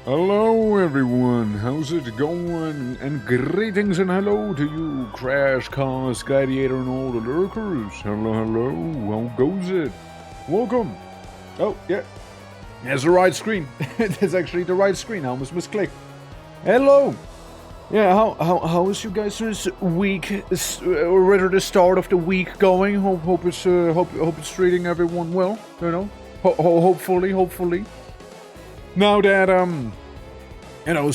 Hello everyone, how's it going? And greetings and hello to you, Crash Cars, Gladiator and all the lurkers. Hello, how goes it? Welcome! Oh, yeah, there's the right screen. That's actually the right screen, I almost misclicked. Hello! Yeah, how is you guys' week, or rather the start of the week going? Hope it's treating everyone well, you know? Hopefully. Now that,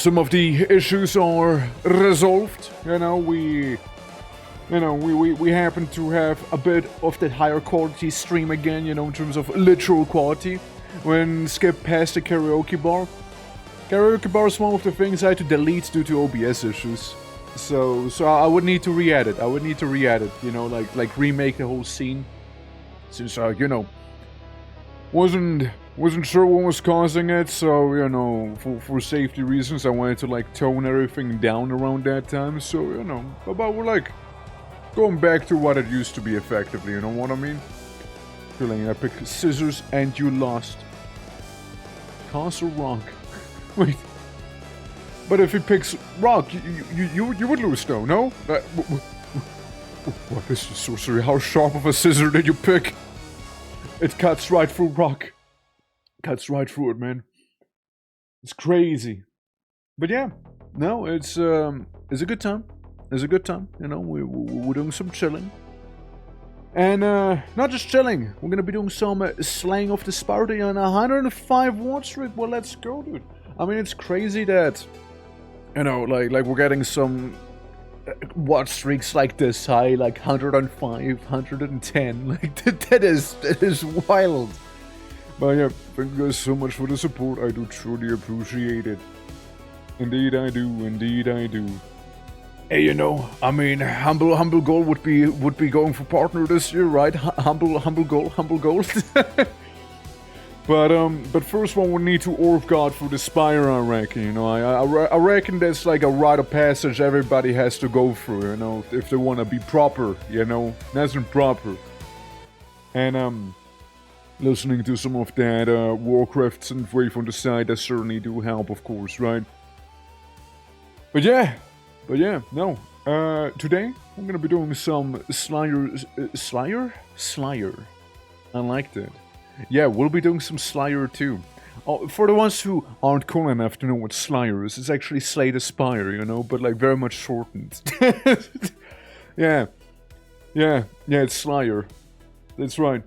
some of the issues are resolved, we happen to have a bit of that higher quality stream again, in terms of literal quality, when Skip passed the karaoke bar. Karaoke bar is one of the things I had to delete due to OBS issues. So I would need to re-edit, like remake the whole scene. Since, wasn't sure what was causing it, so, for safety reasons, I wanted to, tone everything down around that time, so, but we're, going back to what it used to be effectively, you know what I mean? Feeling epic. Scissors and you lost. Castle Rock. Wait. But if he picks Rock, you would lose, though, no? What is this sorcery? How sharp of a scissor did you pick? It cuts right through Rock. Cuts right through it, man. It's crazy. But yeah, no, it's a good time. It's a good time, we're doing some chilling. And not just chilling, we're gonna be doing some slaying of the Spire on 105 watt streak. Well, let's go, dude. I mean, it's crazy that, we're getting some watt streaks like this high, like 105, 110. That is wild. But yeah, thank you guys so much for the support. I do truly appreciate it. Indeed I do. Hey, humble goal would be going for partner this year, right? Humble goal. But first one would need to Orb God for the Spire, I reckon. I reckon that's like a rite of passage everybody has to go through, if they want to be proper, nice and proper. And listening to some of that Warcraft synthwave on the side, that certainly do help, of course, right? But yeah, no. Today, I'm gonna be doing some Slayer? I liked it. Yeah, we'll be doing some Slayer too. Oh, for the ones who aren't cool enough to know what Slayer is, it's actually Slay the Spire, but very much shortened. Yeah, it's Slayer. That's right.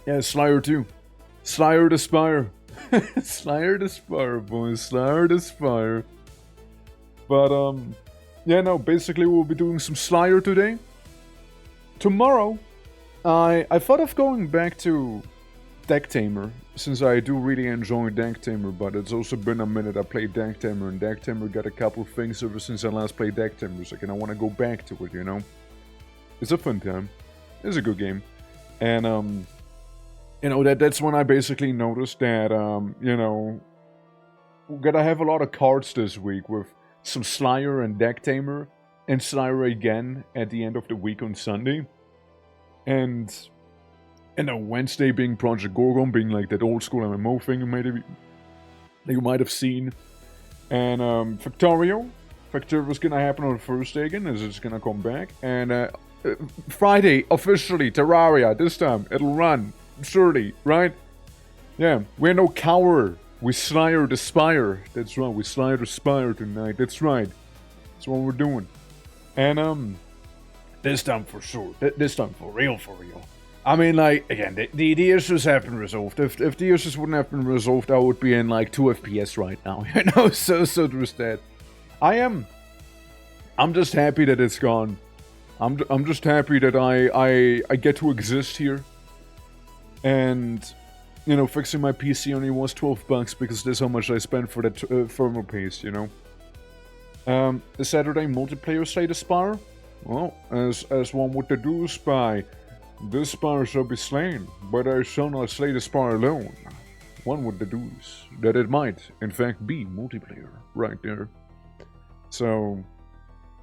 Yeah, Slayer too. Slayer the Spire. Slayer the Spire, boys. Slayer the Spire. But, basically we'll be doing some Slayer today. Tomorrow, I thought of going back to Deck Tamer, since I do really enjoy Deck Tamer, but it's also been a minute I played Deck Tamer, and Deck Tamer got a couple of things ever since I last played Deck Tamer, so I want to go back to it, It's a fun time. It's a good game. And, that's when I basically noticed that, we're gonna have a lot of cards this week with some Slayer and Deck Tamer, and Slayer again at the end of the week on Sunday. And, Wednesday being Project Gorgon, being like that old school MMO thing you might have seen. And, Factorio was gonna happen on Thursday again, as it's gonna come back. And, Friday, officially, Terraria, this time, it'll run. Surely, right? Yeah, we're no coward. We Slayer the Spire. That's right, we Slayer the Spire tonight. That's right. That's what we're doing. And, this time for sure. This time for real. I mean, again, the issues have been resolved. If the issues wouldn't have been resolved, I would be in, 2 FPS right now. So there's that. I'm just happy that it's gone. I'm just happy that I get to exist here. And, fixing my PC only was $12 because that's how much I spent for that thermal paste, The Saturday multiplayer Slay the Spire? Well, as one would deduce by, this Spire shall be slain, but I shall not slay the Spire alone. One would deduce that it might, in fact, be multiplayer, right there. So,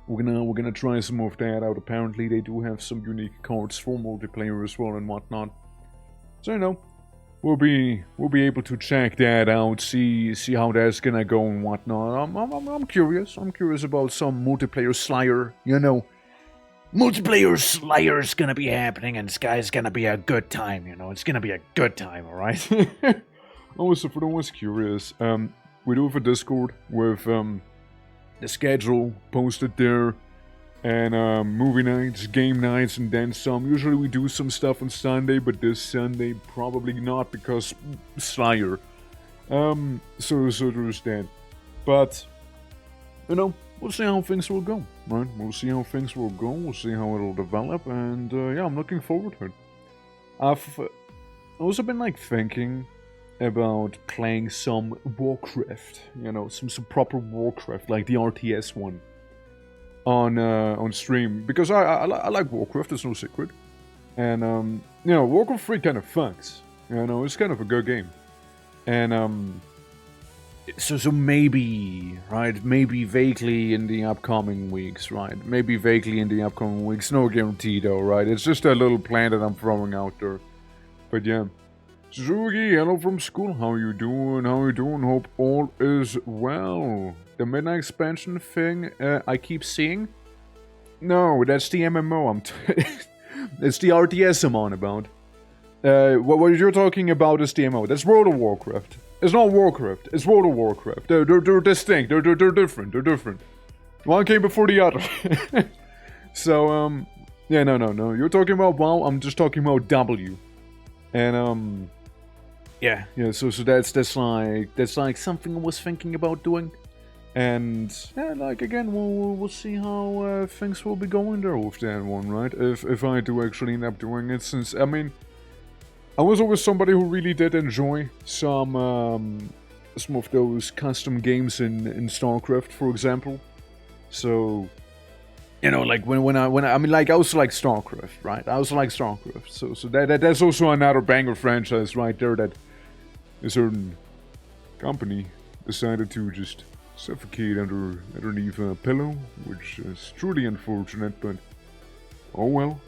we're gonna try some of that out. Apparently, they do have some unique cards for multiplayer as well and whatnot. So, we'll be able to check that out, see how that's gonna go and whatnot. I'm curious. I'm curious about some multiplayer Slayer. You know, multiplayer Slayer is gonna be happening, and Sky's gonna be a good time. You know, it's gonna be a good time. All right. Also, for the ones curious, we do have a Discord with the schedule posted there. And movie nights, game nights, and then some. Usually we do some stuff on Sunday, but this Sunday probably not because Slayer. So there's that. But, you know, we'll see how things will go, right? We'll see how things will go, we'll see how it'll develop, and yeah, I'm looking forward to it. I've also been, like, thinking about playing some Warcraft, you know, some proper Warcraft, like the RTS one. On stream, because I like Warcraft, it's no secret. And, you know, Warcraft 3 kind of fucks. You know, it's kind of a good game. And, so maybe, right, maybe vaguely in the upcoming weeks, right? Maybe vaguely in the upcoming weeks, no guarantee though, right? It's just a little plan that I'm throwing out there. But yeah. Suzuki, hello from school, how you doing? How you doing? Hope all is well. The Midnight Expansion thing I keep seeing? No, that's the MMO it's the RTS I'm on about. What you're talking about is the MMO. That's World of Warcraft. It's not Warcraft, it's World of Warcraft. They're distinct, they're different, they're different. One came before the other. So, yeah, no. You're talking about WoW, I'm just talking about W. And, yeah, so that's like something I was thinking about doing. And, yeah, like, again, we'll see how things will be going there with that one, right? If I do actually end up doing it, since, I mean, I was always somebody who really did enjoy some of those custom games in StarCraft, for example. So, you know, like, when I mean, like, I also like StarCraft, right? I also like StarCraft. So that's also another banger franchise right there that a certain company decided to just suffocate underneath a pillow, which is truly unfortunate, but oh well.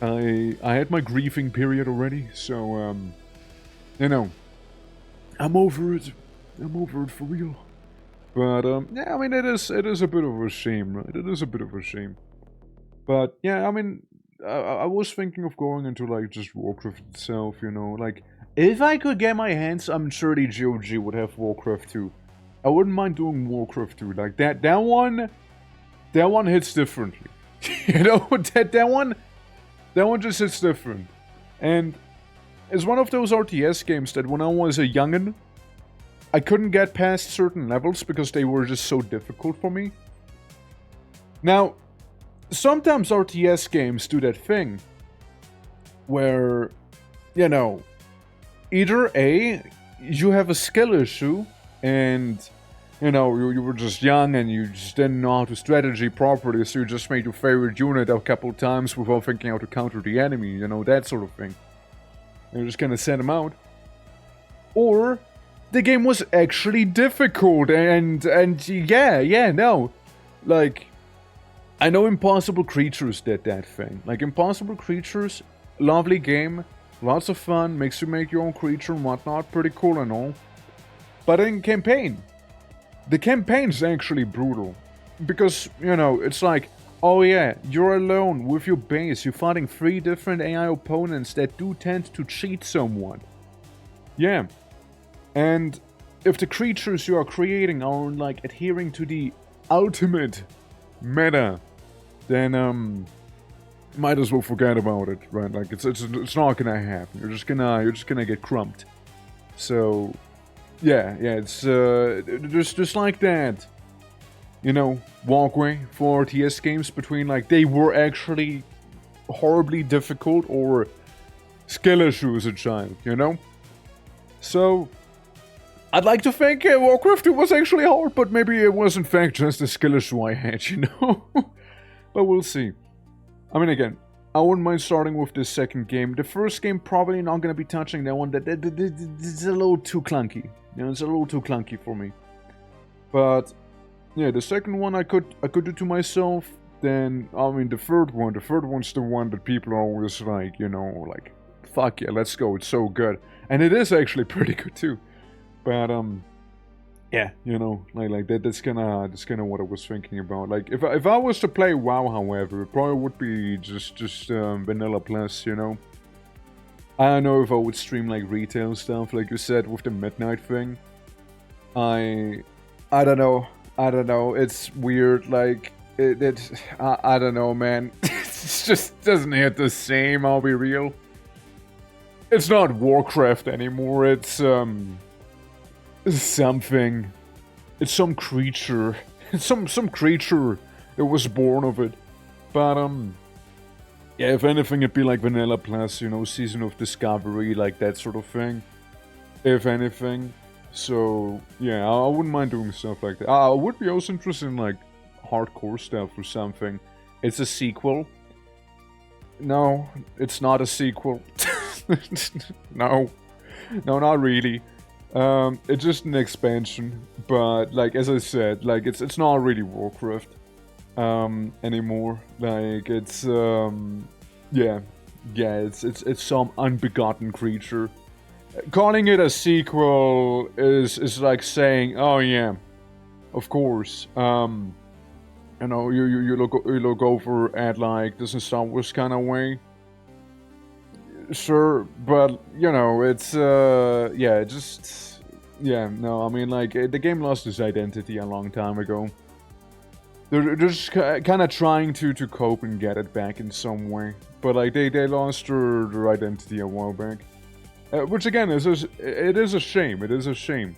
I had my grieving period already, so you know, I'm over it for real. But yeah, I mean, it is a bit of a shame, right? It is a bit of a shame. But yeah, I mean, I was thinking of going into like just Warcraft itself, you know, like. If I could get my hands, I'm sure the GOG would have Warcraft 2. I wouldn't mind doing Warcraft 2. Like, that one hits differently. You know, that one just hits different. And it's one of those RTS games that when I was a youngin', I couldn't get past certain levels because they were just so difficult for me. Now, sometimes RTS games do that thing where, you know, either A, you have a skill issue, and, you know, you were just young and you just didn't know how to strategy properly, so you just made your favorite unit a couple times without thinking how to counter the enemy, you know, that sort of thing. You're just gonna send them out. Or, the game was actually difficult, and yeah, no. Like, I know Impossible Creatures did that thing. Like, Impossible Creatures, lovely game. Lots of fun, makes you make your own creature and whatnot, pretty cool and all. But in campaign, the campaign's actually brutal. Because, you know, it's like, oh yeah, you're alone with your base, you're fighting 3 different AI opponents that do tend to cheat somewhat. Yeah. And if the creatures you are creating are like adhering to the ultimate meta, then might as well forget about it, right? Like it's not gonna happen. You're just gonna get crumped. So yeah, it's just like that. You know, walkway for RTS games between like they were actually horribly difficult or skill issues a child, you know? So I'd like to think Warcraft 2 was actually hard, but maybe it was in fact just a skill issue I had, you know? But we'll see. I mean, again, I wouldn't mind starting with this second game. The first game, probably not going to be touching that one. It's a little too clunky. You know, it's a little too clunky for me. But, yeah, the second one I could do to myself. Then, I mean, the third one's the one that people are always like, you know, like, fuck yeah, let's go, it's so good. And it is actually pretty good too. But, yeah, you know, like that's kind of what I was thinking about. Like, if I was to play WoW, however, it probably would be just vanilla plus, you know. I don't know if I would stream like retail stuff, like you said, with the midnight thing. I don't know. I don't know. It's weird. Like I don't know, man. It just doesn't hit the same. I'll be real. It's not Warcraft anymore. It's something. It's some creature. It's some creature that was born of it. But yeah. If anything, it'd be like Vanilla Plus. You know, Season of Discovery, like that sort of thing. If anything. So, yeah, I wouldn't mind doing stuff like that. I would be also interested in, like, hardcore stuff or something. It's a sequel. No, it's not a sequel. No. No, not really. It's just an expansion. But, like, as I said, like, it's not really Warcraft anymore. Like, it's, yeah. Yeah, it's some unbegotten creature. Calling it a sequel is like saying, oh yeah, of course. You know, you look over at like this in Star Wars kind of way. Sure, but you know, it's yeah, just yeah, no, I mean like the game lost its identity a long time ago. They're just kind of trying to cope and get it back in some way, but like they lost their identity a while back. Which again it is a shame. It is a shame.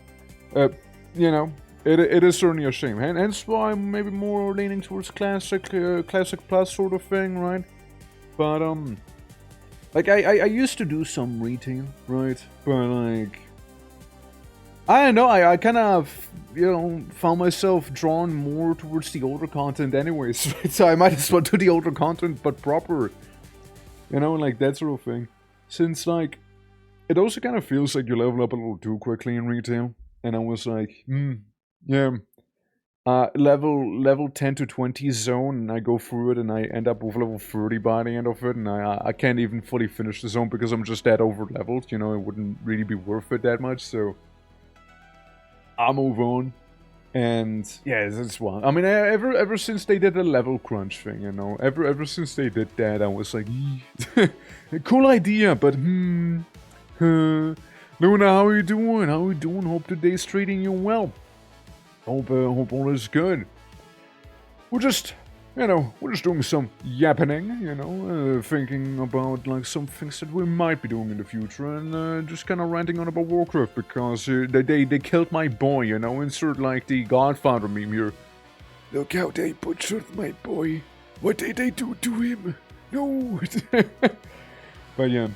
You know, it is certainly a shame. And hence why I'm maybe more leaning towards classic plus sort of thing, right? But like I used to do some retail, right? But like I don't know. I kind of found myself drawn more towards the older content, anyways. Right? So I might as well do the older content, but proper. You know, like that sort of thing. Since like. It also kind of feels like you level up a little too quickly in retail. And I was like, yeah. Level 10 to 20 zone, and I go through it, and I end up with level 30 by the end of it, and I can't even fully finish the zone because I'm just that over-leveled, you know, it wouldn't really be worth it that much, so... I'll move on. And, yeah, that's one. I mean, ever since they did the level crunch thing, you know, ever since they did that, I was like, cool idea, but, Luna, how are you doing? How are you doing? Hope today's treating you well. Hope all is good. We're just doing some yappening, you know, thinking about like some things that we might be doing in the future, and just kind of ranting on about Warcraft because they killed my boy, you know, insert like the Godfather meme here. Look how they butchered my boy. What did they do to him? No. But yeah.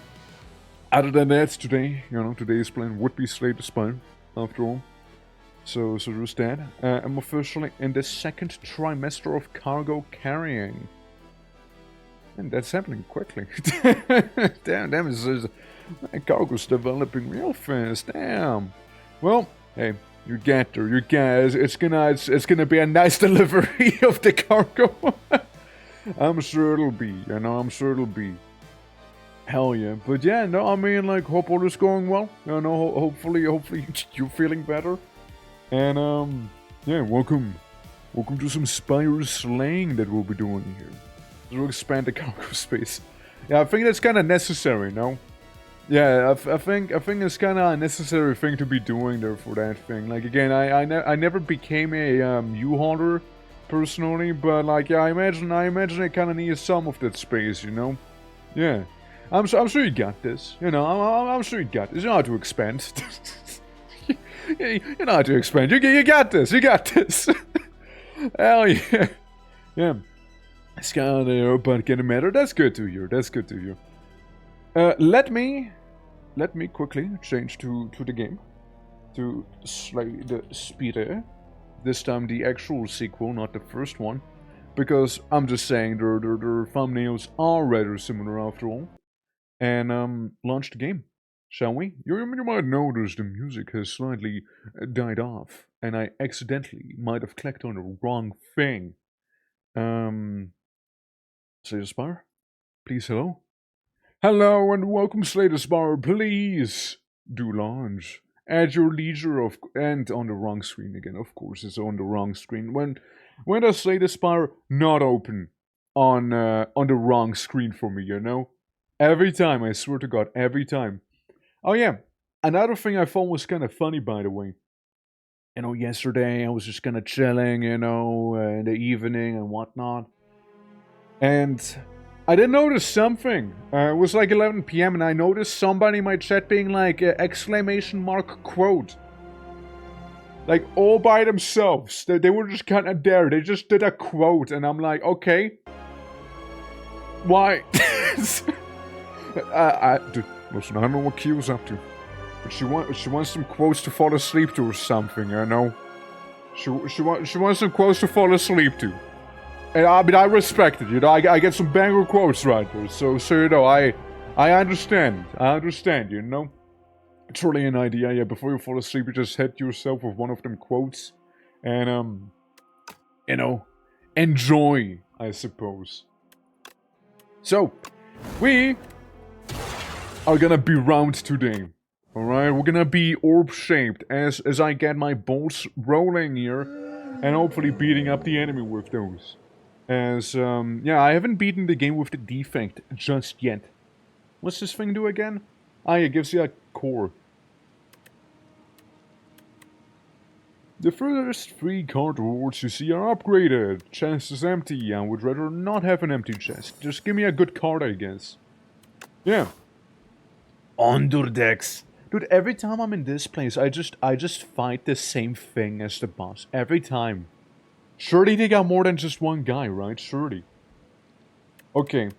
Other than that, today, you know, today's plan would be Slay the Spire, after all. So just that. I'm officially in the second trimester of cargo carrying. And that's happening quickly. damn, my cargo's developing real fast, damn. Well, hey, you get there, you guys. It's gonna be a nice delivery of the cargo. I'm sure it'll be, you know, I'm sure it'll be. Hell yeah. But yeah, no, I mean, like, hope all is going well. You know, hopefully you're feeling better. And, yeah, welcome to some Spire slaying that we'll be doing here. To expand the cargo space. Yeah, I think that's kind of necessary, no? Yeah, I think it's kind of a necessary thing to be doing there for that thing. Like, again, I never became a, U-hauler, personally, but, like, yeah, I imagine it kind of needs some of that space, you know? Yeah. I'm sure you got this. You know, I'm sure you got this. You know how to expand. You know how to expand. You got this. You got this. Hell yeah. Yeah. It's kind of but getting better. That's good to hear. That's good to hear. Let me quickly change to the game. To Slay the Spire. This time the actual sequel, not the first one. Because I'm just saying their thumbnails are rather similar after all. And launch the game, shall we? You might notice the music has slightly died off, and I accidentally might have clicked on the wrong thing. Say Spire, please hello. Hello and welcome, SPIRE. Please do launch at your leisure and on the wrong screen again. Of course, it's on the wrong screen. When does SPIRE not open on the wrong screen for me? You know, every time. I swear to God, every time. Oh yeah, another thing I thought was kind of funny, by the way. You know, yesterday I was just kind of chilling, you know, in the evening and whatnot, and I did notice something. It was like 11 p.m. and I noticed somebody in my chat being like, exclamation mark quote. Like, all by themselves. They were just kind of there. They just did a quote and I'm like, okay. Why? Dude, listen, I don't know what Q's up to. But she wants some quotes to fall asleep to or something, you know? She wants some quotes to fall asleep to. And I mean, I respect it, you know, I get some banger quotes right there, so you know, I understand, you know? It's really an idea, yeah, before you fall asleep, you just hit yourself with one of them quotes, and, you know, enjoy, I suppose. So, we are gonna be round today, alright? We're gonna be orb-shaped as I get my bolts rolling here, and hopefully beating up the enemy with those. As, yeah, I haven't beaten the game with the defect just yet. What's this thing do again? Ah, it gives you a core. The first 3 card rewards you see are upgraded. Chest is empty. I would rather not have an empty chest. Just give me a good card, I guess. Yeah. Underdex. Dude, every time I'm in this place, I just fight the same thing as the boss. Every time. Surely they got more than just one guy, right? Surely. Okay.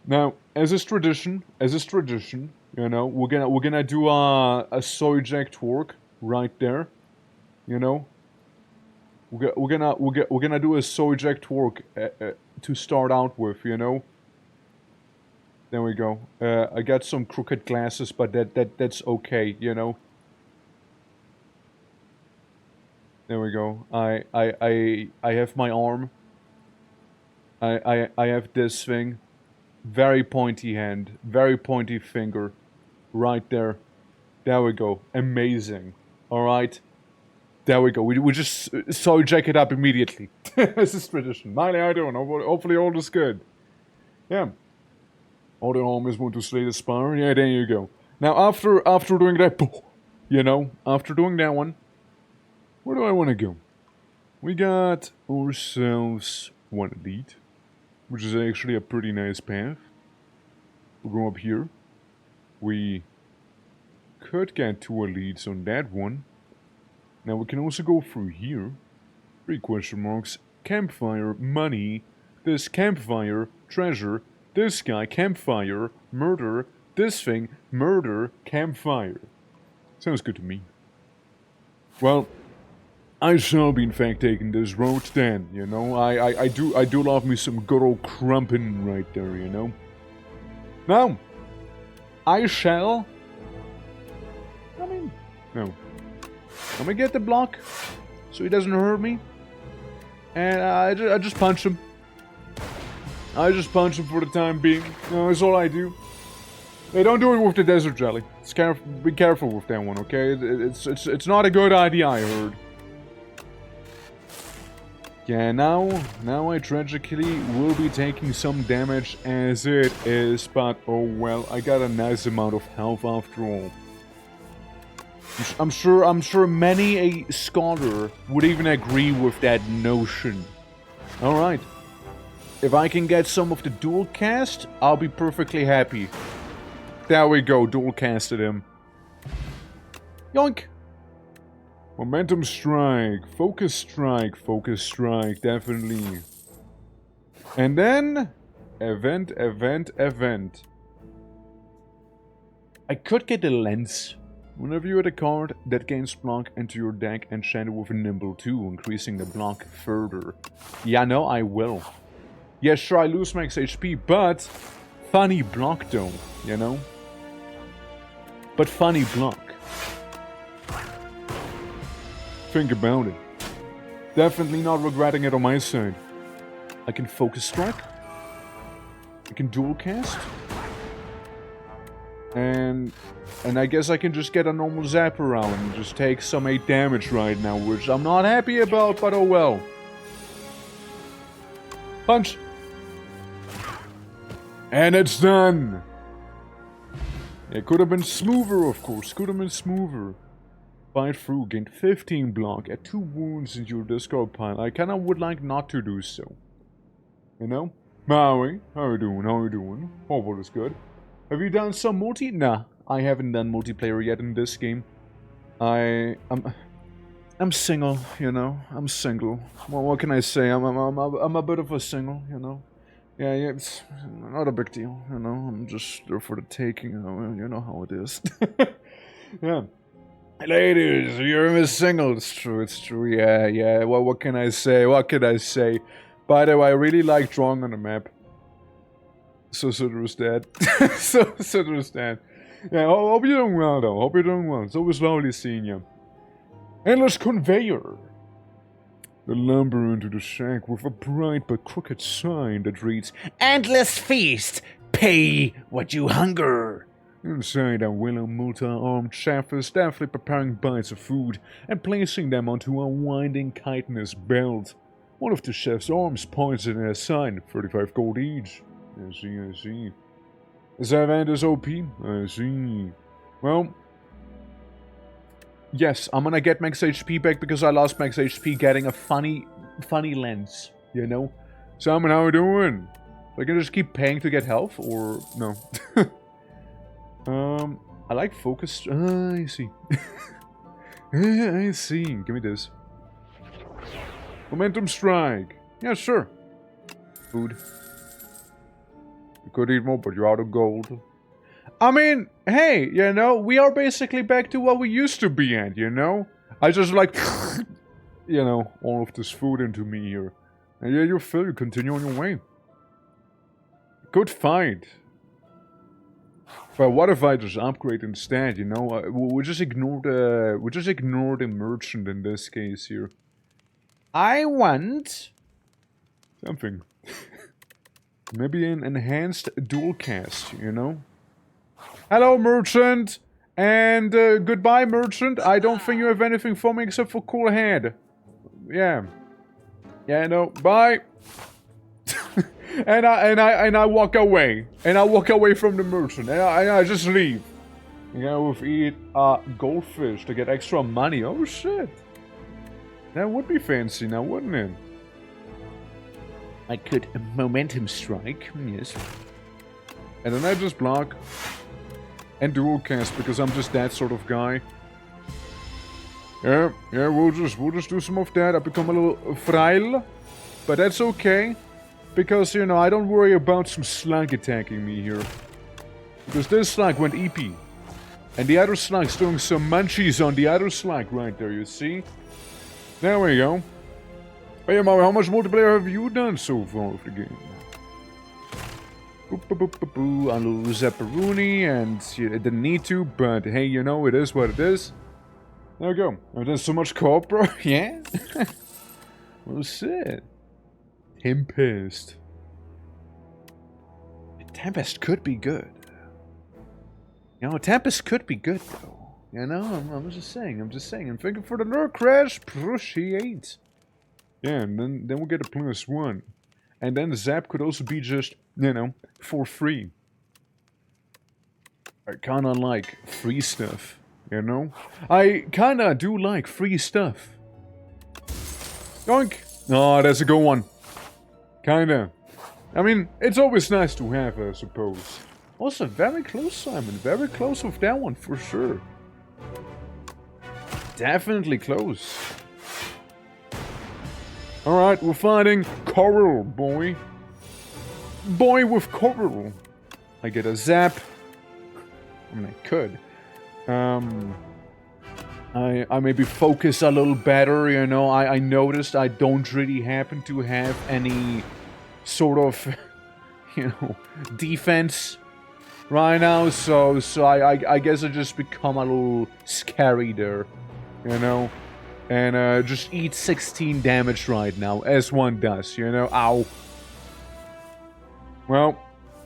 Now, as is tradition, you know, we're gonna do a soy jack twerk right there. You know, we're gonna do a soy jack twerk to start out with. You know. There we go. I got some crooked glasses, but that's okay. You know. There we go. I have my arm. I have this thing. Very pointy hand. Very pointy finger. Right there. There we go. Amazing. Alright. There we go. We just so jack it up immediately. This is tradition. Miley, I don't know. Hopefully all is good. Yeah. All the homies want to slay the SPIRE. Yeah, there you go. Now after doing that, you know, after doing that one, where do I want to go? We got ourselves one elite, which is actually a pretty nice path. We'll go up here. We could get 2 elites on that one. Now we can also go through here. 3 question marks. Campfire, money. This campfire, treasure. This guy, campfire, murder. This thing, murder, campfire. Sounds good to me. Well, I shall be in fact taking this road then, you know. I do love me some good old crumpin' right there, you know. Now, I shall... I mean, no. I'm gonna get the block, so he doesn't hurt me. And I just punch him. I just punch him for the time being. You know, that's all I do. Hey, don't do it with the desert jelly. Be careful with that one, okay? It's not a good idea, I heard. Yeah, now I tragically will be taking some damage as it is, but oh well, I got a nice amount of health after all. I'm sure many a scholar would even agree with that notion. Alright. If I can get some of the dual cast, I'll be perfectly happy. There we go, dual casted him. Yoink! Momentum strike, focus strike, definitely. And then, event. I could get a lens. Whenever you add a card that gains block into your deck, enchant it with a nimble 2, increasing the block further. Yeah, no, I will. Yeah, sure, I lose max HP, but funny block though, you know? But funny block. Think about it. Definitely not regretting it on my side. I can focus strike. I can dual cast. And I guess I can just get a normal zapper out and just take some 8 damage right now, which I'm not happy about, but oh well. Punch! And it's done! It could have been smoother, of course. Could have been smoother. Fight through, gained 15 block, add 2 wounds into your discard pile. I kinda would like not to do so. You know? Maui, how you doing? How you doing? Hope all is good. Have you done some multi? Nah, I haven't done multiplayer yet in this game. I'm single, you know. I'm single. Well, what can I say? I'm a bit of a single, you know. Yeah, it's not a big deal, you know. I'm just there for the taking, you know how it is. Yeah. Ladies, you're a single. It's true. Yeah. Well, what can I say? What can I say? By the way, I really like drawing on the map. So there's that. so there's that. Yeah, hope you're doing well, though. Hope you're doing well. It's always lovely seeing you. Endless conveyor. The lumber into the shack with a bright but crooked sign that reads, "Endless feast! Pay what you hunger!" Inside a willow multi-armed chef is deftly preparing bites of food and placing them onto a winding chitinous belt. One of the chef's arms points at a sign, 35 gold each. I see. Zavand is OP? I see. Well, yes, I'm gonna get max HP back because I lost max HP getting a funny lens, you know? Simon, how are you doing? So I can just keep paying to get health, or no? I like focus. I see. I see. Give me this. Momentum strike. Yeah, sure. Food. You could eat more, but you're out of gold. I mean, hey, you know, we are basically back to what we used to be at, you know? I just like, you know, all of this food into me here. And yeah, you're full, you continue on your way. Good fight. But what if I just upgrade instead, you know? We'll just ignore the merchant in this case here. I want something. Maybe an enhanced dual cast, you know? Hello, merchant! And goodbye, merchant. I don't think you have anything for me except for cool head. Yeah. Yeah, no. Bye! and I walk away. And I walk away from the merchant. And I just leave. You know, we'll eat goldfish to get extra money. Oh, shit. That would be fancy now, wouldn't it? I could momentum strike. Yes. And then I just block. And dual cast, because I'm just that sort of guy. Yeah, we'll just do some of that. I become a little frail. But that's okay. Because, you know, I don't worry about some slug attacking me here. Because this slug went EP. And the other slug's doing some munchies on the other slug right there, you see? There we go. Hey, Mario, how much multiplayer have you done so far of the game? A little Zapparoni, and it didn't need to, but hey, you know, it is what it is. There we go. Oh, there's so much co-op, bro. Yeah? Well, shit. Tempest. Tempest could be good. You know, Tempest could be good, though. You know, I'm just saying. I'm thinking for the lure crash. Appreciate. Yeah, and then we'll get a +1. And then the zap could also be just, you know, for free. I kinda like free stuff, you know? I kinda do like free stuff. Doink! Oh, that's a good one. Kinda. I mean, it's always nice to have, I suppose. Also, very close, Simon. Very close with that one, for sure. Definitely close. Alright, we're fighting Coral, boy. Boy with Coral. I get a zap. I mean, I could. I maybe focus a little better, you know. I noticed I don't really happen to have any sort of, you know, defense right now. So I guess I just become a little scary there, you know. And just eat 16 damage right now, as one does, you know? Ow. Well,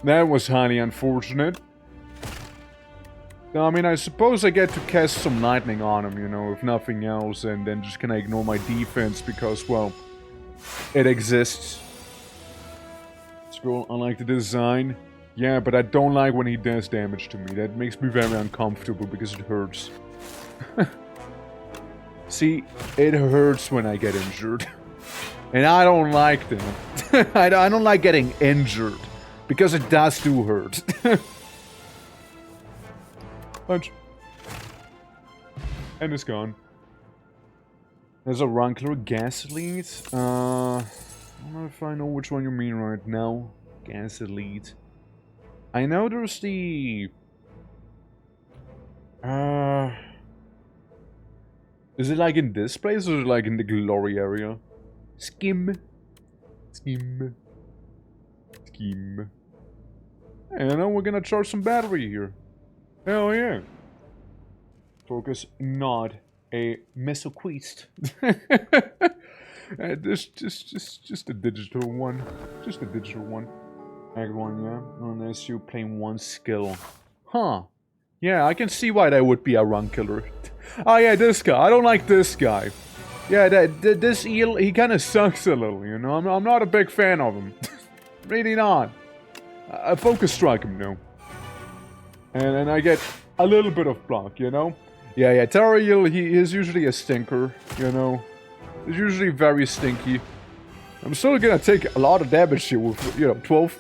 that was highly unfortunate. I mean, I suppose I get to cast some lightning on him, you know, if nothing else, and then just kinda ignore my defense because, well, it exists. Scroll, I like the design. Yeah, but I don't like when he does damage to me. That makes me very uncomfortable because it hurts. See, it hurts when I get injured. And I don't like that. I don't like getting injured. Because it does do hurt. Punch. And it's gone. There's a Runkler Gasolete. I don't know if I know which one you mean right now. Gasolete. I know there's the... Is it like in this place or is it like in the glory area? Skim. Skim. Skim. Hey, I know we're gonna charge some battery here. Hell yeah. Focus, not a mesoquist. Just a digital one. Just a digital one. Act 1, yeah. Unless you playing one skill. Huh. Yeah, I can see why that would be a run killer. Oh yeah, this guy. I don't like this guy. Yeah, this eel, he kind of sucks a little, you know? I'm not a big fan of him. Really not. I focus strike him, though. And I get a little bit of block, you know? Yeah, Terror Eel, he is usually a stinker, you know? He's usually very stinky. I'm still gonna take a lot of damage here with, you know, 12.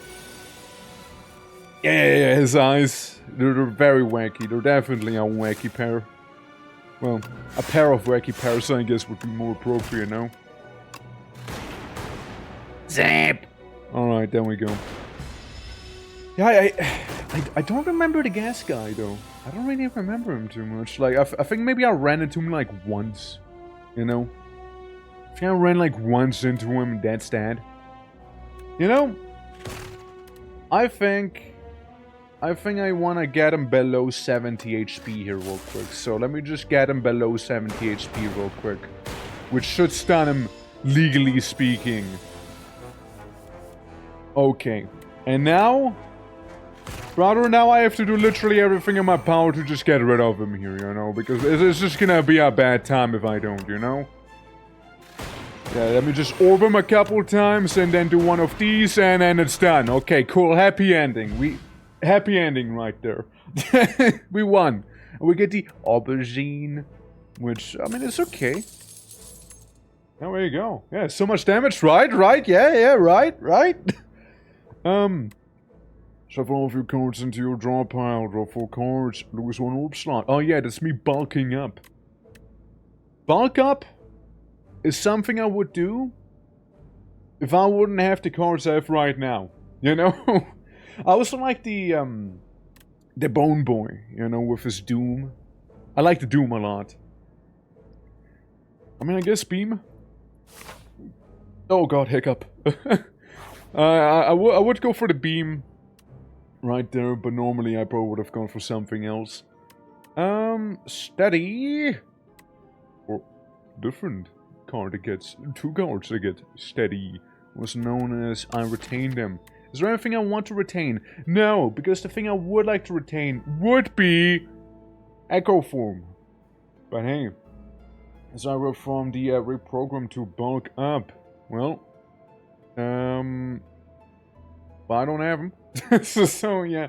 Yeah, his eyes. They're very wacky. They're definitely a wacky pair. Well, a pair of wacky pairs, I guess, would be more appropriate now. Zap! Alright, there we go. Yeah, I don't remember the gas guy, though. I don't really remember him too much. Like, I think maybe I ran into him, like, once. You know? I think I ran, like, once into him, that's that. You know? I think I want to get him below 70 HP here real quick. So let me just get him below 70 HP real quick. Which should stun him, legally speaking. Okay. And now... Brother, now I have to do literally everything in my power to just get rid of him here, you know? Because it's just gonna be a bad time if I don't, you know? Yeah, let me just orb him a couple times and then do one of these and then it's done. Okay, cool. Happy ending. Happy ending right there. We won. We get the aubergine, which, I mean, it's okay. Oh, there you go. Yeah, so much damage, right? Yeah, right. Shuffle all of your cards into your draw pile. Draw 4 cards. Lose 1 orb slot. Oh yeah, that's me bulking up. Bulk up is something I would do if I wouldn't have the cards I have right now. You know? I also like the Bone Boy, you know, with his Doom. I like the Doom a lot. I mean, I guess Beam. Oh god, hiccup. I would go for the Beam right there, but normally I probably would have gone for something else. Steady. Or different card that gets 2 cards that get steady. Was known as I retain them. Is there anything I want to retain? No, because the thing I would like to retain would be Echo Form. But hey, as I wrote from the reprogram to bulk up, well, but I don't have them. so yeah,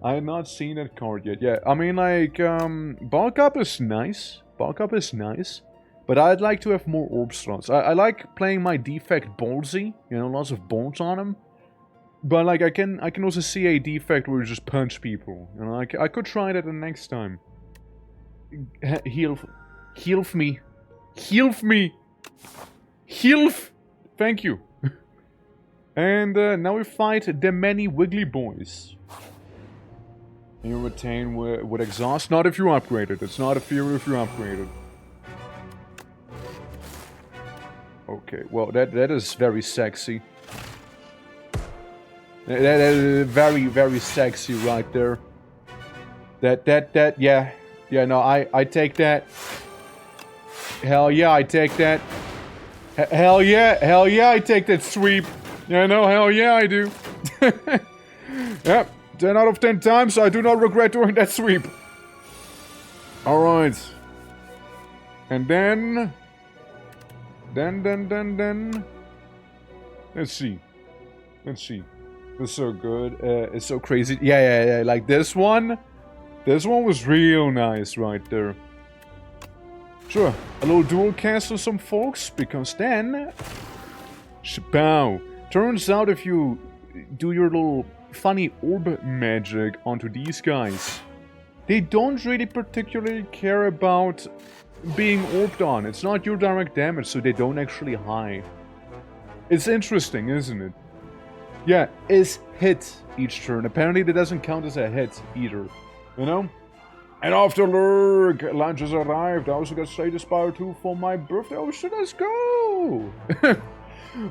I had not seen that card yet. Yeah, I mean, like, bulk up is nice. Bulk up is nice. But I'd like to have more orb slots. I like playing my defect ballsy. You know, lots of bolts on him. But like, I can also see a defect where you just punch people. You know, I could try that the next time. Heal me. Thank you. And now we fight the many wiggly boys. And you retain with exhaust. Not if you upgrade it. It's not a fear if you upgrade it. Okay, well that is very sexy. That is very, very sexy right there. Yeah. Yeah, no, I take that. Hell yeah, I take that. Hell yeah, I take that sweep. Yeah, no, hell yeah, I do. Yep, 10 out of 10 times, I do not regret doing that sweep. Alright. And then... Let's see. It's so good. It's so crazy. Yeah. Like this one. This one was real nice right there. Sure. A little dual cast on some folks. Because then... Shapow. Turns out if you do your little funny orb magic onto these guys, they don't really particularly care about being orbed on. It's not your direct damage, so they don't actually hide. It's interesting, isn't it? Yeah, is hit each turn. Apparently that doesn't count as a hit either. You know? And after Lurk, lunch has arrived. I also got Slay the Spire 2 for my birthday. Oh shit, let's go!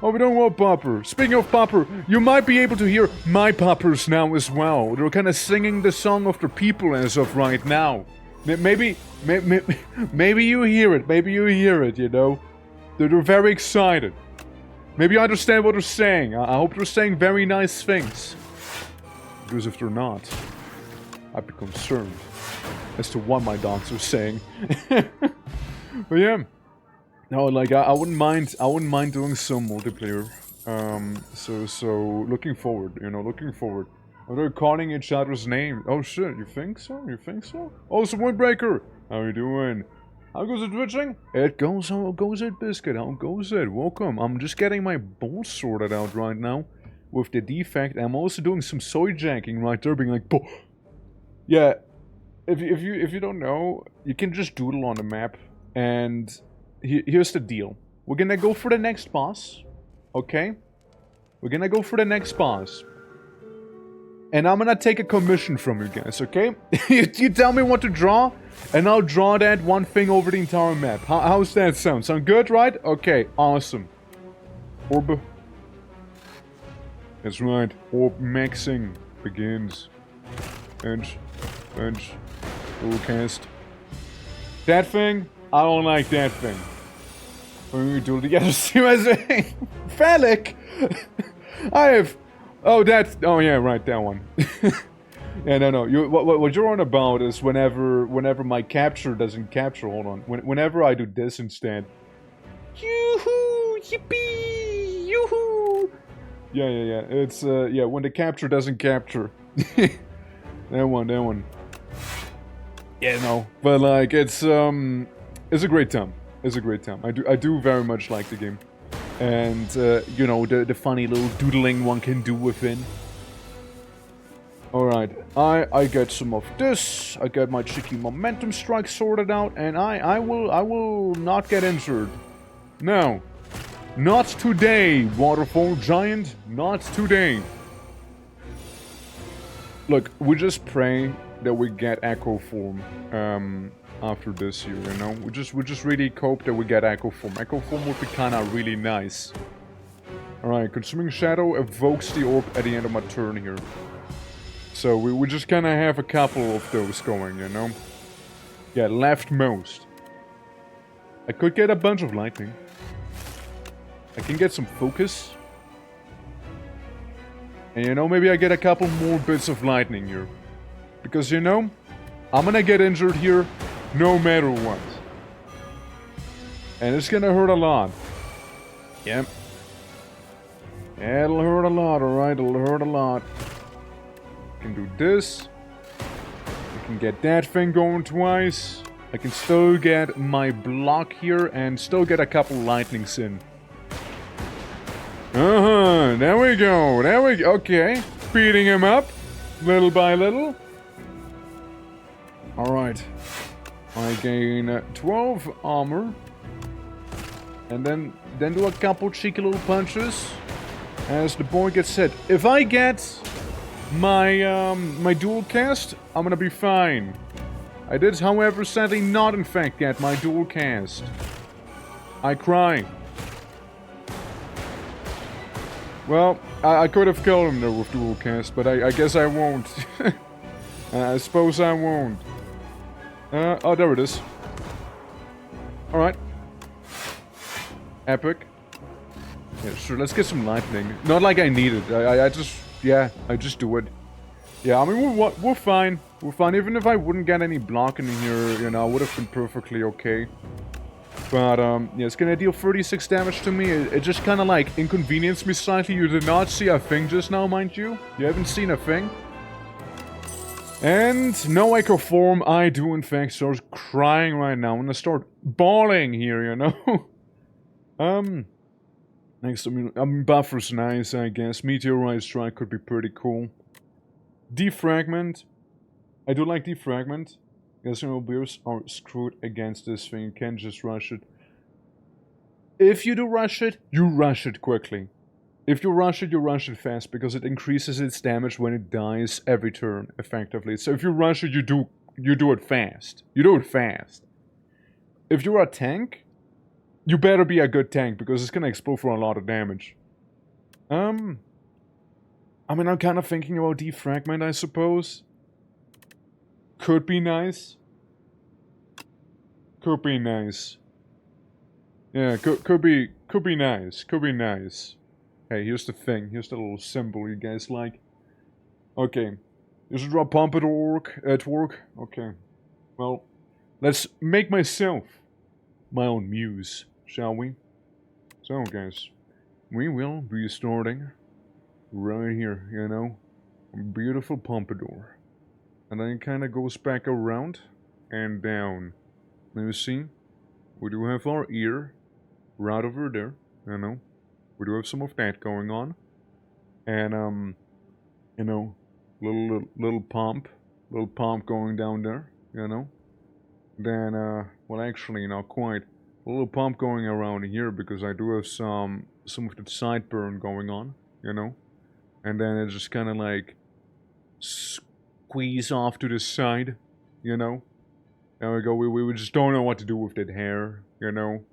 Oh, we don't want Popper. Speaking of Popper, you might be able to hear my Poppers now as well. They're kind of singing the song of the people as of right now. Maybe you hear it. Maybe you hear it, you know? They're very excited. Maybe you understand what they're saying. I hope they're saying very nice things. Because if they're not, I'd be concerned as to what my dogs are saying. But yeah. No, like I wouldn't mind doing some multiplayer. So looking forward, you know, looking forward. Oh, they're calling each other's name. Oh shit, you think so? You think so? Oh, it's Windbreaker! How you doing? How goes it twitching? It goes, how goes it, Biscuit? How goes it? Welcome. I'm just getting my bolts sorted out right now with the defect. I'm also doing some soy jacking right there, being like, Bo yeah. If you don't know, you can just doodle on the map, and here's the deal. We're gonna go for the next boss, okay? We're gonna go for the next boss. And I'm gonna take a commission from you guys, okay? You tell me what to draw, and I'll draw that one thing over the entire map. How's that sound? Sound good, right? Okay, awesome. Orb. That's right. Orb maxing begins. Bench. Dual cast. That thing? I don't like that thing. When we do it together, see what I'm saying? Phallic! I have... Oh, that's... Oh, yeah, right, that one. Yeah, no. What you're on about is whenever my capture doesn't capture... Hold on. Whenever I do this instead... Yoo-hoo! Yippee! Yoo-hoo! Yeah. It's, yeah, when the capture doesn't capture. That one. Yeah, no. But, like, it's a great time. It's a great time. I do very much like the game. And, you know, the funny little doodling one can do within. Alright, I get some of this. I get my cheeky momentum strike sorted out, and I will not get injured. No. Not today, Waterfall Giant. Not today. Look, we just pray that we get Echo Form after this here, you know? We just really hope that we get Echo Form. Echo Form would be kinda really nice. Alright, Consuming Shadow evokes the orb at the end of my turn here. So we just kinda have a couple of those going, you know? Yeah, leftmost. I could get a bunch of lightning. I can get some focus. And you know, maybe I get a couple more bits of lightning here. Because you know, I'm gonna get injured here no matter what. And it's gonna hurt a lot. Yep. Yeah, it'll hurt a lot, alright? It'll hurt a lot. I can do this. I can get that thing going twice. I can still get my block here and still get a couple lightnings in. There we go. Okay. Speeding him up. Little by little. Alright. I gain 12 armor. And then do a couple cheeky little punches. As the boy gets hit. If I get my my dual cast, I'm gonna be fine. I did, however, sadly not in fact get my dual cast. I cry. Well, I could have killed him though with dual cast, but I guess I won't. I suppose I won't. Oh, there it is. Alright. Epic. Yeah, sure, let's get some lightning. Not like I need it. I just do it. Yeah, I mean, we're fine. We're fine. Even if I wouldn't get any blocking in here, you know, I would have been perfectly okay. But, yeah, it's gonna deal 36 damage to me. It just kind of, like, inconvenienced me slightly. You did not see a thing just now, mind you. You haven't seen a thing. And no echo form. I do, in fact, start crying right now. I'm gonna start bawling here, you know? Next, I mean, buffer's nice, I guess. Meteorite strike could be pretty cool. Defragment. I do like defragment. Guess your beers are screwed against this thing. You can't just rush it. If you do rush it, you rush it quickly. If you rush it fast, because it increases its damage when it dies every turn, effectively. So if you rush it, you do it fast. You do it fast. If you're a tank, you better be a good tank, because it's gonna explode for a lot of damage. I mean, I'm kind of thinking about defragment, I suppose. Could be nice. Could be nice. Yeah, could be nice. Could be nice. Hey, here's the thing. Here's the little symbol you guys like. Okay. You should draw pump at work. Okay. Well, let's make myself my own muse, shall we? So, guys, we will be starting right here, you know? A beautiful pompadour. And then it kind of goes back around and down. Now you see, we do have our ear right over there, you know? We do have some of that going on. And, you know, little pump going down there, you know? Then, well, actually, not quite. A little pump going around here, because I do have some of the sideburn going on, you know? And then it just kind of like squeeze off to the side, you know? There we go. We just don't know what to do with that hair, you know?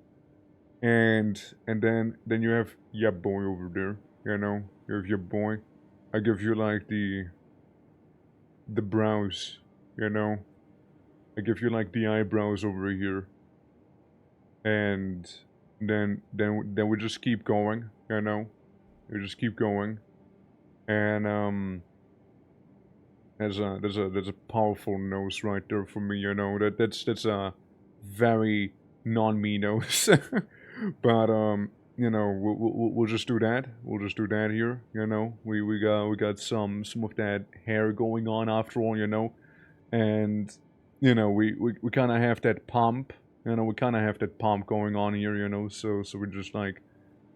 And then you have your boy over there, you know? You have your boy. I give you like the brows, you know? I give you like the eyebrows over here. And then we just keep going, you know? We just keep going. And there's a powerful nose right there for me, you know. That's a very non-me nose. But you know, we'll just do that. We'll just do that here, you know. We got some of that hair going on after all, you know. And you know, we kind of have that pump, you know. We kind of have that pump going on here, you know. So we just like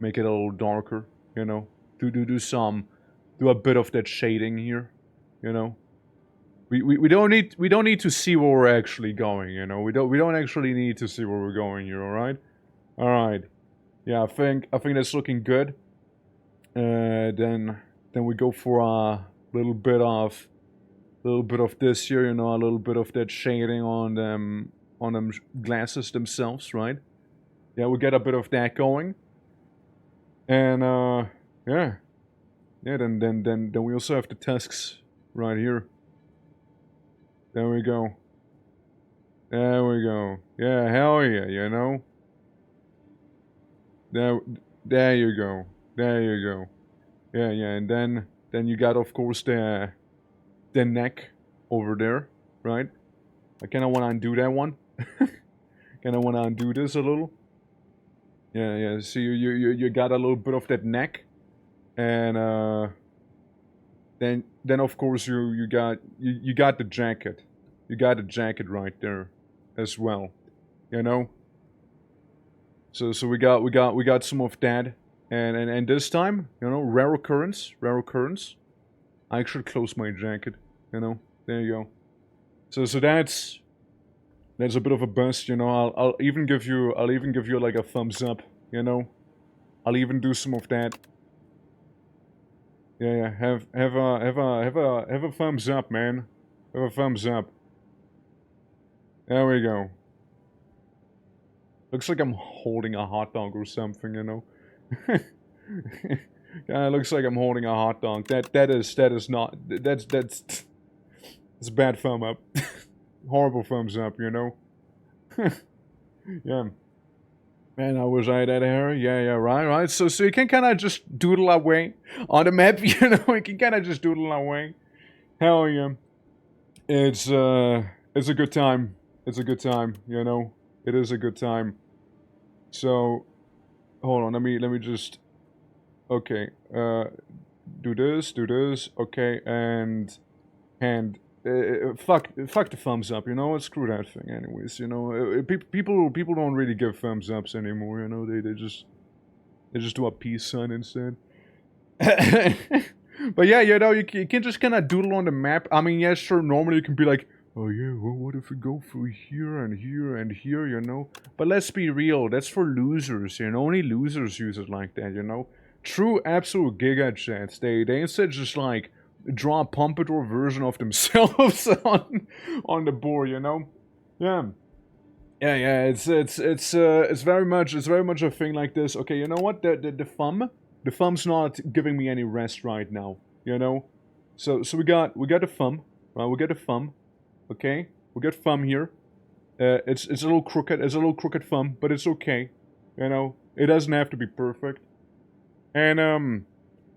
make it a little darker, you know. Do a bit of that shading here, you know. We don't need to see where we're actually going, you know. We don't actually need to see where we're going here, all right. Yeah, I think that's looking good. Then we go for a little bit of this here, you know, a little bit of that shading on them glasses themselves, right? Yeah, we get a bit of that going. And yeah. Then we also have the tusks right here. There we go. Yeah, hell yeah, you know. There you go. Yeah, and then you got, of course, the neck over there, right? I kind of want to undo that one. Kind of want to undo this a little. Yeah. See, you got a little bit of that neck, and then of course you got the jacket. You got the jacket right there, as well, you know. So we got some of that, and this time, you know, rare occurrence. I actually close my jacket, you know. There you go. So that's a bit of a bust, you know. I'll even give you like a thumbs up, you know. I'll even do some of that. Yeah. Have a thumbs up, man. Have a thumbs up. There we go. Looks like I'm holding a hot dog or something, you know. Yeah, it looks like I'm holding a hot dog. That is not. That's it's a bad thumb up. Horrible thumbs up, you know. Yeah. Man, was I that hair? Yeah, right. So you can kind of just doodle away on the map, you know. You can kind of just doodle away. Hell yeah. It's a good time. It's a good time, you know? It is a good time. So, hold on, let me just... Okay, do this, okay, and... fuck the thumbs up, you know? Screw that thing anyways, you know? People don't really give thumbs ups anymore, you know? They just do a peace sign instead. But yeah, you know, you can just kind of doodle on the map. I mean, yeah, sure, normally you can be like, oh yeah, well, what if we go through here and here and here, you know? But let's be real, that's for losers, you know? Only losers use it like that, you know? True absolute gigachats, they instead just like draw a pompadour version of themselves on the board, you know? Yeah. Yeah, it's very much a thing like this. Okay, you know what? The thumb's not giving me any rest right now, you know? So we got the thumb, right? We got the thumb, okay? We got thumb here. It's a little crooked thumb, but it's okay, you know? It doesn't have to be perfect. And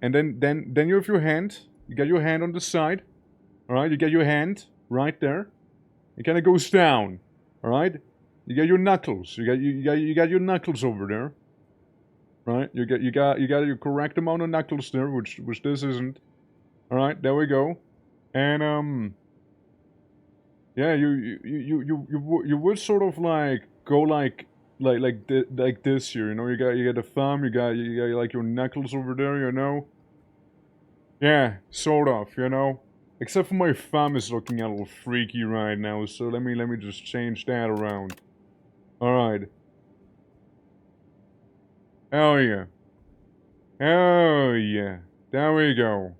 then you have your hand. You got your hand on the side, all right? You get your hand right there. It kind of goes down, all right? You got your knuckles. You got your knuckles over there. Right? You got your correct amount of knuckles there, which this isn't. Alright, there we go. And yeah, you would sort of like go like this here, you know, you got the thumb, you got like your knuckles over there, you know? Yeah, sort of, you know? Except for my thumb is looking a little freaky right now, so let me just change that around. Alright. Hell yeah. Hell yeah. There we go.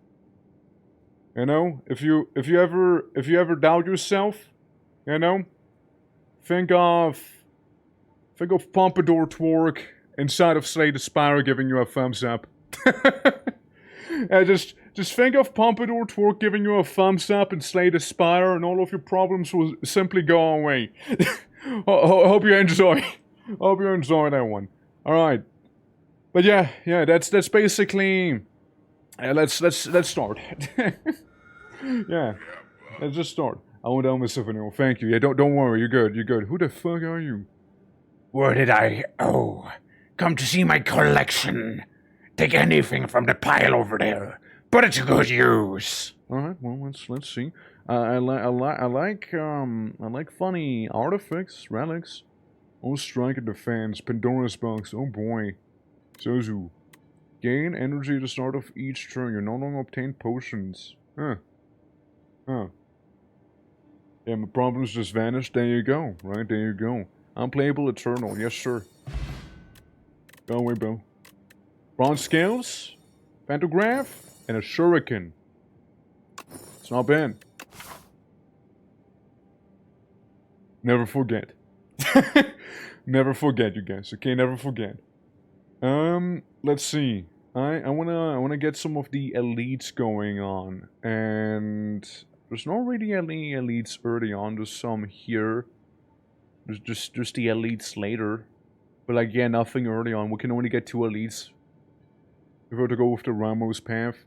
You know, if you ever doubt yourself, you know, think of Pompadour Twerk inside of Slay the Spire giving you a thumbs up. Yeah, just think of Pompadour Twerk giving you a thumbs up and Slay the Spire, and all of your problems will simply go away. Hope you enjoy. Hope you enjoy that one. All right. But yeah, that's basically. Let's start. Yeah, let's just start. I won't tell myself anymore. Thank you. Yeah, don't worry. You're good. Who the fuck are you? Where did I... Oh, come to see my collection. Take anything from the pile over there. Put it to good use. All right. Well, let's see. I like funny artifacts, relics. Oh, strike at the fans. Pandora's box. Oh boy. Sozu. Gain energy at the start of each turn. You no longer obtain potions. Huh. Yeah, my problems just vanished. There you go. Right, there you go. Unplayable Eternal. Yes, sir. Go away, bro. Bronze Scales, Pantograph, and a Shuriken. It's not bad. Never forget. Never forget, you guys. Okay, never forget. Let's see. I wanna get some of the elites going on, and there's not really any elites early on. There's some here. There's just the elites later, but like yeah, nothing early on. We can only get 2 elites. If we were to go with the Ramos path.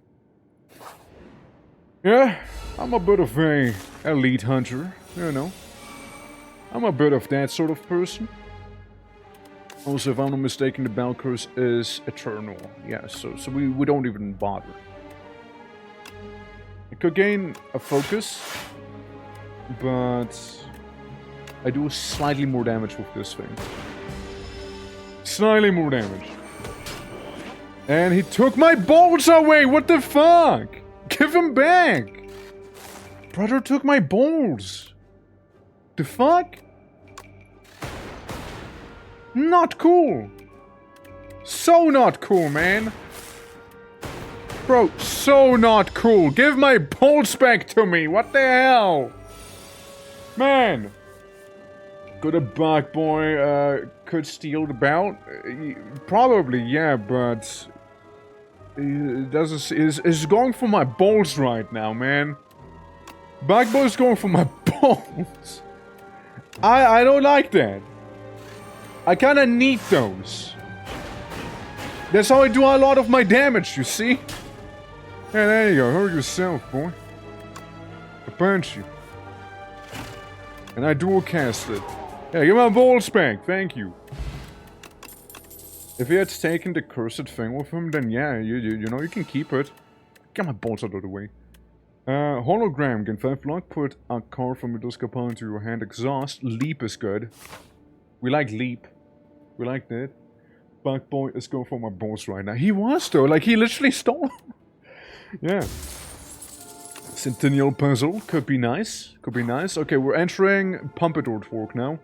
Yeah, I'm a bit of a elite hunter, you know. I'm a bit of that sort of person. Also, if I'm not mistaken, the Bell Curse is eternal. Yeah, so we don't even bother. I could gain a focus, but I do slightly more damage with this thing. Slightly more damage. And he took my bolts away! What the fuck? Give them back! Brother took my bolts! The fuck? Not cool! So not cool, man! Bro, so not cool! Give my bolts back to me! What the hell? Man! Could a bug boy, could steal the belt? Probably, yeah, but... Is going for my bolts right now, man. Bug boy's going for my bolts. I don't like that. I kinda need those. That's how I do a lot of my damage, you see? Yeah, there you go. Hurt yourself, boy. I punch you. And I dual cast it. Yeah, give my balls back, thank you. If he had taken the cursed thing with him, then yeah, you know, you can keep it. Get my balls out of the way. Hologram, gain 5 block, put a card from your discard pile into your hand, exhaust. Leap is good. We like leap. We like that. Bug Boy is going for my balls right now. He was though, like he literally stole him. Yeah. Centennial Puzzle, could be nice. Could be nice. Okay, we're entering Pompadour Torque now.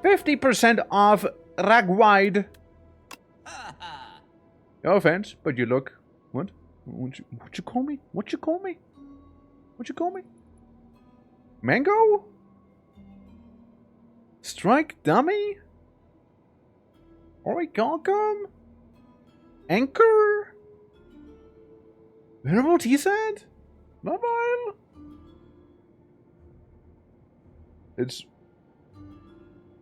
50% off Ragwide. No offense, but you look... What? What you call me? What you call me? What you call me? Mango? Strike Dummy? Orichalcum? Anchor? Venerable T-Sand? Mobile? It's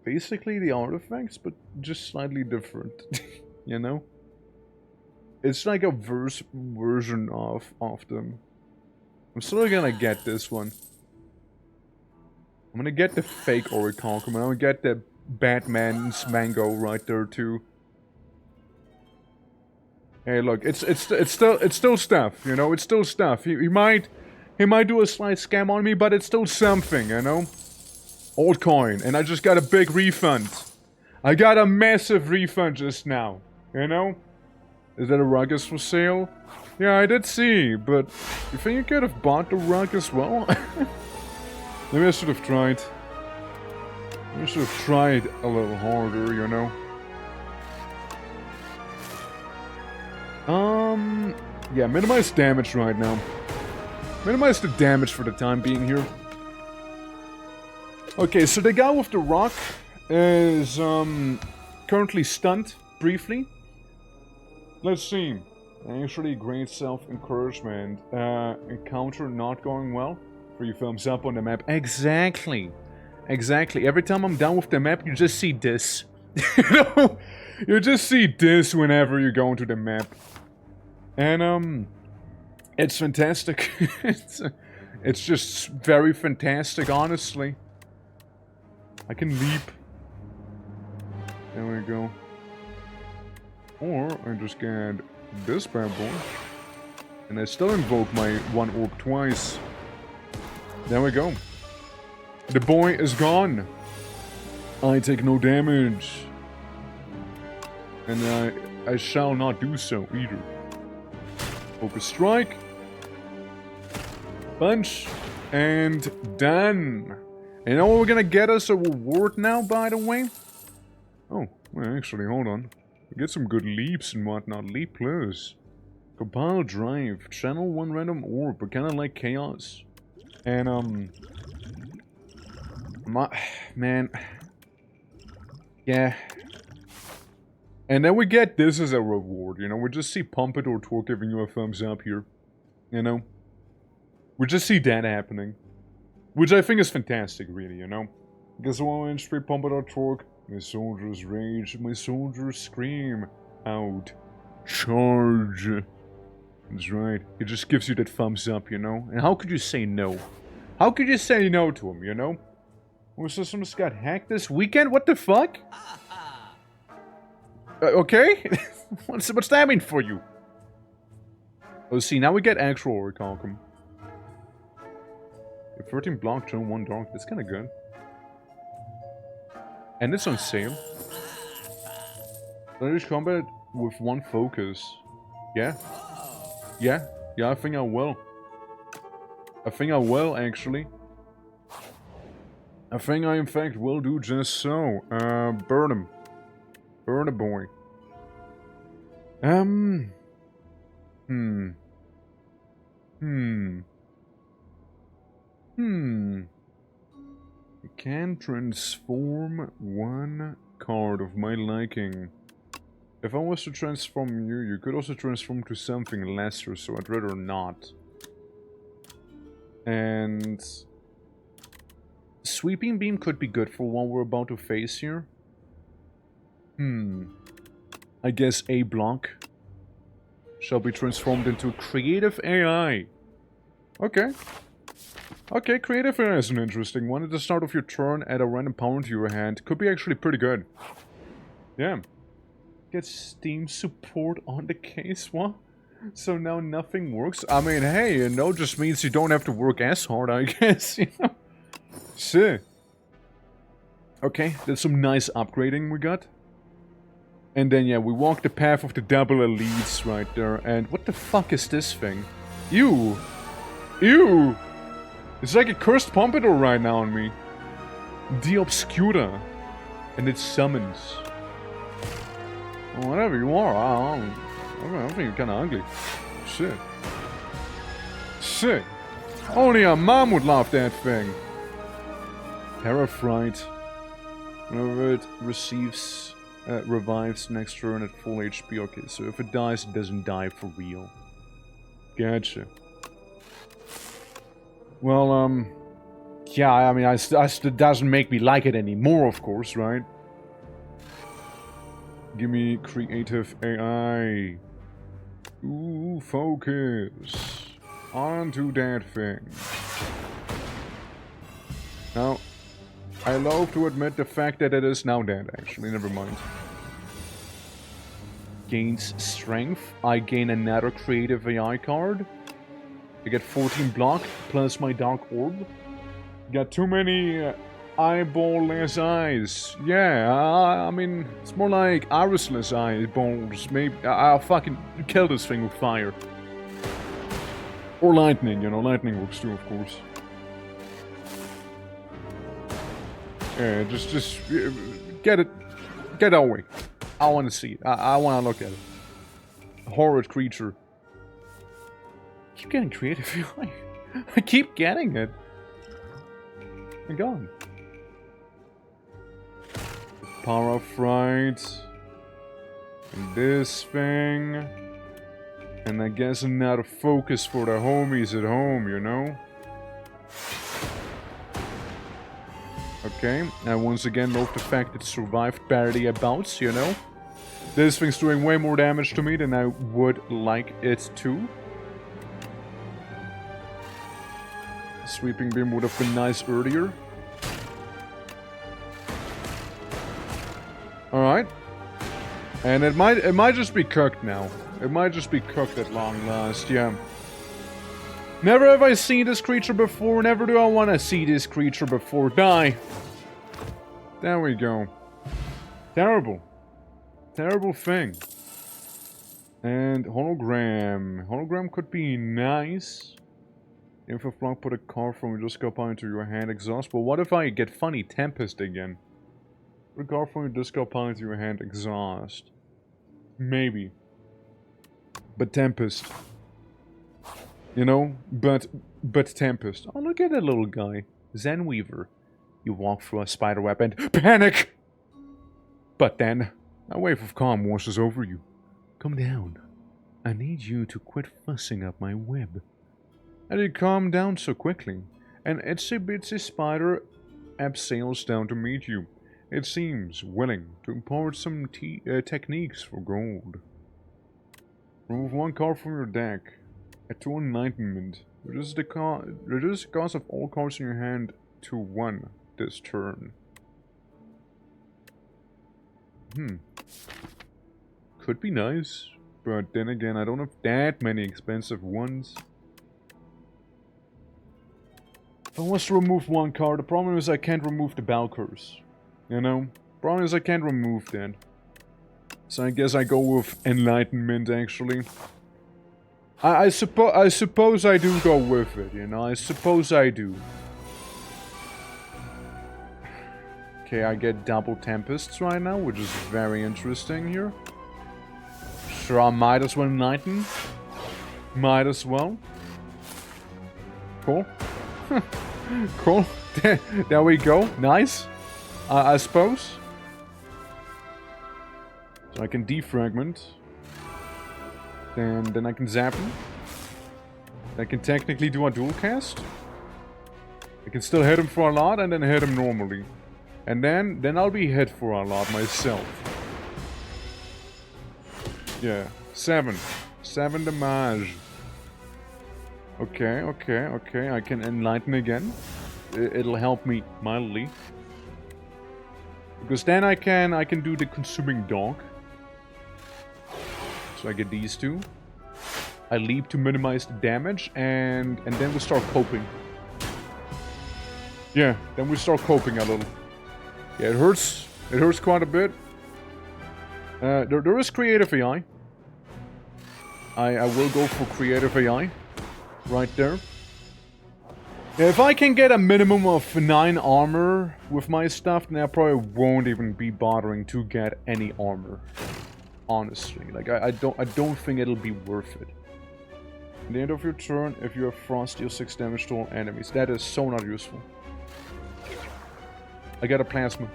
basically the artifacts, but just slightly different. You know? It's like a version of them. I'm still gonna get this one. I'm gonna get the fake Orichalcum, and I'm gonna get the Batman's Mango right there too. Hey, look, it's still stuff, you know. It's still stuff. He might do a slight scam on me, but it's still something, you know. Old coin, and I just got a big refund. I got a massive refund just now, you know. Is that a rug is for sale? Yeah, I did see, but you think you could have bought the rug as well? Maybe I should have tried. Maybe I should have tried a little harder, you know. Yeah, minimize damage right now. Minimize the damage for the time being here. Okay, so the guy with the rock is, currently stunned, briefly. Let's see. Actually, great self-encouragement. Encounter not going well. 3 thumbs up on the map. Exactly. Exactly. Every time I'm done with the map, you just see this. You know? You just see this whenever you go into the map. And, it's fantastic. It's just very fantastic, honestly. I can leap. There we go. Or I just get this bad boy. And I still invoke my 1 orb twice. There we go. The boy is gone. I take no damage. And I shall not do so either. Focus strike. Punch. And done. And you know what we're gonna get us a reward now, by the way? Oh, well, actually, hold on. We get some good leaps and whatnot. Leap plus. Compile drive. Channel 1 random orb, but kinda like chaos. And, man. Yeah. And then we get this as a reward, you know? We just see Pompadour Torque giving you a thumbs up here. You know? We just see that happening. Which I think is fantastic, really, you know? Because 1 inch 3 Pompadour Torque. My soldiers rage, my soldiers scream out. Charge. That's right. It just gives you that thumbs up, you know? And how could you say no? How could you say no to him, you know? Oh, so someone just got hacked this weekend? What the fuck? Okay? What's that mean for you? Oh, see, now we get actual Orichalcum. 13 block, turn 1 dark. That's kind of good. And it's on sale. Leverage combat with 1 focus. Yeah. Yeah. Yeah, I think I will. I think I will, actually. I think I, in fact, will do just so. Burn him. Burn a boy. I can transform 1 card of my liking. If I was to transform you, you could also transform to something lesser, so I'd rather not. And... Sweeping Beam could be good for what we're about to face here. I guess A block shall be transformed into Creative AI. Okay. Okay, creative is an interesting one. At the start of your turn, add a random power into your hand. Could be actually pretty good. Yeah. Get Steam support on the case, what? So now nothing works? I mean, hey, you know, just means you don't have to work as hard, I guess, you know? Sick. Okay, that's some nice upgrading we got. And then, yeah, we walk the path of the double elites right there. And what the fuck is this thing? Ew! Ew! It's like a cursed pompadour right now on me. The Obscura. And it summons. Well, whatever you are, I think you're kinda ugly. Shit. Shit. Only a mom would love that thing. Parafright. Whenever it receives, revives next turn at full HP. Okay, so if it dies, it doesn't die for real. Gotcha. Well, yeah, I mean, it doesn't make me like it anymore, of course, right? Give me creative AI. Ooh, focus. Onto that thing. Now, I love to admit the fact that it is now dead, actually. Never mind. Gains strength. I gain another creative AI card. I get 14 block, plus my Dark Orb. Got too many eyeball-less eyes. Yeah, I mean, it's more like irisless eyeballs. Maybe I'll fucking kill this thing with fire. Or lightning, you know, lightning works too, of course. Yeah, just get it. Get away. I want to see it. I want to look at it. Horrid creature. I keep getting creative. I keep getting it. My god. Power of Fright. And this thing. And I guess another focus for the homies at home, you know? Okay, I once again love the fact it survived barely a bounce, you know? This thing's doing way more damage to me than I would like it to. Sweeping Beam would have been nice earlier. Alright. And it might just be cooked now. It might just be cooked at long last, yeah. Never have I seen this creature before, never do I want to see this creature before. Die! There we go. Terrible. Terrible thing. And hologram. Hologram could be nice. If a block put a card from your discard pile into your hand, exhaust. But what if I get funny Tempest again? Put a card from your discard pile into your hand, exhaust. Maybe. But Tempest. You know? But Tempest. Oh, look at that little guy. Zen Weaver. You walk through a spider web and panic! But then, a wave of calm washes over you. Come down. I need you to quit fussing up my web. And you calm down so quickly. An itsy bitsy spider abseils down to meet you. It seems willing to impart some techniques for gold. Remove one card from your deck. Add 2 enlightenment. Reduce the cost of all cards in your hand to 1 this turn. Could be nice, but then again, I don't have that many expensive ones. If I was to remove one card, the problem is I can't remove the Balkers. You know? Problem is I can't remove that. So I guess I go with Enlightenment, actually. I suppose I do go with it, you know? I suppose I do. Okay, I get double Tempests right now, which is very interesting here. Sure, I might as well Enlighten. Might as well. Cool. Cool. There we go. Nice. I suppose. So I can defragment. Then I can zap him. I can technically do a dual cast. I can still hit him for a lot and then hit him normally. And then I'll be hit for a lot myself. Yeah. 7 damage. Okay, okay, okay. I can enlighten again. It'll help me mildly. Because then I can do the consuming dog. So I get these two. I leap to minimize the damage, and then we start coping. Yeah, then we start coping a little. Yeah, it hurts. It hurts quite a bit. There is creative AI. I will go for creative AI. Right there. Yeah, if I can get a minimum of 9 armor with my stuff, then I probably won't even be bothering to get any armor. Honestly, like I don't think it'll be worth it. At the end of your turn, if you have frost, deal 6 damage to all enemies. That is so not useful. I got a plasma.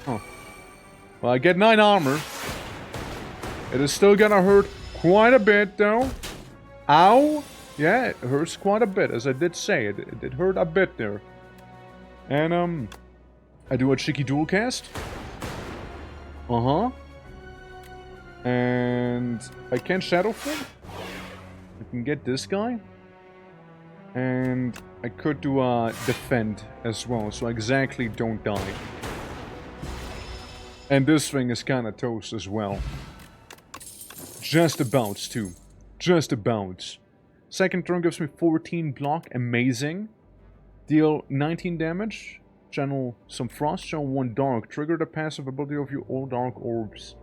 Huh. Well, I get 9 armor. It is still gonna hurt quite a bit, though. Ow! Yeah, it hurts quite a bit, as I did say. It hurt a bit there. And, I do a cheeky dual cast. Uh-huh. And I can Shadow Form. I can get this guy. And I could do a defend as well, so I exactly don't die. And this thing is kinda toast as well. Just about, too. Just about. Second turn gives me 14 block. Amazing. Deal 19 damage. Channel some frost. Channel 1 dark. Trigger the passive ability of your all dark orbs.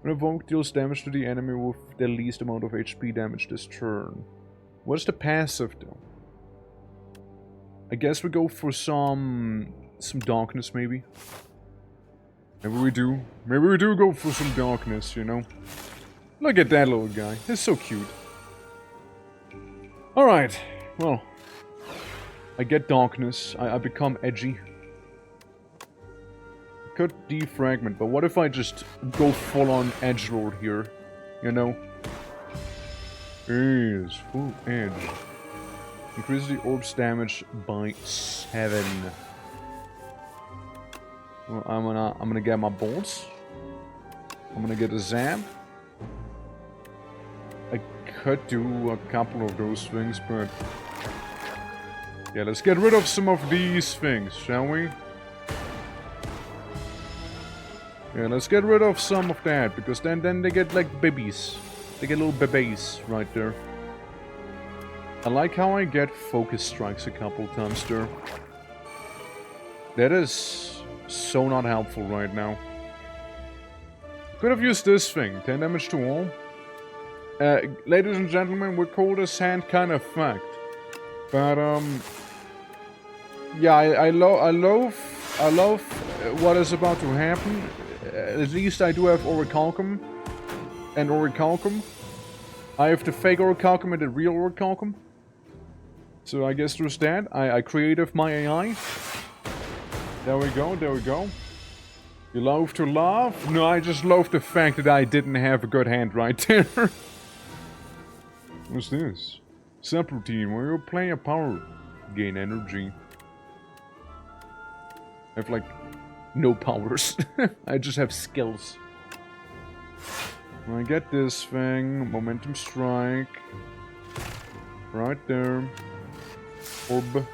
When evoked, deals damage to the enemy with the least amount of HP damage this turn. What's the passive, though? I guess we go for some darkness, maybe. Maybe we do. Maybe we do go for some darkness, you know. Look at that little guy. He's so cute. Alright. Well. I get darkness. I become edgy. I could defragment, but what if I just go full-on edgelord here? You know? Is full edge. Increases the orb's damage by 7. Well, I'm gonna get my bolts. I'm gonna get a zap. I could do a couple of those things, but yeah, let's get rid of some of these things, shall we? Yeah, let's get rid of some of that, because then they get like babies. They get little babies right there. I like how I get focus strikes a couple times there. That is so not helpful right now. Could have used this thing. 10 damage to all. Ladies and gentlemen, we call this hand kind of fucked. But, yeah, I love what is about to happen. At least I do have Orichalcum. And Orichalcum. I have the fake Orichalcum and the real Orichalcum. So I guess there's that. I creative my AI. There we go, there we go. You love to laugh? No, I just love the fact that I didn't have a good hand right there. What's this? Subroutine, where you play a power, gain energy. I have like no powers. I just have skills. I get this thing, momentum strike. Right there. Orb.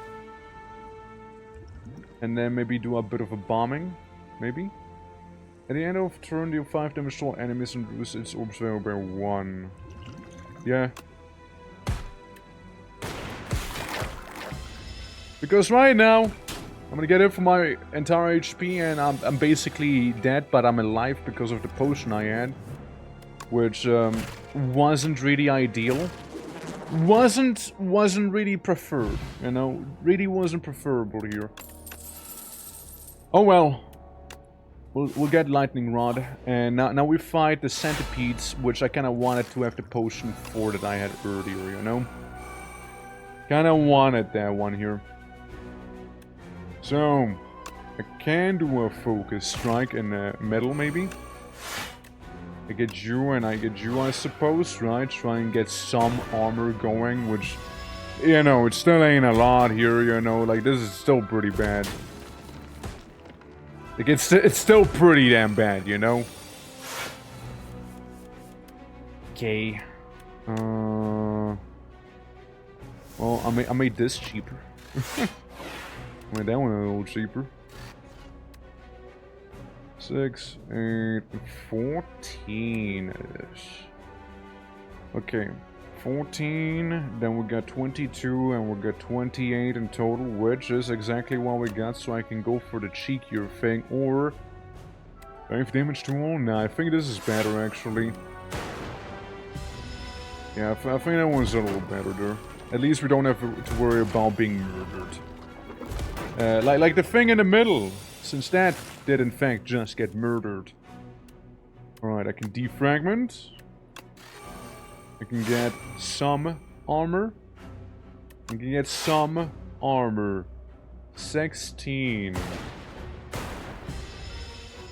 And then maybe do a bit of a bombing. Maybe. At the end of turn, deal 5 damage to all enemies and reduce its orb's value by 1. Yeah. Because right now, I'm gonna get it for my entire HP and I'm basically dead, but I'm alive because of the potion I had. Which wasn't really ideal. Wasn't really preferred, you know? Really wasn't preferable here. Oh well. We'll get Lightning Rod. And now we fight the centipedes, which I kind of wanted to have the potion for that I had earlier, you know? Kind of wanted that one here. So, I can do a focus strike in the middle, maybe? I get you and I get you, I suppose, right? Try and get some armor going, which, you know, it still ain't a lot here, you know? Like, this is still pretty bad. Like, it's still pretty damn bad, you know? Okay. Well, I made this cheaper. I made that one a little cheaper. 6, 8, 14-ish. Okay, 14, then we got 22, and we got 28 in total, which is exactly what we got, so I can go for the cheekier thing, or 5 damage to all. Nah, I think this is better, actually. Yeah, I think that one's a little better there. At least we don't have to worry about being murdered. Like the thing in the middle, since that did in fact just get murdered. Alright, I can defragment. I can get some armor. I can get some armor. 16.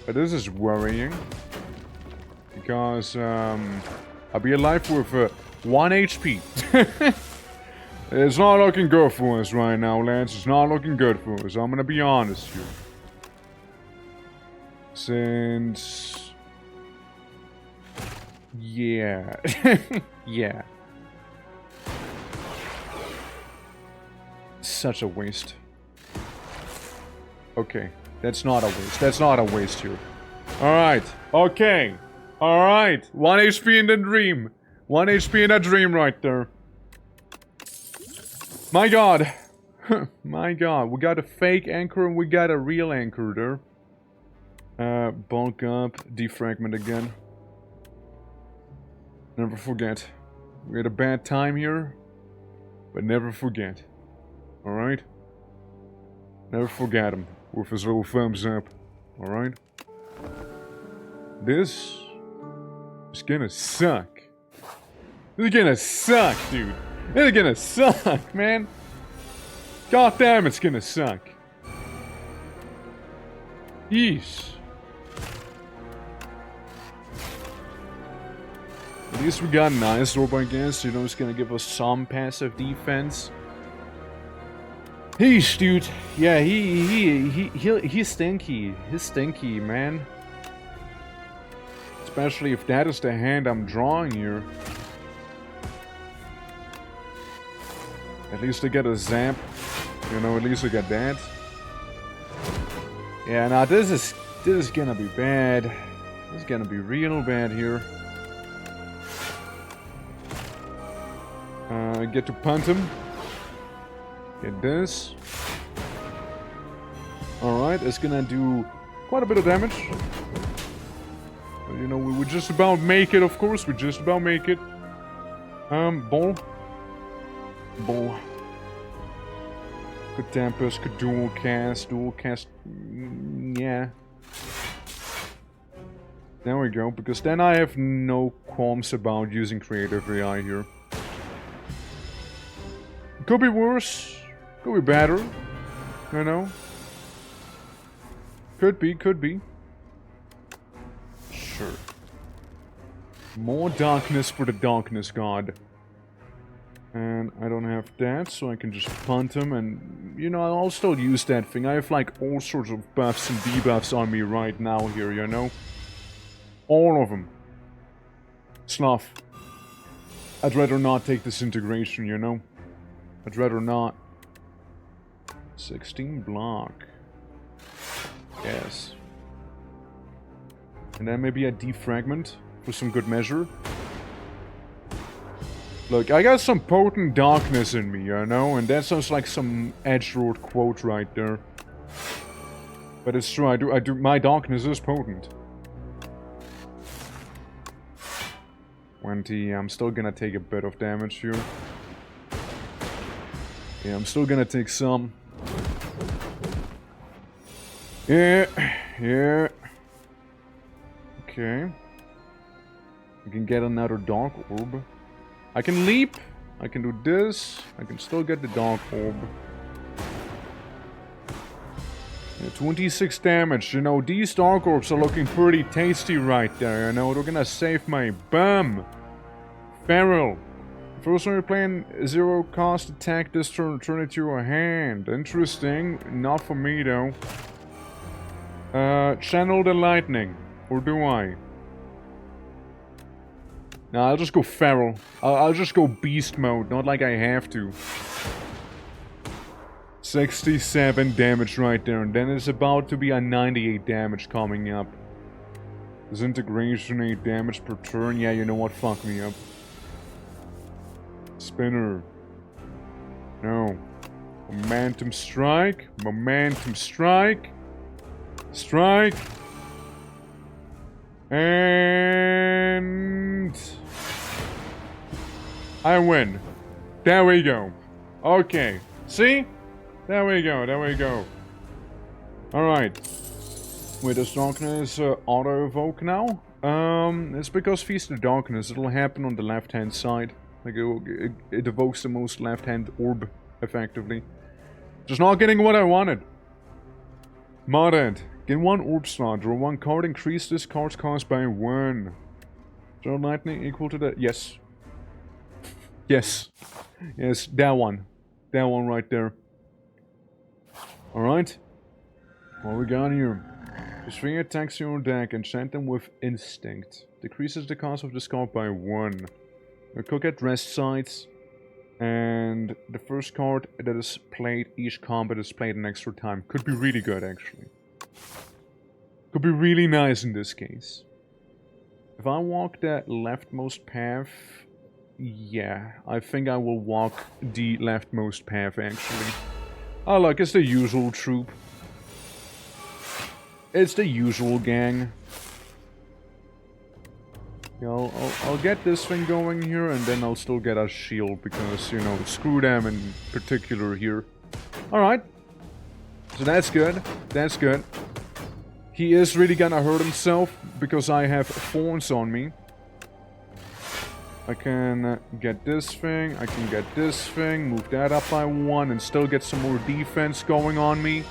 But this is worrying. Because, I'll be alive with 1 HP. It's not looking good for us right now, lads. It's not looking good for us. I'm gonna be honest here. Since... yeah. Yeah. Such a waste. Okay. That's not a waste. That's not a waste here. Alright. Okay. Alright. 1 HP in the dream. 1 HP in a dream right there. My god. My god. We got a fake anchor and we got a real anchor there. Bulk up. Defragment again. Never forget. We had a bad time here. But never forget. Alright? Never forget him. With his little thumbs up. Alright? This is gonna suck. This is gonna suck, dude. This is gonna suck, man. God damn, it's gonna suck. Yeesh. At least we got an ice orb, I guess. You know, it's gonna give us some passive defense. Heesh, dude. Yeah, he's stinky. He's stinky, man. Especially if that is the hand I'm drawing here. At least I get a zap. You know, at least I get that. Yeah, now this is gonna be bad. This is gonna be real bad here. Get to punt him. Get this. Alright, it's gonna do quite a bit of damage. But, you know, we would just about make it, of course. We just about make it. Ball. Ball. Could Tempest, could dual cast. Yeah. There we go, because then I have no qualms about using creative AI here. Could be worse. Could be better. You know? Could be. Sure. More darkness for the darkness god. And I don't have that, so I can just punt him and... You know, I'll still use that thing. I have like all sorts of buffs and debuffs on me right now here, you know? All of them. Sloth. I'd rather not take this integration, you know? I'd rather not. 16 block. Yes. And then maybe a defragment for some good measure. Look, I got some potent darkness in me, you know? And that sounds like some edgelord quote right there. But it's true, I do, my darkness is potent. 20, I'm still gonna take a bit of damage here. Yeah, I'm still gonna take some. Yeah. Okay. I can get another dark orb. I can leap. I can do this. I can still get the dark orb. Yeah, 26 damage. You know, these dark orbs are looking pretty tasty right there. You know, they're gonna save my bum. Feral. First when you're playing zero cost attack this turn, turn it to your hand. Interesting. Not for me though. Channel the lightning. Or do I? No, I'll just go feral. I'll just go beast mode, not like I have to. 67 damage right there, and then it's about to be a 98 damage coming up. Disintegration 8 damage per turn. Yeah, you know what? Fuck me up. Spinner. No. Momentum strike. Momentum strike. Strike. And... I win. There we go. Okay. See? There we go. There we go. Alright. Wait, does Darkness auto-evoke now? It's because Feast of Darkness. It'll happen on the left-hand side. Like, it evokes the most left-hand orb, effectively. Just not getting what I wanted. Modded. Gain 1 orb slot. Draw 1 card. Increase this card's cost by 1. Draw lightning equal to that. Yes. Yes. Yes, that one. That one right there. Alright. What we got here? Just 3 attacks in your deck and send them with Instinct. Decreases the cost of this card by 1. Cook at rest sites. And the first card that is played, each combat is played an extra time. Could be really good, actually. Could be really nice in this case. If I walk that leftmost path... Yeah, I think I will walk the leftmost path, actually. Oh, look, it's the usual troop. It's the usual gang. Yeah, I'll get this thing going here, and then I'll still get a shield, because, you know, screw them in particular here. Alright. So that's good. That's good. He is really gonna hurt himself, because I have thorns on me. I can get this thing, I can get this thing, move that up by 1, and still get some more defense going on me.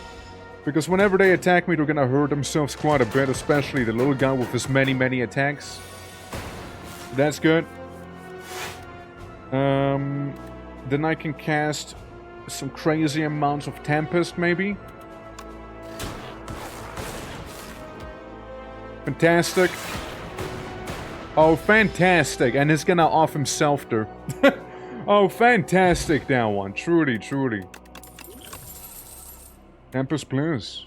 Because whenever they attack me, they're gonna hurt themselves quite a bit, especially the little guy with his many attacks. That's good. Then I can cast some crazy amounts of Tempest, maybe. Fantastic. Oh, fantastic. And he's gonna off himself there. Oh, fantastic, that one. Truly, truly. Tempest Plus.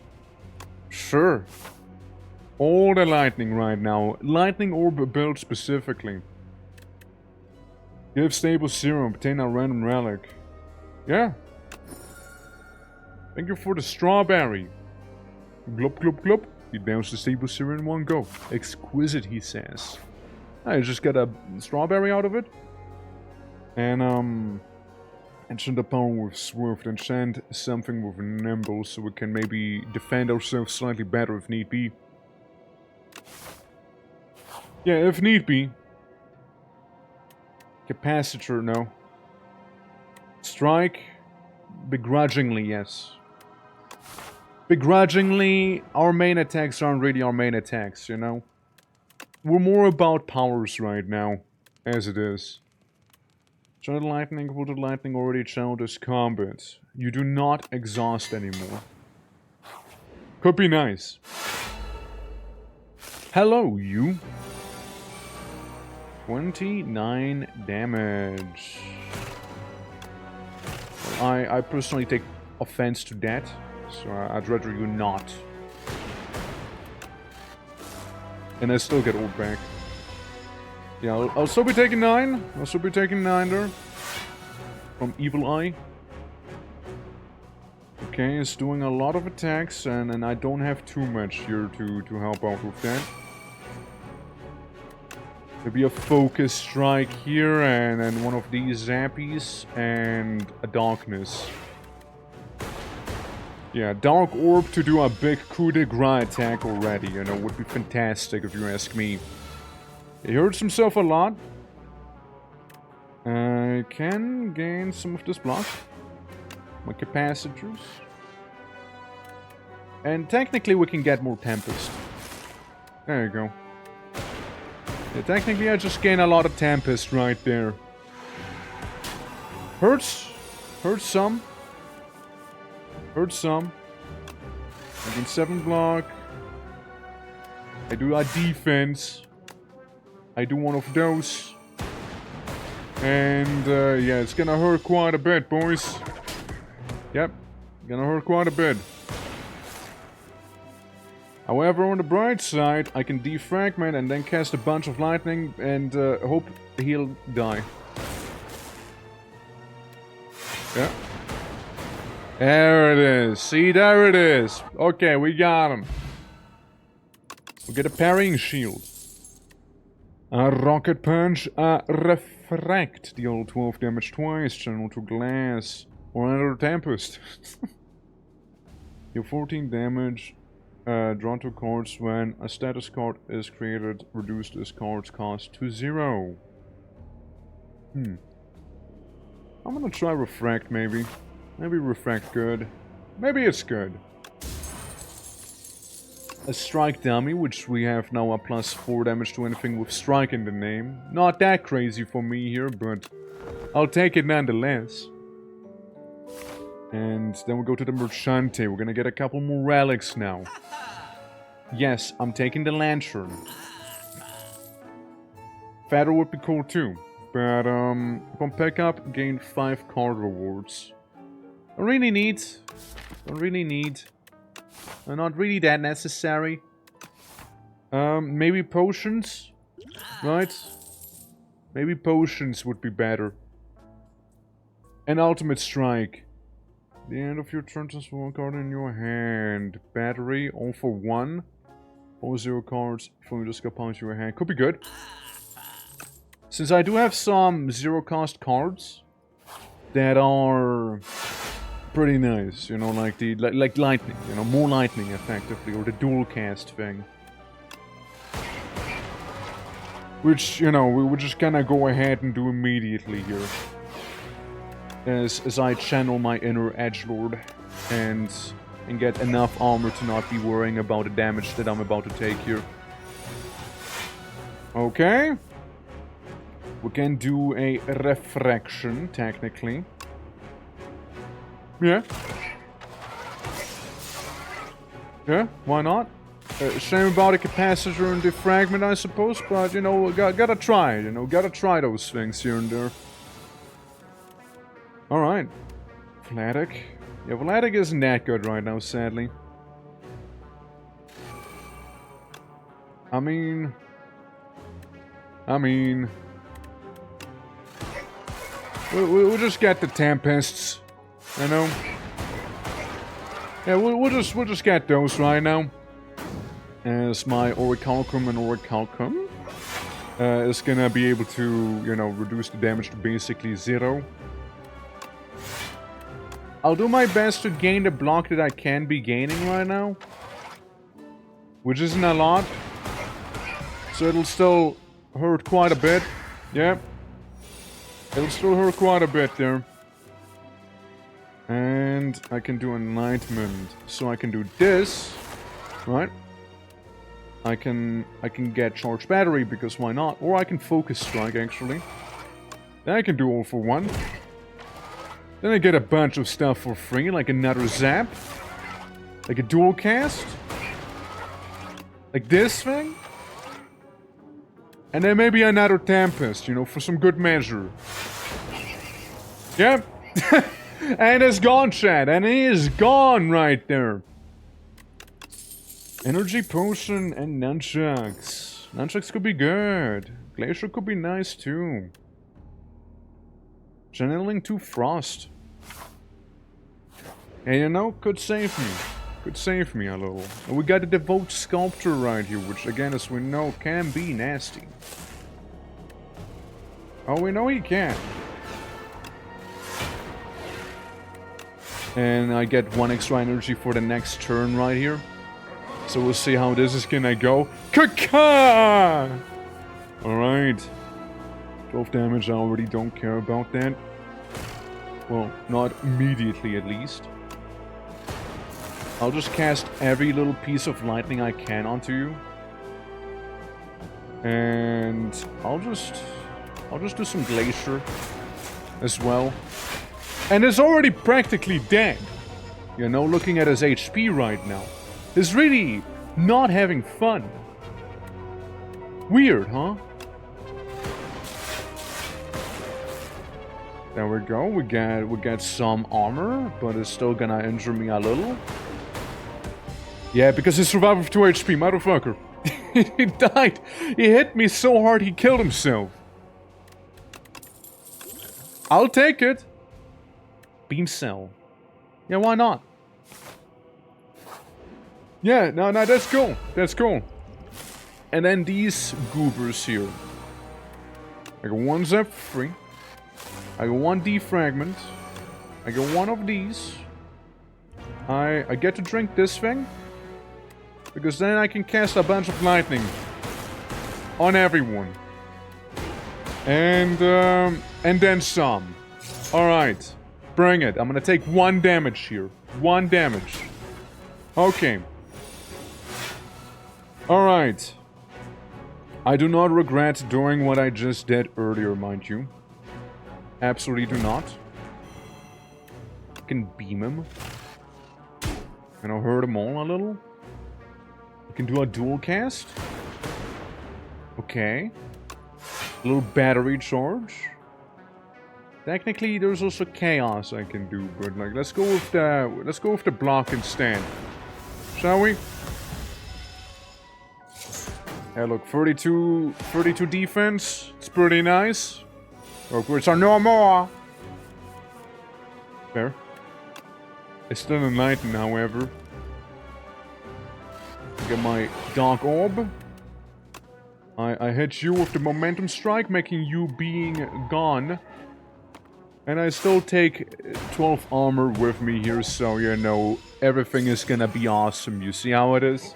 Sure. All the lightning right now. Lightning orb build specifically. Give stable serum. Obtain a random relic. Yeah. Thank you for the strawberry. Glop, glop, glop. He downs the stable serum in one go. Exquisite, he says. I just got a strawberry out of it. And, enchant the power with Swift. Enchant something with Nimble so we can maybe defend ourselves slightly better if need be. Yeah, if need be. Capacitor, no. Strike. Begrudgingly, yes. Begrudgingly, our main attacks aren't really our main attacks, you know? We're more about powers right now, as it is. Channel lightning, equal to lightning already channeled this combat. You do not exhaust anymore. Could be nice. Hello, you. 29 damage. I personally take offense to that, so I'd rather you not. And I still get ult back. Yeah, I'll still be taking 9. I'll still be taking 9 there. From Evil Eye. Okay, it's doing a lot of attacks, and I don't have too much here to help out with that. Maybe a focus strike here, and then one of these zappies, and a darkness. Yeah, Dark Orb to do a big coup de grace attack already, you know, would be fantastic if you ask me. He hurts himself a lot. I can gain some of this block. My capacitors. And technically we can get more Tempest. There you go. Yeah, technically I just gain a lot of Tempest right there. Hurts. Hurts some. Hurts some. I gain 7 block. I do a defense. I do one of those. And, yeah, it's gonna hurt quite a bit, boys. Yep, gonna hurt quite a bit. However, on the bright side, I can defragment and then cast a bunch of lightning and hope he'll die. Yeah. There it is. See, there it is. Okay, we got him. We get a parrying shield. A rocket punch, a refract. The old 12 damage twice, channel to glass. Or another tempest. You 14 damage. Drawn 2 cards when a status card is created. Reduce this card's cost to 0. I'm gonna try refract maybe. Maybe refract good. Maybe it's good. A strike dummy, which we have now a +4 damage to anything with strike in the name. Not that crazy for me here, but I'll take it nonetheless. And then we go to the Merchante. We're gonna get a couple more relics now. Yes, I'm taking the Lantern. Feather would be cool too. But, upon pickup, gain 5 card rewards. Don't really need. Don't really need. Not really that necessary. Maybe potions? Right? Maybe potions would be better. An ultimate strike. The end of your turn, just one card in your hand. Battery, all for 1. All 0 cards from your discard pile to your hand. Could be good. Since I do have some 0 cost cards that are pretty nice, you know, like the like lightning, you know, more lightning effectively, or the dual cast thing. Which, you know, we would just kinda go ahead and do immediately here. As I channel my inner edgelord and get enough armor to not be worrying about the damage that I'm about to take here. Okay. We can do a refraction, technically. Yeah. Yeah, why not? Shame about a capacitor and defragment, I suppose, but, you know, gotta try, you know, gotta try those things here and there. Alright. Vladik. Yeah, Vladik isn't that good right now, sadly. I mean... We'll just get the Tempests, you know? Yeah, we'll just get those right now. As my Orichalcum and Orichalcum is gonna be able to, you know, reduce the damage to basically 0. I'll do my best to gain the block that I can be gaining right now. Which isn't a lot. So it'll still hurt quite a bit. Yeah. It'll still hurt quite a bit there. And I can do Enlightenment. So I can do this. Right? I can get Charged Battery, because why not? Or I can Focus Strike, actually. Then I can do all for 1. Then I get a bunch of stuff for free, like another Zap. Like a dual cast. Like this thing. And then maybe another Tempest, you know, for some good measure. Yep. And it's gone, Chad. And he is gone right there. Energy Potion and Nunchucks. Nunchucks could be good. Glacier could be nice too. Channeling to Frost. And you know, could save me. Could save me a little. And we got the Devote Sculptor right here, which again, as we know, can be nasty. Oh, we know he can. And I get 1 extra energy for the next turn right here. So we'll see how this is gonna go. Kaka! Alright. 12 damage, I already don't care about that. Well, not immediately at least. I'll just cast every little piece of lightning I can onto you. And I'll just do some Glacier as well. And it's already practically dead. You know, looking at his HP right now. He's really not having fun. Weird, huh? There we go. We got some armor, but it's still gonna injure me a little. Yeah, because he survived with 2 HP, motherfucker. He died. He hit me so hard he killed himself. I'll take it. Beam cell. Yeah, why not? Yeah, no, that's cool. That's cool. And then these goobers here. I got 1 zap free. I got 1 defragment. I got 1 of these. I get to drink this thing. Because then I can cast a bunch of lightning. On everyone. And then some. Alright. Bring it. I'm gonna take 1 damage here. 1 damage. Okay. Alright. I do not regret doing what I just did earlier, mind you. Absolutely do not. I can beam him. And I'll hurt them all a little. I can do a dual cast. Okay. A little battery charge. Technically, there's also chaos I can do, but like, let's go with the block instead, shall we? Yeah, look, 32 defense. It's pretty nice. Which are no more. Fair. It's still enlightened, however. Get my Dark Orb. I hit you with the Momentum Strike, making you being gone. And I still take 12 armor with me here, so you know, everything is gonna be awesome. You see how it is?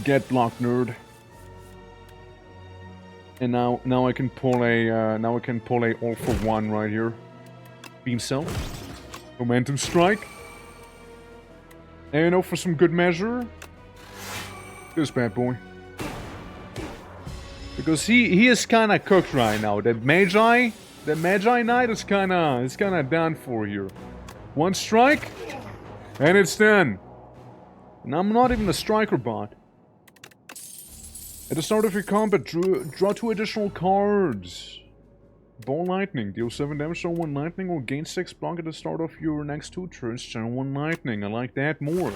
Get blocked, nerd. And now I can pull a all for one right here. Beam cell. Momentum strike. And you know, for some good measure, this bad boy. Because he is kinda cooked right now. The Magi Knight is kinda done for here. 1 strike, and it's done. And I'm not even a striker bot. At the start of your combat, draw 2 additional cards. Ball Lightning. Deal 7 damage to 1 lightning or gain 6 block at the start of your next 2 turns. Channel 1 lightning. I like that more.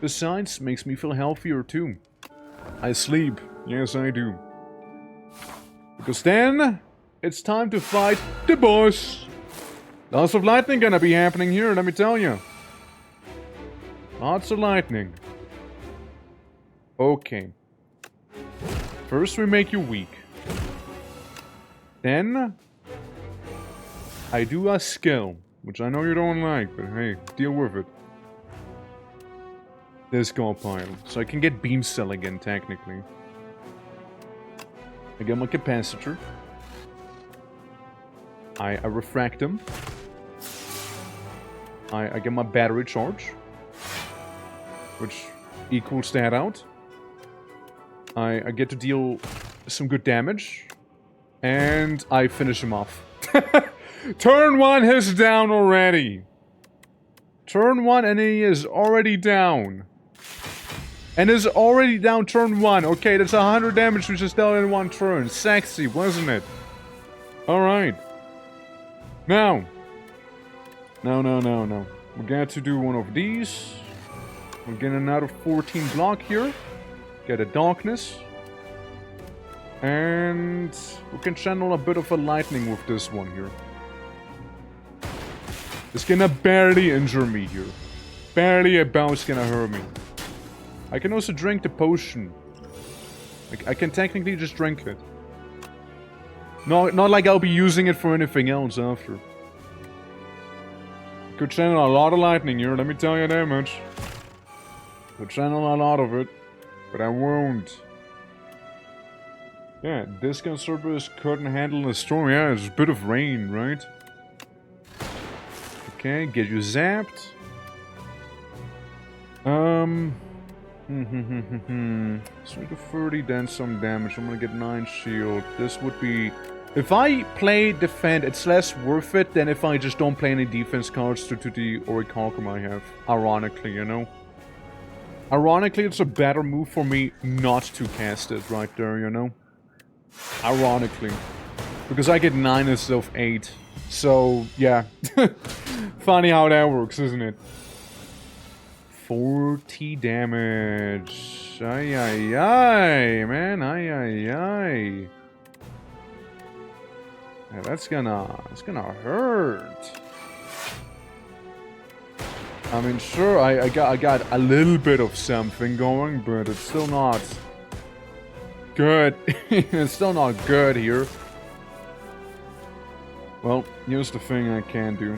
Besides, makes me feel healthier too. I sleep. Yes, I do. Because then, it's time to fight the boss. Lots of lightning gonna be happening here, let me tell you. Lots of lightning. Okay. First we make you weak. Then I do a skill, which I know you don't like, but hey, deal with it. This gold pile. So I can get beam cell again, technically. I get my capacitor. I refract him. I get my battery charge, which equals that out. I get to deal some good damage, and I finish him off. Turn 1 is down already. Turn 1 and he is already down. And is already down turn 1. Okay, that's 100 damage which is done in 1 turn. Sexy, wasn't it? Alright. Now. No. We got to do one of these. We're getting another 14 block here. Get a darkness. And we can channel a bit of a lightning with this one here. It's gonna barely injure me here. Barely about it's gonna hurt me. I can also drink the potion. I can technically just drink it. Not like I'll be using it for anything else after. Could channel a lot of lightning here, let me tell you that much. Could channel a lot of it, but I won't. Yeah, this Cerberus couldn't handle the storm. Yeah, it's a bit of rain, right? Okay, get you zapped. 3 to 30, then some damage. I'm gonna get 9 shield. This would be... If I play defend, it's less worth it than if I just don't play any defense cards due to the Orichalcum I have. Ironically, you know? Ironically, it's a better move for me not to cast it right there, you know? Ironically. Because I get 9 instead of 8. So, yeah. Funny how that works, isn't it? 40 damage. Ay, ay, ay, man. Ay, ay, ay. Yeah, that's gonna hurt. I mean, sure, I got a little bit of something going, but it's still not good. It's still not good here. Well, here's the thing I can do.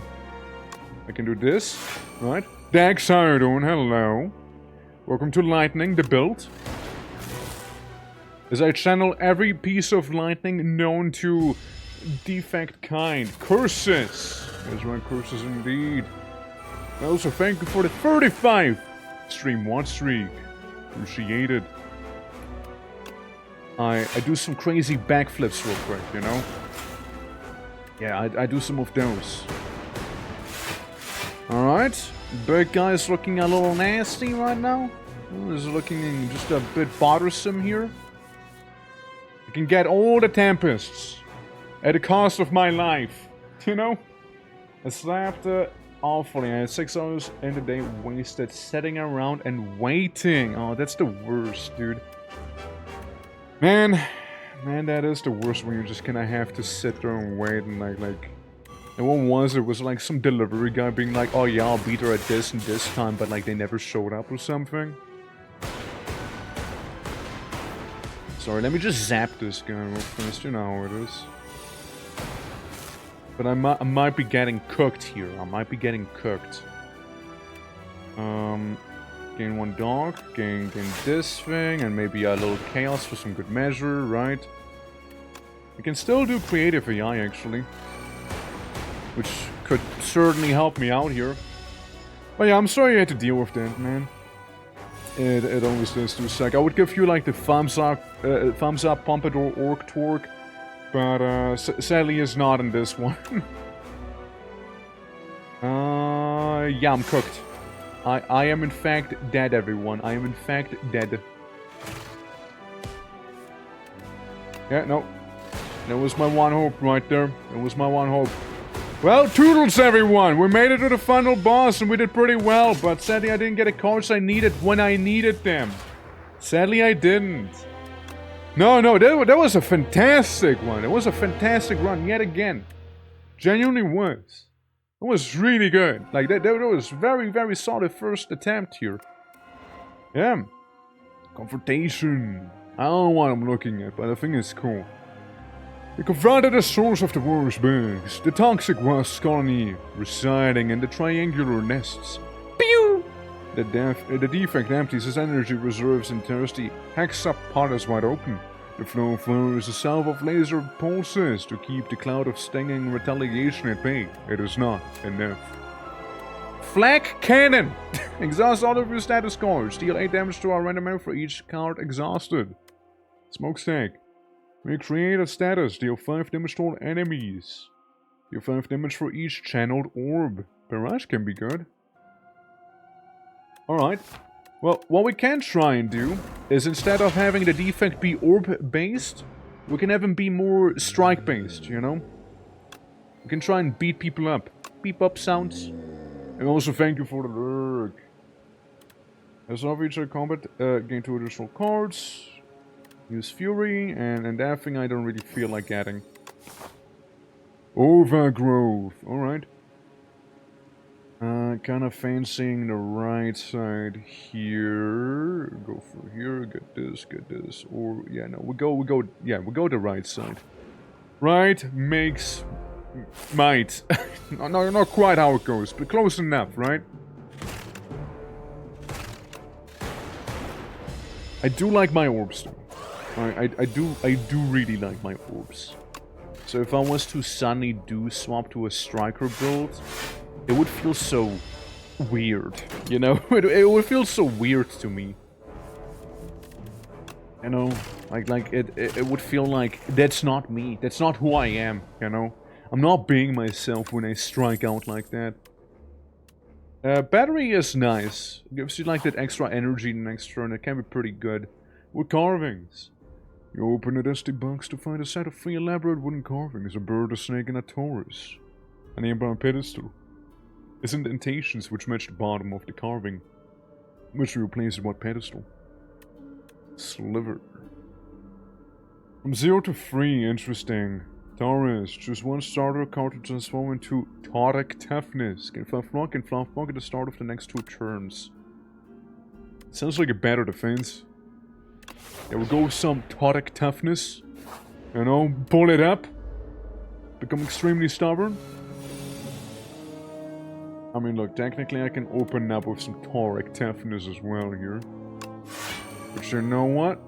I can do this, right? Dax, how you doing? Hello. Welcome to Lightning, the build. As I channel every piece of lightning known to defect kind. Curses! That's right, curses indeed. Also, thank you for the 35 stream watch streak. Appreciate it. I do some crazy backflips real quick, you know? Yeah, I do some of those. Alright. Big guy is looking a little nasty right now. He's looking just a bit bothersome here. I can get all the tempests at the cost of my life. You know? I slapped awfully. I had 6 hours in the day wasted sitting around and waiting. Oh, that's the worst, dude. Man, that is the worst when you're just gonna have to sit there and wait and like... And what was it? Was like some delivery guy being like, oh yeah, I'll beat her at this and this time, but like they never showed up or something? Sorry, let me just zap this guy real fast, you know how it is. But I might be getting cooked here. I might be getting cooked. Gain 1 dog, gain this thing, and maybe a little chaos for some good measure, right? I can still do creative AI, actually. Which could certainly help me out here. But yeah, I'm sorry you had to deal with that, man. It always does do suck. I would give you like the thumbs up Pompadour Orc Torque. But sadly is not in this one. Yeah, I'm cooked. I am in fact dead, everyone. I am in fact dead. Yeah, no. That was my one hope right there. That was my one hope. Well, toodles, everyone! We made it to the final boss and we did pretty well, but sadly I didn't get the cards I needed when I needed them. Sadly I didn't. No, that was a fantastic one. It was a fantastic run yet again. Genuinely was. It was really good. Like, that was very, very solid first attempt here. Yeah. Confrontation. I don't know what I'm looking at, but I think it's cool. We confronted the source of the worst bugs, the toxic wasp colony residing in the triangular nests. Pew! The defect empties his energy reserves and tears the hexapod wide open. The flow flows a salve of laser pulses to keep the cloud of stinging retaliation at bay. It is not enough. Flak Cannon! Exhaust all of your status cards. Deal 8 damage to our random amount for each card exhausted. Smokestack. Recreate a status. Deal 5 damage to all enemies. Deal 5 damage for each channeled orb. Barrage can be good. Alright. Well, what we can try and do is instead of having the defect be orb-based, we can have him be more strike-based, you know? We can try and beat people up. Beep up sounds. And also thank you for the lurk. As of each combat, gain 2 additional cards. Use Fury, and that thing I don't really feel like getting. Overgrowth, alright. Kind of fancying the right side here. Go for here, get this. Or, yeah, no, we go the right side. Right makes might. No, not quite how it goes, but close enough, right? I do like my orbs, though. I do really like my orbs. So if I was to suddenly swap to a striker build, it would feel so weird, you know? It would feel so weird to me. You know? Like it would feel like, that's not me. That's not who I am, you know? I'm not being myself when I strike out like that. Battery is nice. Gives you like that extra energy the next turn. It can be pretty good. Wood carvings. You open a dusty box to find a set of 3 elaborate wooden carvings, a bird, a snake, and a Taurus. A nearby pedestal. Its indentations which match the bottom of the carving. Which we replace what pedestal? Sliver. From 0 to 3, interesting. Taurus, choose 1 starter card to transform into Toric Toughness. Gain 5 block and 5 block at the start of the next 2 turns. Sounds like a better defense. Yeah, we'll go with some Toric Toughness. You know, pull it up. Become extremely stubborn. I mean, look, technically I can open up with some Toric Toughness as well here. But you know what?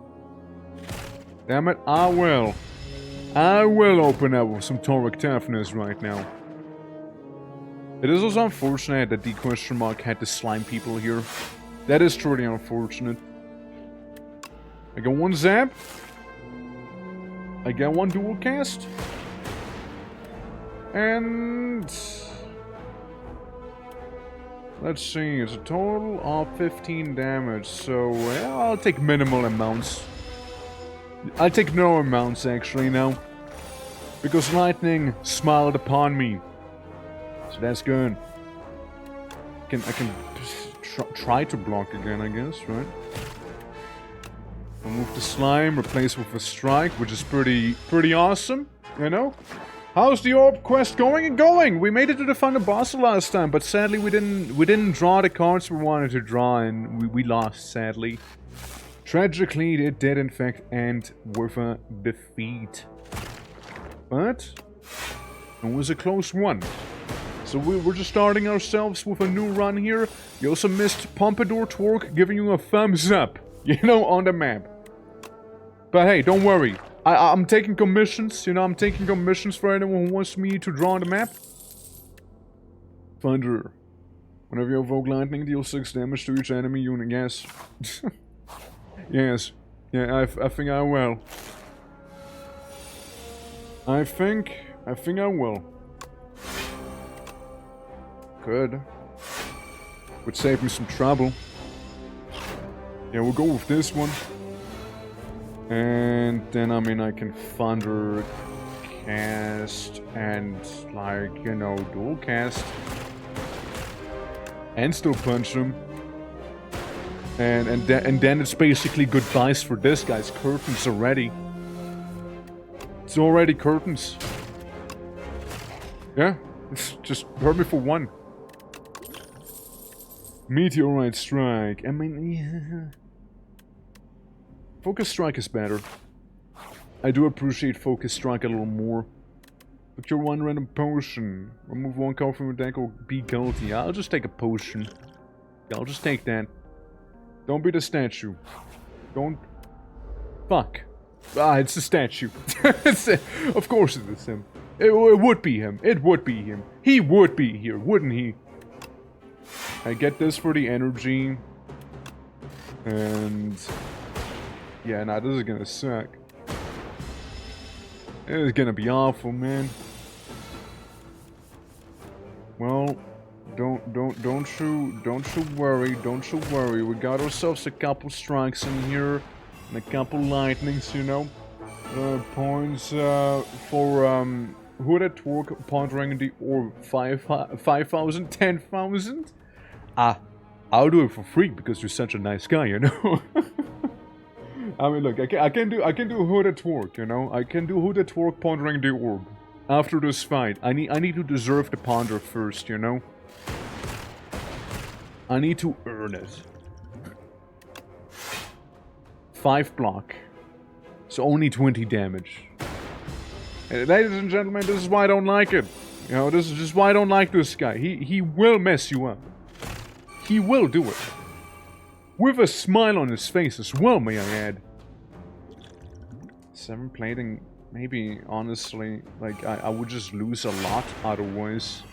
Damn it, I will. I will open up with some Toric Toughness right now. It is also unfortunate that the question mark had the slime people here. That is truly unfortunate. I got 1 zap. I got 1 dual cast. And... let's see, it's a total of 15 damage, so I'll take minimal amounts. I'll take no amounts actually now. Because lightning smiled upon me. So that's good. I can try to block again, I guess, right? Remove the slime, replace with a strike, which is pretty awesome, you know? How's the orb quest going and going? We made it to the final boss last time, but sadly we didn't draw the cards we wanted to draw, and we lost, sadly. Tragically, it did in fact end with a defeat. But it was a close one. So we're just starting ourselves with a new run here. You also missed Pompadour Twerk giving you a thumbs up, you know, on the map. But hey, don't worry. I'm taking commissions, you know, I'm taking commissions for anyone who wants me to draw on the map. Thunder. Whenever you evoke lightning, deal 6 damage to each enemy unit. Yes. Yes. Yeah, I think I will. I think I will. Good. Would save me some trouble. Yeah, we'll go with this one. And then, I mean, I can thunder cast and, like, you know, dual cast. And still punch him. And then it's basically goodbyes for this guy's curtains already. It's already curtains. Yeah, it's just hurt me for 1. Meteorite Strike. I mean, yeah. Focus Strike is better. I do appreciate Focus Strike a little more. Procure 1 random potion. Remove 1 card from your deck or be guilty. I'll just take a potion. I'll just take that. Don't be the statue. Don't... Fuck. Ah, it's the statue. Of course it is him. It would be him. It would be him. He would be here, wouldn't he? I get this for the energy. And... yeah, nah, this is gonna suck. It is gonna be awful, man. Well, don't you worry. We got ourselves a couple strikes in here, and a couple lightnings, you know. Points for Hooded Twerk pondering the orb 5,000, 10,000. I'll do it for free because you're such a nice guy, you know. I mean, look, I can do Hooded Twerk, you know. I can do Hooded Twerk pondering the orb. After this fight, I need to deserve the ponder first, you know. I need to earn it. 5 block. So only 20 damage. And ladies and gentlemen, this is why I don't like it. You know, this is just why I don't like this guy. He will mess you up. He will do it. With a smile on his face as well, may I add. 7 plating, maybe, honestly, like, I would just lose a lot otherwise.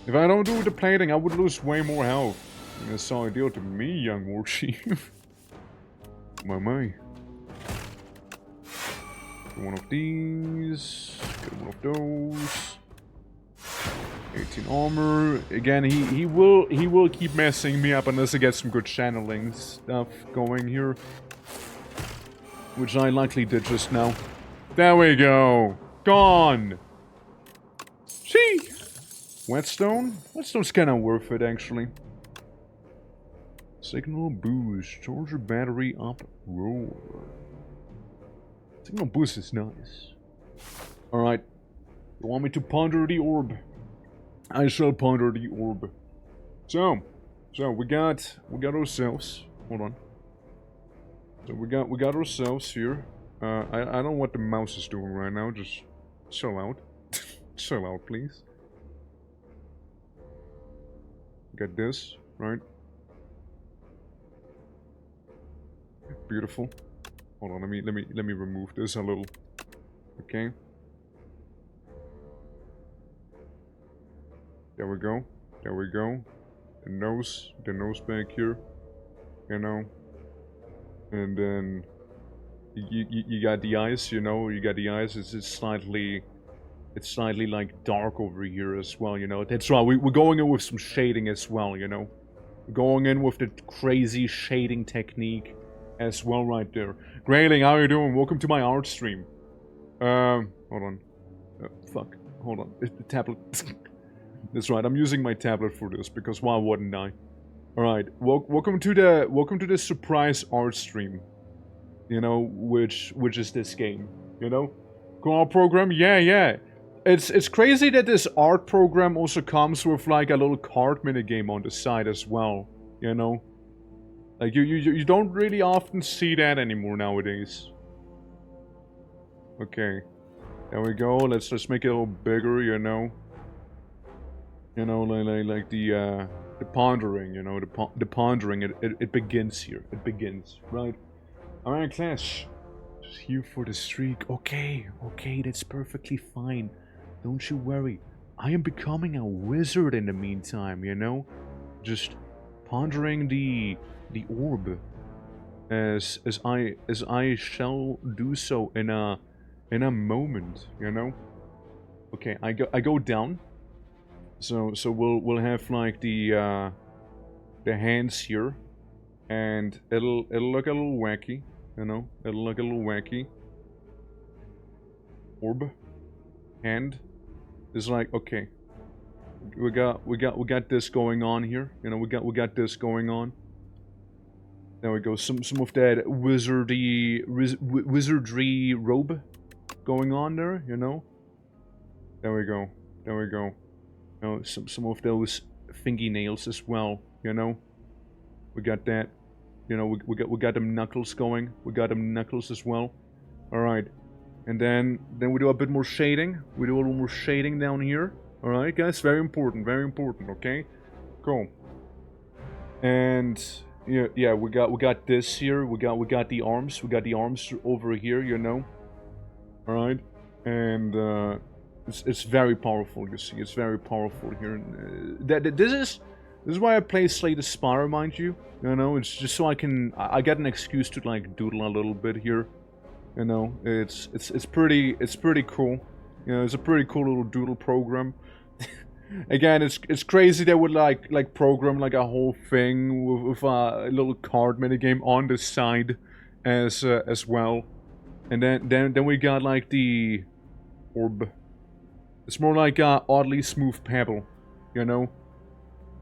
If I don't do the plating, I would lose way more health. That's so ideal to me, young war chief. My. Get one of these. Get one of those. 18 armor. Again, he will keep messing me up unless I get some good channeling stuff going here. which I likely did just now. There we go. Gone. See? Whetstone? Whetstone's kind of worth it, actually. Signal boost. Charge your battery up. Roar. Signal boost is nice. Alright. You want me to ponder the orb? I shall ponder the orb. So we got ourselves. Hold on. So we got ourselves here. I don't know what the mouse is doing right now. Just chill out. Chill out, please. Got this, right? Beautiful. Hold on, let me remove this a little. Okay. There we go. There we go. The nose back here. You know. And then you got the eyes, you know, you got the eyes. It's slightly like dark over here as well, you know. That's right, we're going in with some shading as well, you know. We're going in with the crazy shading technique as well right there. Grayling, how are you doing? Welcome to my art stream. Hold on. Fuck. Hold on. The tablet. That's right, I'm using my tablet for this, because why wouldn't I? Alright, welcome to the surprise art stream. You know, which is this game, you know? Co-op program? Yeah. It's crazy that this art program also comes with like a little card minigame on the side as well, you know? Like you don't really often see that anymore nowadays. Okay. There we go. Let's just make it a little bigger, you know? You know, like the pondering, you know, the pondering, it begins here. It begins, right? Alright, Clash. Just here for the streak. Okay, that's perfectly fine. Don't you worry. I am becoming a wizard in the meantime, you know? Just pondering the orb as I shall do so in a moment, you know? Okay, I go down. So we'll have like the hands here, and it'll look a little wacky, you know. It'll look a little wacky. Orb, hand, is like okay. We got this going on here, you know. We got this going on. There we go. Some of that wizardry robe going on there, you know. There we go. There we go. You know, some of those fingernails as well, you know. We got that. You know, we got them knuckles going. We got them knuckles as well. Alright. And then we do a bit more shading. We do a little more shading down here. Alright, guys? Very important, okay? Cool. And yeah, we got this here. We got the arms. We got the arms over here, you know. Alright. And it's very powerful, you see. It's very powerful here. This is why I play Slay the Spire, mind you. You know, it's just so I get an excuse to like doodle a little bit here. You know, it's pretty cool. You know, it's a pretty cool little doodle program. Again, it's crazy they would like program like a whole thing with a little card minigame on the side as well. And then we got like the orb. It's more like a oddly smooth pebble, you know.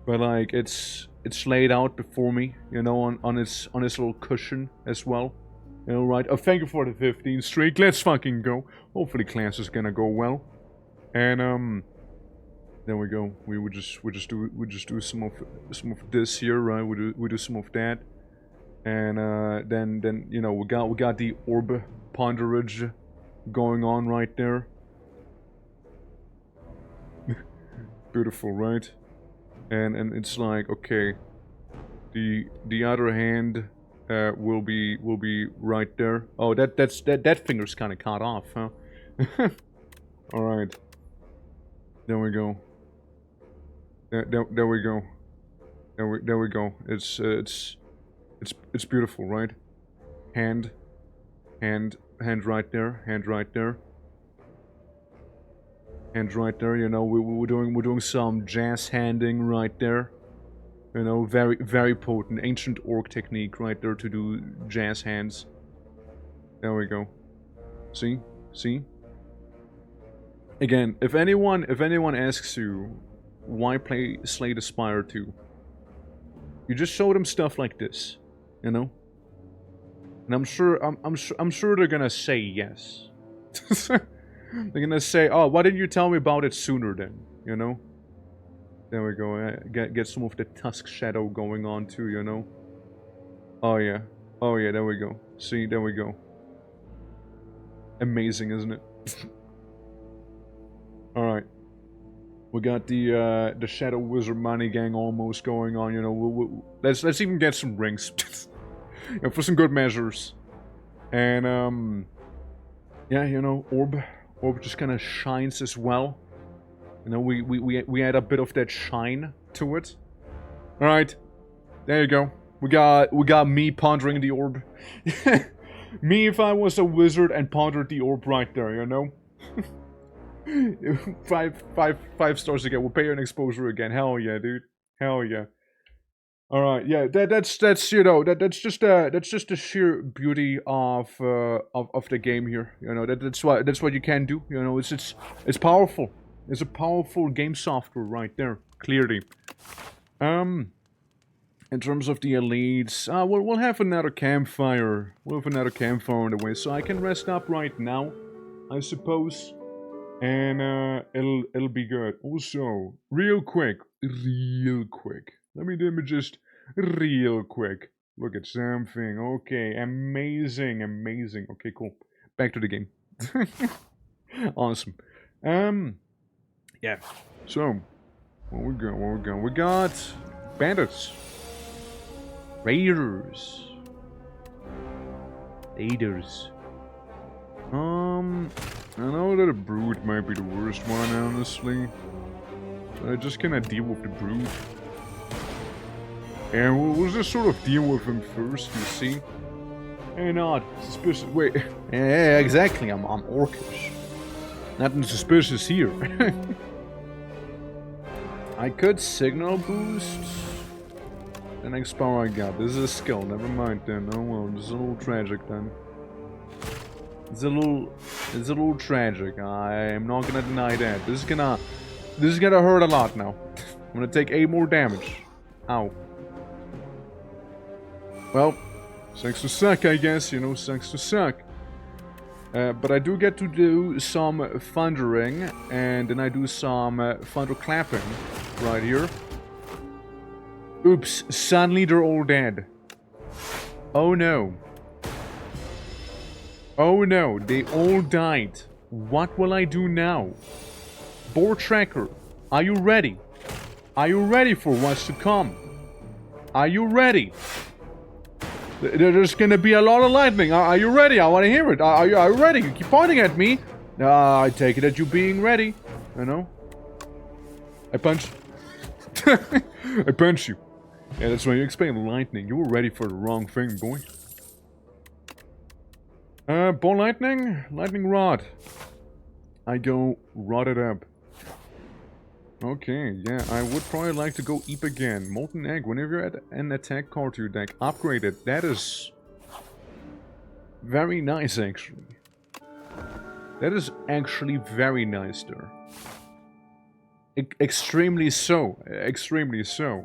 But like it's laid out before me, you know, on its little cushion as well. You know, right? Oh, thank you for the 15 streak. Let's fucking go. Hopefully class is gonna go well. And there we go. We just do some of this here, right? We do some of that. And then you know, we got the orb ponderage going on right there. Beautiful, right? And it's like, okay, the other hand will be right there. Oh, that finger's kind of cut off, huh? All right. There we go. There we go. There we go. It's beautiful, right? Hand right there. Hand right there. Hand right there. You know, we're doing some jazz handing right there. You know, very potent ancient orc technique right there to do jazz hands. There we go. See? See? Again, if anyone asks you why play Slay the Spire 2, you just show them stuff like this, you know? And I'm sure they're gonna say yes. They're gonna say, "Oh, why didn't you tell me about it sooner then?" You know? There we go. Get some of the Tusk Shadow going on too, you know? Oh yeah. Oh yeah, there we go. See, there we go. Amazing, isn't it? Alright. We got the Shadow Wizard Money Gang almost going on, you know. Let's even get some rings. You know, for some good measures. And, yeah, you know, Orb just kind of shines as well. You know, we add a bit of that shine to it. Alright. There you go. We got me pondering the orb. Me if I was a wizard and pondered the orb right there, you know? five stars again. We'll pay you an exposure again. Hell yeah, dude. Hell yeah. Alright, yeah, that's you know, that's just the sheer beauty of the game here. You know, that's what you can do. You know, it's powerful. It's a powerful game software right there, clearly. In terms of the elites, we'll have another campfire. We'll have another campfire on the way, so I can rest up right now, I suppose. And it'll be good. Also, real quick. Let me just real quick look at something. Okay, amazing. Okay, cool. Back to the game. Awesome. Yeah. So, what we got? We got bandits. Raiders. I know that a brood might be the worst one, honestly. So I just cannot deal with the brood. And we'll just sort of deal with him first, you see? Hey, not suspicious. Wait. Yeah, exactly. I'm orcish. Nothing suspicious here. I could signal boost. The next power I got. This is a skill. Never mind then. Oh well, this is a little tragic then. It's a little tragic. I am not gonna deny that. This is gonna hurt a lot now. I'm gonna take 8 more damage. Ow. Well, sucks to suck, I guess. You know, sucks to suck. But I do get to do some thundering, and then I do some thunder clapping right here. Oops! Suddenly they're all dead. Oh no. Oh no, they all died. What will I do now? Board tracker, are you ready? Are you ready for what's to come? Are you ready? There's gonna be a lot of lightning. Are you ready? I want to hear it. Are you ready? You keep pointing at me. I take it that you being ready. You know? I punch. I punch you. Yeah, that's why you explain lightning. You were ready for the wrong thing, boy. Ball lightning? Lightning rod. I go rod it up. Okay, yeah, I would probably like to go Eep again. Molten Egg, whenever you're at an attack card to your deck, upgrade it. That is very nice, actually. That is actually very nice there. Extremely so. Extremely so.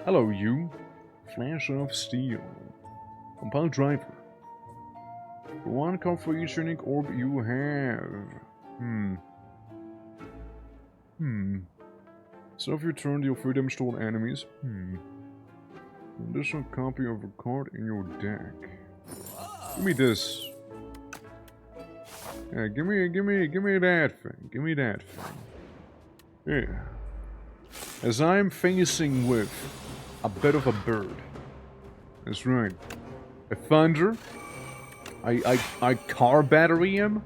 Hello, you. Flash of Steel. Compile Driver. One card for each unique orb you have. So if you turn your freedom stolen enemies. Additional copy of a card in your deck. Give me this. Yeah, give me that thing. Give me that thing. Yeah. As I'm facing with a bit of a bird. That's right. A thunder. I car battery him.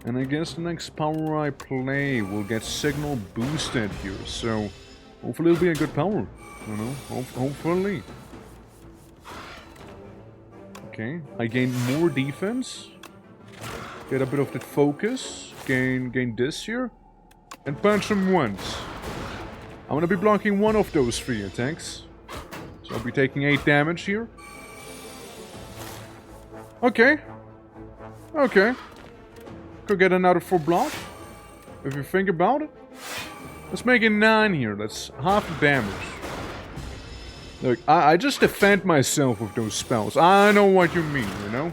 And I guess the next power I play will get signal boosted here. So hopefully it'll be a good power. You know, hopefully. Okay, I gain more defense. Get a bit of that focus. Gain this here. And punch him once. I'm gonna be blocking one of those 3 attacks. So I'll be taking 8 damage here. Okay. Okay. Could get another 4 block. If you think about it. Let's make it 9 here. That's half the damage. Look, I just defend myself with those spells. I know what you mean, you know?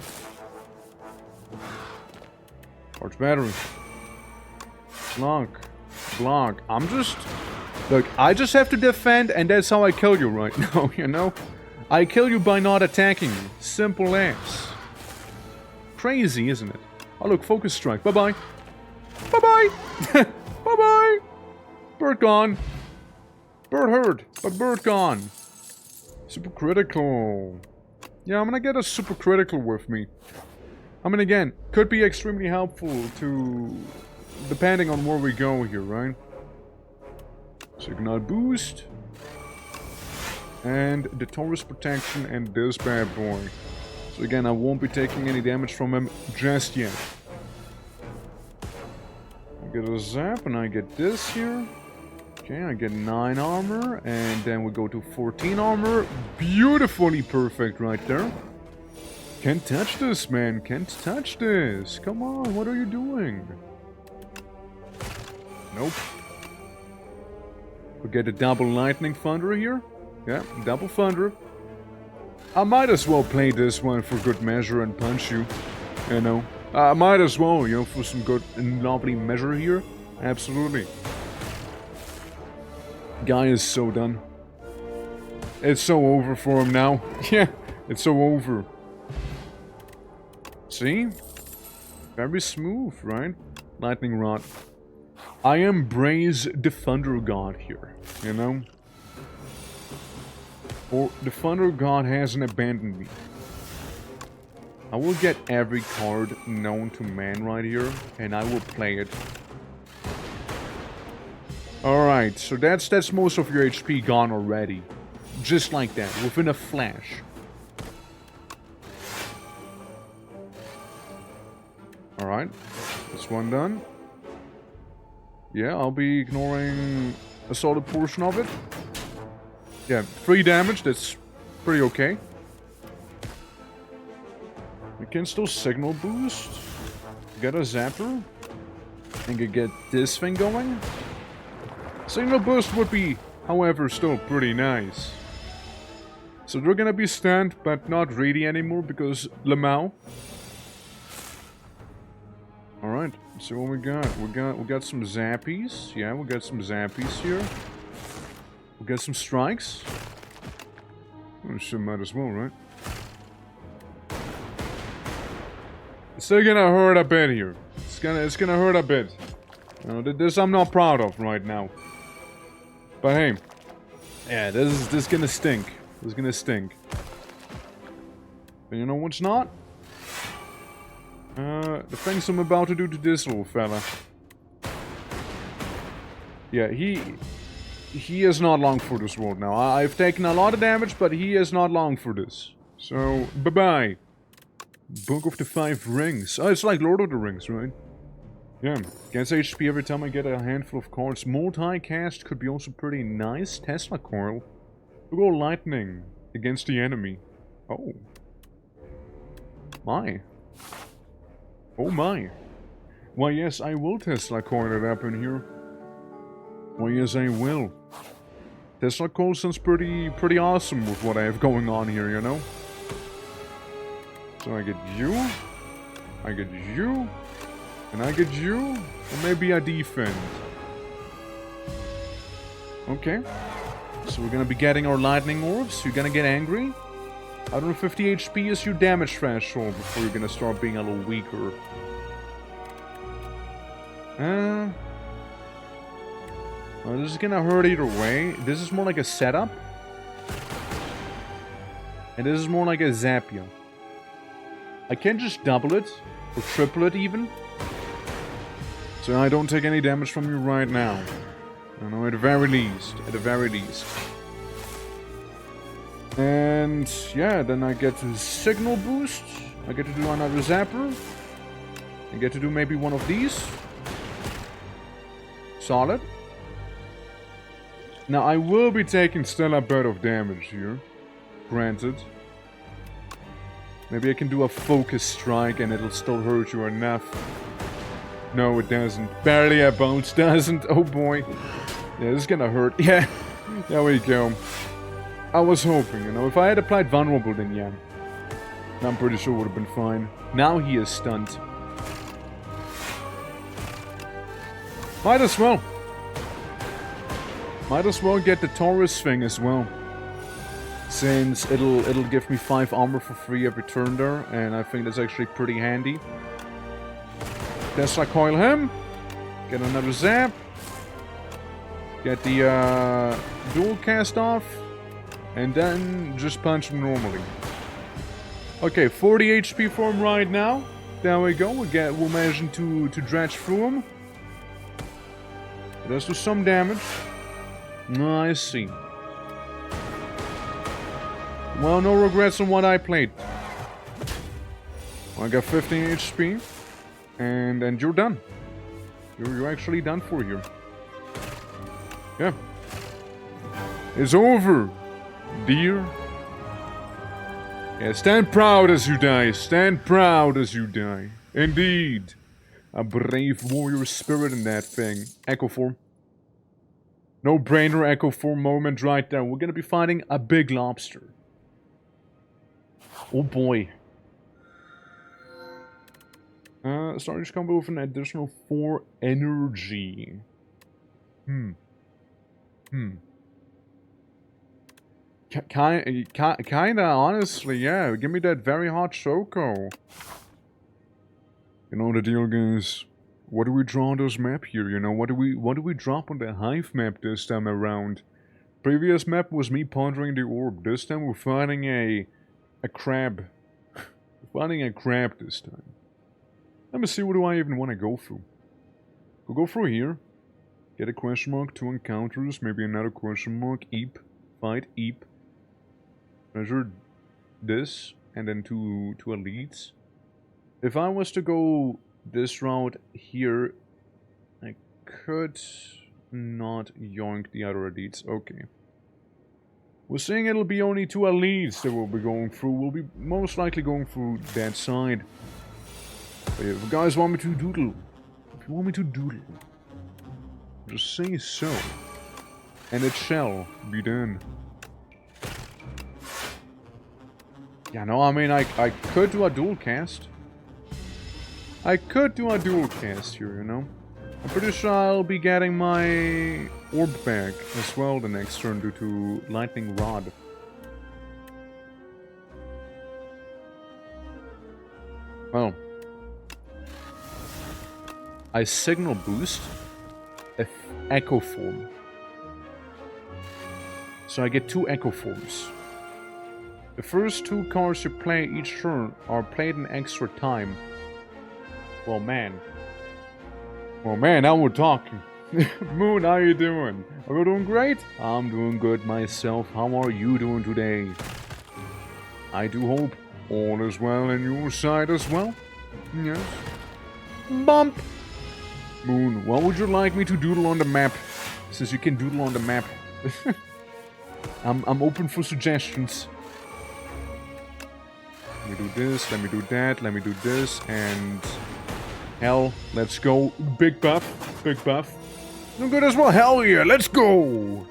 Arch battery. Block. Block. I'm just... Look, I just have to defend and that's how I kill you right now, you know? I kill you by not attacking you. Simple as. Crazy, isn't it? Oh look, focus strike. Bye-bye. Bye-bye! Bye-bye! Bird gone. Bird hurt, but bird gone. Super critical. Yeah, I'm gonna get a super critical with me. I mean, again, could be extremely helpful to... depending on where we go here, right? Signal boost. And the Taurus protection and this bad boy. So again, I won't be taking any damage from him just yet. I get a zap and I get this here. Okay, I get 9 armor, and then we go to 14 armor. Beautifully perfect right there. Can't touch this, man. Can't touch this. Come on, what are you doing? Nope. We get a double lightning thunder here. Yeah, double thunder. I might as well play this one for good measure and punch you. You know. I might as well, you know, for some good and lovely measure here. Absolutely. Guy is so done. It's so over for him now. Yeah, it's so over. See? Very smooth, right? Lightning rod. I embrace the Thunder God here, you know? Or the Thunder God hasn't abandoned me. I will get every card known to man right here, and I will play it. Alright, so that's most of your HP gone already. Just like that, within a flash. Alright, this one done. Yeah, I'll be ignoring a solid portion of it. Yeah, 3 damage, that's pretty okay. We can still signal boost. Get a zapper. And get this thing going. Signal boost would be, however, still pretty nice. So they're gonna be stunned, but not really anymore because Lamau. Alright, so what we got? We got some zappies. Yeah, we got some zappies here. We got some strikes. Oh shit, might as well, right? It's still gonna hurt a bit here. It's gonna hurt a bit. This I'm not proud of right now. But hey, yeah, this is gonna stink. This is gonna stink. But you know what's not? The things I'm about to do to this little fella. Yeah, he is not long for this world now. I've taken a lot of damage, but he is not long for this. So, bye-bye. Book of the 5 Rings. Oh, it's like Lord of the Rings, right? Yeah, gets HP every time I get a handful of cards. Multi-cast could be also pretty nice. Tesla Coil. We'll go Lightning against the enemy. Oh. My. Oh my. Why yes, I will Tesla Coil it up in here. Why yes, I will. Tesla Coil sounds pretty awesome with what I have going on here, you know? So I get you. I get you. And I get you, or maybe I defend. Okay. So we're gonna be getting our lightning orbs. You're gonna get angry. 150 HP is your damage threshold before you're gonna start being a little weaker. Well, this is gonna hurt either way. This is more like a setup. And this is more like a Zapia. I can just double it, or triple it even. So I don't take any damage from you right now. I know, at the very least. At the very least. And yeah, then I get to signal boost. I get to do another zapper. I get to do maybe one of these. Solid. Now I will be taking still a bit of damage here. Granted. Maybe I can do a focus strike and it'll still hurt you enough. No, it doesn't. Barely a bounce, doesn't. Oh boy. Yeah, this is gonna hurt. Yeah, there we go. I was hoping, you know, if I had applied vulnerable, then yeah. I'm pretty sure it would have been fine. Now he is stunned. Might as well. Might as well get the Taurus thing as well. Since it'll give me 5 armor for free every turn there, and I think that's actually pretty handy. Tesla coil him. Get another zap. Get the dual cast off. And then just punch him normally. Okay, 40 HP for him right now. There we go. We're managing to dredge through him. It does do some damage. I see. Well, no regrets on what I played. I got 15 HP. And you're done. You're actually done for here. Yeah. It's over, dear. Yeah, stand proud as you die. Stand proud as you die. Indeed. A brave warrior spirit in that thing. Echo form. No brainer echo form moment right there. We're gonna be fighting a big lobster. Oh boy. Starting combo with an additional 4 energy. Kinda, honestly, yeah. Give me that very hot Choco. You know the deal, guys. What do we draw on this map here? You know, what do we drop on the Hive map this time around? Previous map was me pondering the orb. This time we're fighting a crab. We're fighting a crab this time. Let me see, what do I even want to go through? We'll go through here. Get a question mark, 2 encounters, maybe another question mark, Eep. Fight, Eep. Measure this, and then 2 elites. If I was to go this route here, I could not yoink the other elites. Okay. We're saying it'll be only 2 elites that we'll be going through. We'll be most likely going through that side. But if you guys want me to doodle, just say so. And it shall be done. Yeah, no, I mean, I could do a dual cast. I could do a dual cast here, you know. I'm pretty sure I'll be getting my orb back as well the next turn due to lightning rod. Well, I signal boost a echo form. So I get 2 echo forms. The first 2 cards you play each turn are played in extra time. Well, man. Well, man, now we're talking. Moon, how you doing? Are you doing great? I'm doing good myself. How are you doing today? I do hope all is well on your side as well. Yes. Bump! Moon, what would you like me to doodle on the map? Since you can doodle on the map. I'm open for suggestions. Let me do this, let me do that, let me do this, and... Hell, let's go. Big buff, big buff. I'm good as well, hell yeah, let's go!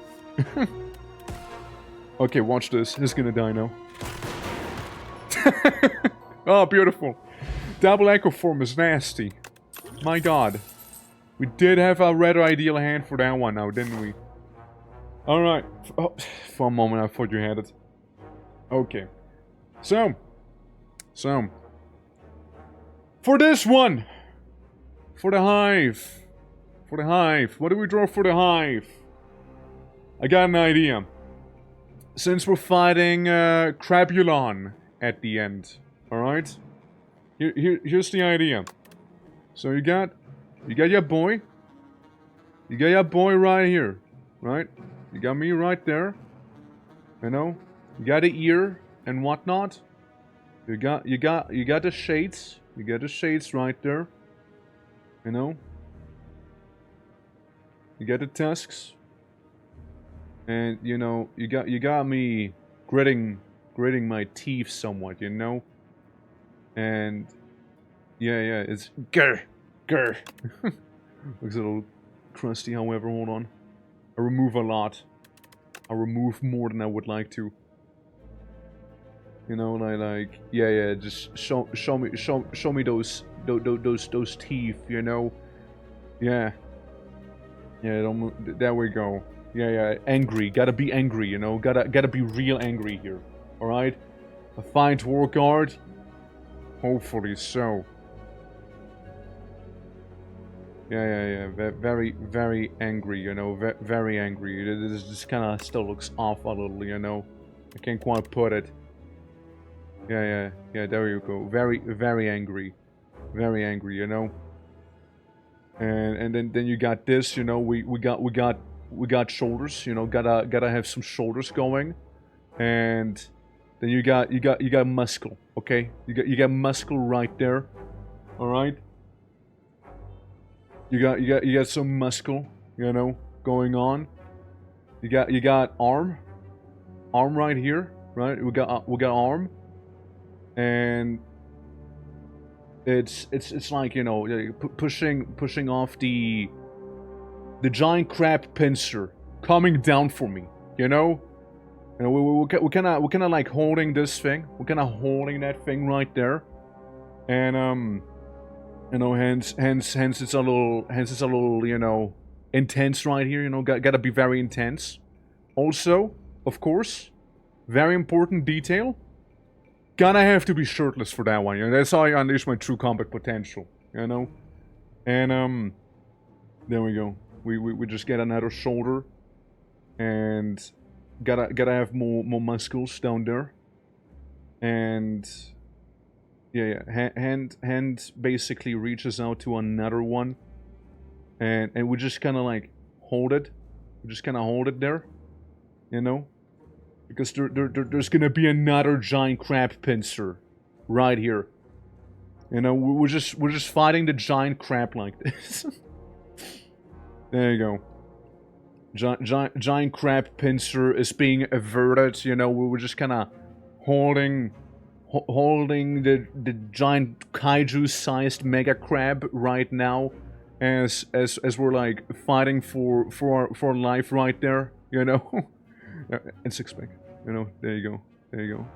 Okay, watch this. He's gonna die now. Oh, beautiful. Double Echo Form is nasty. My god. We did have a red ideal hand for that one now, didn't we? Alright. Oh, for a moment I thought you had it. Okay. So. For this one. For the Hive. For the Hive. What do we draw for the Hive? I got an idea. Since we're fighting Crabulon at the end. Alright? Here's the idea. So you got your boy. You got your boy right here. Right? You got me right there. You know? You got the ear and whatnot. You got the shades. You got the shades right there. You know? You got the tusks. And you know, you got me gritting my teeth somewhat, you know? And yeah, it's GER. GER. looks a little crusty, however, hold on. I remove a lot. I remove more than I would like to. You know, like yeah, just show me those teeth, you know. Yeah, don't move. There we go. Yeah, angry. Gotta be angry, you know. Gotta be real angry here. All right. A fine to work hard. Hopefully so. Yeah. Very angry, you know. Very angry. This kind of still looks off a little, you know. I can't quite put it. Yeah, there you go. Very angry. Very angry, you know. And then you got this, you know, we got shoulders, you know, gotta have some shoulders going. And then you got muscle, okay? You got muscle right there. Alright? You got some muscle, you know, going on. You got arm right here, right? We got arm. And it's like, you know, pushing off the giant crab pincer coming down for me, you know. You know, we're kind of like holding this thing. We're kind of holding that thing right there, and you know, hence it's a little, you know, intense right here. You know, gotta be very intense. Also, of course, very important detail. Gonna have to be shirtless for that one, you know, that's how I unleash my true combat potential, you know? And, there we go. We just get another shoulder, and gotta have more muscles down there. And, yeah, hand basically reaches out to another one, and we just kind of like hold it. We just kind of hold it there, you know? Because there's gonna be another giant crab pincer right here. You know, we're just fighting the giant crab like this. There you go. Giant crab pincer is being averted. You know, we're just kind of holding the giant kaiju-sized mega crab right now, as we're like fighting for our life right there. You know. And six-pack, you know, there you go.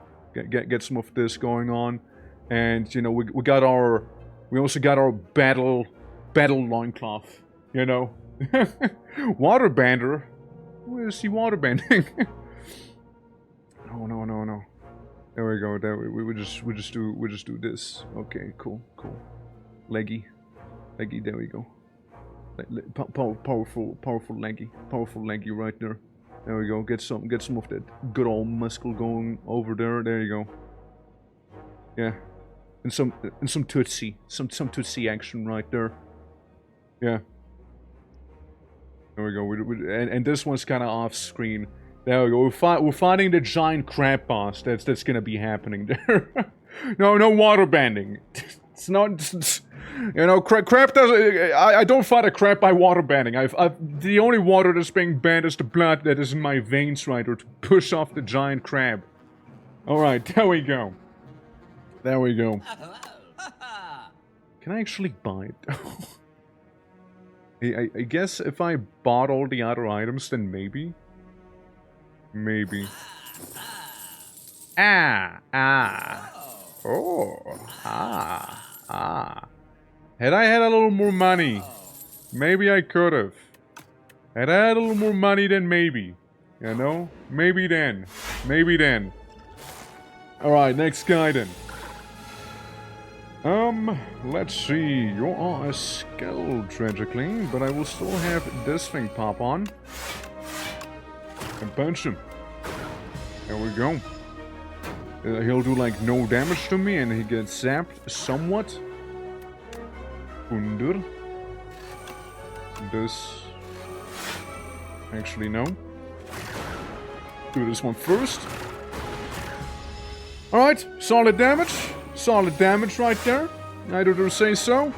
Get some of this going on, and you know we also got our battle loincloth, you know. Waterbender, where's he waterbending? No. There we go. There we just do this. Okay, cool. Leggy, there we go. Powerful leggy right there. There we go. Get some of that good old muscle going over there. There you go. Yeah, and some tootsie, some tootsie action right there. Yeah. There we go. And this one's kind of off screen. There we go. We're fighting the giant crab boss. That's gonna be happening there. No water banding. It's not. You know, crab doesn't. I don't fight a crab by water banding. The only water that's being banned is the blood that is in my veins, right, or to push off the giant crab. All right, there we go. There we go. Can I actually buy it? I guess if I bought all the other items, then maybe. Maybe. Had I had a little more money, maybe I could have. Had I had a little more money, then maybe. You know? Maybe then. Alright, next guy then. Let's see. You are a skull, tragically, but I will still have this thing pop on. And punch him. There we go. He'll do like no damage to me and he gets zapped somewhat. Under. This. Actually, no. Do this one first. Alright, solid damage. Solid damage right there. I do say so.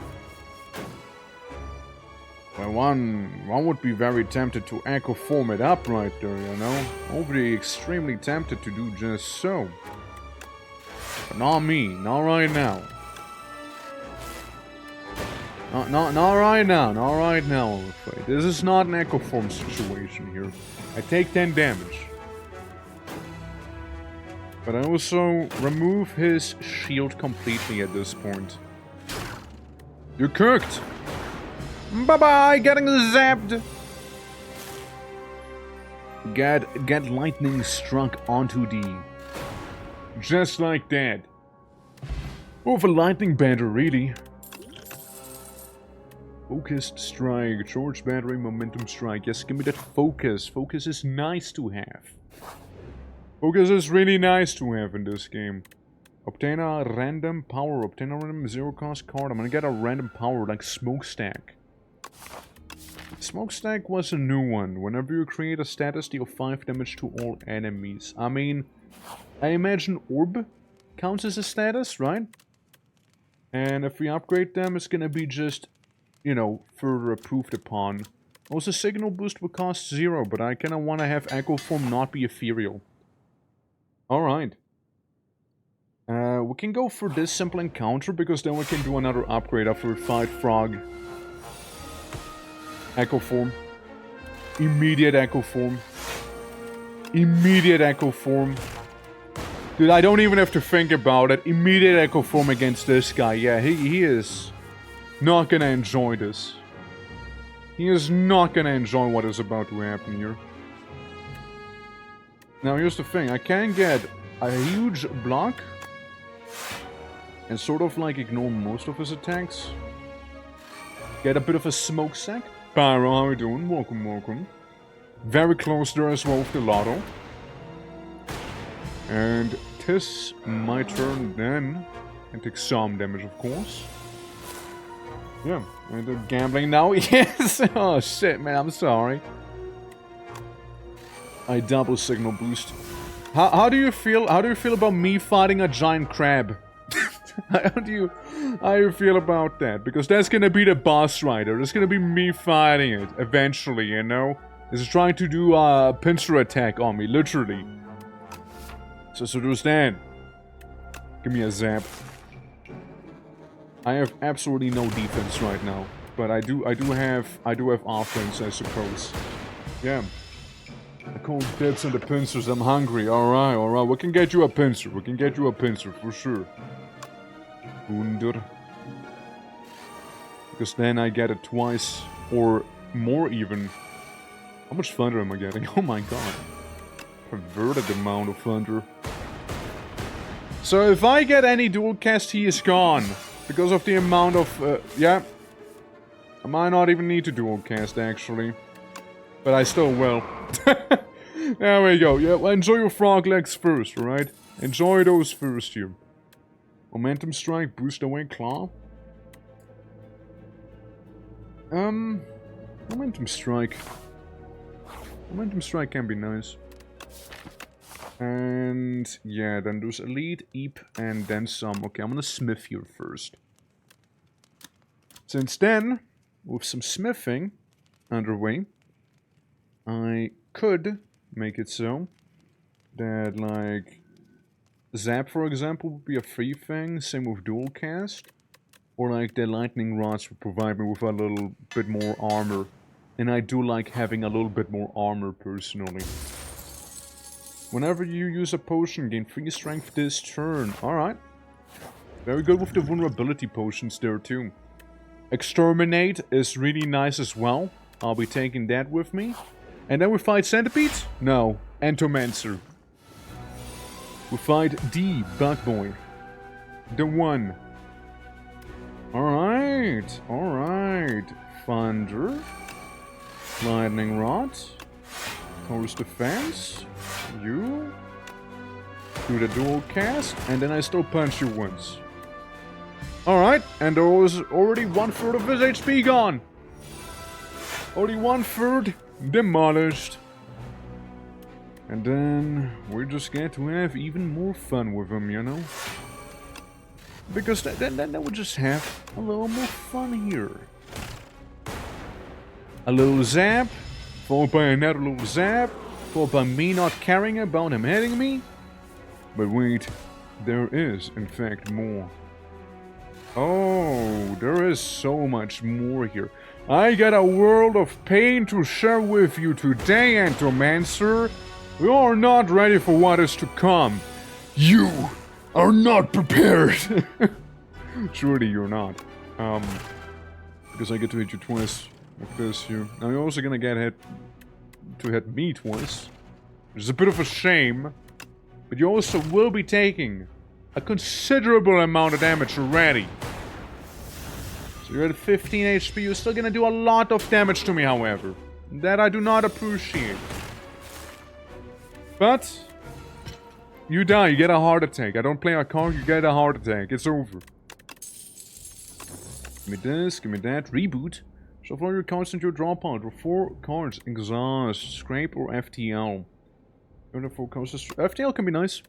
Well, one would be very tempted to echo form it up right there, you know. I would be extremely tempted to do just so. But not me. Not right now. Not right now. Not right now, I'm afraid. This is not an Echo Form situation here. I take 10 damage. But I also remove his shield completely at this point. You're cooked! Bye-bye! Getting zapped! Get lightning struck onto D. Just like that. More of a lightning banner, really. Focused strike, charge battery, momentum strike. Yes, give me that focus. Focus is nice to have. Focus is really nice to have in this game. Obtain a random power. Obtain a random zero cost card. I'm gonna get a random power like Smokestack. Smokestack was a new one. Whenever you create a status, deal 5 damage to all enemies. I mean, I imagine Orb counts as a status, right? And if we upgrade them, it's gonna be just, you know, further improved upon. Also, Signal Boost will cost 0, but I kinda wanna have Echo Form not be ethereal. Alright. We can go for this simple encounter, because then we can do another upgrade after we fight Frog. Echo Form. Immediate Echo Form. Immediate Echo Form. Dude, I don't even have to think about it. Immediate Echo Form against this guy. Yeah, he is not gonna enjoy this. He is not gonna enjoy what is about to happen here. Now, here's the thing. I can get a huge block and sort of like ignore most of his attacks. Get a bit of a smokestack. Pyro, how you doing? Welcome, welcome. Very close there as well with the Lotto. And tis my turn then. And take some damage, of course. Yeah, and they're gambling now. Yes! Oh shit, man, I'm sorry. I double signal boost. How do you feel? How do you feel about me fighting a giant crab? how do you feel about that? Because that's gonna be the boss rider. That's gonna be me fighting it eventually, you know? It's trying to do a pincer attack on me, literally. So there's that. Give me a zap. I have absolutely no defense right now, but I do have offense, I suppose. Yeah. I call bits and the pincers. I'm hungry. Alright, alright. We can get you a pincer. We can get you a pincer for sure. Wunder. Because then I get it twice or more even. How much thunder am I getting? Oh my god. Perverted amount of thunder. So if I get any dual cast, he is gone. Because of the amount of, yeah. I might not even need to dual cast, actually. But I still will. There we go. Yeah, well, enjoy your frog legs first, alright? Enjoy those first here. Momentum strike, boost away claw. Momentum strike. Momentum strike can be nice. And yeah, then there's elite, eep, and then some. Okay, I'm gonna smith here first. Since then, with some smithing underway, I could make it so that, like, zap, for example, would be a free thing. Same with dual cast. Or like the lightning rods would provide me with a little bit more armor. And I do like having a little bit more armor personally. Whenever you use a potion, gain 3 strength this turn. Alright. Very good with the vulnerability potions there too. Exterminate is really nice as well. I'll be taking that with me. And then we fight centipedes? No. Entomancer. We fight D, Bug Boy. The one. Alright. Alright. Thunder. Lightning Rod. Taurus Defense. You. Do the dual cast. And then I still punch you once. Alright. And there was already 1/3 of his HP gone. Only 1/3 demolished. And then we just get to have even more fun with him, you know? Because then we just have a little more fun here. A little zap, followed by another little zap, followed by me not caring about him hitting me. But wait, there is, in fact, more. Oh, there is so much more here. I got a world of pain to share with you today, Entomancer. We are not ready for what is to come. You are not prepared. Surely you're not. Because I get to hit you twice with this here. Now you're also gonna get hit me twice. Which is a bit of a shame. But you also will be taking a considerable amount of damage already. So you're at 15 HP. You're still gonna do a lot of damage to me, however. That I do not appreciate. But you die. You get a heart attack. I don't play a card. You get a heart attack. It's over. Give me this. Give me that. Reboot. Shuffle your cards into your draw pile. Draw 4 cards. Exhaust. Scrape or FTL. FTL can be nice.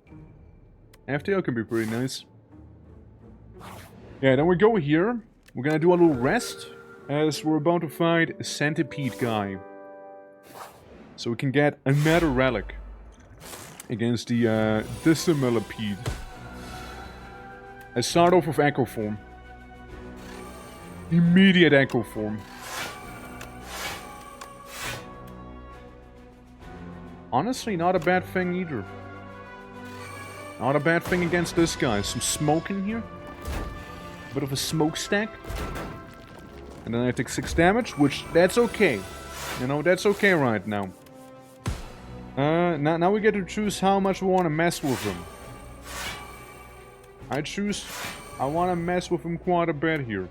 FTL can be pretty nice. Yeah, then we go here. We're gonna do a little rest, as we're about to fight a centipede guy. So we can get another relic against the Dissimillipede. I start off with Echo Form. Immediate Echo Form. Honestly, not a bad thing either. Not a bad thing against this guy. Some smoke in here. A bit of a smokestack. And then I take 6 damage, which, that's okay. You know, that's okay right now. Now we get to choose how much we want to mess with him. I want to mess with him quite a bit here.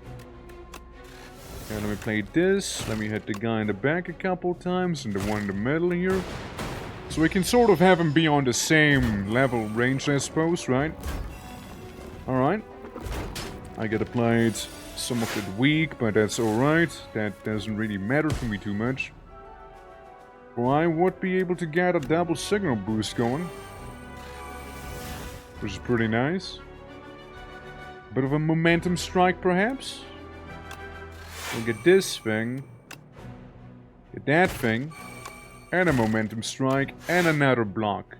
Okay, let me play this. Let me hit the guy in the back a couple times, and the one in the middle here. So we can sort of have him be on the same level range, I suppose, right? Alright. I get applied some of it weak, but that's alright. That doesn't really matter to me too much. Well, I would be able to get a double signal boost going. Which is pretty nice. Bit of a momentum strike, perhaps? We'll get this thing. Get that thing. And a momentum strike, and another block.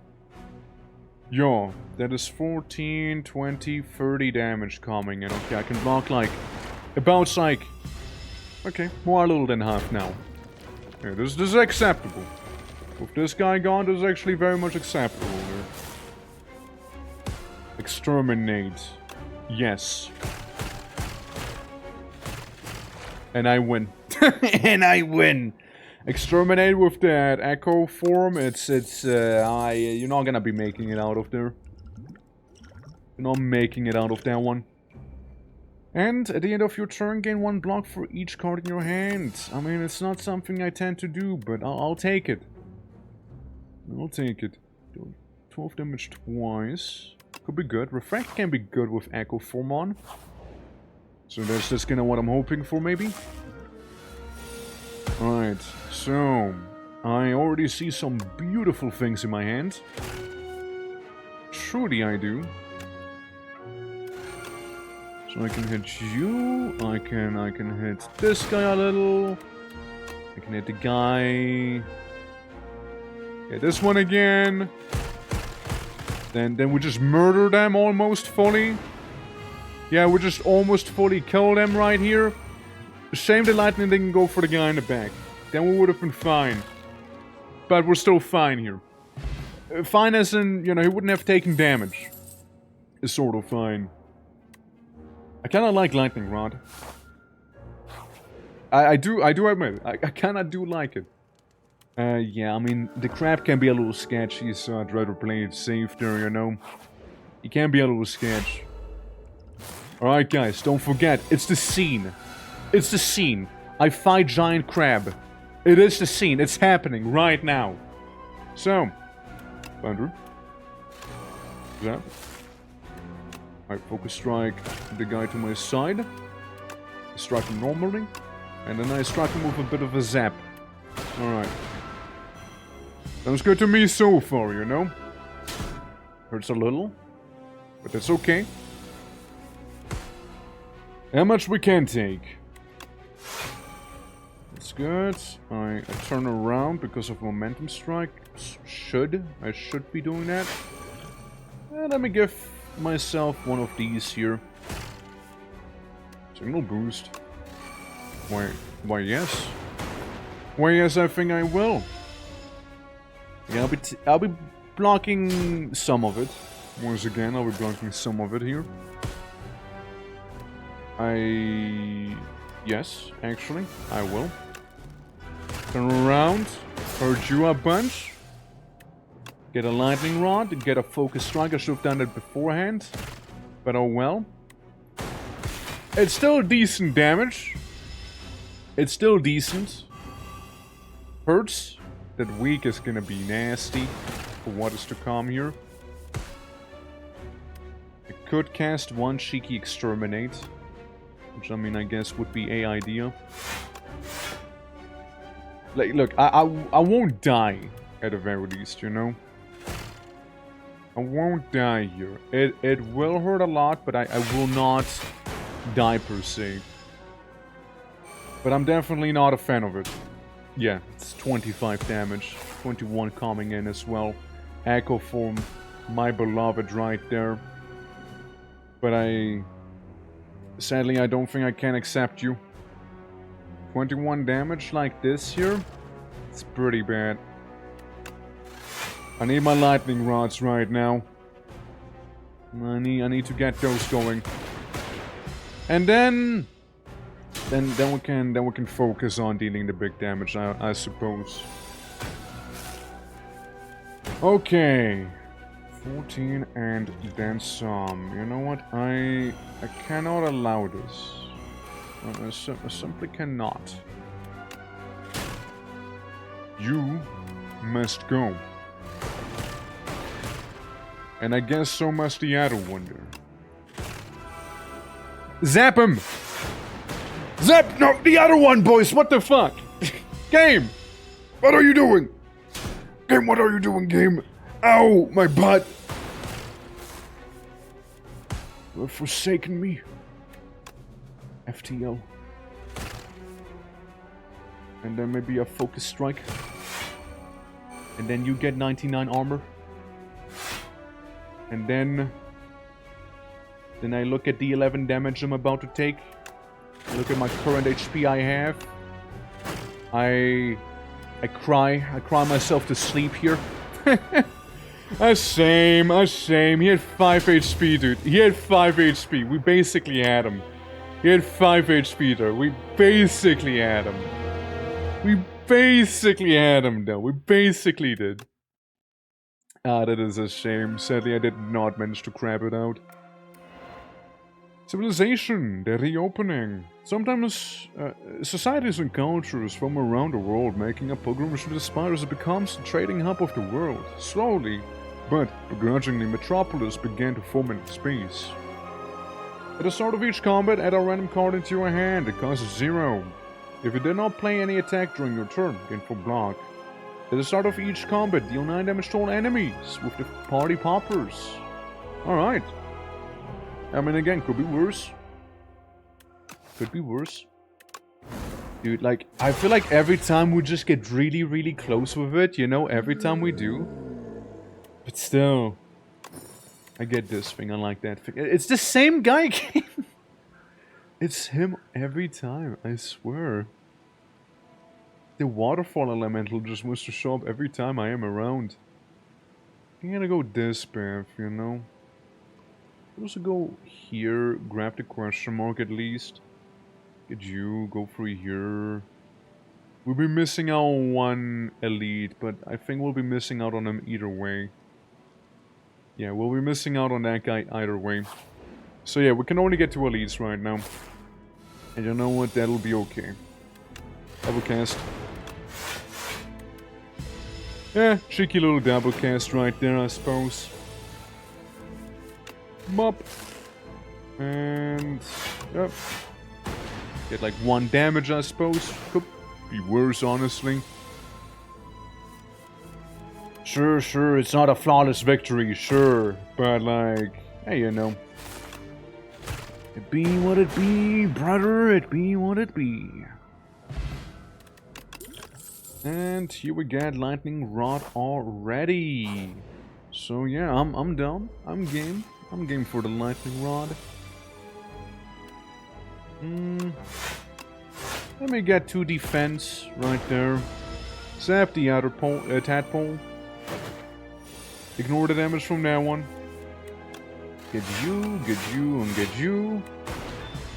Yo, that is 14, 20, 30 damage coming in. Okay, I can block like, about like, okay, more a little than half now. Yeah, this is acceptable. With this guy gone, this is actually very much acceptable here. Exterminate. Yes. And I win. And I win! Exterminate with that Echo Form, you're not gonna be making it out of there. You're not making it out of that one. And at the end of your turn, gain 1 block for each card in your hand. I mean, it's not something I tend to do, but I'll take it. I'll take it. 12 damage twice. Could be good. Refract can be good with Echo Form on. So that's just kinda what I'm hoping for, maybe. Alright, so I already see some beautiful things in my hand. Truly I do. So I can hit you, I can hit this guy a little. I can hit the guy. Yeah, this one again. Then we just murder them almost fully. Yeah, we just almost fully kill them right here. Shame the lightning didn't go for the guy in the back. Then we would have been fine. But we're still fine here. Fine as in, you know, he wouldn't have taken damage. Is sort of fine. I kinda like Lightning Rod. I do admit, I kinda do like it. Yeah, I mean, the crab can be a little sketchy, so I'd rather play it safe there, you know. He can be a little sketch. Alright guys, don't forget, it's the scene. It's the scene. I fight giant crab. It is the scene. It's happening right now. So, Thunder. Zap. I focus strike the guy to my side. Strike him normally. And then I strike him with a bit of a zap. Alright. Sounds good to me so far, you know? Hurts a little. But that's okay. How much we can take. That's good. I turn around because of momentum strike. I should be doing that. Let me give myself one of these here. Signal boost. Why yes. Why yes, I think I will. Yeah, I'll be blocking some of it. Once again, I'll be blocking some of it here. Yes, actually, I will. Turn around, hurt you a bunch. Get a lightning rod, get a focus strike. I should have done it beforehand. But oh well. It's still decent damage. It's still decent. Hurts. That weak is gonna be nasty for what is to come here. I could cast one cheeky exterminate. Which I mean, I guess would be a idea. Like, look, I won't die at the very least, you know? I won't die here. It will hurt a lot, but I will not die per se. But I'm definitely not a fan of it. Yeah, it's 25 damage. 21 coming in as well. Echo form, my beloved right there. But sadly, I don't think I can accept you. 21 damage like this here? It's pretty bad. I need my lightning rods right now. I need to get those going. And then we can focus on dealing the big damage, I suppose. Okay. 14 and then some. You know what? I cannot allow this. I simply cannot. You must go. And I guess so must the other wonder. Zap him! Zap! No, the other one, boys! What the fuck? Game! What are you doing? Game, what are you doing, game? Ow! My butt! You have forsaken me. FTL. And then maybe a focus strike. And then you get 99 armor. And then I look at the 11 damage I'm about to take. I look at my current HP I have. I cry myself to sleep here. Same. He had 5 HP, dude. He had 5 HP. We basically had him. He had 5 HP, though. We basically had him. Though. We basically did. Ah, that is a shame. Sadly, I did not manage to grab it out. Civilization, the reopening. Sometimes societies and cultures from around the world making a pilgrimage to the SPIRE as it becomes the trading hub of the world. Slowly, but begrudgingly, metropolis began to form in space. At the start of each combat, add a random card into your hand. It costs 0. If you did not play any attack during your turn, gain full block. At the start of each combat, deal 9 damage to all enemies with the party poppers. Alright. I mean, again, could be worse. Could be worse. Dude, like, I feel like every time we just get really, really close with it, you know, every time we do. But still, I get this thing, I like that thing. It's the same guy again. It's him every time, I swear. The waterfall elemental just wants to show up every time I am around. I'm gonna go this path, you know. Also go here, grab the question mark at least. Get you, go through here. We'll be missing out on one elite, but I think we'll be missing out on him either way. Yeah, we'll be missing out on that guy either way. So yeah, we can only get 2 elites right now. And you know what, that'll be okay. Double cast. Yeah, cheeky little double cast right there, I suppose. Mop. And... yep. Get like 1 damage, I suppose. Could be worse, honestly. Sure, it's not a flawless victory, sure. But like, hey, you know. It be what it be, brother, it be what it be. And here we get lightning rod already. So yeah, I'm down. I'm game. I'm game for the lightning rod. Let me get 2 defense right there. Zap the other tadpole. Ignore the damage from that one. Get you, and get you.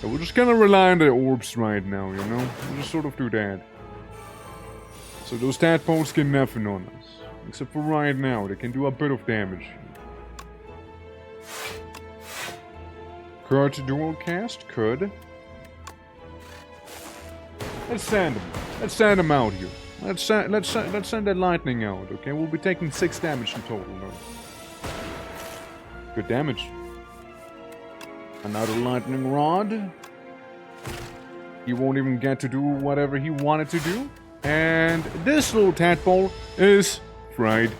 Yeah, we're just gonna rely on the orbs right now, you know? We'll just sort of do that. So those tadpoles get nothing on us. Except for right now, they can do a bit of damage. Could dual cast? Could. Let's send him. Let's send him out here. Let's send that lightning out, okay? We'll be taking 6 damage in total now. Good damage. Another lightning rod. He won't even get to do whatever he wanted to do. And this little tadpole is fried.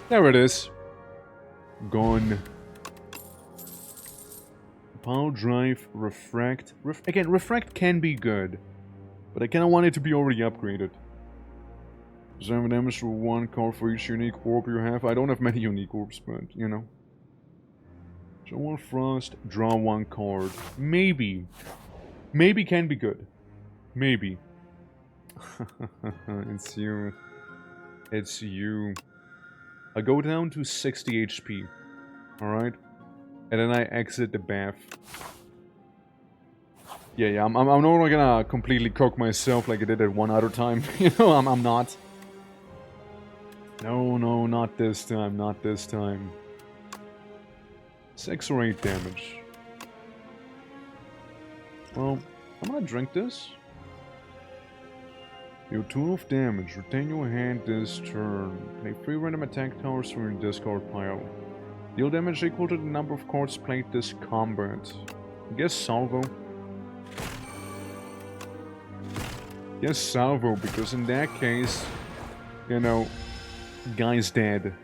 There it is. Gone. Power drive, refract. Again, refract can be good. But I kinda want it to be already upgraded. 7 damage for 1 card for each unique orb you have. I don't have many unique orbs, but, you know. Show 1 frost, draw 1 card. Maybe. Maybe can be good. Maybe. It's you. It's you. I go down to 60 HP. Alright? And then I exit the bath. Yeah, I'm not gonna completely cook myself like I did at one other time. You know, I'm not. No, not this time, not this time. 6 or 8 damage. Well, I'm gonna drink this. Deal 12 damage. Retain your hand this turn. Play 3 random attack towers from your discard pile. Deal damage equal to the number of cards played this combat. I guess salvo. Yes, salvo, because in that case, you know, guy's dead.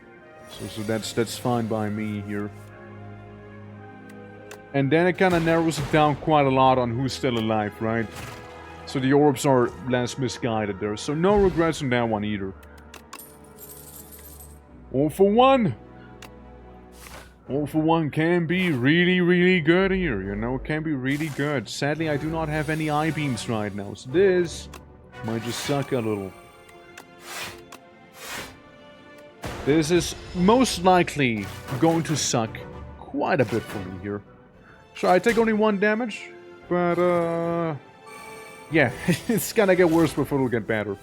So that's fine by me here. And then it kind of narrows it down quite a lot on who's still alive, right? So the orbs are less misguided there. So no regrets on that one either. All for one! All for one can be really, really good here, you know? Can be really good. Sadly, I do not have any I-beams right now, so this might just suck a little. This is most likely going to suck quite a bit for me here. So I take only 1 damage, but yeah, it's gonna get worse before it'll get better.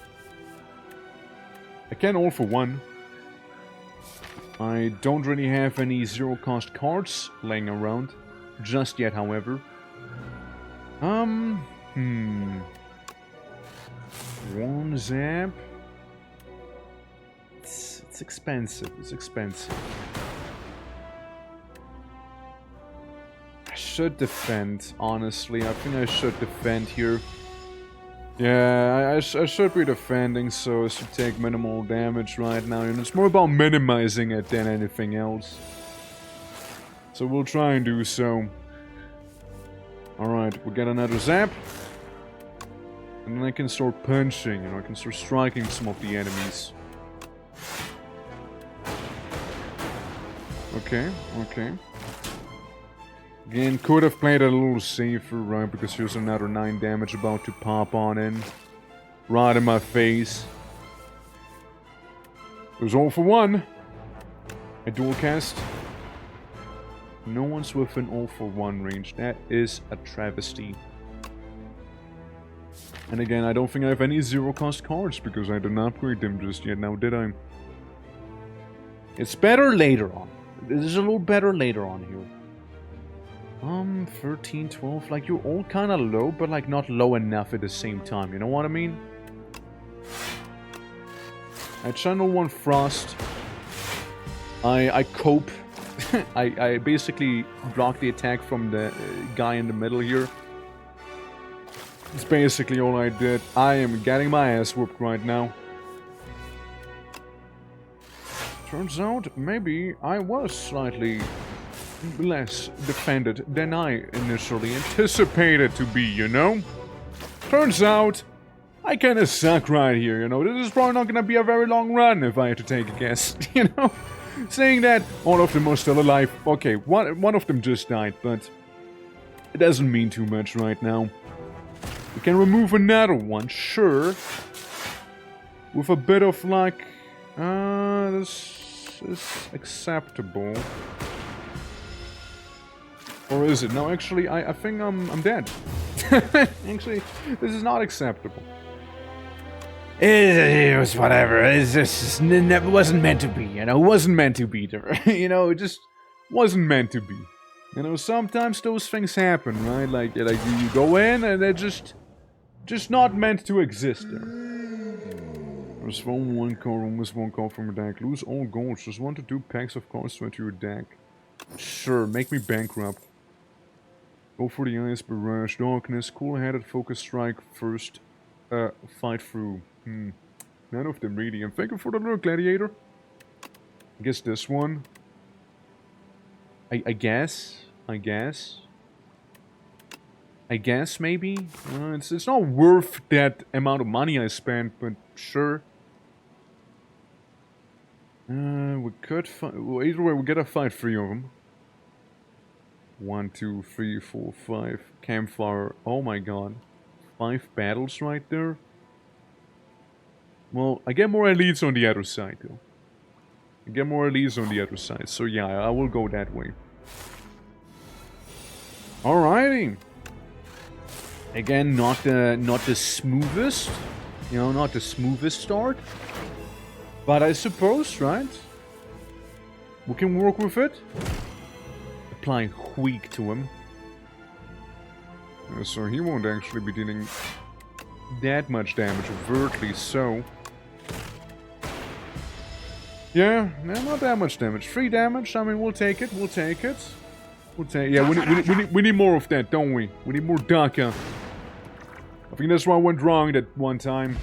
I can all for one. I don't really have any 0-cost cards laying around just yet, however. One zap. It's expensive. It's expensive. I should defend, honestly. I think I should defend here. Yeah, I should be defending so as to take minimal damage right now. And it's more about minimizing it than anything else. So we'll try and do so. Alright, we'll get another zap. And then I can start punching, you know, I can start striking some of the enemies. Okay, okay. Again, could have played it a little safer, right? Because here's another 9 damage about to pop on in. Right in my face. It was all for one. A dual cast. No one's within all for one range. That is a travesty. And again, I don't think I have any 0-cost cards because I didn't upgrade them just yet now, did I? It's better later on. It is a little better later on here. 13, 12, like you're all kind of low, but like not low enough at the same time, you know what I mean? I channel 1 frost. I cope. I basically block the attack from the guy in the middle here. It's basically all I did. I am getting my ass whooped right now. Turns out, maybe I was slightly less defended than I initially anticipated to be, you know? Turns out, I kinda suck right here, you know? This is probably not gonna be a very long run if I had to take a guess, you know? Saying that, all of them are still alive. Okay, one of them just died, but it doesn't mean too much right now. We can remove another one, sure. With a bit of luck. This is acceptable. Or is it? No, actually, I think I'm dead. Actually, this is not acceptable. It was whatever. It wasn't meant to be, you know? It wasn't meant to be there. You know, it just wasn't meant to be. You know, sometimes those things happen, right? Like you go in and they're just not meant to exist there. There's one card, almost one card from your deck. Lose all goals. Just 1 to 2 packs of cards to enter your deck. Sure, make me bankrupt. Go for the ice, barrage, darkness, cool-headed, focus strike, first, fight through. None of them really. And thank you for the lure, gladiator. I guess this one. I guess maybe. It's not worth that amount of money I spent, but sure. We could find. Well, either way, we gotta fight 3 of them. 1, 2, 3, 4, 5. Campfire. Oh my god. 5 battles right there. Well, I get more elites on the other side, though. I get more elites on the other side, so yeah, I will go that way. Alrighty. Again, not the smoothest, you know, not the smoothest start. But I suppose, right? We can work with it. Apply Weak to him. So he won't actually be dealing that much damage, overtly so. Yeah, not that much damage. 3 damage, I mean, we'll take it, yeah, we need more of that, don't we? We need more Daka. I think that's why I went wrong that one time.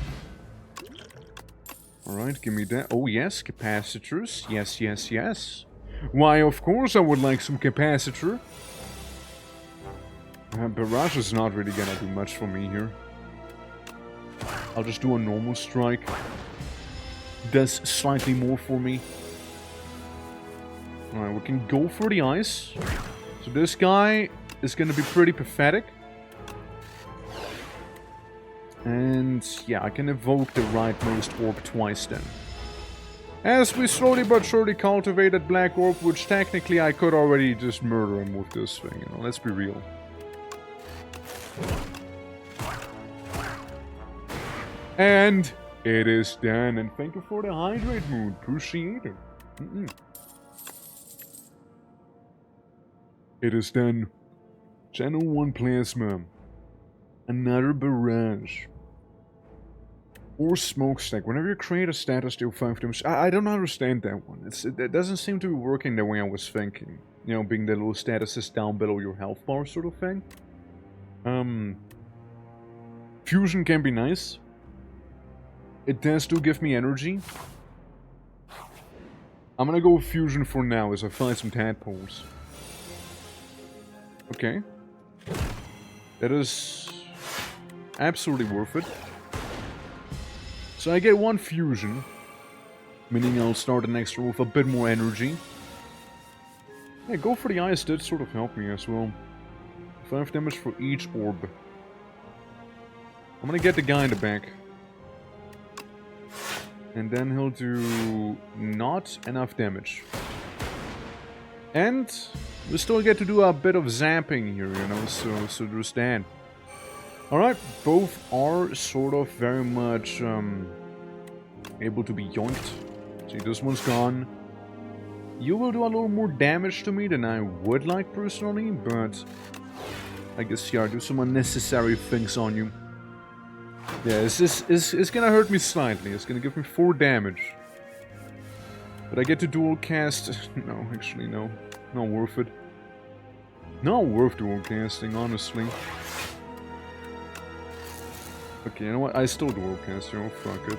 Alright, give me that. Oh yes, capacitors. Yes. Why, of course I would like some capacitor. Barrage is not really gonna do much for me here. I'll just do a normal strike. Does slightly more for me. Alright, we can go for the ice. So this guy is gonna be pretty pathetic. And yeah, I can evoke the rightmost orb twice then. As we slowly but surely cultivate that black orb, which technically I could already just murder him with this thing, you know, let's be real. And it is done, and thank you for the hydrate mood, appreciate it. It is done. Channel 1 plasma. Another barrage. Or smokestack. Whenever you create a status, deal 5 damage. I don't understand that one. It doesn't seem to be working the way I was thinking. You know, being the little statuses down below your health bar sort of thing. Fusion can be nice. It does do give me energy. I'm gonna go with fusion for now as I find some tadpoles. Okay. That is absolutely worth it. So I get 1 fusion, meaning I'll start the next roll with a bit more energy. Yeah, go for the ice did sort of help me as well. 5 damage for each orb. I'm gonna get the guy in the back. And then he'll do not enough damage. And we still get to do a bit of zapping here, you know, so there's that. Alright, both are sort of very much able to be yoinked. See, this one's gone. You will do a little more damage to me than I would like personally, but I guess, yeah, do some unnecessary things on you. Yeah, it's gonna hurt me slightly. It's gonna give me 4 damage. But I get to dual cast. No, actually, no. Not worth it. Not worth dual casting, honestly. Okay, you know what? I still dual cast, you know, fuck it.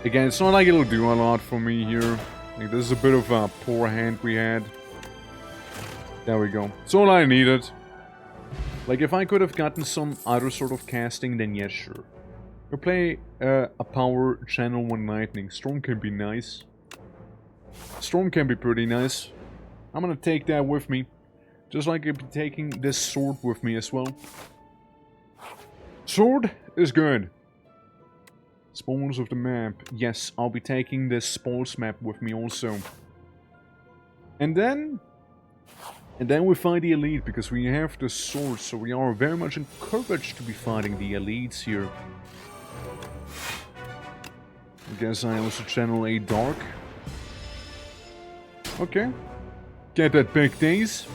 Again, it's not like it'll do a lot for me here. Like, this is a bit of a poor hand we had. There we go. It's all I needed. Like, if I could have gotten some other sort of casting, then yes, sure. We'll play a power channel 1 lightning. Strong can be nice. Storm can be pretty nice. I'm gonna take that with me. Just like I'll be taking this sword with me as well. Sword is good. Spoils of the map. Yes, I'll be taking this spoils map with me also. And then we fight the elite, because we have the sword, so we are very much encouraged to be fighting the elites here. I guess I also channel a dark. Okay. Get that big days.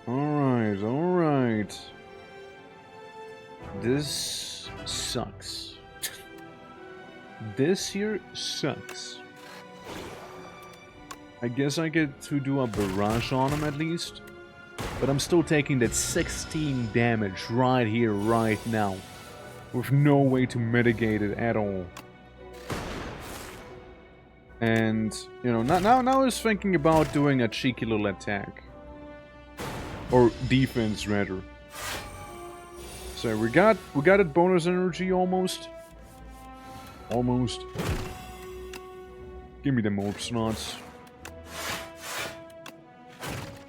Alright, alright. This sucks. This here sucks. I guess I get to do a barrage on him at least. But I'm still taking that 16 damage right here, right now. With no way to mitigate it at all. And, you know, now I was thinking about doing a cheeky little attack. Or defense, rather. So we got it bonus energy almost. Almost. Give me them orb slots.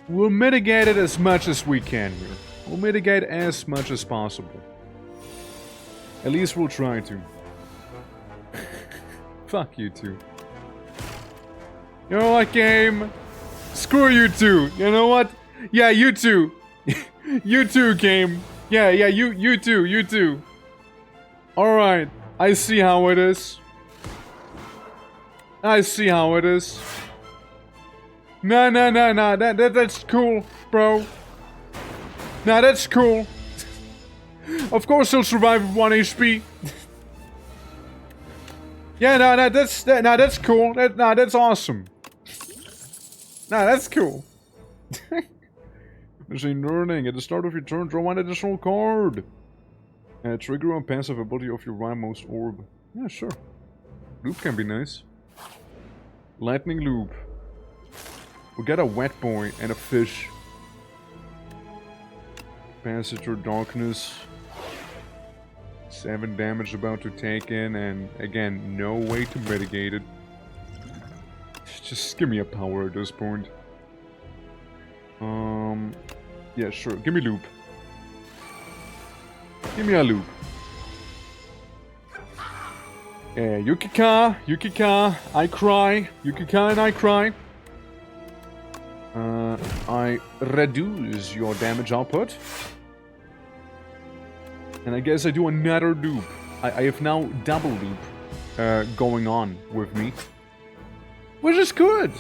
We'll mitigate it as much as we can here. We'll mitigate as much as possible. At least we'll try to. Fuck you two. You know what, game? Screw you two. You know what? Yeah, you two. You too, game. Yeah, you too. Alright. I see how it is. I see how it is. No. That's cool, bro. Nah, that's cool. Of course he'll survive with 1 HP. Yeah, that's cool. That's awesome. Nah, that's cool. Machine learning. At the start of your turn, draw 1 additional card. Trigger on passive ability of your rightmost orb. Yeah, sure. Loop can be nice. Lightning loop. We got a wet boy and a fish. Passage or darkness. 7 damage about to take in, and again, no way to mitigate it. Just give me a power at this point. Yeah, sure. Give me loop. Give me a loop. Yeah, Yukika, I cry. Yukika and I cry. I reduce your damage output. And I guess I do another loop. I have now double loop going on with me. Which is good.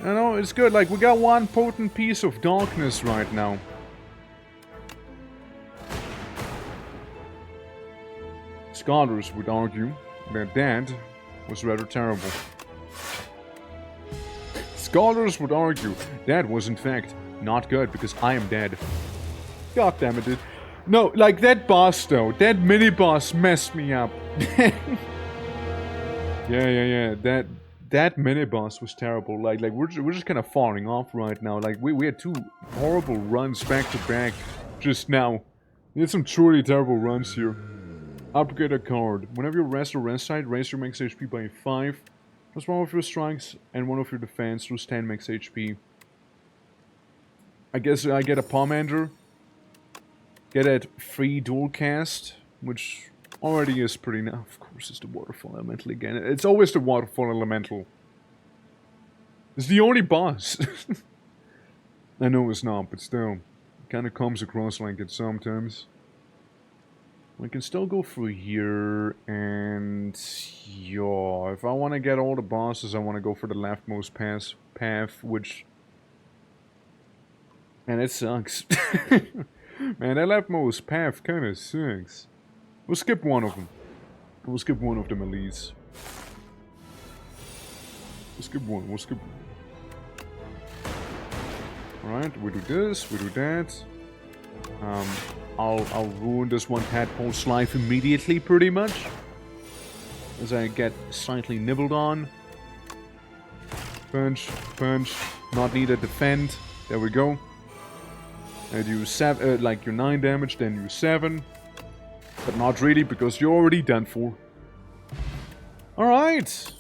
You know, it's good. Like, we got one potent piece of darkness right now. Scholars would argue that that was rather terrible. Scholars would argue that was in fact not good because I am dead. God damn it, dude. No, like that boss though, that mini boss messed me up. Yeah. That mini boss was terrible. Like we're just kind of falling off right now. Like we had 2 horrible runs back to back just now. We had some truly terrible runs here. Upgrade a card. Whenever you rest or rest side, raise your max HP by 5. Plus 1 of your strikes and 1 of your defense. Lose 10 max HP. I guess I get a Pomander. Get that free dual cast, which already is pretty nice. Of course, it's the waterfall elemental again. It's always the waterfall elemental. It's the only boss. I know it's not, but still, it kind of comes across like it sometimes. We can still go through here, and yeah, if I want to get all the bosses, I want to go for the leftmost path, which, man, it sucks. Man, that leftmost path kind of sucks. We'll skip one of them. We'll skip one of them at least. We'll skip one. Alright, we do this, we do that. I'll ruin this one tadpole's life immediately, pretty much. As I get slightly nibbled on. Punch, not needed, defend. There we go. And you like your 9 damage, then you 7. But not really, because you're already done for. Alright.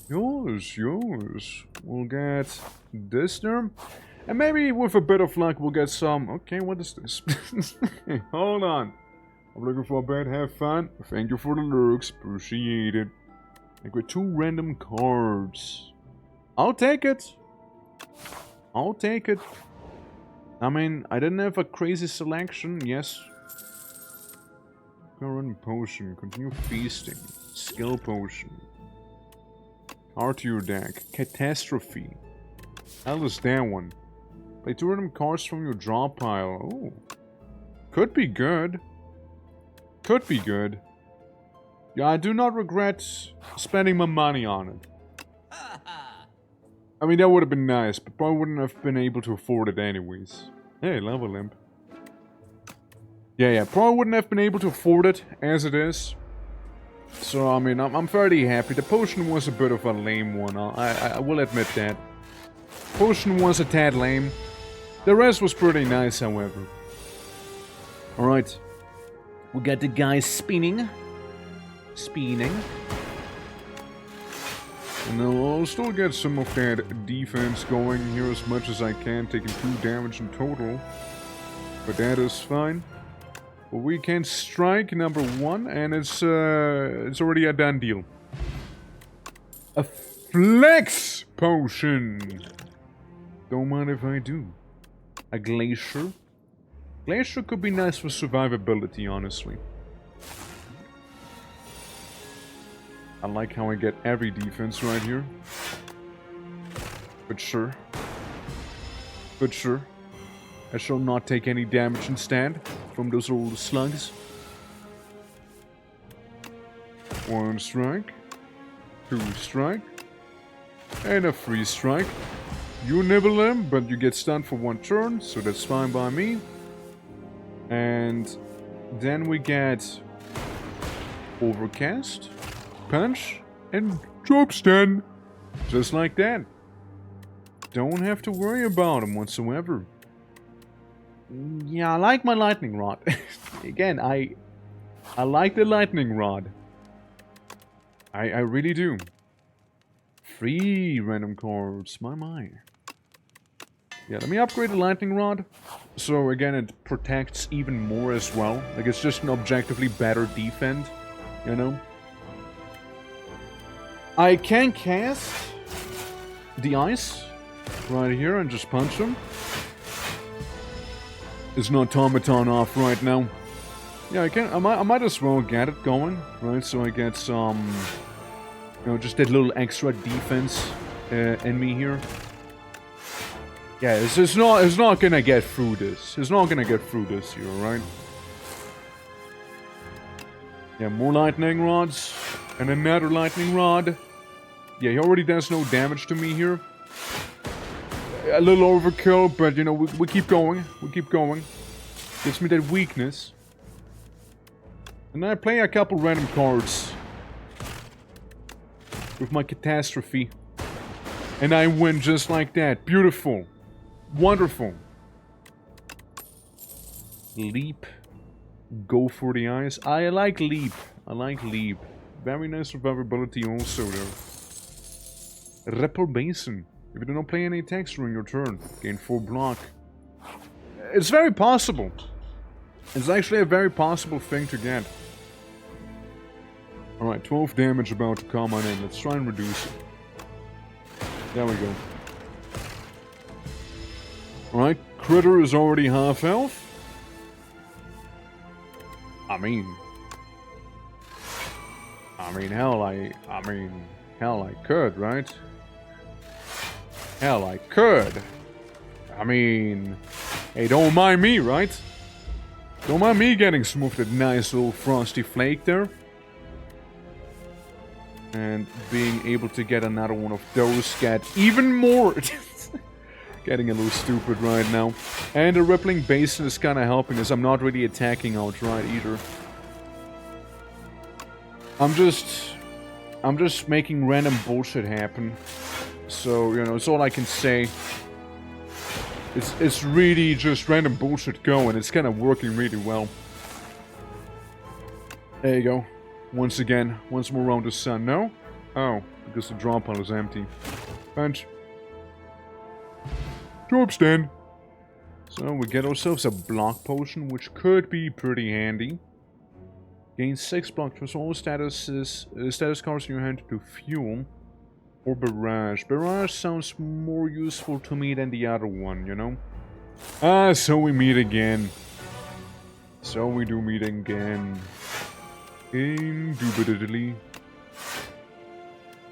Yours. We'll get this there. And maybe with a bit of luck we'll get some... Okay, what is this? Hold on. I'm looking for a bed, have fun. Thank you for the lurks, appreciate it. I got 2 random cards. I'll take it. I mean, I didn't have a crazy selection, yes. Current potion, continue feasting. Skill potion. Card to your deck. Catastrophe. Hell is that one? Play 2 random cards from your draw pile. Oh. Could be good. Yeah, I do not regret spending my money on it. I mean, that would have been nice, but probably wouldn't have been able to afford it anyways. Hey, level limp. Yeah, probably wouldn't have been able to afford it as it is. So, I mean, I'm fairly happy. The potion was a bit of a lame one, I will admit that. Potion was a tad lame. The rest was pretty nice, however. Alright. We got the guy spinning. And I'll still get some of that defense going here as much as I can, taking 2 damage in total. But that is fine. But we can strike number 1, and it's already a done deal. A flex potion! Don't mind if I do. A glacier. Glacier could be nice for survivability, honestly. I like how I get every defense right here. But sure. I shall not take any damage instead from those old slugs. 1 strike. 2 strike. And a 3 strike. You nibble him, but you get stunned for 1 turn, so that's fine by me. And then we get Overcast, Punch, and Drop Stun. Just like that. Don't have to worry about him whatsoever. Yeah, I like my Lightning Rod. Again, I like the Lightning Rod. I really do. 3 random cards, my. Yeah, let me upgrade the Lightning Rod. So again, it protects even more as well. Like, it's just an objectively better defend, you know? I can cast the ice right here and just punch him. Is an automaton off right now? Yeah, I might as well get it going, right? So I get some, you know, just that little extra defense in me here. Yeah, it's not gonna get through this. It's not gonna get through this here, right? Yeah, more lightning rods and another lightning rod. Yeah, he already does no damage to me here. A little overkill, but you know, we keep going. Gives me that weakness. And I play a couple random cards with my catastrophe. And I win just like that. Beautiful. Wonderful. Leap. Go for the eyes. I like leap. Very nice survivability also though. Ripple Basin. If you do not play any attacks during your turn, gain 4 block. It's very possible. It's actually a very possible thing to get. Alright, 12 damage about to come on in. Let's try and reduce it. There we go. Alright, Critter is already half health. I mean, hell, I could, right? Hell, I could. I mean, hey, don't mind me, right? Don't mind me getting smoothed that nice little frosty flake there. And being able to get another one of those, get even more. Getting a little stupid right now. And the Rippling Basin is kind of helping us. I'm not really attacking outright either. I'm just making random bullshit happen. So, you know, it's all I can say. It's really just random bullshit going. It's kind of working really well. There you go. Once again, once more around the sun. No? Oh, because the draw pile is empty. Bench. Job stand. So we get ourselves a block potion, which could be pretty handy. Gain 6 block. Transfer all status cards in your hand to fuel. Or barrage. Barrage sounds more useful to me than the other one, you know? Ah, so we meet again. So we do meet again. Indubitably.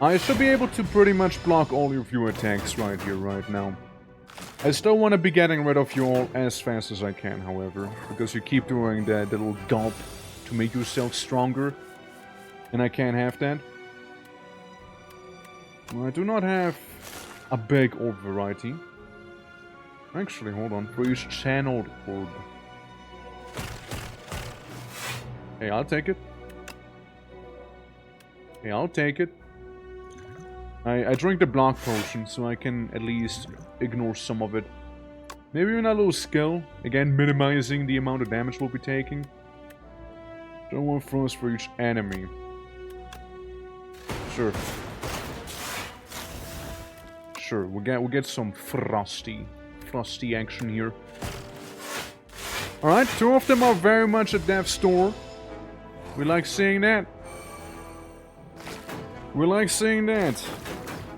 I should be able to pretty much block all of your attacks right here, right now. I still want to be getting rid of you all as fast as I can, however. Because you keep doing that little gulp to make yourself stronger. And I can't have that. Well, I do not have a big orb variety. Actually, hold on. For each channeled orb. Hey, I'll take it. Hey, I'll take it. I drink the block potion, so I can at least ignore some of it. Maybe even a little skill. Again, minimizing the amount of damage we'll be taking. Don't want frost for each enemy. Sure. Sure, we'll get some frosty action here. Alright, 2 of them are very much at death's door. We like seeing that. We like seeing that.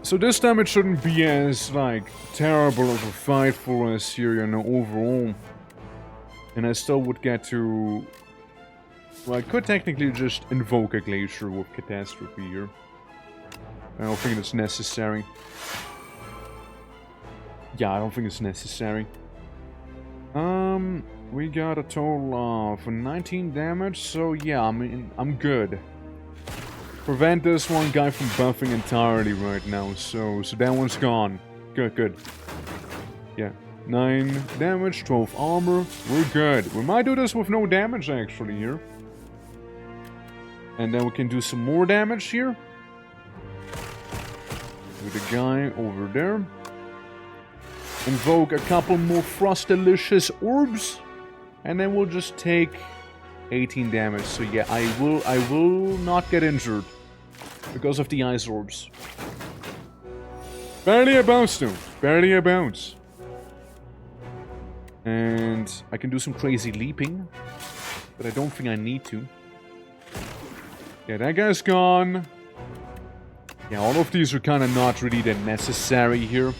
So this time it shouldn't be as, like, terrible of a fight for us here, you know, overall. And I still would get to... Well, I could technically just invoke a glacier with catastrophe here. I don't think it's necessary. Yeah, I don't think it's necessary. We got a total of 19 damage, so yeah, I mean, I'm good. Prevent this one guy from buffing entirely right now, so that one's gone. Good. Yeah, 9 damage, 12 armor, we're good. We might do this with no damage actually here. And then we can do some more damage here. With the guy over there. Invoke a couple more Frost-delicious orbs. And then we'll just take 18 damage. So yeah, I will not get injured. Because of the ice orbs. Barely a bounce though. Barely a bounce. And I can do some crazy leaping. But I don't think I need to. Yeah, that guy's gone. Yeah, all of these are kind of not really that necessary here.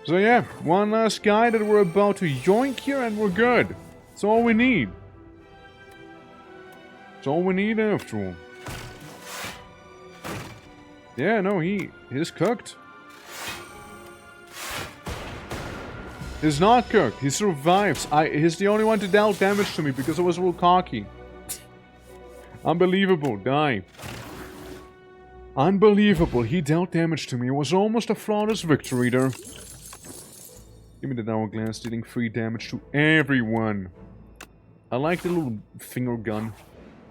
So yeah, one last guy that we're about to yoink here and we're good. That's all we need. That's all we need after all. Yeah, no, he's cooked. He's not cooked. He survives. He's the only one to deal damage to me because I was a little cocky. Unbelievable. Die. Unbelievable. He dealt damage to me. It was almost a flawless victory there. Give me the hourglass, dealing 3 damage to everyone. I like the little finger gun.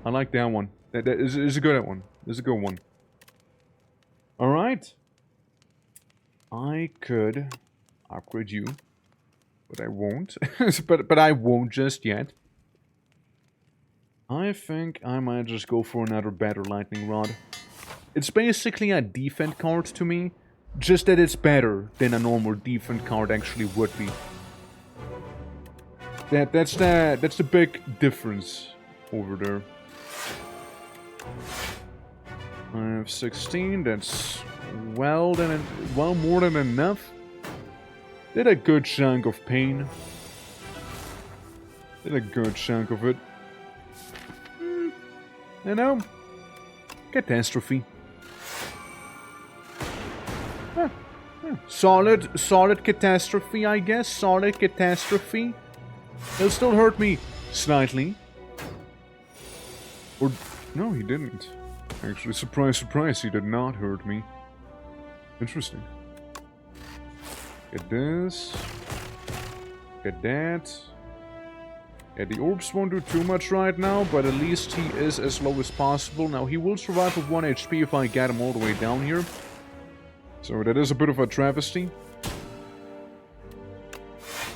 I like that one. That is a good one. It's a good one. Alright. I could upgrade you. But I won't. but I won't just yet. I think I might just go for another better lightning rod. It's basically a defense card to me. Just that it's better than a normal defense card actually would be. That's the big difference over there. I have 16, that's well more than enough. Did a good chunk of pain. Did a good chunk of it. You know, catastrophe. Solid catastrophe, I guess. Solid catastrophe. It'll still hurt me slightly. Or no, he didn't. Actually, surprise, surprise, he did not hurt me. Interesting. Get this. Get that. Yeah, the orbs won't do too much right now, but at least he is as low as possible. Now, he will survive with 1 HP if I get him all the way down here. So that is a bit of a travesty.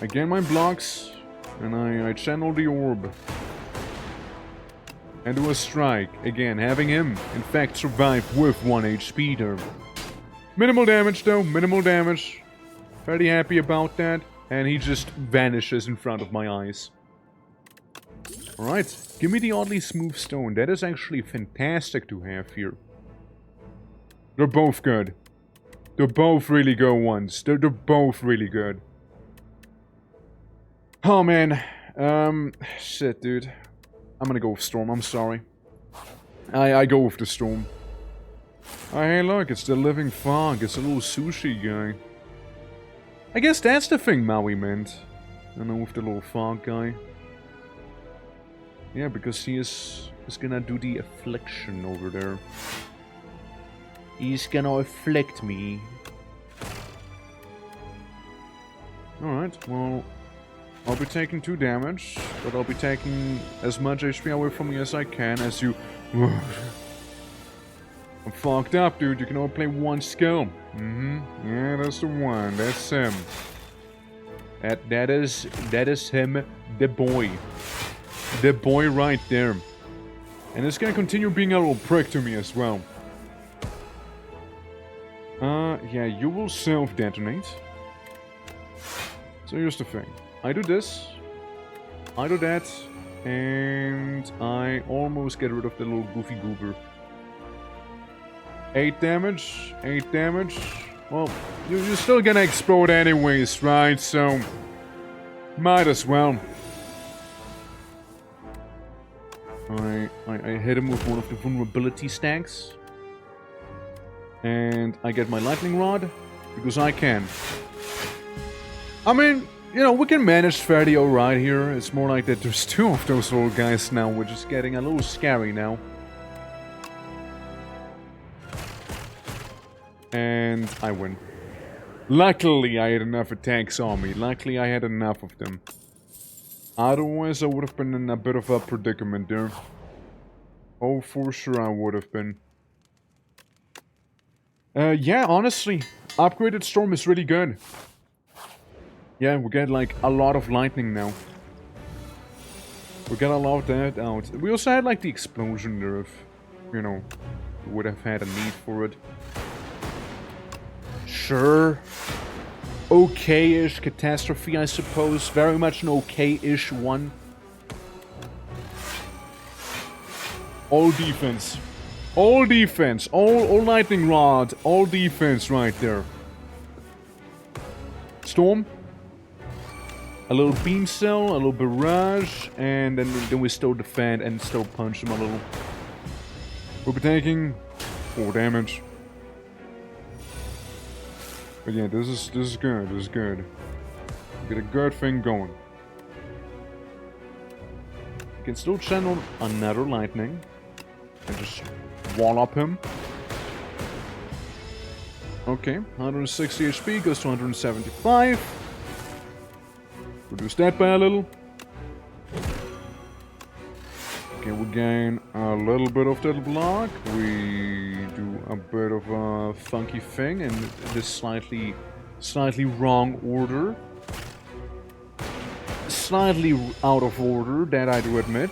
I gain my blocks, and I channel the orb. and do a strike. Again, having him, in fact, survive with 1 HP there. Minimal damage, though. Minimal damage. Very happy about that. And he just vanishes in front of my eyes. Alright, give me the oddly smooth stone. That is actually fantastic to have here. They're both good. They're both really good ones. They're both really good. Oh man. Shit, dude. I'm gonna go with Storm, I'm sorry. I go with the Storm. Oh, hey look, it's the living fog. It's a little sushi guy. I guess that's the thing Maui meant. I know, with the little fog guy. Yeah, because he is gonna do the affliction over there. He's gonna afflict me. Alright, well, I'll be taking 2 damage, but I'll be taking as much HP away from you as I can as you... I'm fucked up, dude. You can only play 1 skill. Yeah, that's the one. That's him. That is him, the boy. The boy right there. And it's gonna continue being a little prick to me as well. Yeah, you will self-detonate. So here's the thing. I do this. I do that. And I almost get rid of the little goofy goober. 8 damage. 8 damage. Well, you're still gonna explode anyways, right? So, might as well. I hit him with one of the vulnerability stacks. And I get my lightning rod, because I can. I mean, you know, we can manage fairly alright here. It's more like that there's 2 of those little guys now, which is getting a little scary now. And I win. Luckily, I had enough attacks on me. Luckily, I had enough of them. Otherwise, I would have been in a bit of a predicament there. Oh, for sure I would have been. Yeah, honestly, upgraded Storm is really good. Yeah, we get like a lot of lightning now. We got a lot of that out. We also had like the explosion there if, you know, would have had a need for it. Sure. Okay-ish catastrophe, I suppose. Very much an okay-ish one. All defense. All defense. All lightning rod. All defense right there. Storm. A little beam cell, a little barrage, and then we still defend and still punch him a little. We'll be taking 4 damage. But yeah, this is good. This is good. We get a good thing going. We can still channel another lightning and just wall up him. Okay, 160 HP goes to 175. Reduce that by a little. Okay, we gain a little bit of that block. We do a bit of a funky thing in this slightly wrong order. Slightly out of order, that I do admit.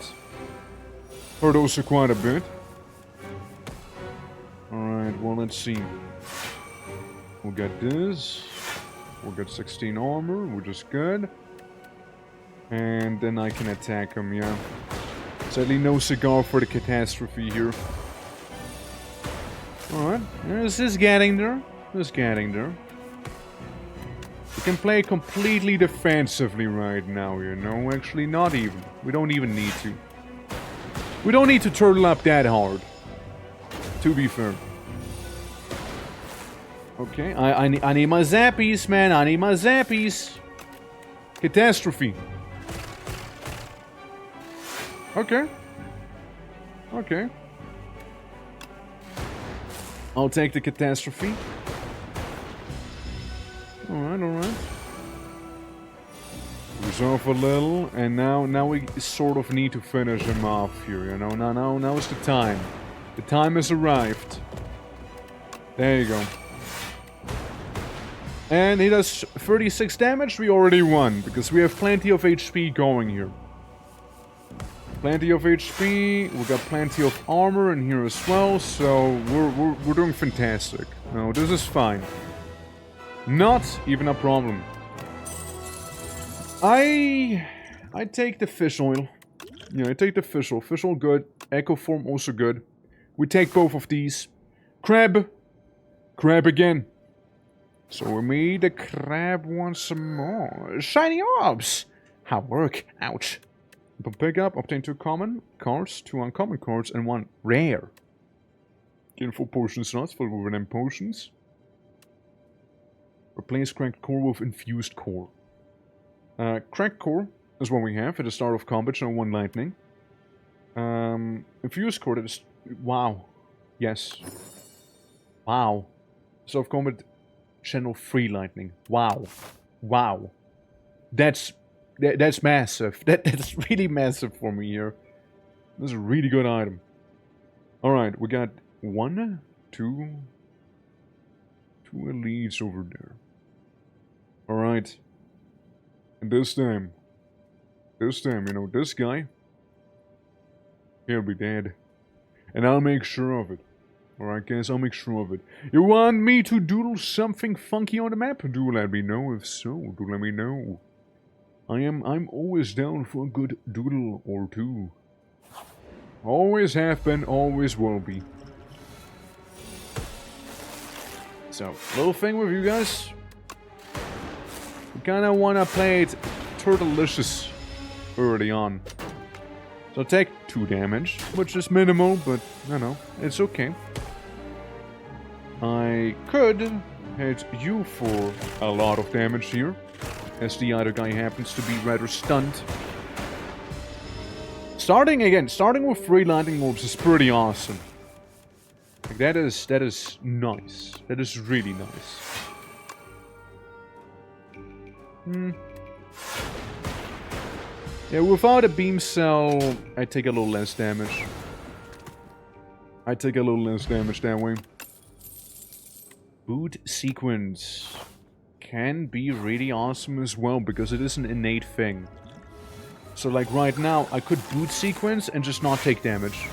Hurt also quite a bit. Alright, well, let's see. We'll get this. We'll get 16 armor, which is good. And then I can attack him, yeah. Sadly, no cigar for the catastrophe here. Alright, this is getting there. This is getting there. We can play completely defensively right now, you know. Actually, not even. We don't even need to. We don't need to turtle up that hard. To be fair. Okay, I need my zappies, man. I need my zappies. Catastrophe. Okay. Okay. I'll take the catastrophe. Alright, alright. Resolve a little, and now we sort of need to finish him off here, you know. Now is the time. The time has arrived. There you go. And he does 36 damage, we already won, because we have plenty of HP going here. Plenty of HP, we got plenty of armor in here as well, so we're doing fantastic. No, this is fine. Not even a problem. I take the fish oil. Yeah, I take the fish oil. Fish oil good. Echo form also good. We take both of these. Crab. Crab again. So we made the crab once more. Shiny orbs! How work? Ouch. Pick up, obtain 2 common cards, 2 uncommon cards, and 1 rare. Gain 4 potion slots, fill with them potions. Replace cracked core with infused core. Cracked core is what we have at the start of combat, so 1 lightning. Infused core, that is... Wow. Yes. Wow. Start of combat, channel 3 lightning. Wow. Wow. That's massive. That's really massive for me here. This is a really good item. Alright, we got 1, 2 elites over there. Alright. And this time, you know, this guy, he'll be dead. And I'll make sure of it. Alright guys, I'll make sure of it. You want me to doodle something funky on the map? Do let me know. If so, do let me know. I'm always down for a good doodle or two. Always have been, always will be. So, little thing with you guys. We kinda wanna play it turtlelicious early on. So take 2 damage, which is minimal, but you know, it's okay. I could hit you for a lot of damage here, as the other guy happens to be rather stunned. Starting with 3 lightning orbs is pretty awesome. Like that is nice. That is really nice. Yeah, without a beam cell, I take a little less damage. I take a little less damage that way. Boot sequence can be really awesome as well, because it is an innate thing. So like right now, I could boot sequence and just not take damage.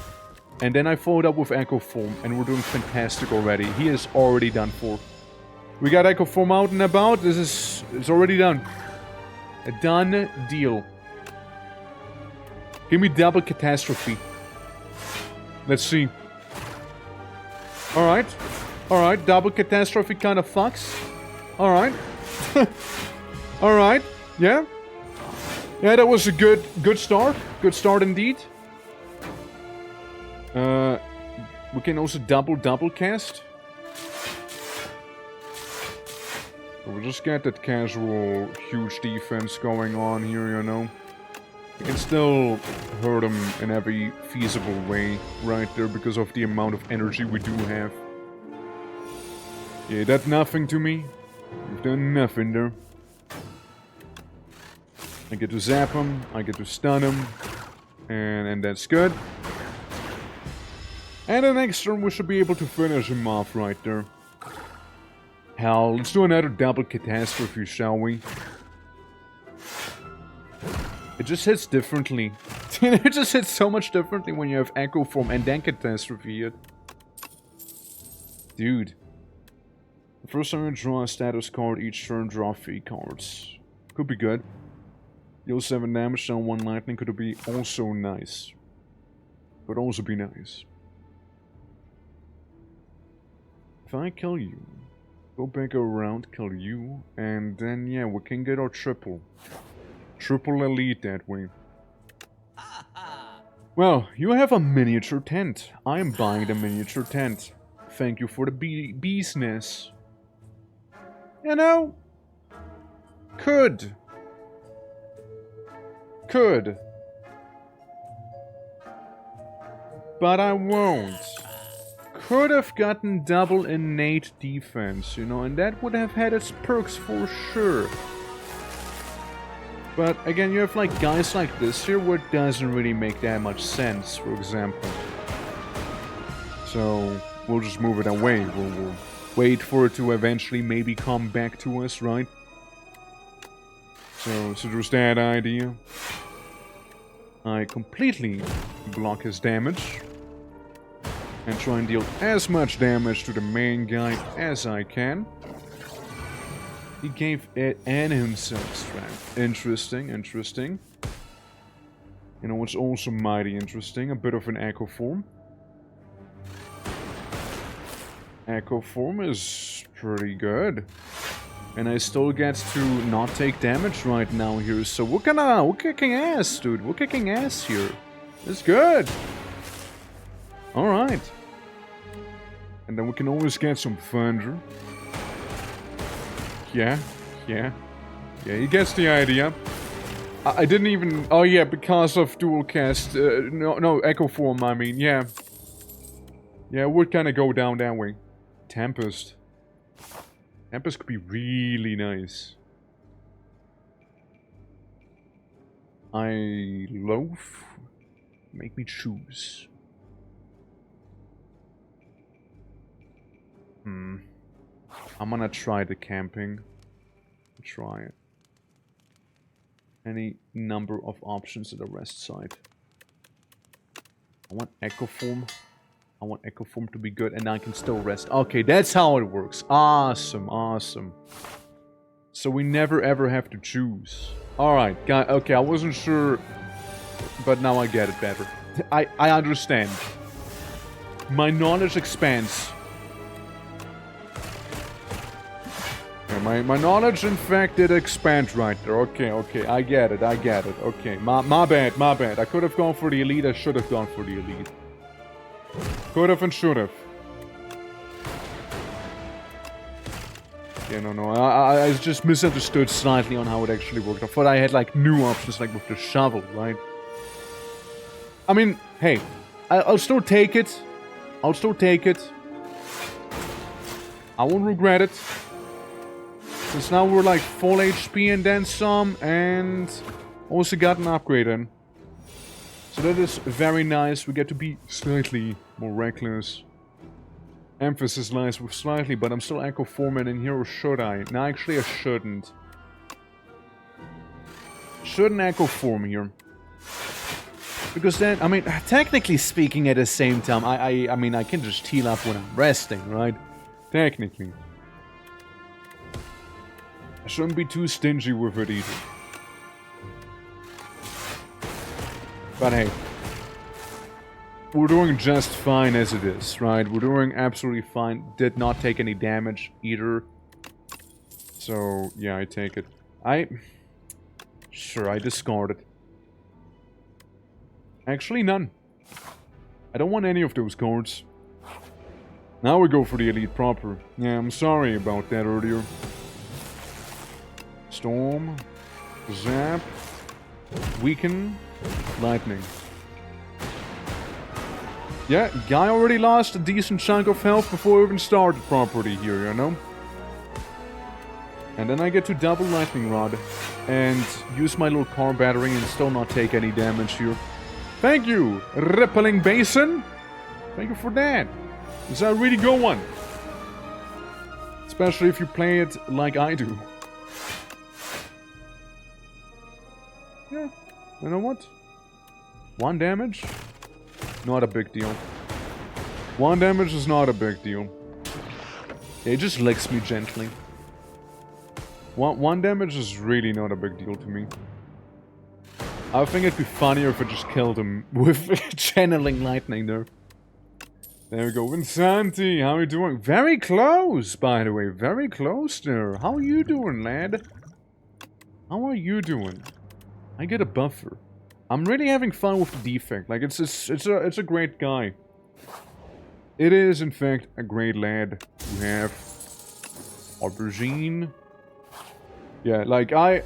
And then I followed up with Echo Form, and we're doing fantastic already. He is already done for. We got Echo Form out and about. It's already done. A done deal. Give me double catastrophe. Let's see. Alright. Alright, double catastrophe kind of fucks. Alright. Alright. Yeah. Yeah, that was a good start. Good start indeed. We can also double cast. We'll just get that casual huge defense going on here, you know. We can still hurt him in every feasible way right there because of the amount of energy we do have. Yeah, that's nothing to me. We've done nothing there. I get to zap him, I get to stun him, and that's good. And the next turn we should be able to finish him off right there. Hell, let's do another double catastrophe, shall we? It just hits differently. It just hits so much differently when you have Echo Form and then catastrophe hit. Dude. The first time you draw a status card each turn, draw 3 cards. Could be good. Deal 7 damage, down 1 lightning, could be also nice. Could also be nice. If I kill you, go back around, kill you, and then yeah, we can get our triple. Triple elite that way. Well, you have a miniature tent. I am buying the miniature tent. Thank you for the bee's nest. You know, could. But I won't. Could have gotten double innate defense, you know, and that would have had its perks for sure. But again, you have like guys like this here where it doesn't really make that much sense, for example. So we'll just move it away. We'll wait for it to eventually maybe come back to us, right? So there's that idea. I completely block his damage. And try and deal as much damage to the main guy as I can. He gave it and himself strength. Interesting, interesting. You know what's also mighty interesting? A bit of an echo form. Echo form is pretty good. And I still get to not take damage right now here. So we're kicking ass, dude. We're kicking ass here. It's good. Alright. And then we can always get some thunder. Yeah, he gets the idea. I didn't even... Oh yeah, because of dual cast. No, echo form, I mean, yeah. Yeah, it would kind of go down that way. Tempest. Tempest could be really nice. I loaf. Make me choose. I'm gonna try the camping. Try it. Any number of options at the rest side. I want echo form. I want echo form to be good, and I can still rest. Okay, that's how it works. Awesome, awesome. So we never ever have to choose. Alright, okay, I wasn't sure, but now I get it better. I understand. My knowledge expands. Yeah, my knowledge, in fact, did expand right there. Okay, I get it. Okay, my bad. I could have gone for the elite, I should have gone for the elite. Could have and should have. Yeah, no, I just misunderstood slightly on how it actually worked. I thought I had, like, new options, like with the shovel, right? I mean, hey, I'll still take it. I won't regret it. Since now we're like full HP and then some, and also got an upgrade in. So that is very nice. We get to be slightly more reckless. Emphasis lies with slightly, but I'm still echo forming in here, or should I? No, actually I shouldn't. Shouldn't echo form here. Because then, I mean, technically speaking at the same time, I mean, I can just heal up when I'm resting, right? Technically. I shouldn't be too stingy with it either. But hey. We're doing just fine as it is, right? We're doing absolutely fine. Did not take any damage either. So, yeah, I take it. Sure, I discard it. Actually, none. I don't want any of those cards. Now we go for the elite proper. Yeah, I'm sorry about that earlier. Storm. Zap. Weaken. Lightning. Yeah, guy already lost a decent chunk of health before we even started properly here, you know? And then I get to double lightning rod. And use my little car battery and still not take any damage here. Thank you, Rippling Basin. Thank you for that. This is a really good one. Especially if you play it like I do. Yeah, you know what? 1 damage? Not a big deal. 1 damage is not a big deal. It just licks me gently. 1 damage is really not a big deal to me. I think it'd be funnier if I just killed him with channeling lightning there. There we go. Vinsanti, how are you doing? Very close, by the way. Very close there. How are you doing, lad? How are you doing? I get a buffer. I'm really having fun with the defect. Like, it's a great guy. It is, in fact, a great lad. We have Aubergine. Yeah, like, I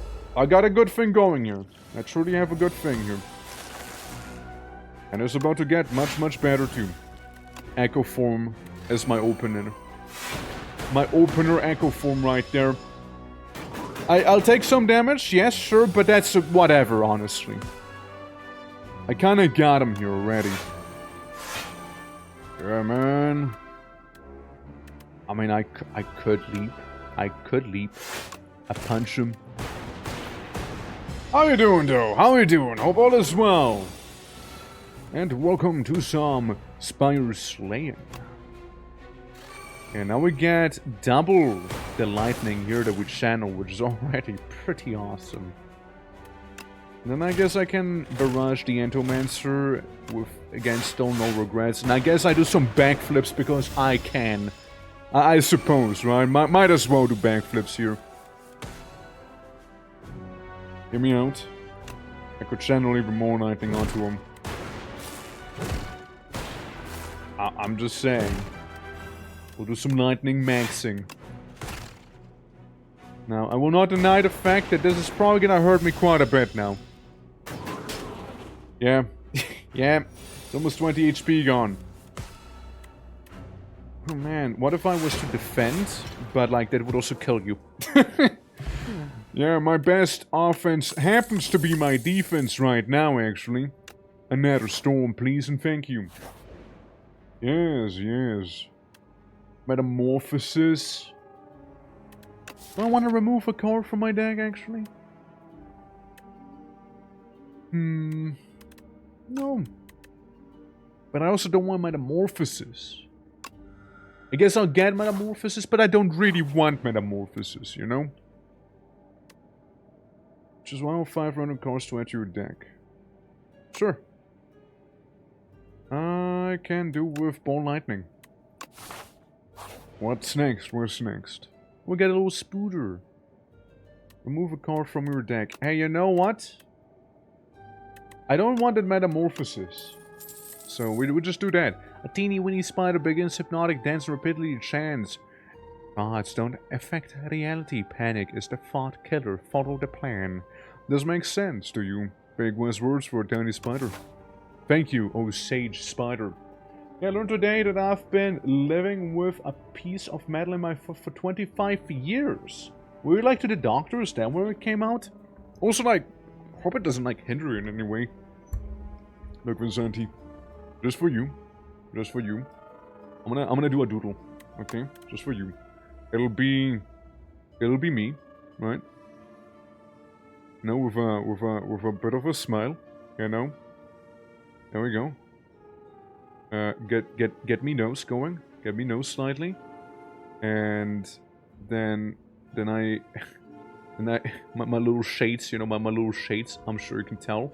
got a good thing going here. I truly have a good thing here. And it's about to get much, much better too. Echo form is my opener. My opener echo form right there. I'll take some damage, yes, sure, but that's whatever, honestly. I kinda got him here already. Yeah, man. I mean, I could leap. I punch him. How you doing, though? How you doing? Hope all is well. And welcome to some Spire slaying. And now we get double the lightning here that we channel, which is already pretty awesome. And then I guess I can barrage the Entomancer with, again, still no regrets. And I guess I do some backflips because I can. I suppose, right? Might as well do backflips here. Hear me out. I could channel even more lightning onto him. I'm just saying. We'll do some lightning maxing. Now, I will not deny the fact that this is probably gonna hurt me quite a bit now. Yeah. Yeah. It's almost 20 HP gone. Oh man, what if I was to defend, but like that would also kill you? Yeah, my best offense happens to be my defense right now, actually. Another storm, please, and thank you. Yes, yes. Metamorphosis. Do I want to remove a card from my deck, actually? No. But I also don't want Metamorphosis. I guess I'll get Metamorphosis, but I don't really want Metamorphosis, you know? Just 1 of 5 random cards to enter your deck. Sure. I can do with Ball Lightning. What's next? What's next? We'll get a little Spooter. Remove a card from your deck. Hey, you know what? I don't want that Metamorphosis. So we just do that. A teeny weeny spider begins hypnotic dance rapidly chants. Thoughts don't affect reality. Panic is the thought killer. Follow the plan. This makes sense to you. Big wise words for a tiny spider. Thank you, oh sage spider. Yeah, I learned today that I've been living with a piece of metal in my foot for 25 years. Were you like to the doctor? Is that where it came out? Also, like, hope it doesn't like hinder you in any way. Look, Vincenti, just for you, just for you. I'm gonna do a doodle, okay? Just for you. It'll be me, right? You know, with a bit of a smile, you know. There we go. Get me nose going. Get me nose slightly, and then my little shades, you know, my little shades. I'm sure you can tell,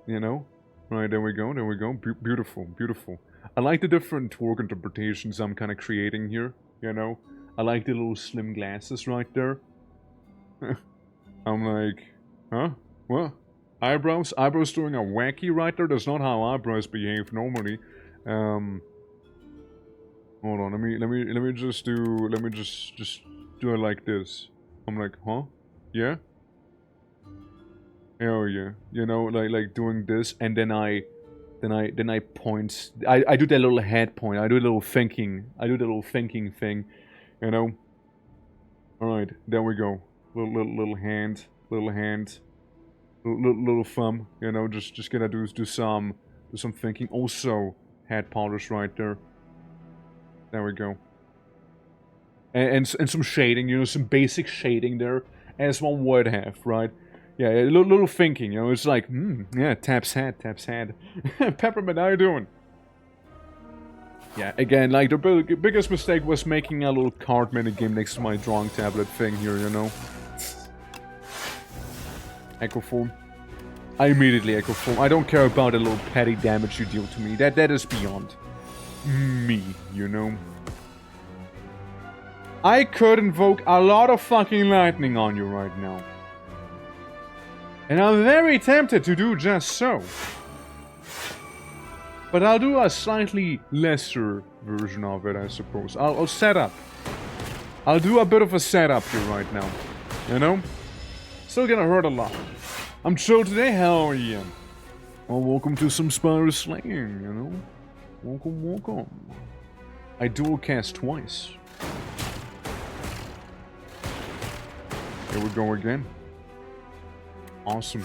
you know. Right, there we go. There we go. Beautiful, beautiful. I like the different twerk interpretations I'm kind of creating here. You know, I like the little slim glasses right there. I'm like, huh? What? Eyebrows? Eyebrows doing a wacky right there? That's not how eyebrows behave normally. Hold on, let me just do it like this. I'm like, huh? Yeah? Hell yeah. You know, like doing this, and then I point. I do that little head point. I do a little thinking. I do the little thinking thing. You know. All right, there we go. Little hand, little thumb. You know, just gonna do some thinking. Also, head polish right there. There we go. And some shading. You know, some basic shading there, as one would have, right? Yeah, a little thinking, you know, it's like, yeah, taps head. Peppermint, how you doing? Yeah, again, like, the biggest mistake was making a little card minigame next to my drawing tablet thing here, you know? Echo Form. I immediately Echo Form. I don't care about the little petty damage you deal to me. That is beyond me, you know? I could invoke a lot of fucking lightning on you right now. And I'm very tempted to do just so. But I'll do a slightly lesser version of it, I suppose. I'll set up. I'll do a bit of a setup here right now. You know? Still gonna hurt a lot. I'm chill today? Hell yeah. Well, welcome to some Spire slaying, you know? Welcome. I dual cast twice. Here we go again. Awesome.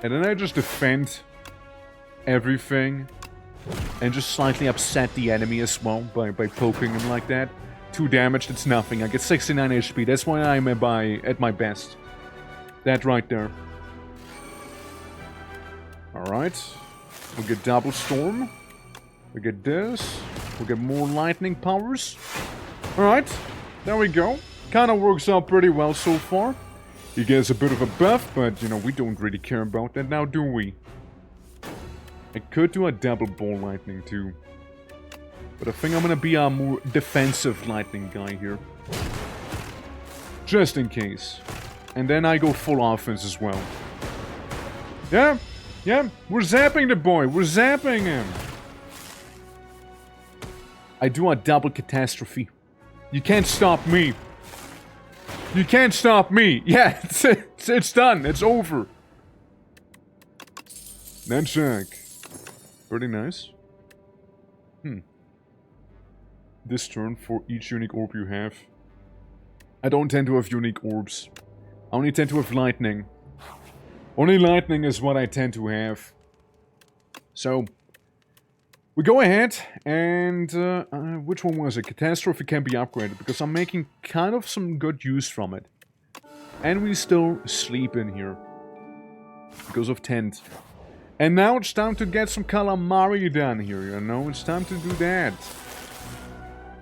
And then I just defend everything and just slightly upset the enemy as well by poking him like that. 2 damage, that's nothing. I get 69 HP. That's why I'm at my best. That right there. Alright. We get double storm. We get this. We get more lightning powers. Alright. There we go. Kinda works out pretty well so far. He gets a bit of a buff, but, you know, we don't really care about that now, do we? I could do a double ball lightning, too. But I think I'm gonna be a more defensive lightning guy here. Just in case. And then I go full offense as well. Yeah, yeah, we're zapping the boy. We're zapping him. I do a double catastrophe. You can't stop me. You can't stop me. Yeah, it's done. It's over. Then check. Pretty nice. This turn for each unique orb you have. I don't tend to have unique orbs. I only tend to have lightning. Only lightning is what I tend to have. So, we go ahead and, which one was it? Catastrophe can be upgraded, because I'm making kind of some good use from it. And we still sleep in here. Because of tent. And now it's time to get some calamari done here, you know? It's time to do that.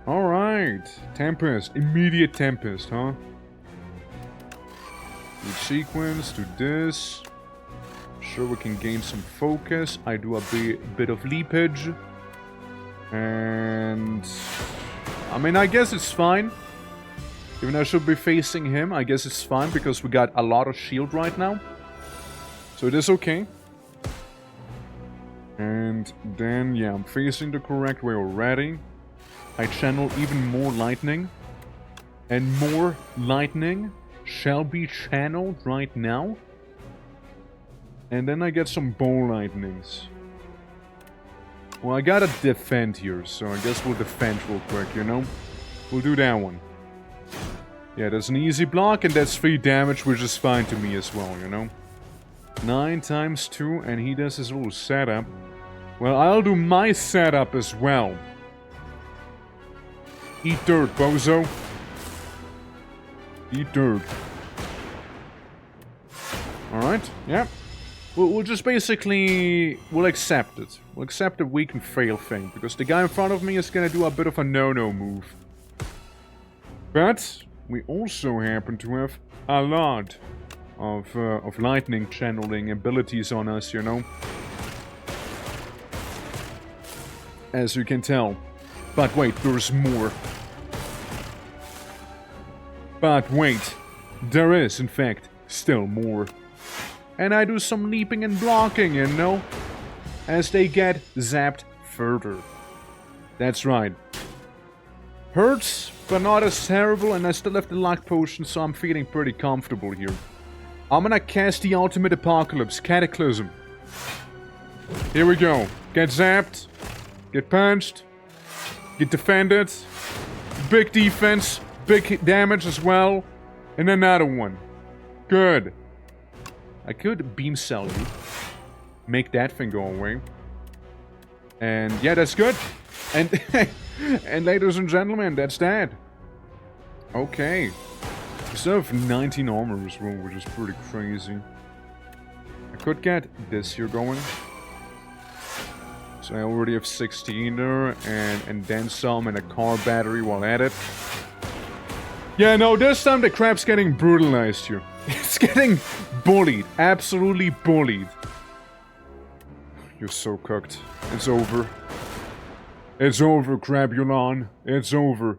Alright. Tempest. Immediate Tempest, huh? Do sequence, do this. Sure, we can gain some focus. I do a bit of leapage. And... I mean, I guess it's fine. Even though I should be facing him, I guess it's fine because we got a lot of shield right now. So it is okay. And then, yeah, I'm facing the correct way already. I channel even more lightning. And more lightning shall be channeled right now. And then I get some bow lightnings. Well, I gotta defend here, so I guess we'll defend real quick, you know? We'll do that one. Yeah, that's an easy block, and that's 3 damage, which is fine to me as well, you know? 9 times 2, and he does his little setup. Well, I'll do my setup as well. Eat dirt, bozo. Eat dirt. Alright, yeah. We'll just basically... We'll accept it. We'll accept the weak and frail thing. Because the guy in front of me is gonna do a bit of a no-no move. But we also happen to have a lot of lightning channeling abilities on us, you know. As you can tell. But wait, there's more. But wait, there is, in fact, still more. And I do some leaping and blocking, you know, as they get zapped further. That's right. Hurts, but not as terrible, and I still have the luck potion, so I'm feeling pretty comfortable here. I'm gonna cast the ultimate apocalypse, Cataclysm. Here we go. Get zapped, get punched, get defended, big defense, big damage as well, and another one. Good. I could beam cell you, make that thing go away, and yeah, that's good. And and ladies and gentlemen, that's that. Okay, we still have 19 armor as well, which is pretty crazy. I could get this here going, so I already have 16 there, and then some, and a car battery while at it. Yeah, no, this time the crap's getting brutalized here. It's getting bullied. Absolutely bullied. You're so cooked. It's over. It's over, Crabulon. It's over.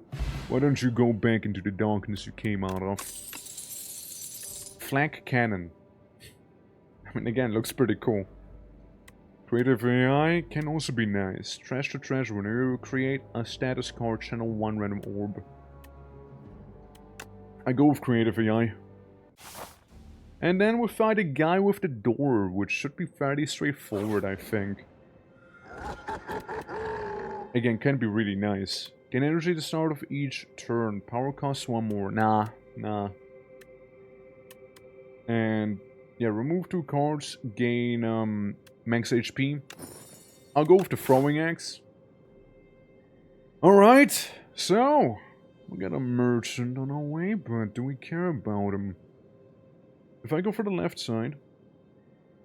Why don't you go back into the darkness you came out of? Flak cannon. I mean, again, looks pretty cool. Creative AI can also be nice. Trash to treasure. Whenever you create a status card, channel 1 random orb. I go with creative AI. And then we fight a guy with the door, which should be fairly straightforward, I think. Again, can be really nice. Gain energy at the start of each turn. Power costs 1 more. Nah. And yeah, remove 2 cards. Gain max HP. I'll go with the throwing axe. Alright, so we got a merchant on our way, but do we care about him? If I go for the left side,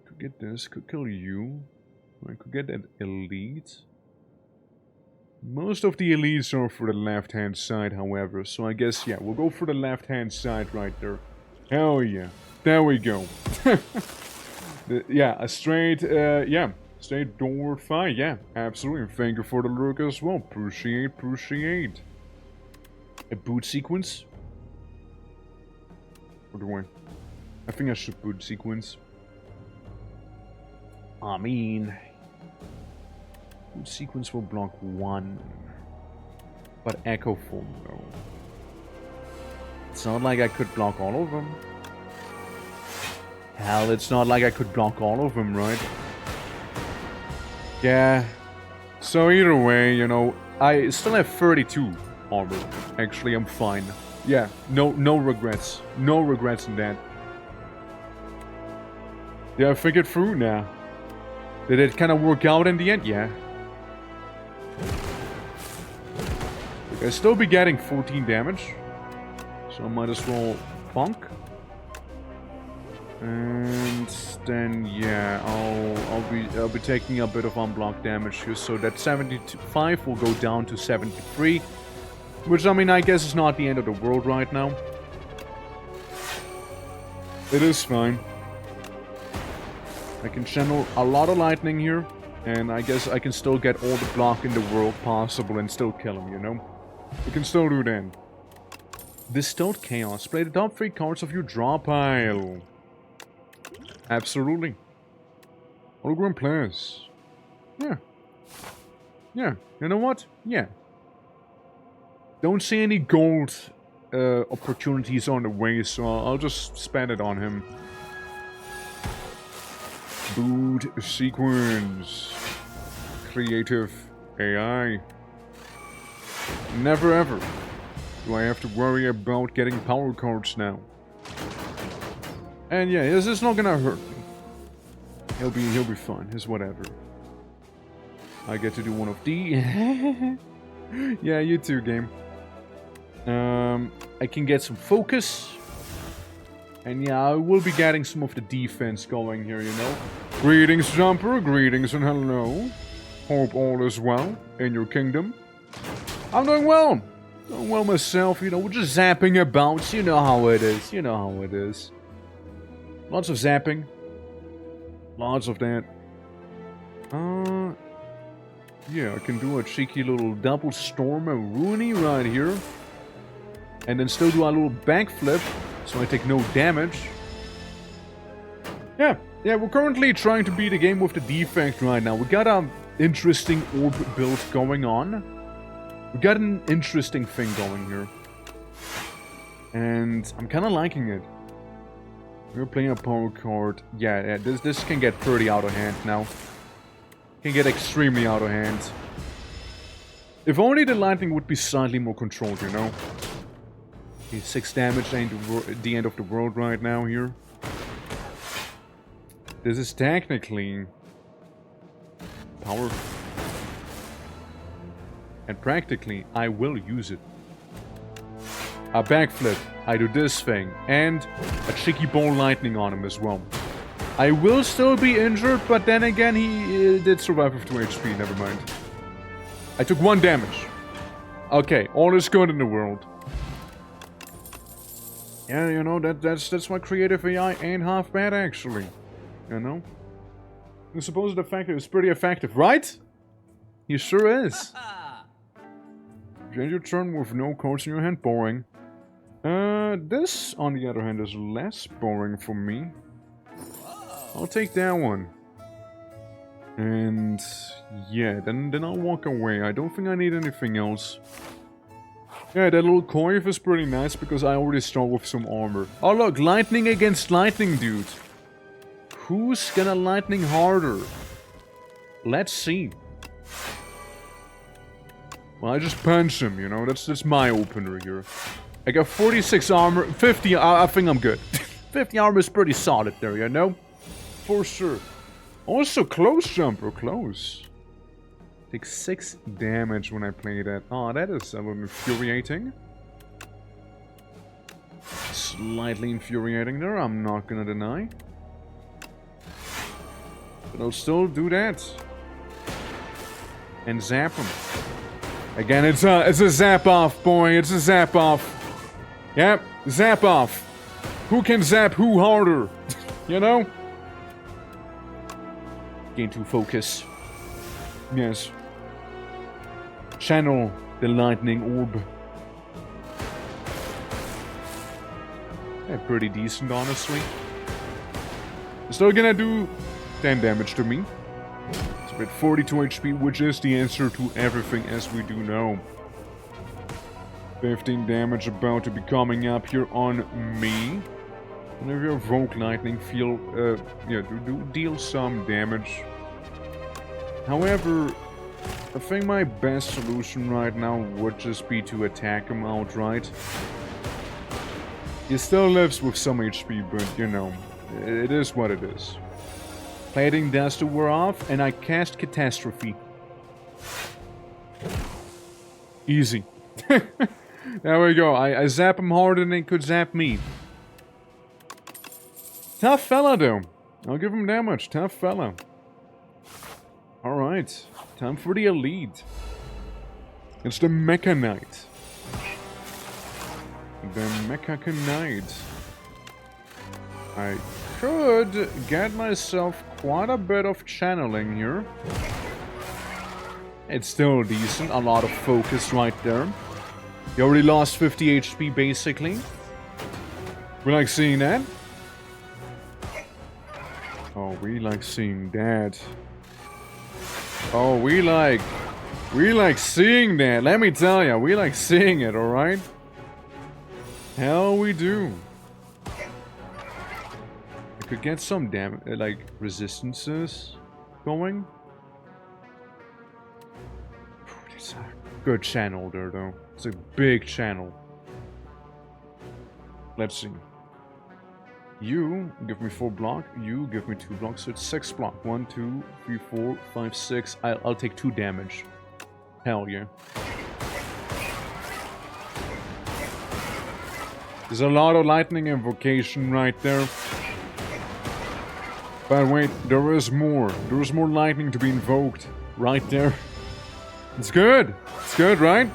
could get this. Could kill you. I could get that elite. Most of the elites are for the left-hand side, however. So I guess, yeah, we'll go for the left-hand side right there. Hell yeah. There we go. Yeah, a straight, straight door fight. Yeah, absolutely. Thank you for the lurk as well. Appreciate. A boot sequence? Or do I think I should boot sequence. I mean, boot sequence will block 1. But echo form, though. It's not like I could block all of them. Hell, it's not like I could block all of them, right? Yeah. So either way, you know, I still have 32 armor. Actually, I'm fine. Yeah, no regrets. No regrets in that. Did I think it through? Nah. Did it kind of work out in the end? Yeah. I'll still be getting 14 damage. So I might as well bonk. And then yeah, I'll be taking a bit of unblocked damage here, so that 75 will go down to 73, which I mean I guess is not the end of the world right now. It is fine. I can channel a lot of lightning here, and I guess I can still get all the block in the world possible and still kill him, you know? We can still do that. Distilled Chaos. Play the top 3 cards of your draw pile. Absolutely. Hologram players. Yeah. Yeah. You know what? Yeah. Don't see any gold opportunities on the way, so I'll just spend it on him. Boot sequence. Creative AI. Never ever do I have to worry about getting power cards now. And yeah, this is not gonna hurt me. He'll be fine. It's whatever. I get to do one of the. Yeah, you too, game. I can get some focus. And yeah, I will be getting some of the defense going here, you know. Greetings, Jumper. Greetings and hello. Hope all is well in your kingdom. I'm doing well. Doing well myself, you know. We're just zapping about. You know how it is. You know how it is. Lots of zapping. Lots of that. Yeah, I can do a cheeky little double stormer Rooney right here. And then still do a little backflip, so I take no damage. Yeah, we're currently trying to beat the game with the defect right now. We got an interesting orb build going on. We got an interesting thing going here. And I'm kind of liking it. We're playing a power card. Yeah, this can get pretty out of hand now. Can get extremely out of hand. If only the lightning would be slightly more controlled, you know. 6 damage ain't the end of the world right now here. This is technically power. And practically, I will use it. A backflip, I do this thing, and a cheeky ball lightning on him as well. I will still be injured, but then again, he did survive with 2 HP, never mind. I took 1 damage. Okay, all is good in the world. Yeah, you know, that's why creative AI ain't half bad, actually. You know? I suppose the fact is pretty effective, right? He sure is. Change your turn with no cards in your hand, boring. This, on the other hand, is less boring for me. I'll take that one. And yeah, then I'll walk away. I don't think I need anything else. Yeah, that little coif is pretty nice because I already start with some armor. Oh look, lightning against lightning, dude. Who's gonna lightning harder? Let's see. Well, I just punch him, you know, that's my opener here. I got 46 armor, 50, I think I'm good. 50 armor is pretty solid there, you know? For sure. Also, close jumper, close. Take 6 damage when I play that. Oh, that is a little infuriating. Slightly infuriating there, I'm not gonna deny. But I'll still do that. And zap him. Again, it's a zap off, boy. It's a zap off. Yep, zap off. Who can zap who harder? You know? Gain 2 focus. Yes. Channel the lightning orb. Yeah, pretty decent, honestly. Still gonna do 10 damage to me. It's with 42 HP, which is the answer to everything, as we do know. 15 damage about to be coming up here on me. Whenever you evoke lightning, do deal some damage. However, I think my best solution right now would just be to attack him outright. He still lives with some HP, but you know, it is what it is. Plating does to wear off, and I cast Catastrophe. Easy. There we go. I zap him harder than he could zap me. Tough fella, though. I'll give him damage. Tough fella. Alright. Time for the elite. It's the Mecha Knight. The Mecha Knight. I could get myself quite a bit of channeling here. It's still decent. A lot of focus right there. You already lost 50 HP, basically. We like seeing that. Oh, we like seeing that. Oh, we like seeing that. Let me tell ya, we like seeing it, alright? Hell, we do. I could get some damage, like, resistances going. It's a good channel there, though. It's a big channel. Let's see. You give me 4 block, you give me 2 blocks, so it's 6 block. 1, 2, 3, 4, 5, 6. I'll take 2 damage. Hell yeah. There's a lot of lightning invocation right there. But wait, there is more. There is more lightning to be invoked right there. It's good. It's good, right?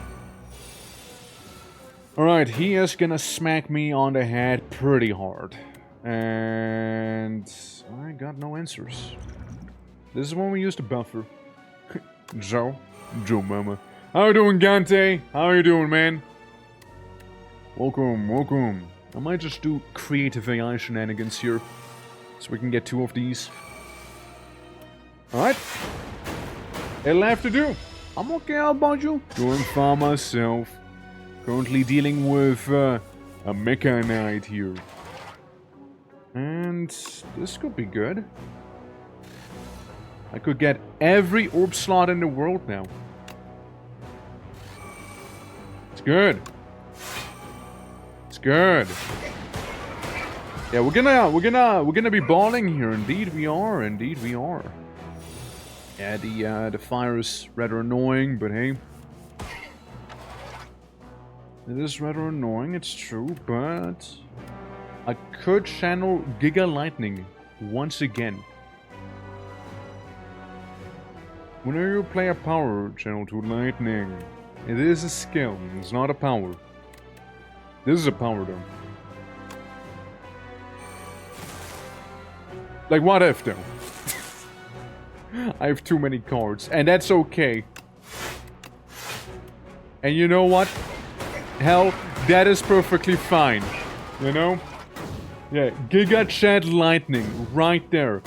Alright, he is gonna smack me on the head pretty hard. And I got no answers. This is when we use the buffer. Joe Mama. How you doing, Gante? How you doing, man? Welcome, welcome. I might just do creative AI shenanigans here, so we can get 2 of these. Alright. It'll have to do. I'm okay, how about you? Doing fine myself. Currently dealing with a Mecha Knight here. And this could be good. I could get every orb slot in the world now. It's good. It's good. Yeah, we're gonna be balling here. Indeed we are. Indeed we are. Yeah, the fire is rather annoying, but hey. It is rather annoying, it's true, but I could channel Giga Lightning once again. Whenever you play a power, channel to lightning. It is a skill, it's not a power. This is a power though. Like what if though? I have too many cards, and that's okay. And you know what? Hell, that is perfectly fine. You know? Yeah, Giga Chat Lightning, right there.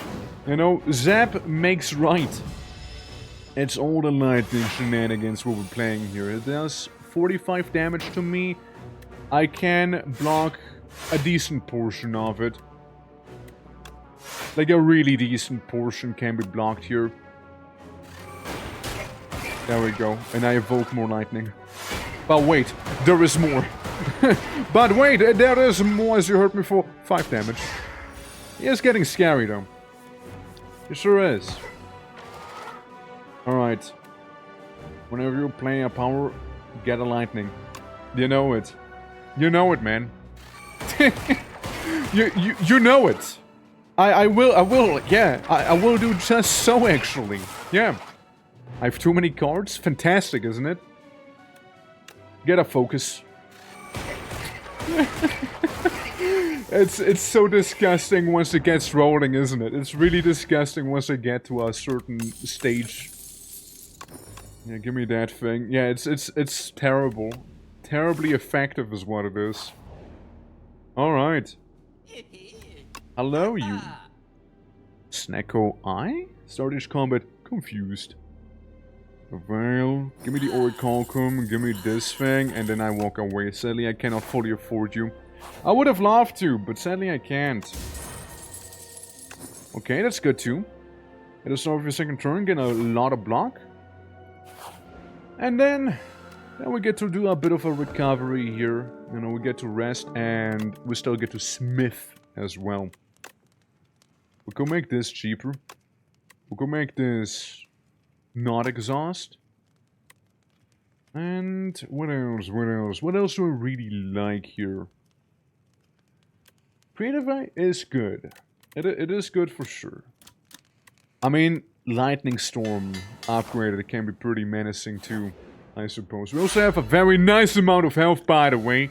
You know, Zap makes right. It's all the lightning shenanigans we'll be playing here. It does 45 damage to me. I can block a decent portion of it. Like a really decent portion can be blocked here. There we go. And I evoke more lightning. But wait, there is more. But wait, there is more, as you heard me for 5 damage. He is getting scary though. He sure is. Alright. Whenever you play a power, get a lightning. You know it. You know it, man. you know it. I will, yeah. I will do just so, actually. Yeah. I have too many cards. Fantastic, isn't it? Get a focus. It's so disgusting once it gets rolling, isn't it? It's really disgusting once I get to a certain stage. Yeah, give me that thing. Yeah, it's terrible. Terribly effective is what it is. Alright. Hello, you. Snacko I? Stardish combat confused. Well, give me the Orichalcum, give me this thing, and then I walk away. Sadly, I cannot fully afford you. I would have loved to, but sadly I can't. Okay, that's good too. At the start of your second turn, get a lot of block. And then we get to do a bit of a recovery here. You know, we get to rest, and we still get to smith as well. We could make this cheaper. We could make this not exhaust. And what else? What else? What else do I really like here? Creative Eye is good. It is good for sure. I mean, Lightning Storm upgraded can be pretty menacing too, I suppose. We also have a very nice amount of health, by the way.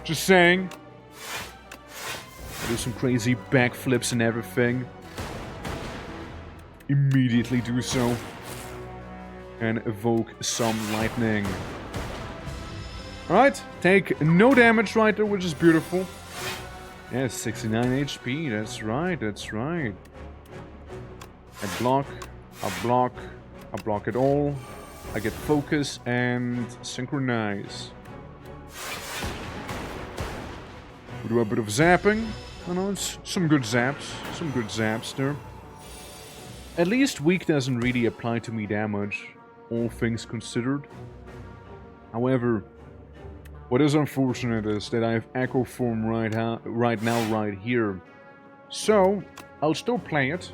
Just saying. I do some crazy backflips and everything. Immediately do so. And evoke some lightning. Alright, take no damage right there, which is beautiful. Yeah, 69 HP, that's right, that's right. I block it all. I get focus and synchronize. We do a bit of zapping. I know, it's some good zaps there. At least weak doesn't really apply to me that much, all things considered. However, what is unfortunate is that I have Echo Form right now, right here. So, I'll still play it,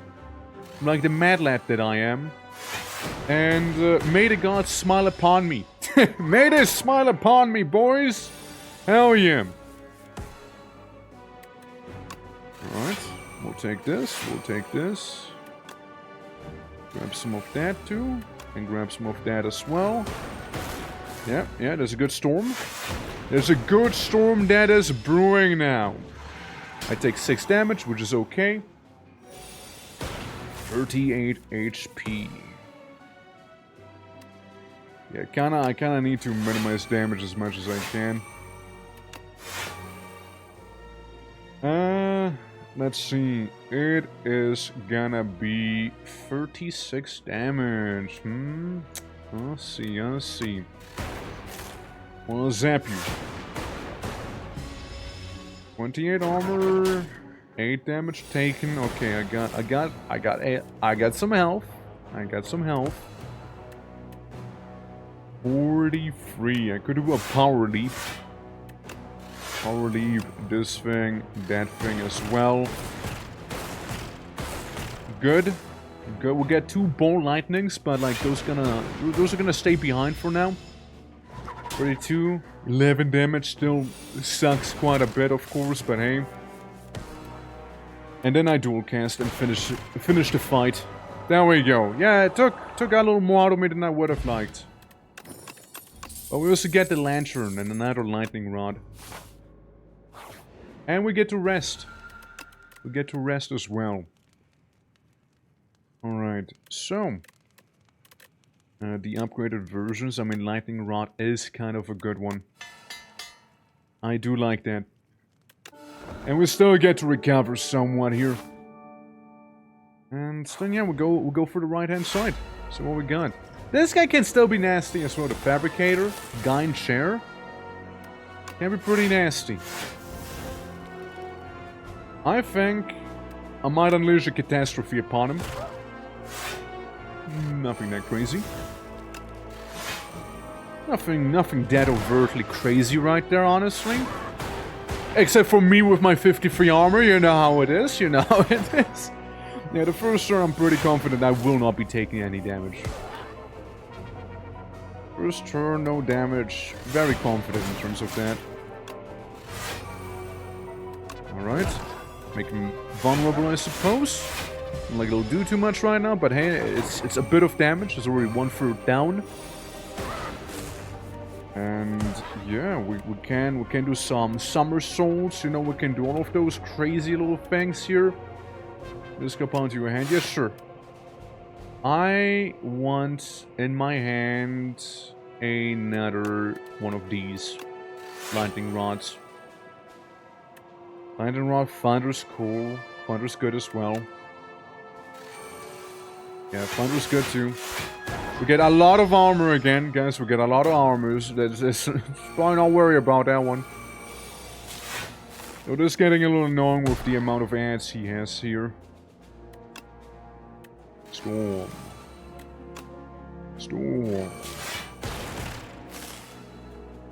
like the mad lad that I am. And may the gods smile upon me. May they smile upon me, boys! Hell yeah! Alright, we'll take this, Grab some of that too, and grab some of that as well. Yeah, there's a good storm. There's a good storm that is brewing now. I take 6 damage, which is okay. 38 HP. Yeah, I kinda need to minimize damage as much as I can. Let's see. It is gonna be 36 damage. I'll see. Well, zap you. 28 armor, 8 damage taken. Okay, I got some health. 43. I could do a power leap. Power leap, this thing, that thing as well. Good. We'll get 2 ball lightnings, but like those are gonna stay behind for now. 32, 11 damage, still sucks quite a bit, of course, but hey. And then I dual cast and finish the fight. There we go. Yeah, it took a little more out of me than I would have liked. But we also get the lantern and another lightning rod. And we get to rest. We get to rest as well. Alright, so the upgraded versions, I mean Lightning Rod is kind of a good one. I do like that. And we still get to recover somewhat here. And then yeah, we'll go for the right hand side. So what we got? This guy can still be nasty as well. The Fabricator, Gyn Chair. Can be pretty nasty. I think I might unleash a catastrophe upon him. Nothing that crazy. Nothing that overtly crazy right there, honestly. Except for me with my 53 armor, you know how it is, Yeah, the first turn I'm pretty confident I will not be taking any damage. First turn, no damage. Very confident in terms of that. Alright. Make him vulnerable, I suppose. Like it'll do too much right now, but hey, it's a bit of damage. It's already 1/3 down. And yeah, we can do some somersaults, you know, we can do all of those crazy little things here. Just go onto your hand. Yes, sure. I want in my hand another one of these lightning rods. Lightning rod, Thunder's cool. Thunder's good as well. Yeah, Thunder's good too. We get a lot of armor again, guys. We get a lot of armors. That's probably not worry about that one. So just getting a little annoying with the amount of ads he has here. Storm. Storm.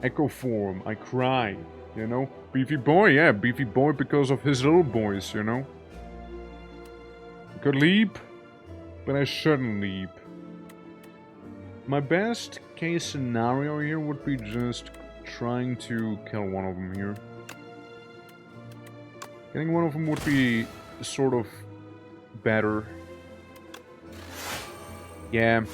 Echo form. I cry. You know? Beefy boy, yeah. Beefy boy because of his little boys, you know? I could leap, but I shouldn't leap. My best case scenario here would be just trying to kill one of them here. Getting one of them would be sort of better. Yeah.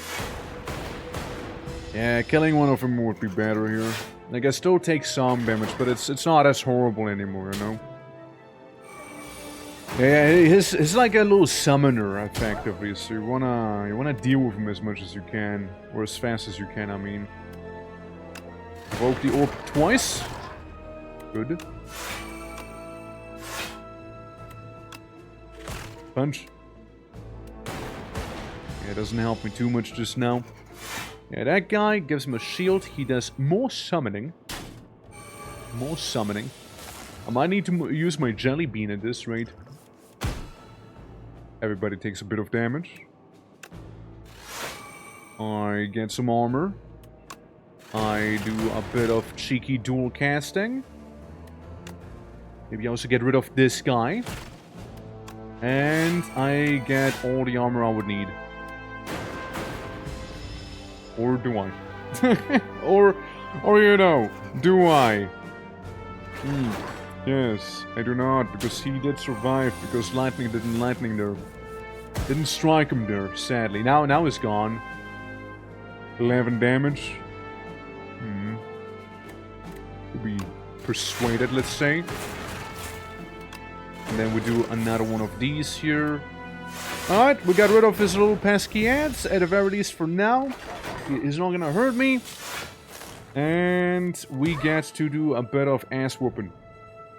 Yeah, killing one of them would be better here. Like, I still take some damage, but it's not as horrible anymore, you know? Yeah, he's like a little summoner, effectively, so you wanna deal with him as much as you can. Or as fast as you can, I mean. Evoke the orb twice. Good. Punch. Yeah, it doesn't help me too much just now. Yeah, that guy gives him a shield. He does more summoning. More summoning. I might need to use my jelly bean at this rate. Everybody takes a bit of damage. I get some armor. I do a bit of cheeky dual casting. Maybe I also get rid of this guy. And I get all the armor I would need. Or do I? or you know, do I? Yes, I do not, because he did survive, because lightning there. Didn't strike him there, sadly. Now he's gone. 11 damage. To be persuaded, let's say. And then we do another one of these here. Alright, we got rid of his little pesky ads, at the very least for now. He's not gonna hurt me. And we get to do a bit of ass whooping.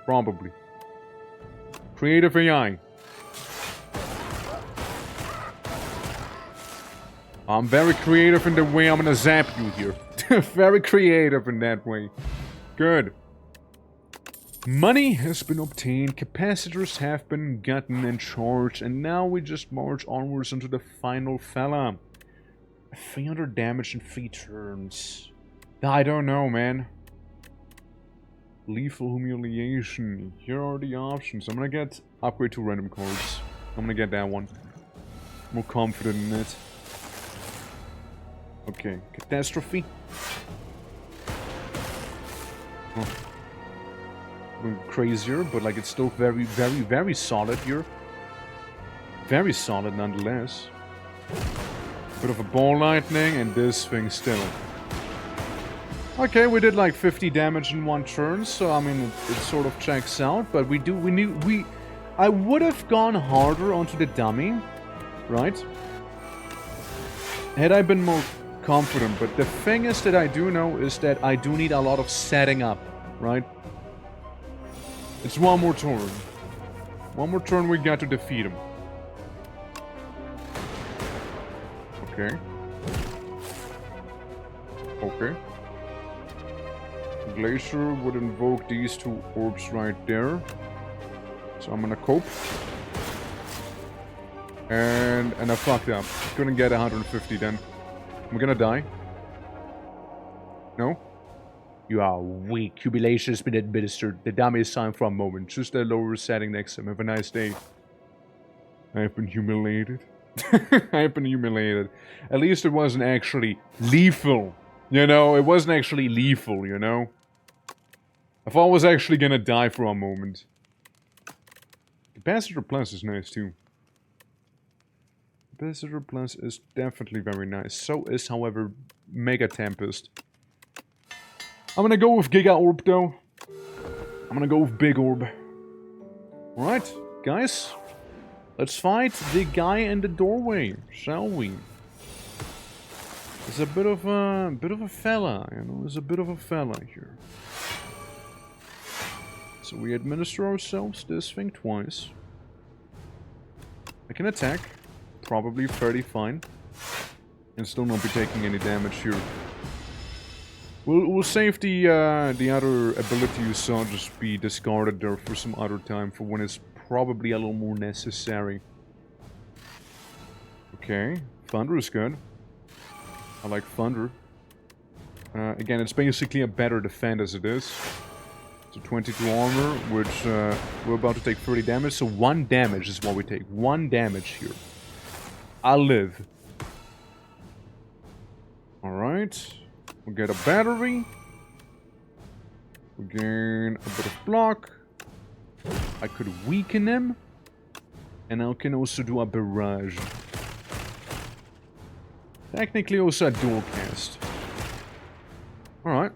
Probably. Creative AI. I'm very creative in the way I'm gonna zap you here. Very creative in that way. Good. Money has been obtained, capacitors have been gotten and charged, and now we just march onwards into the final fella. 300 damage in 3 turns. I don't know, man. Lethal humiliation. Here are the options. I'm gonna get upgrade to random cards. I'm gonna get that one. More confident in it. Okay, catastrophe. Oh. A little crazier, but like it's still very, very, very solid here. Very solid nonetheless. Bit of a ball lightning and this thing still. Okay, we did like 50 damage in 1 turn, so I mean it sort of checks out, but I would have gone harder onto the dummy, right? Had I been more confident, but the thing is that I do know is that I do need a lot of setting up, right? It's one more turn. One more turn we got to defeat him. Okay. Okay. Glacier would invoke these 2 orbs right there. So I'm gonna cope. And I fucked up. Couldn't get 150 then. I'm gonna die. No? You are weak. Jubilation has been administered. The dummy is signed for a moment. Just a lower setting next to him. Have a nice day. I have been humiliated. I have been humiliated. At least it wasn't actually lethal. You know, it wasn't actually lethal, you know? I thought I was actually gonna die for a moment. Capacitor Plus is nice too. Capacitor Plus is definitely very nice. So is, however, Mega Tempest. I'm gonna go with Giga Orb though. I'm gonna go with Big Orb. Alright, guys. Let's fight the guy in the doorway, shall we? It's a bit of a fella, you know, it's a bit of a fella here. So we administer ourselves this thing twice. I can attack, probably fairly fine, and still not be taking any damage here. We'll save the other ability you saw just be discarded there for some other time, for when it's probably a little more necessary. Okay, Thunder is good. I like Thunder. Again, it's basically a better defend as it is. So 22 armor, which we're about to take 30 damage. So 1 damage is what we take. 1 damage here. I'll live. Alright. We get a battery. We gain a bit of block. I could weaken him. And I can also do a barrage. Technically also a dual cast. Alright.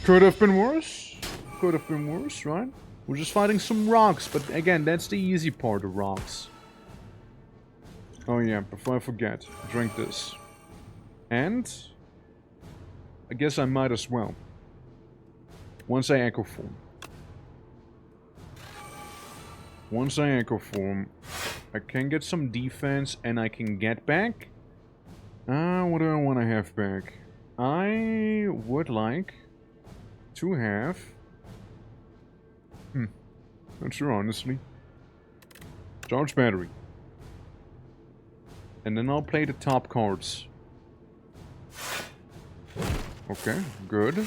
Could have been worse. Could have been worse, right? We're just fighting some rocks, but again, that's the easy part of rocks. Oh yeah, before I forget, drink this. And I guess I might as well. Once I Echo Form. Once I Echo Form, I can get some defense and I can get back. What do I want to have back? I would like to have... not sure, honestly. Charge battery. And then I'll play the top cards. Okay, good.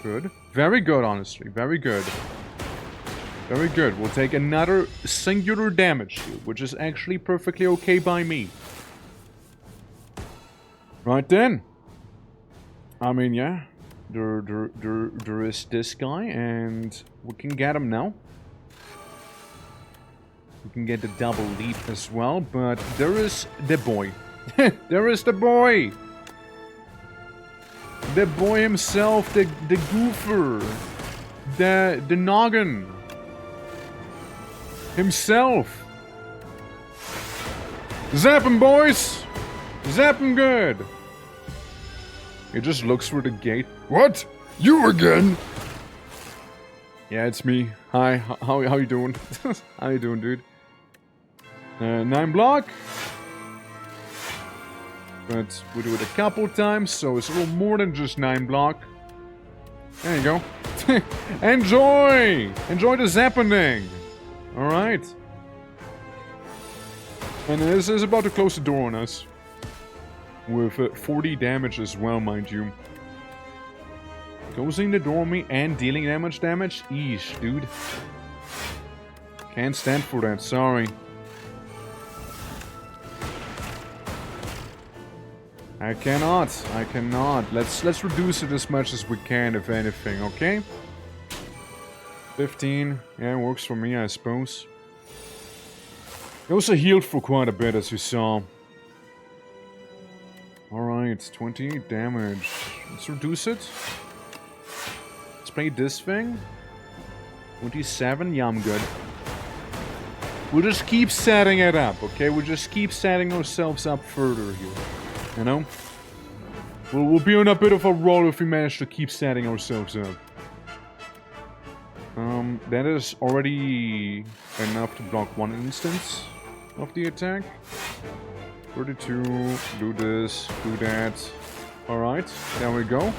Good. Very good, honestly. Very good. Very good. We'll take another singular damage here, which is actually perfectly okay by me. Right then. I mean, yeah. There is this guy, and we can get him now. We can get the double lead as well, but there is the boy. There is the boy! The boy himself, the goofer. The noggin. Himself. Zap him, boys! Zap him good! He just looks for the gate. What? You again? Yeah, it's me. Hi, how you doing? How you doing, dude? 9 block. But we do it a couple times, so it's a little more than just 9 block. There you go. Enjoy! Enjoy the zappening! Alright. And this is about to close the door on us. With 40 damage as well, mind you. Closing the door on me and dealing damage? Eesh, dude. Can't stand for that, sorry. I cannot. Let's reduce it as much as we can, if anything, okay? 15. Yeah, works for me, I suppose. He also healed for quite a bit, as you saw. Alright, 28 damage. Let's reduce it. Let's play this thing. 27, yeah, I'm good. We'll just keep setting it up, okay? We'll just keep setting ourselves up further here. You know? We'll be on a bit of a roll if we manage to keep setting ourselves up. That is already enough to block 1 instance of the attack. 32, do this, do that. Alright, there we go.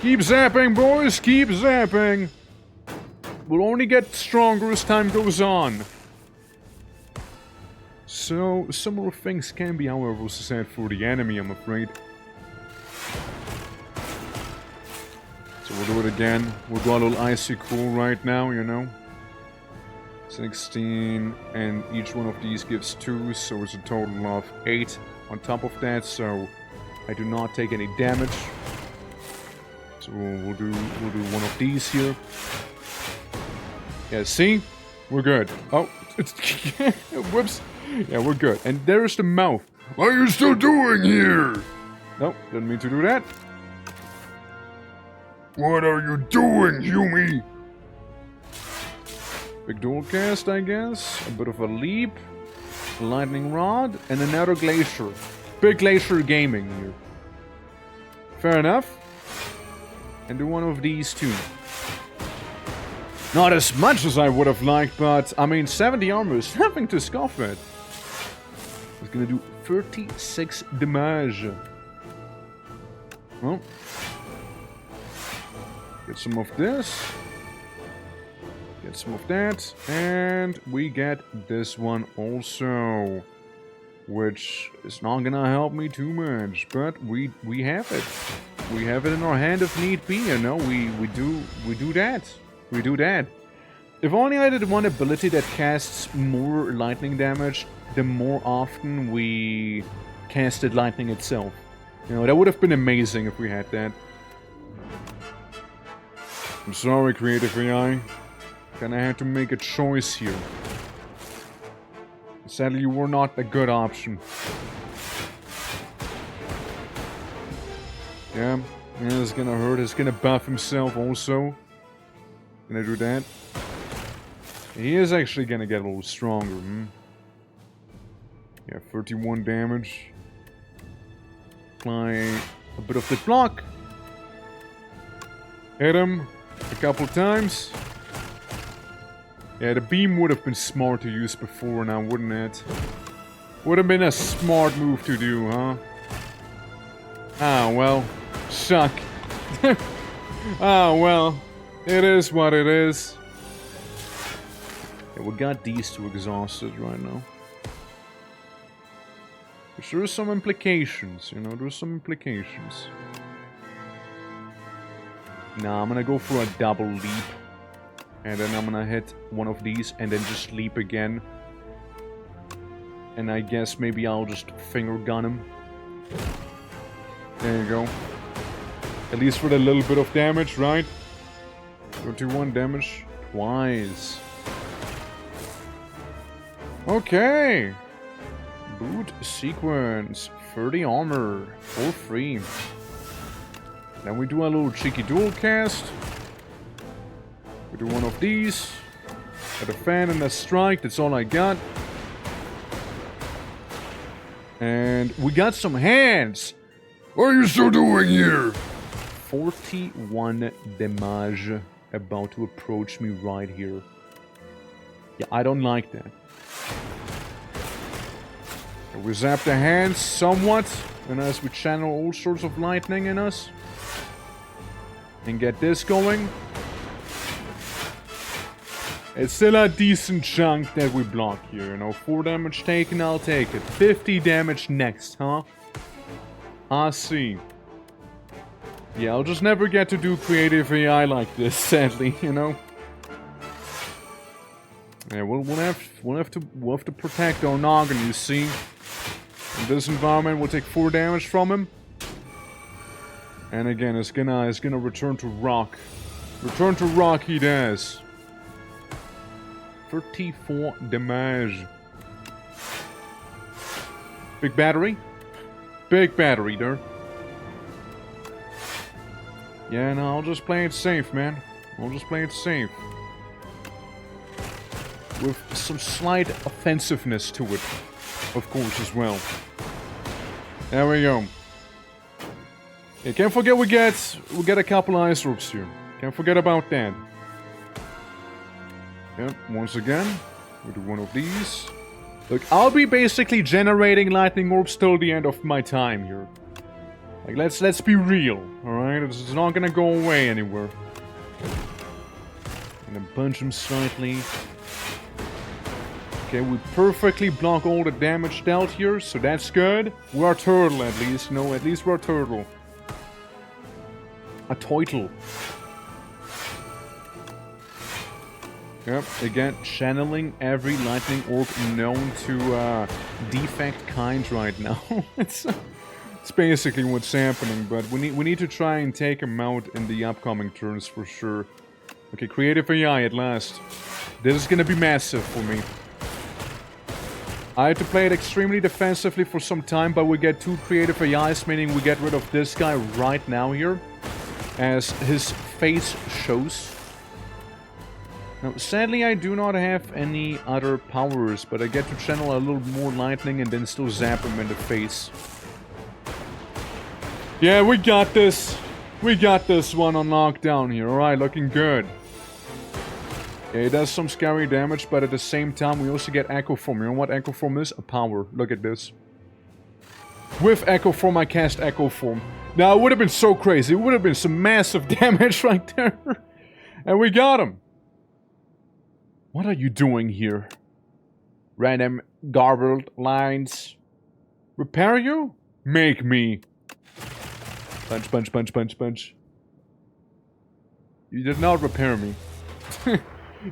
Keep zapping, boys, keep zapping! We'll only get stronger as time goes on. So, some more things can be, however, said for the enemy, I'm afraid. So we'll do it again. We'll go a little icy cool right now, you know. 16, and each one of these gives 2, so it's a total of 8 on top of that, so I do not take any damage. So we'll do one of these here. Yeah, see? We're good. Oh, whoops. Yeah, we're good. And there's the mouth. What are you still doing here? Nope, didn't mean to do that. What are you doing, Yumi? Big dual cast, I guess. A bit of a leap. A lightning rod. And another glacier. Big glacier gaming here. Fair enough. And do one of these too. Not as much as I would have liked, but I mean 70 armor is nothing to scoff at. It's gonna do 36 damage. Well, get some of this. Get some of that. And we get this one also. Which is not gonna help me too much. But we have it. We have it in our hand if need be, you know. We do that. We do that. If only I did one ability that casts more lightning damage, the more often we casted lightning itself. You know, that would have been amazing if we had that. I'm sorry, Creative AI. Gonna have to make a choice here. Sadly, you were not a good option. Yeah, it's gonna hurt. It's gonna buff himself also. Gonna do that. He is actually gonna get a little stronger, Yeah, 31 damage. Apply a bit of the block. Hit him a couple times. Yeah, the beam would have been smart to use before now, wouldn't it? Would have been a smart move to do, huh? Ah, well. Suck. Ah, well. It is what it is. Yeah, we got these two exhausted right now. But there's some implications, you know, there's some implications. Nah, I'm gonna go for a double leap. And then I'm gonna hit one of these and then just leap again. And I guess maybe I'll just finger gun him. There you go. At least for the little bit of damage, right? 31 damage twice. Okay. Boot sequence. 30 armor. For free. Then we do a little cheeky dual cast. We do one of these. Got a fan and a strike. That's all I got. And we got some hands. What are you still doing here? 41 damage about to approach me right here. Yeah, I don't like that. And we zap the hands somewhat. And as we channel all sorts of lightning in us. And get this going. It's still a decent chunk that we block here, you know. 4 damage taken, I'll take it. 50 damage next, huh? I see. Yeah, I'll just never get to do creative AI like this, sadly, you know. Yeah, we'll have to protect our noggin, you see. In this environment, we'll take 4 damage from him. And again, it's gonna return to rock. Return to rock he does. 34 damage. Big battery. Big battery there. Yeah, no, I'll just play it safe, man. I'll just play it safe. With some slight offensiveness to it, of course, as well. There we go. Yeah, can't forget we get a couple ice orbs here. Can't forget about that. Yep, once again, we'll do one of these. Look, I'll be basically generating lightning orbs till the end of my time here. Like, let's be real, alright? It's not gonna go away anywhere. And then punch him slightly. Okay, we perfectly block all the damage dealt here, so that's good. We're a turtle at least. No, at least we're a turtle. A turtle. Yep, again, channeling every lightning orb known to defect kind right now. It's basically what's happening, but we need to try and take him out in the upcoming turns for sure. Okay, creative AI at last. This is gonna be massive for me. I had to play it extremely defensively for some time, but we get 2 creative AIs, meaning we get rid of this guy right now here, as his face shows. Now, sadly, I do not have any other powers, but I get to channel a little more lightning and then still zap him in the face. Yeah, we got this. We got this one on lockdown here. Alright, looking good. Yeah, it does some scary damage, but at the same time, we also get Echo Form. You know what Echo Form is? A power. Look at this. With Echo Form, I cast Echo Form. Now, it would have been so crazy. It would have been some massive damage right there. And we got him. What are you doing here? Random garbled lines. Repair you? Make me. Punch, punch, punch, punch, punch. You did not repair me.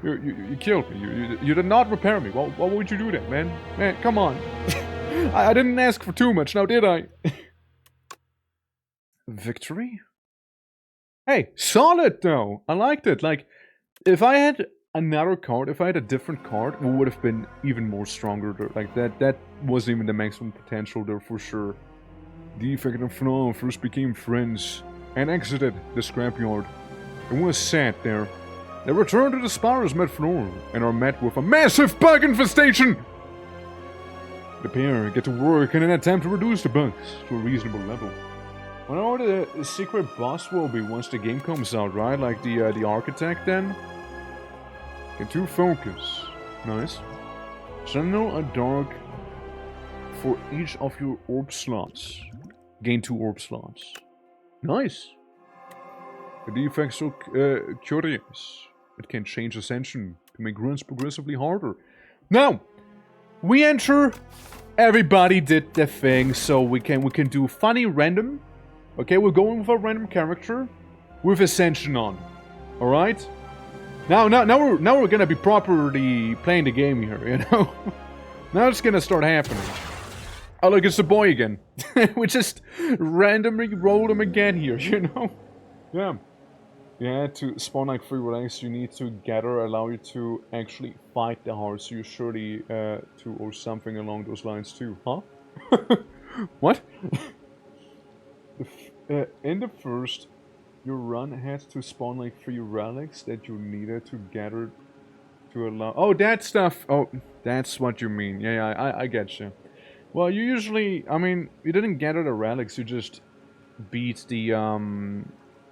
you killed me. You did not repair me. Why would you do that, man? Man, come on. I didn't ask for too much, now did I? Victory? Hey, solid though. I liked it. Like, if I had another card, if I had a different card, we would have been even more stronger there. Like, that wasn't even the maximum potential there for sure. Defect and Fnaw first became friends and exited the scrapyard. It was sad there. They returned to the SPIRE as met Fnaw and are met with a massive bug infestation! The pair get to work in an attempt to reduce the bugs to a reasonable level. I know what the secret boss will be once the game comes out, right? Like the architect then? Get to focus. Nice. Channel a dark for each of your orb slots. Gain 2 orb slots. Nice. The defects so curious. It can change ascension to make runs progressively harder. Now, we enter. Everybody did the thing, so we can do funny random. Okay, we're going with a random character with ascension on. All right. Now we're gonna be properly playing the game here. You know. Now it's gonna start happening. Oh look, it's the boy again. We just randomly rolled him again here. You know. Yeah. Yeah, to spawn like 3 ranks, you need to gather, allow you to actually fight the heart, so you surely to, or something along those lines too, huh? What? In the first, your run had to spawn like 3 relics that you needed to gather to allow... Oh, that stuff! Oh, that's what you mean. Yeah, I get you. Well, you usually, I mean, you didn't gather the relics, you just beat the,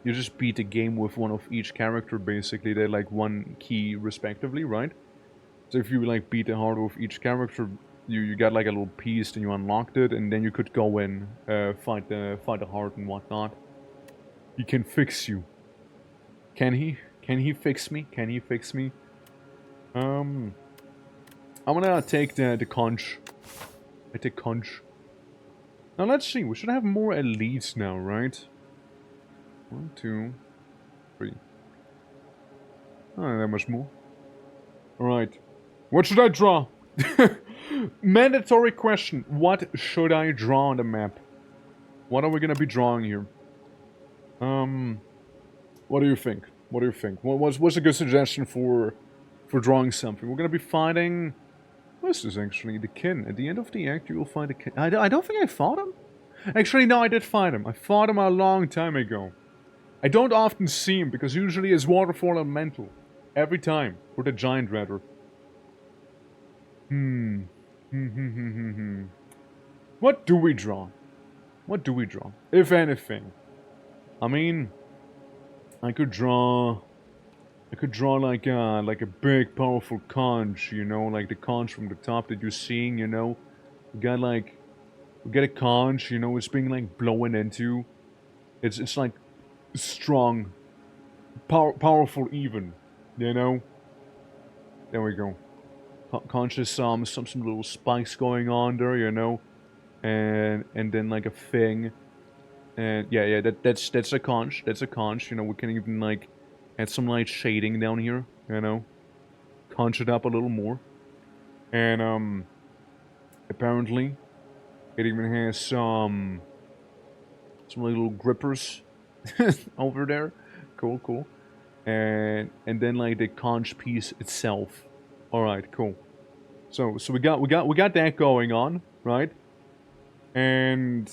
you just beat the game with one of each character, basically. They're like 1 key, respectively, right? So if you, like, beat the heart with each character, you got, like, a little piece, and you unlocked it, and then you could go in, fight the heart and whatnot. He can fix you. Can he? Can he fix me? Can he fix me? I'm gonna take the conch. I take conch. Now, let's see. We should have more elites now, right? 1, 2, 3. Oh, that much more. Alright. What should I draw? Mandatory question. What should I draw on the map? What are we gonna be drawing here? What do you think? What do you think? What's a good suggestion for drawing something? We're gonna be fighting... This is actually the kin. At the end of the act, you will find a kin. I don't think I fought him. Actually, no, I did fight him. I fought him a long time ago. I don't often see him, because usually it's waterfall elemental. Every time. For the giant, rather. What do we draw? What do we draw? If anything. I mean... I could draw like a big, powerful conch, you know? Like the conch from the top that you're seeing, you know? We get a conch, you know? It's being, like, blown into. It's like... strong, powerful even, you know? There we go. Conscious some little spikes going on there, you know? And then like a thing. And yeah, that's a conch, you know? We can even like add some light shading down here, you know? Conch it up a little more. And apparently it even has some little grippers over there. Cool. and then like the conch piece itself. All right, cool. So we got that going on, right? And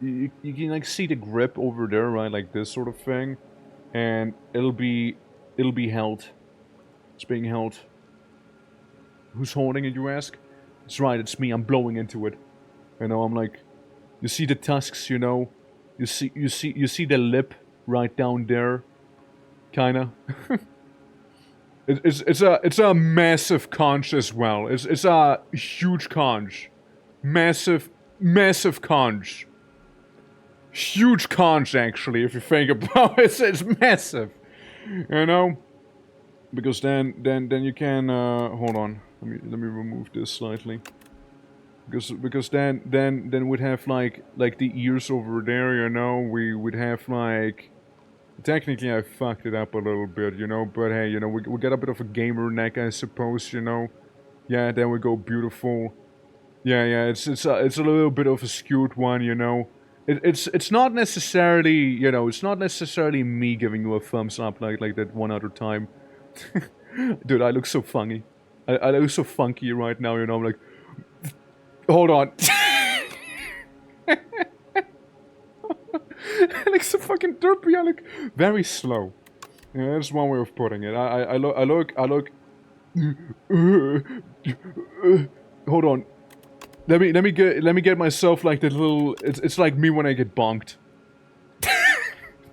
you can like see the grip over there, right? Like this sort of thing, and it'll be held. It's being held. Who's holding it, you ask? That's right, it's me. I'm blowing into it. You know, I'm like, you see the tusks, you know? You see the lip right down there, kinda. It's a massive conch as well. It's a huge conch, massive conch, huge conch actually. If you think about it, it's massive, you know. Because then you can hold on. Let me remove this slightly. Because then we'd have like the ears over there, you know. We would have like, technically I fucked it up a little bit, you know. But hey, you know, we got a bit of a gamer neck, I suppose, you know. Yeah, then we go beautiful. Yeah, it's a little bit of a skewed one, you know. It's not necessarily, you know, it's not necessarily me giving you a thumbs up like that one other time. Dude, I look so funny. I look so funky right now, you know. I'm like, hold on. I look so fucking derpy. I look very slow. Yeah, that's one way of putting it. I look. Hold on. Let me get myself like that little. It's like me when I get bonked.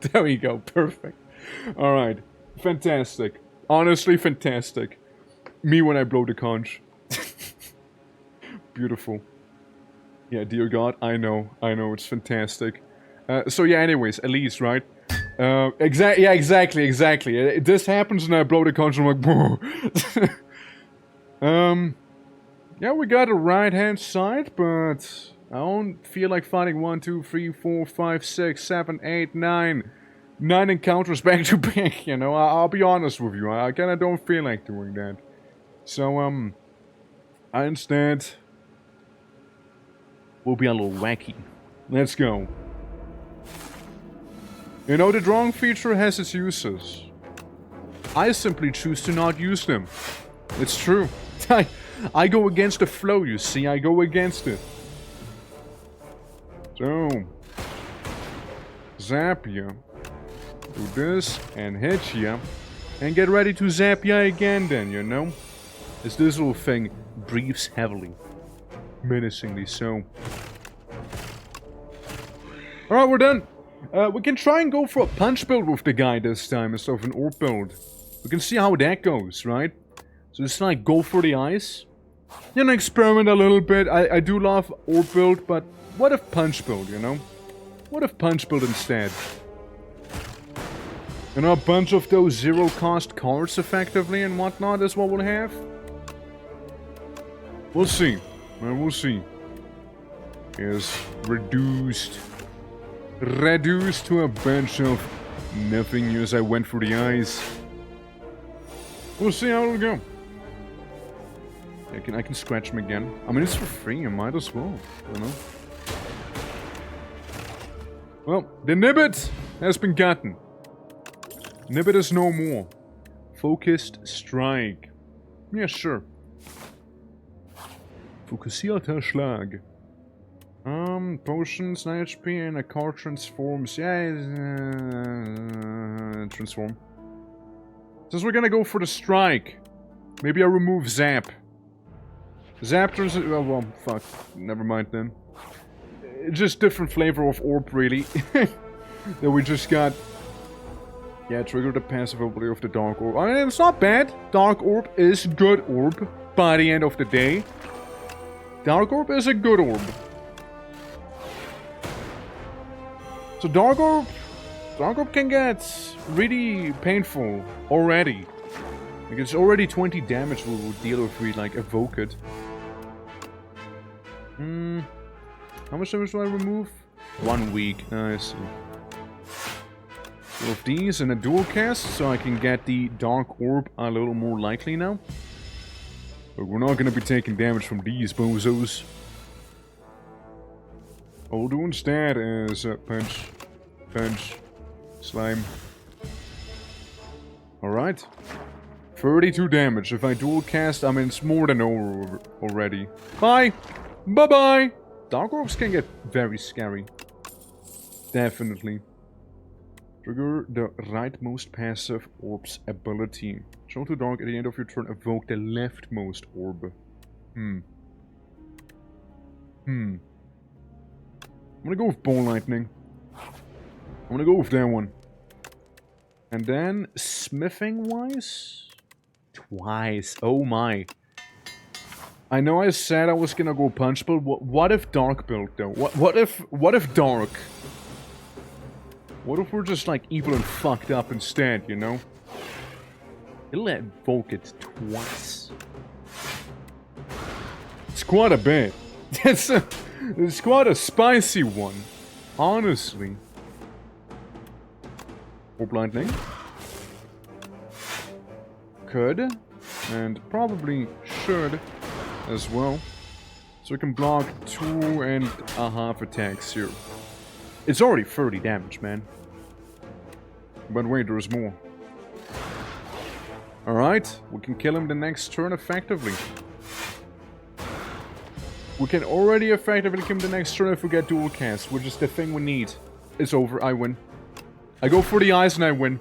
There we go. Perfect. All right. Fantastic. Honestly, fantastic. Me when I blow the conch. Beautiful. Yeah, dear God, I know, it's fantastic. So yeah, anyways, at least, right? Exactly. This happens and I blow the conch and I'm like, yeah, we got a right-hand side, but I don't feel like fighting 1, 2, 3, 4, 5, 6, 7, 8, 9... 9 encounters back to back, you know. I'll be honest with you. I kinda don't feel like doing that. So, I instead will be a little wacky. Let's go. You know, the drawing feature has its uses. I simply choose to not use them. It's true. I go against the flow, you see. I go against it. So, zap ya. Do this and hit ya. And get ready to zap ya again then, you know? As this little thing breathes heavily. Menacingly so. Alright, we're done. We can try and go for a punch build with the guy this time instead of an orb build. We can see how that goes, right? So it's like go for the eyes. You know, experiment a little bit. I do love orb build, but what if punch build, you know? What if punch build instead? You know, a bunch of those zero-cost cards, effectively, and whatnot, is what we'll have. We'll see. We'll see. Is reduced to a bunch of nothing as I went for the eyes. We'll see how it'll go. I can scratch him again. I mean, it's for free. I might as well. You know. Well, the Nibbit has been gotten. Nibbit is no more. Focused strike. Yeah, sure. Fokussierter Schlag. Potions, 9 HP, and a card transforms. Yeah, transform. Since we're gonna go for the strike, maybe I remove Zap. Zap turns. Oh, well, fuck. Never mind then. Just different flavor of orb, really. That we just got. Yeah, trigger the passive ability of the Dark Orb. I mean, it's not bad. Dark Orb is good orb by the end of the day. Dark Orb is a good orb. So Dark Orb can get really painful already. Like it's already 20 damage we will deal if we like evoke it. How much damage do I remove? 1 week. Nice. Two of these and a dual cast, so I can get the Dark Orb a little more likely now. But we're not gonna be taking damage from these bozos. All we'll do instead is punch, slime. Alright. 32 damage. If I dual cast, I mean, it's more than over already. Bye! Bye-bye! Dark Orbs can get very scary. Definitely. Trigger the rightmost passive Orbs ability. Show to Dark at the end of your turn. Evoke the leftmost orb. I'm gonna go with Ball Lightning. I'm gonna go with that one. And then, smithing-wise? Twice. Oh my. I know I said I was gonna go punch, but what if Dark build though? What if Dark? What if we're just like evil and fucked up instead, you know? It'll evoke it twice. It's quite a bit. It's quite a spicy one. Honestly. Orb Lightning. Could. And probably should as well. So we can block 2.5 attacks here. It's already 30 damage, man. But wait, there's more. Alright, we can kill him the next turn effectively. We can already effectively kill him the next turn if we get dual cast, which is the thing we need. It's over, I win. I go for the eyes and I win.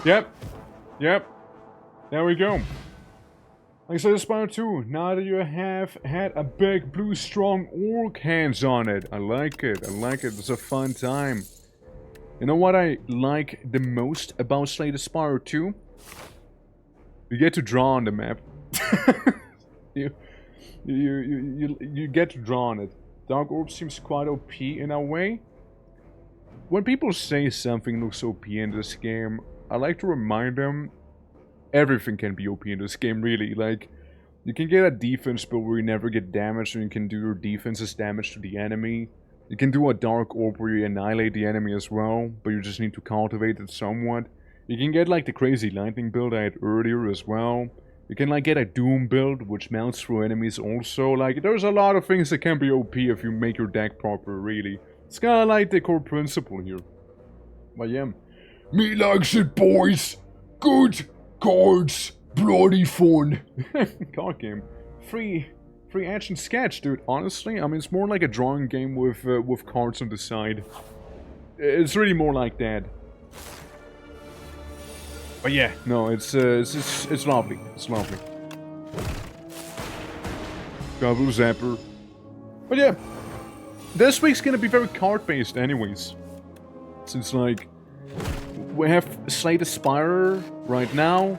Yep. There we go. Like I said, SPIRE 2, now that you have had a big blue strong orc hands on it. I like it, it's a fun time. You know what I like the most about Slay the Spire 2? You get to draw on the map. you get to draw on it. Dark Orb seems quite OP in a way. When people say something looks OP in this game, I like to remind them everything can be OP in this game, really. Like, you can get a defense build where you never get damaged, and you can do your defense's damage to the enemy. You can do a Dark Orb where you annihilate the enemy as well, but you just need to cultivate it somewhat. You can get like the crazy lightning build I had earlier as well. You can like get a Doom build which melts through enemies also. Like, there's a lot of things that can be OP if you make your deck proper, really. It's kinda like the core principle here. But yeah. Me likes it, boys! Good cards! Bloody fun! Card game. Free action sketch, dude. Honestly, I mean, it's more like a drawing game with cards on the side. It's really more like that. But yeah, no, it's lovely. It's lovely. Double Zapper. But yeah, this week's gonna be very card-based anyways. Since, like, we have Slay the Spire right now.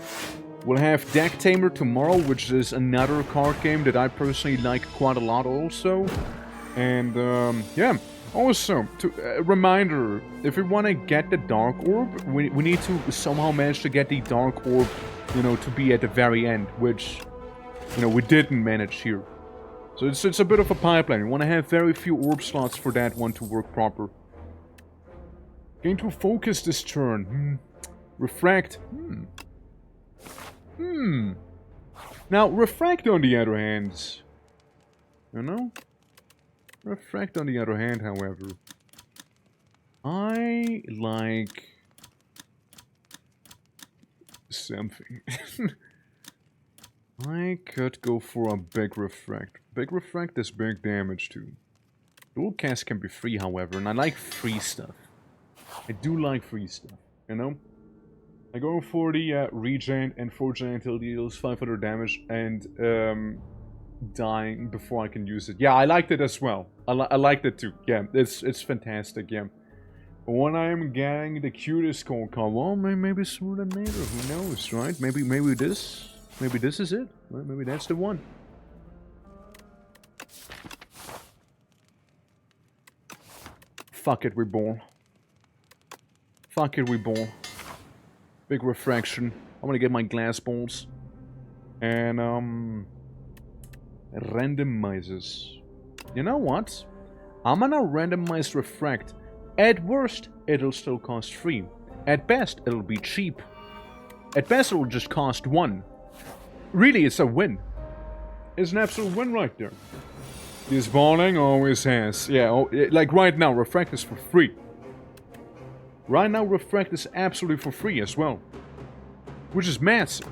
We'll have Deck Tamer tomorrow, which is another card game that I personally like quite a lot also. And, yeah. Also, a reminder, if we want to get the Dark Orb, we need to somehow manage to get the Dark Orb, you know, to be at the very end, which, you know, we didn't manage here. So it's a bit of a pipeline. We want to have very few orb slots for that one to work proper. Going to focus this turn. Refract. Now, Refract on the other hand, you know? Refract on the other hand, however, I like something. I could go for a big Refract. Big Refract is big damage too. Dual cast can be free, however, and I like free stuff. I do like free stuff, you know? I go for the regen and forging until it deals 500 damage and dying before I can use it. Yeah, I liked it as well. I liked it too. Yeah, it's fantastic. Yeah. But when I am getting the cutest card, well, maybe sooner than later. Who knows, right? Maybe this is it. Right? Maybe that's the one. Fuck it, we ball. Fuck it, we ball. Big refraction. I'm gonna get my glass balls. And, randomizes. You know what? I'm gonna randomize Refract. At worst, it'll still cost 3. At best, it'll be cheap. At best, it'll just cost 1. Really, it's a win. It's an absolute win right there. This bowling always has. Yeah, like right now, Refract is for free. Right now, Refract is absolutely for free as well. which is massive.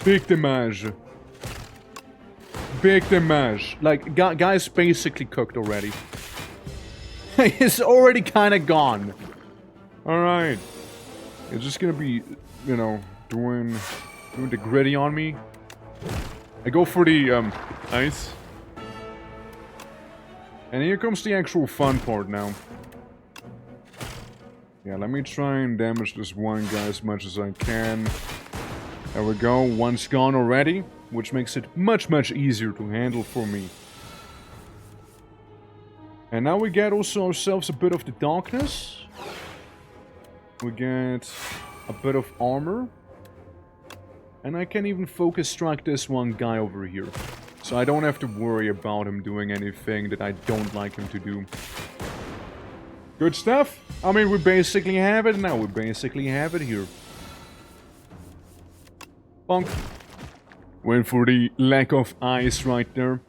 Big damage. Big damage. Like, guy's basically cooked already. He's already kind of gone. Alright. It's just gonna be, you know, doing the gritty on me. I go for the, ice. And here comes the actual fun part now. Yeah, let me try and damage this one guy as much as I can. There we go, one's gone already, which makes it much, much easier to handle for me. And now we get also ourselves a bit of the darkness. We get a bit of armor. And I can even focus strike this one guy over here. So I don't have to worry about him doing anything that I don't like him to do. Good stuff. I mean, we basically have it now. We basically have it here. Bonk. Went for the lack of ice right there.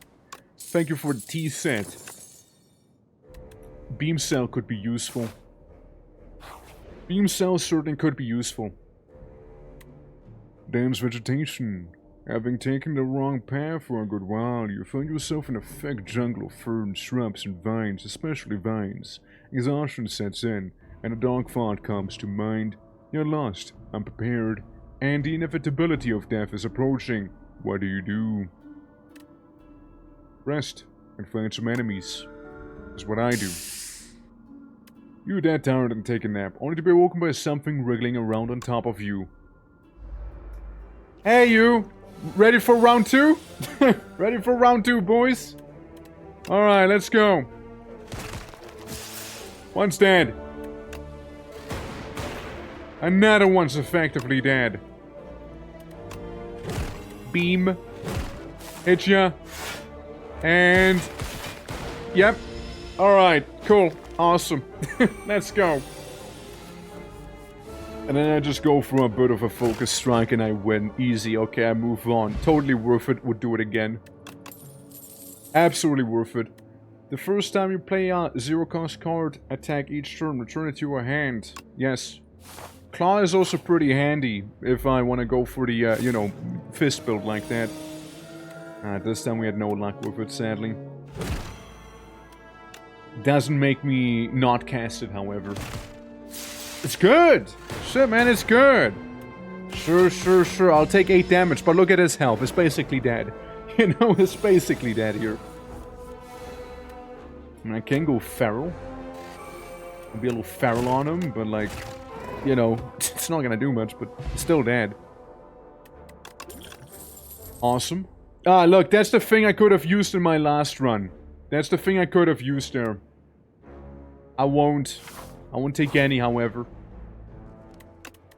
Thank you for the tea set. Beam cell could be useful. Beam cell certainly could be useful. Dense vegetation. Having taken the wrong path for a good while, you find yourself in a thick jungle of ferns, shrubs, and vines, especially vines. Exhaustion sets in, and a dark thought comes to mind. You're lost, unprepared, and the inevitability of death is approaching. What do? Rest, and find some enemies. That's what I do. You're that tired and take a nap, only to be woken by something wriggling around on top of you. Hey you! Ready for round 2? Ready for round 2, boys? Alright, let's go. One's dead. Another one's effectively dead. Beam. Hit ya. And... Yep. Alright, cool. Awesome. Let's go. And then I just go for a bit of a focus strike and I win. Easy. Okay, I move on. Totally worth it. Would do it again. Absolutely worth it. The first time you play a zero-cost card, attack each turn, return it to your hand. Yes. Claw is also pretty handy if I want to go for the, you know, fist build like that. This time we had no luck with it, sadly. Doesn't make me not cast it, however. It's good! Shit, man, it's good! Sure. I'll take 8 damage, but look at his health. It's basically dead. You know, it's basically dead here. I mean, I can go feral. I'll be a little feral on him, but like, you know, it's not gonna do much, but it's still dead. Awesome. Ah, look, that's the thing I could have used in my last run. That's the thing I could have used there. I won't take any, however.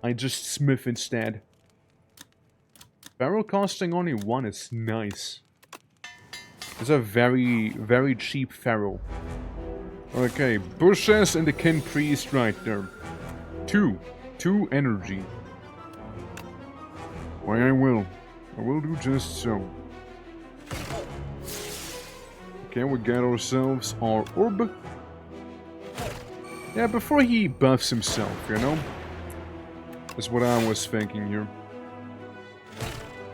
I just smith instead. Barrel costing only 1 is nice. It's a very, very cheap feral. Okay, bushes and the kin priest right there. 2 energy. Why I will do just so. Okay, we get ourselves our orb. Yeah, before he buffs himself, you know? That's what I was thinking here.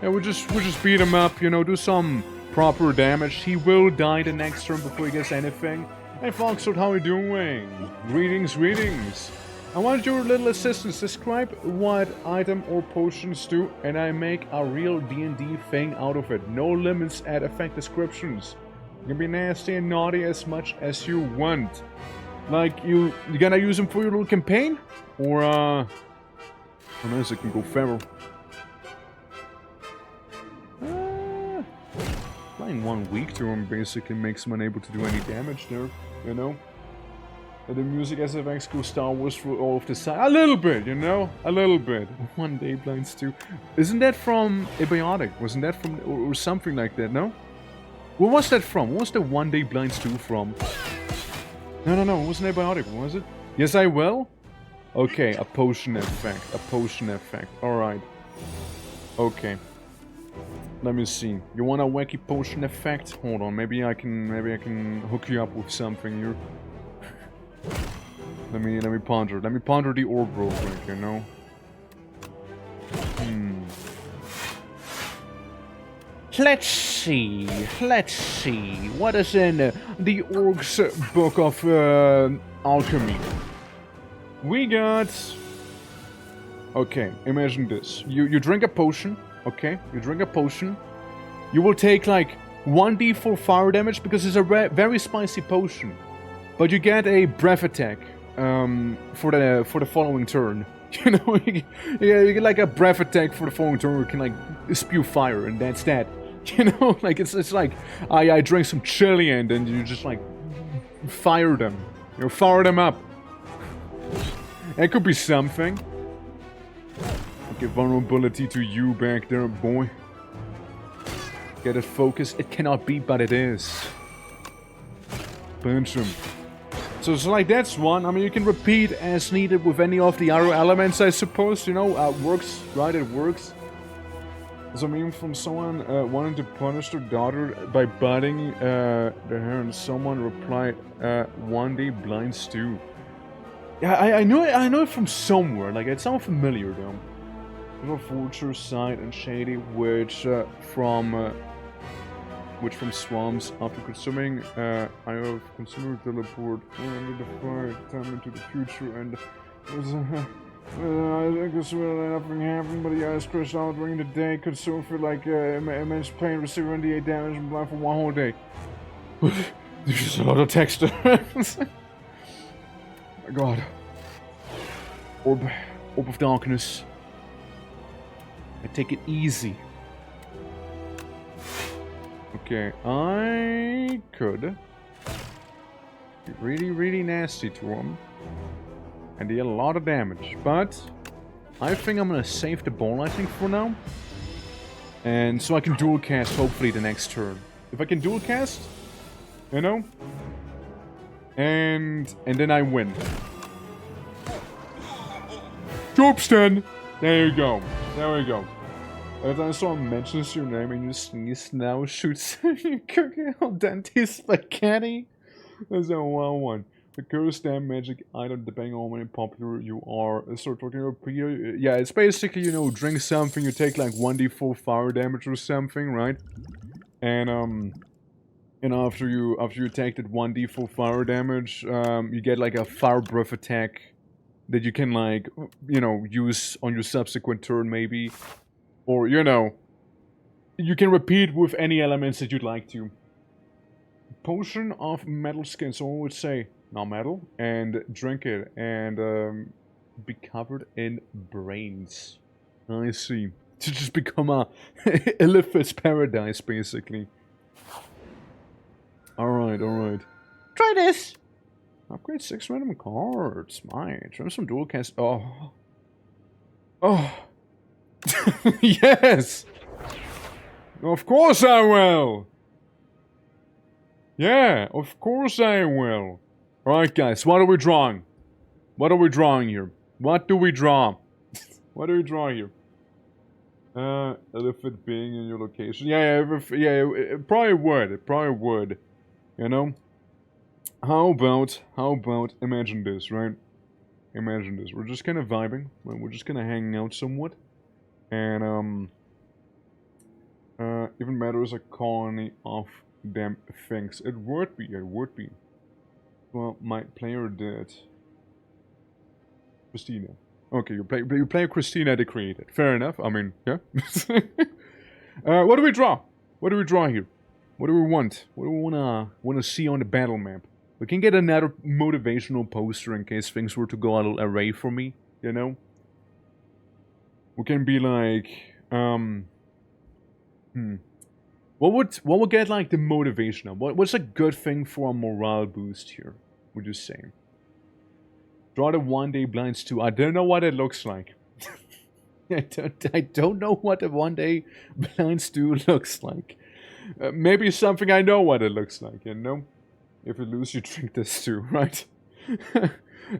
Yeah, we'll just beat him up, you know, do some proper damage. He will die the next turn before he gets anything. Hey Foxtrot, how are you doing? Greetings. I want your little assistance. Describe what item or potions do, and I make a real D&D thing out of it. No limits at effect descriptions. You can be nasty and naughty as much as you want. Like, you gonna use them for your little campaign? Or, unless I can go feral. Applying 1 week to him basically makes him unable to do any damage there, you know? The music SFX goes Star Wars for all of the side. A little bit, you know? A little bit. 1 Day Blinds 2. Isn't that from Abiotic? Wasn't that from... or something like that, no? Where was that from? What was the 1 Day Blinds 2 from? No, it wasn't Abiotic, was it? Yes, I will? Okay, a potion effect. Alright. Okay. Let me see. You want a wacky potion effect? Hold on, maybe I can hook you up with something here. Let me ponder. Let me ponder the orb real quick, you know? Let's see. What is in the Org's book of alchemy? We got... Okay, imagine this. You drink a potion, okay? You drink a potion. You will take like 1d4 fire damage because it's a very spicy potion. But you get a breath attack for the following turn. You know, you get like a breath attack for the following turn where you can like spew fire, and that's that. You know, like it's like I drink some chili and then you just like fire them. You know, fire them up. That could be something. Okay, vulnerability to you back there, boy. Get it focused. It cannot be, but it is. Punch him. So it's like that's one. I mean, you can repeat as needed with any of the other elements, I suppose. You know, works, right? It works. So I mean, from someone wanting to punish their daughter by biting their hair, and someone replied, "One day blind stew." Yeah, I know it from somewhere. Like it sounds familiar though. You know, vulture, side, and shady, which from swamps after consuming. I have consumed teleport under the fire time into the future, and I guess nothing happened, but the eyes crushed out during the day. Consume for like immense pain, receiving the 8 damage and blind for 1 whole day. There's just a lot of text. Oh my god. Orb of darkness. I take it easy. Okay, I could be really, really nasty to him and deal a lot of damage, but I think I'm gonna save the ball, I think, for now. And so I can dual cast hopefully the next turn. If I can dual cast, you know, and then I win. Jobs then! There you go. There we go. Every time someone mentions your name and you sneeze now, shoots you cooking al dente spaghetti. That's a wild one. The curse damn magic item, depending on how many popular you are. Start talking about Peter. Yeah, it's basically, you know, drink something, you take like 1d4 fire damage or something, right? And after you take that 1d4 fire damage, you get like a fire breath attack that you can like, you know, use on your subsequent turn maybe. Or, you know, you can repeat with any elements that you'd like to. Potion of metal skin, someone would say, not metal, and drink it, and be covered in brains. I see. To just become a Illithid's paradise, basically. Alright, alright. Try this! Upgrade 6 random cards. My, try some dual cast. Oh. Oh. Yes! Of course I will! Yeah, of course I will. Alright guys, what are we drawing? What are we drawing here? What do we draw? What do we draw here? Elephant being in your location. Yeah, it probably would. It probably would. You know? How about, imagine this, right? Imagine this. We're just kind of vibing. We're just kind of hanging out somewhat. And, even better as a colony of them things. It would be. Well, my player did. Christina. Okay, you play Christina the Created. Fair enough. I mean, yeah. What do we draw? What do we draw here? What do we want? What do we wanna see on the battle map? We can get another motivational poster in case things were to go a little array for me, you know? We can be like, What would get like the motivation of? What's a good thing for a morale boost here, would you say? Draw the 1 day blinds too. I don't know what it looks like. I don't know what the 1 day blinds do looks like. Maybe something I know what it looks like, you know? If you lose, you drink this too, right?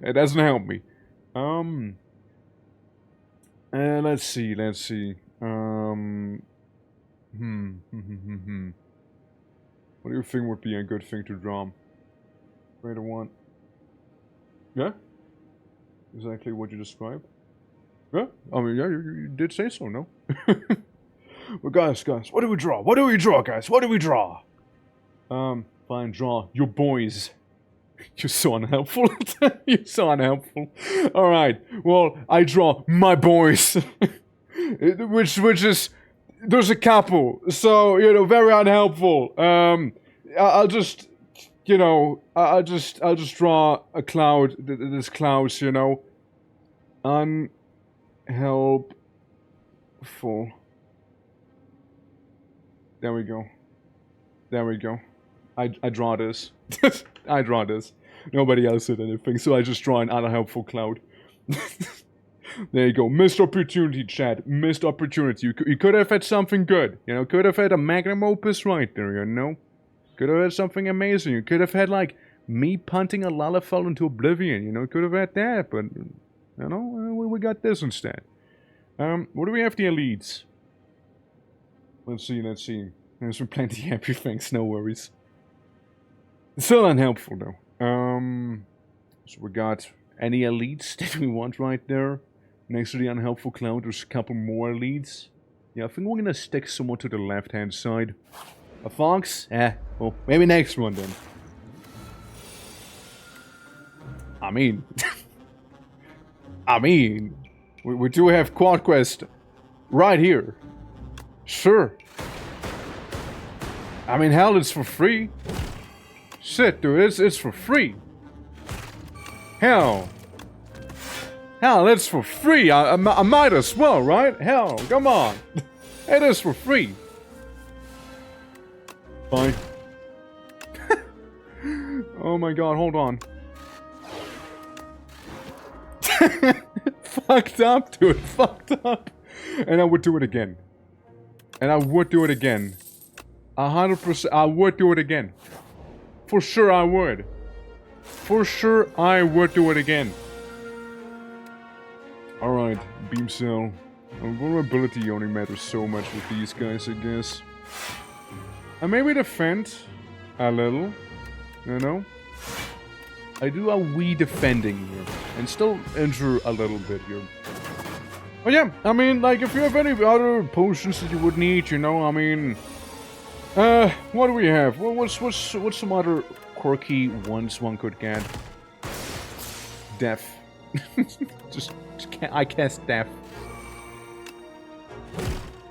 It doesn't help me. Let's see. What do you think would be a good thing to draw? Wait a one. Yeah? exactly what you described. Yeah, I mean, yeah, you did say so, no? Well, guys, what do we draw? What do we draw, guys? What do we draw? Fine, draw your boys. You're so unhelpful. You're so unhelpful. Alright, well, I draw my boys. which is... There's a couple, so, you know, very unhelpful. I'll just... You know, I'll just draw a cloud. This clouds, you know. Unhelpful. There we go. There we go. I draw this. I draw this. Nobody else did anything, so I just draw an unhelpful cloud. There you go. Missed opportunity, chat. Missed opportunity. You could have had something good. You know, could have had a magnum opus right there, you know? Could have had something amazing. You could have had, like, me punting a Lalafell into oblivion. You know, could have had that, but, you know, we got this instead. What do we have the elites? Let's see. There's been plenty of happy things, no worries. Still unhelpful, though. So we got any elites that we want right there. Next to the unhelpful cloud, there's a couple more elites. Yeah, I think we're gonna stick someone to the left-hand side. A fox? Well, maybe next one then. I mean... we do have Quad Quest right here. Sure. I mean, hell, it's for free. Shit, dude, it's for free. Hell, it's for free. I might as well, right? Hell, come on. It is for free. Fine. Oh my god, hold on. Fucked up, dude. Fucked up. And I would do it again. 100%. I would do it again. For sure I would. For sure I would do it again. Alright, beam cell. Vulnerability only matters so much with these guys, I guess. And maybe defend a little, you know? I do a wee defending here. And still injure a little bit here. But yeah, I mean, like, if you have any other potions that you would need, you know, I mean... what do we have? Well, what's some other quirky ones one could get? Death. just I cast death.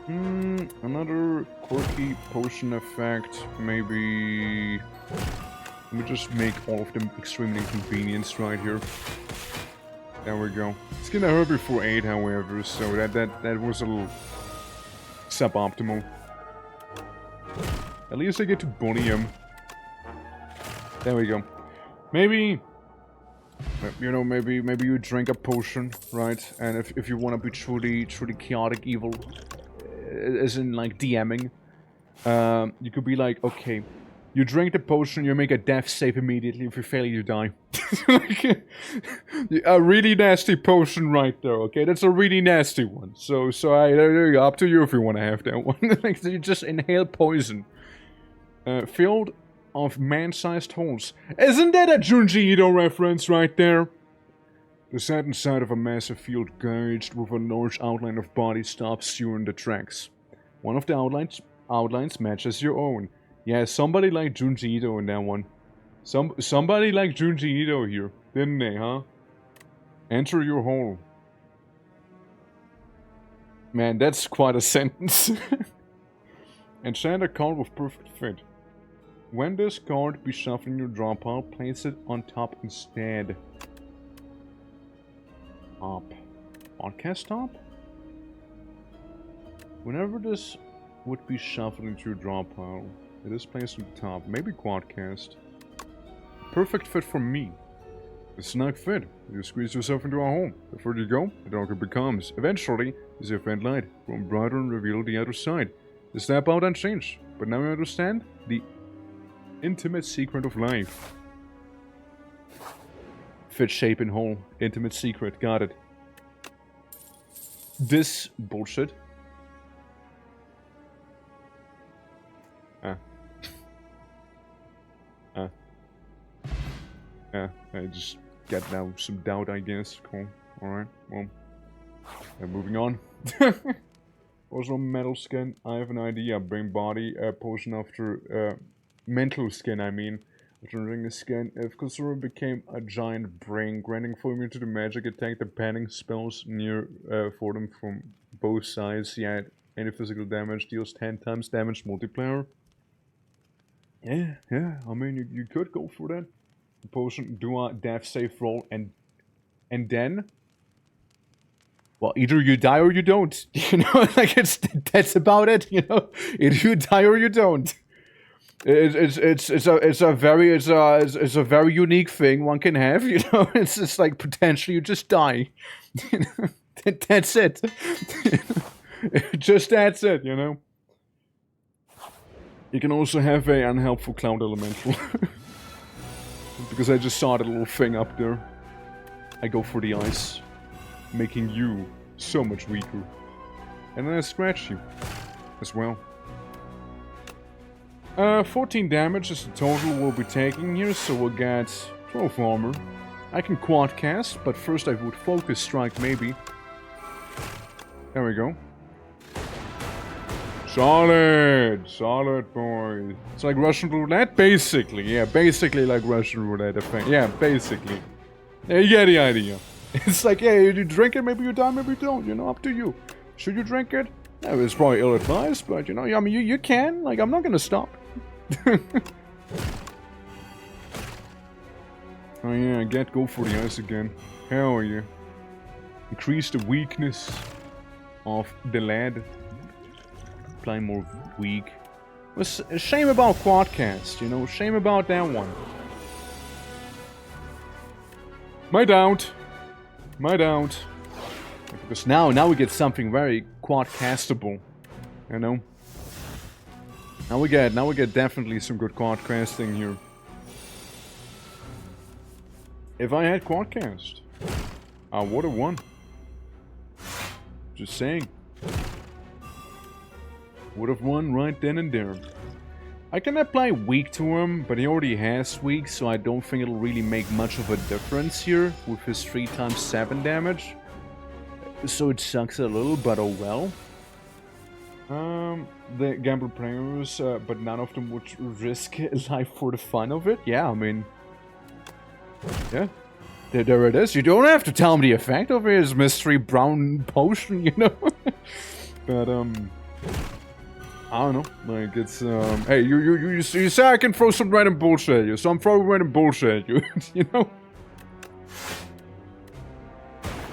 Another quirky potion effect, maybe... Let me just make all of them extremely inconvenienced right here. There we go. It's gonna hurt before 8, however, so that was a little suboptimal. At least I get to bully him. There we go. Maybe, you know, maybe you drink a potion, right? And if you want to be truly chaotic evil, as in like DMing, you could be like, okay, you drink the potion, you make a death save immediately. If you fail, you die. Like, a really nasty potion right there, okay? That's a really nasty one. So up to you if you want to have that one. Like, you just inhale poison. Filled of man-sized holes. Isn't that a Junji Ito reference right there? The set inside of a massive field gauged with a large outline of body stops you in the tracks. One of the outlines matches your own. Yeah, somebody like Junji Ito in that one. Somebody like Junji Ito here, didn't they, huh? Enter your hole. Man, that's quite a sentence. Enchant a card with perfect fit. When this card be shuffled in your draw pile, place it on top instead. Top. Podcast top? Whenever this would be shuffled into your draw pile, it is placed on the top. Maybe Quadcast. Perfect fit for me. A snug fit. You squeeze yourself into a hole. The further you go, the darker it becomes. Eventually, as your faint light grows brighter and reveal the other side. You step out and change. But now you understand the intimate secret of life. Fit, shape, and hole. Intimate secret. Got it. This bullshit. I just get now some doubt, I guess. Cool. Alright, well. And moving on. Also, metal skin. I have an idea. Bring body potion after mental skin, I mean. During the skin, if Kusura became a giant brain, granting full immunity to magic attack, the panning spells near for them from both sides. Yeah, any physical damage deals 10 times damage multiplier. Yeah, I mean, you could go for that. Potion, do a death save roll, and then, well, either you die or you don't. You know, like that's about it. You know, either you die or you don't. It's a very unique thing one can have. You know, it's just like potentially you just die. You know? That's it. Just that's it. You know. You can also have a unhelpful cloud elemental. Because I just saw that little thing up there. I go for the ice. Making you so much weaker. And then I scratch you. As well. 14 damage is the total we'll be taking here, so we'll get 12 armor. I can quad cast, but first I would focus strike maybe. There we go. Solid! Solid, boy. It's like Russian roulette? Basically, yeah, basically like Russian roulette effect. Yeah, basically. Yeah, you get the idea. It's like, yeah, you drink it, maybe you die, maybe you don't, you know, up to you. Should you drink it? Yeah, it's probably ill-advised, but, you know, I mean, you can. Like, I'm not gonna stop. Oh yeah, go for the ice again. Hell yeah. Increase the weakness of the lad. Apply more weak. It's a shame about quadcast, you know, shame about that one. My doubt. Because now we get something very quadcastable, you know. Now we get definitely some good quadcasting here. If I had quadcast, I would have won. Just saying. Would have won right then and there. I can apply weak to him, but he already has weak, so I don't think it'll really make much of a difference here with his 3 times 7 damage. So it sucks a little, but oh well. The gamble players, but none of them would risk life for the fun of it. Yeah, I mean, yeah, there it is. You don't have to tell me the effect of his mystery brown potion, you know. But I don't know. Like it's hey, you say I can throw some random bullshit at you, so I'm throwing random bullshit at you, you know.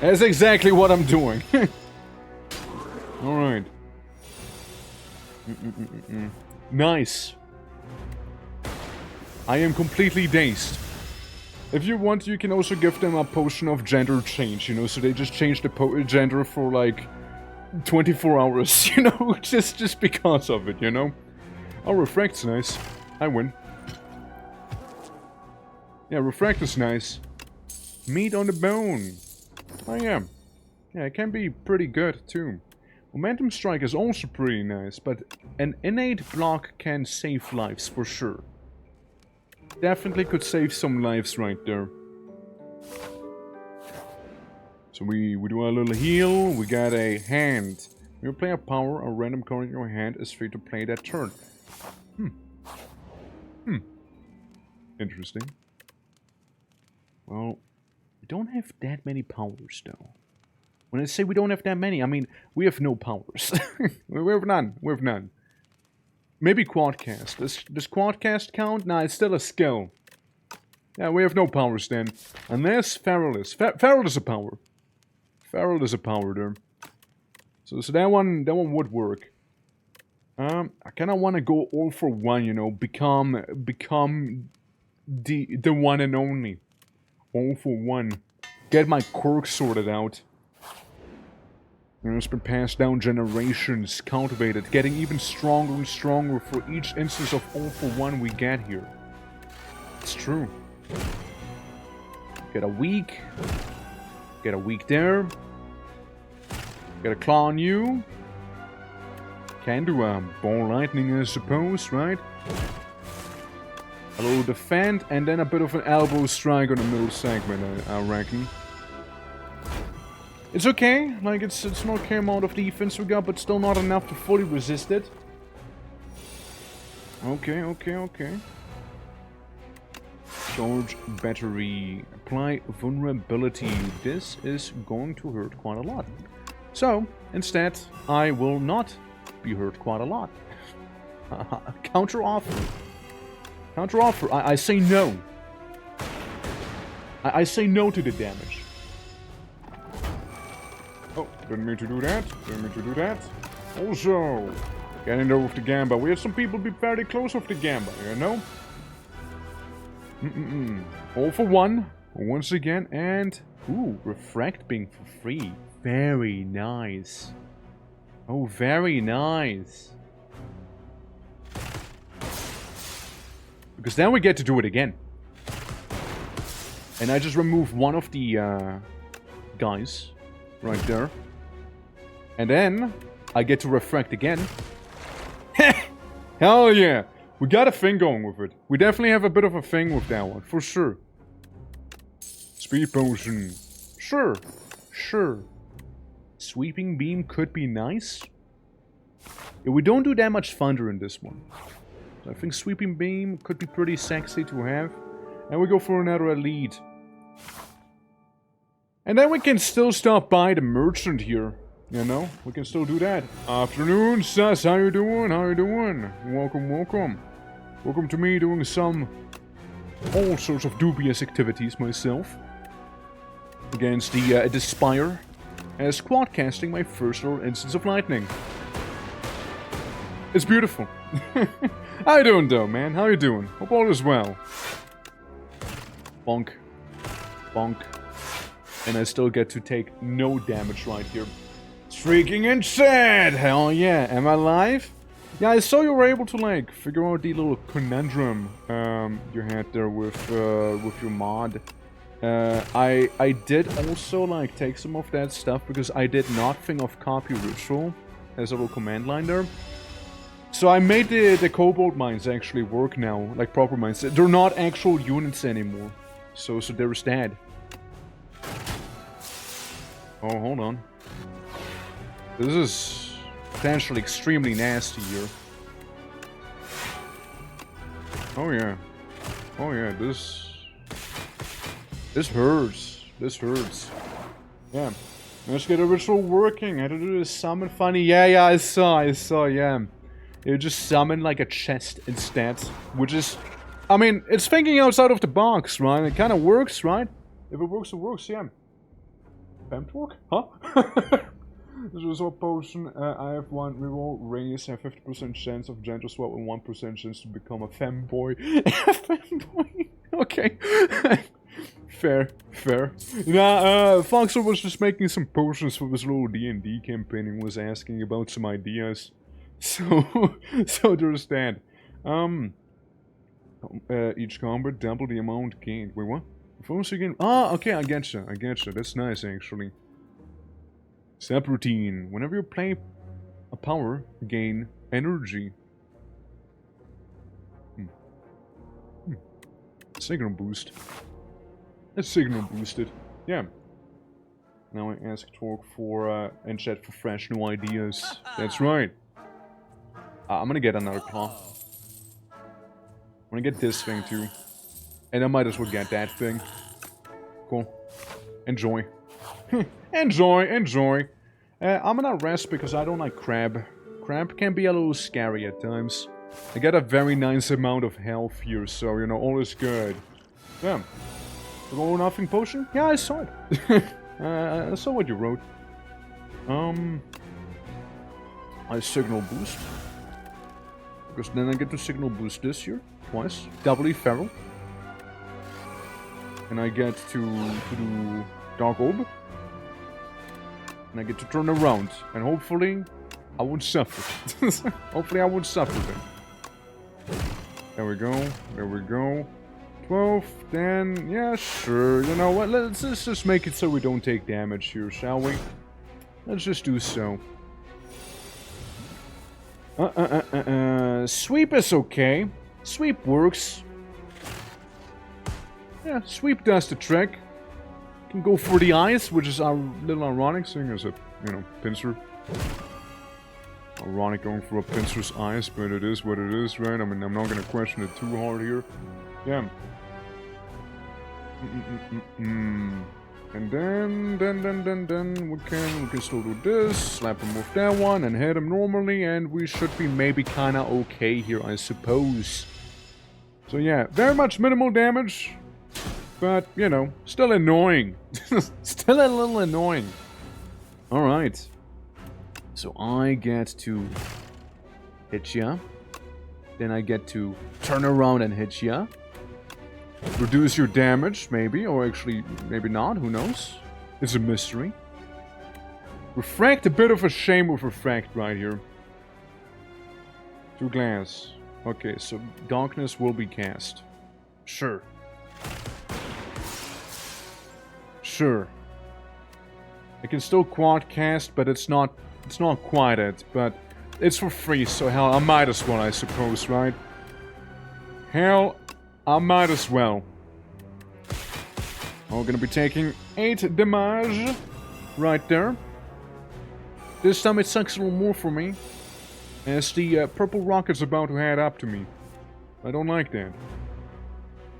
That's exactly what I'm doing. All right. Nice. I am completely dazed. If you want, you can also give them a potion of gender change, you know, so they just change the gender for like 24 hours, you know, just because of it, you know. Oh, refract's nice. I win. Yeah, refract is nice. Meat on the bone. Oh yeah. Yeah, it can be pretty good too. Momentum strike is also pretty nice, but an innate block can save lives for sure. Definitely could save some lives right there. So we do a little heal, we got a hand. When you play a power, a random card in your hand is free to play that turn. Interesting. Well, we don't have that many powers though. When I say we don't have that many, I mean, we have no powers. we have none. We have none. Maybe quadcast. Does quadcast count? Nah, it's still a skill. Yeah, we have no powers then. Unless Feral is. Feral is a power. Feral is a power there. So that one would work. I kinda wanna go all for one, you know, become the one and only. All for one. Get my quirk sorted out. You know, it's been passed down generations, cultivated, getting even stronger and stronger for each instance of all for one we get here. It's true. Get a weak. Get a weak there. Get a claw on you. Can do a ball lightning, I suppose, right? A little defend, and then a bit of an elbow strike on the middle segment, I reckon. It's okay, like it's not came out of defense we got, but still not enough to fully resist it. Okay, okay, okay. Charge battery. Apply vulnerability. This is going to hurt quite a lot. So, instead, I will not be hurt quite a lot. Counter offer. Counter offer. I say no. I say no to the damage. Oh, didn't mean to do that. Didn't mean to do that. Also, getting there with the Gamba. We had some people be very close with the Gamba, you know? All for one. Once again, and... Ooh, refract being for free. Very nice. Oh, very nice. Because then we get to do it again. And I just remove one of the guys. Right there. And then I get to refract again. Hell yeah. We got a thing going with it. We definitely have a bit of a thing with that one. For sure. Speed potion. Sure. Sure. Sweeping beam could be nice. Yeah, we don't do that much thunder in this one. So I think sweeping beam could be pretty sexy to have. And we go for another elite. And then we can still stop by the merchant here. You know, we can still do that. Afternoon, sus. How you doing? How you doing? Welcome, welcome. Welcome to me doing all sorts of dubious activities myself. Against the SPIRE. As squad casting my first little instance of lightning. It's beautiful. How you doing though, man? How you doing? Hope all is well. Bonk. Bonk. And I still get to take no damage right here. It's freaking insane! Hell yeah. Am I live? Yeah, I saw you were able to, like, figure out the little conundrum you had there with your mod. I did also, like, take some of that stuff because I did not think of copy ritual as a little command line there. So I made the cobalt mines actually work now, like proper mines. They're not actual units anymore. So there's that. Oh, hold on. This is potentially extremely nasty here. Oh yeah. Oh yeah, this hurts. This hurts. Yeah. Let's get a ritual working. I had to do this summon funny. Yeah, I saw, yeah. You just summon like a chest instead. Which is... I mean, it's thinking outside of the box, right? It kind of works, right? If it works, it works, yeah. Femtorque? Huh? This was a potion. I have one reroll. Raise have 50% chance of gentle swap and 1% chance to become a femboy. Femboy? Okay. Fair, fair. Nah, Foxer was just making some potions for this little D&D campaign and was asking about some ideas. So there's that. Each combat double the amount gained. Wait, what? Once again. Ah, okay, I getcha. I getcha. That's nice, actually. Step routine. Whenever you play a power, gain energy. Signal boost. Let's signal boosted. Yeah. Now I ask Torque for, and chat for fresh new ideas. That's right. I'm gonna get another claw. I'm gonna get this thing too. And I might as well get that thing. Cool. Enjoy. Enjoy, enjoy. I'm gonna rest because I don't like crab. Crab can be a little scary at times. I get a very nice amount of health here, so, you know, all is good. Yeah. Roll nothing potion? Yeah, I saw it. I saw what you wrote. I signal boost. Because then I get to signal boost this here. Twice. Doubly feral. And I get to do Dark Orb. And I get to turn around. And hopefully, I won't suffer. Hopefully I won't suffer then. There we go. There we go. 12, then, yeah, sure. You know what? Let's just make it so we don't take damage here, shall we? Let's just do so. Sweep is okay. Sweep works. Yeah, sweep does the trick. Can go for the eyes, which is a little ironic, seeing as a, you know, pincer. Ironic going for a pincer's eyes, but it is what it is, right? I mean, I'm not gonna question it too hard here. Yeah. And then we can still do this, slap him with that one, and hit him normally, and we should be maybe kinda okay here, I suppose. So yeah, very much minimal damage, but, you know, still annoying. Still a little annoying. Alright. So I get to hit ya. Then I get to turn around and hit ya. Reduce your damage, maybe, or actually, maybe not, who knows? It's a mystery. Refract, a bit of a shame with refract right here. 2 glass. Okay, so darkness will be cast. Sure. Sure. I can still quad cast, but it's not quite it, but it's for free, so hell, I might as well, I suppose, right? Hell, I might as well. We're gonna be taking 8 damage right there. This time it sucks a little more for me, as the purple rocket's about to head up to me. I don't like that.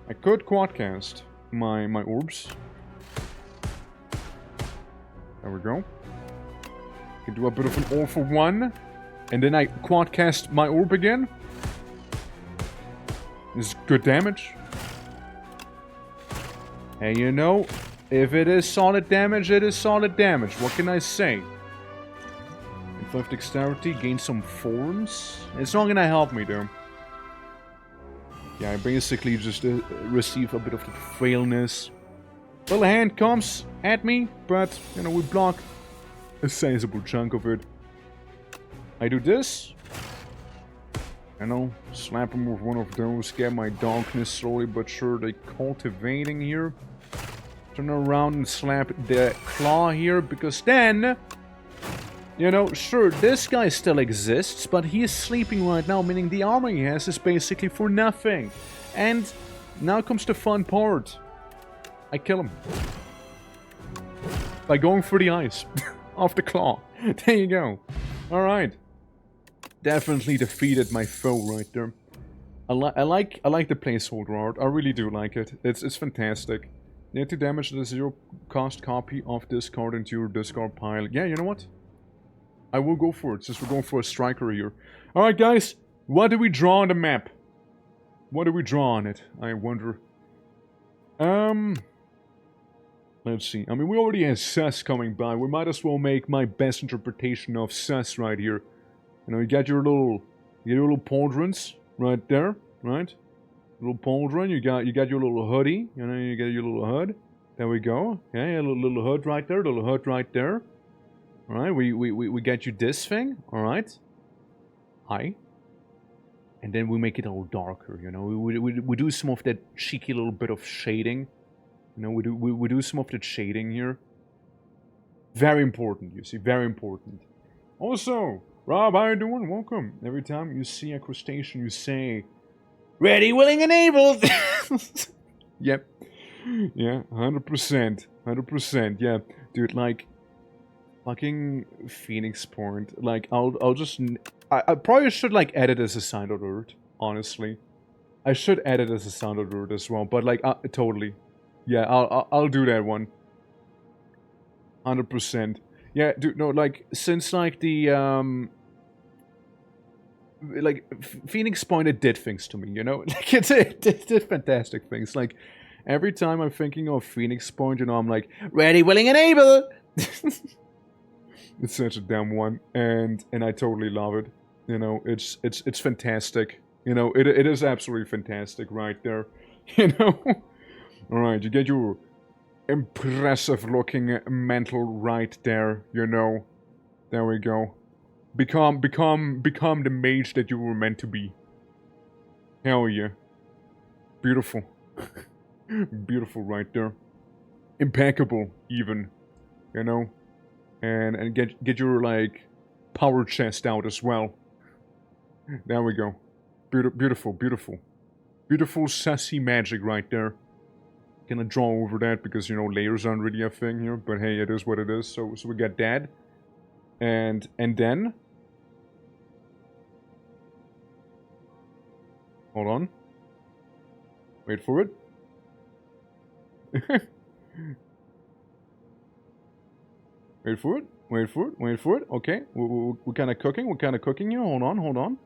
I could quadcast my orbs. There we go. Can do a bit of an all for one, and then I quadcast my orb again. This is good damage. And you know, if it is solid damage, it is solid damage. What can I say? Inflict dexterity, gain some forms. It's not gonna help me though. Yeah, I basically just receive a bit of the frailness. Little hand comes at me, but you know, we block a sizable chunk of it. I do this. You know, slap him with one of those, get my darkness slowly but surely cultivating here. Turn around and slap the claw here, because then, you know, sure, this guy still exists, but he is sleeping right now, meaning the armor he has is basically for nothing. And now comes the fun part. I kill him. By going for the eyes. Off the claw. There you go. Alright. Definitely defeated my foe right there. I like the placeholder art. I really do like it. It's fantastic. Need to damage the 0 cost copy of this card into your discard pile. Yeah, you know what? I will go for it, since we're going for a striker here. Alright guys, what do we draw on the map? What do we draw on it? I wonder. Let's see. I mean, we already have Sus coming by. We might as well make my best interpretation of Sus right here. You know, you get your little pauldrons right there, right? Little pauldron. You got your little hoodie. You know, you get your little hood. There we go. Okay, a little hood right there. Little hood right there. All right, we get you this thing. All right. Hi. And then we make it all darker. You know, we do some of that cheeky little bit of shading. You know, we do some of that shading here. Very important, you see, very important. Also, Rob, how you doing? Welcome. Every time you see a crustacean, you say, "Ready, willing, and able." Yep. Yeah, 100%. 100%. Yeah, dude, like, fucking Phoenix Point. Like, I'll just. I probably should, like, edit as a sound alert, honestly. I should edit as a sound alert as well, but, like, totally. Yeah, I'll do that one. 100%. Yeah, dude, no, like, since, like, the, like, Phoenix Point, it did things to me, you know? Like, it did fantastic things. Like, every time I'm thinking of Phoenix Point, you know, I'm like, ready, willing, and able! It's such a damn one, and I totally love it. You know, it's fantastic. You know, it is absolutely fantastic right there. You know? Alright, you get your impressive looking mantle right there, you know. There we go. Become the mage that you were meant to be. Hell yeah. Beautiful. Beautiful right there. Impeccable, even. You know? And get your, like, power chest out as well. There we go. Beautiful, beautiful. Beautiful sassy magic right there. gonna draw over that because, you know, layers aren't really a thing here. But hey, it is what it is. So we got that. And then... Hold on. Wait for it. Wait for it. Wait for it. Wait for it. Okay. We're kind of cooking. We're kind of cooking here. Hold on. Hold on.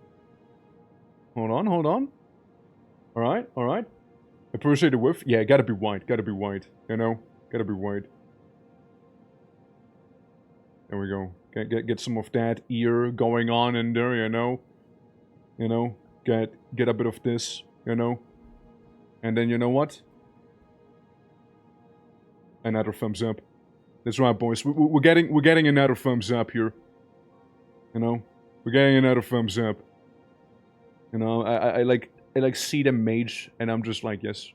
Hold on. Hold on. Alright. Alright. Appreciate the whiff. Yeah, gotta be white. Gotta be white. You know? Gotta be white. There we go. Get some of that ear going on in there, you know? You know? Get a bit of this, you know? And then, you know what? Another thumbs up. That's right, boys. We're getting another thumbs up here. You know? We're getting another thumbs up. You know, I like see the mage, and I'm just like, yes.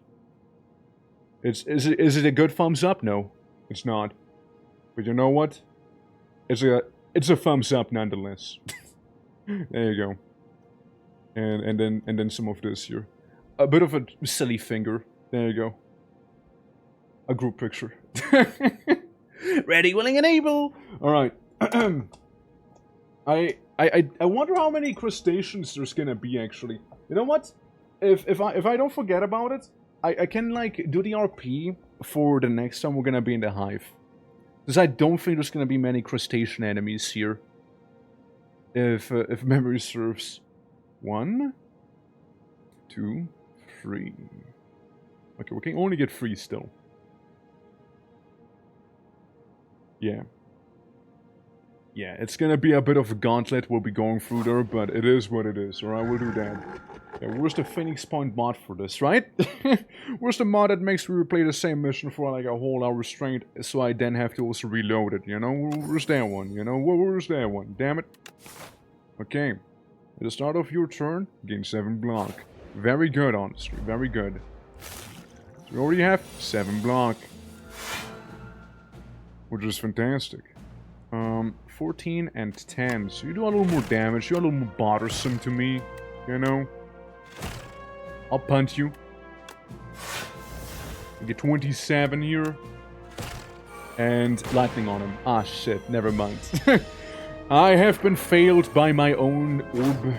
Is it a good thumbs up? No, it's not. But you know what? It's a thumbs up nonetheless. There you go. And then some of this here. A bit of a silly finger. There you go. A group picture. Ready, willing, and able. All right. I wonder how many crustaceans there's gonna be actually. You know what? If I don't forget about it, I can like do the RP for the next time we're gonna be in the hive. Because I don't think there's gonna be many crustacean enemies here. If memory serves. 1, 2, 3. Okay, we can only get 3 still. Yeah. Yeah, it's gonna be a bit of a gauntlet we'll be going through there, but it is what it is, alright? We'll do that. Yeah, where's the Phoenix Point mod for this, right? Where's the mod that makes me replay the same mission for like a whole hour straight, so I then have to also reload it, you know? Where's that one, you know? Where's that one? Damn it. Okay. At the start of your turn, gain 7 block. Very good, honestly. Very good. So we already have 7 block. Which is fantastic. 14 and 10. So you do a little more damage. You're a little more bothersome to me. You know? I'll punt you. You get 27 here. And lightning on him. Ah, shit. Never mind. I have been failed by my own orb.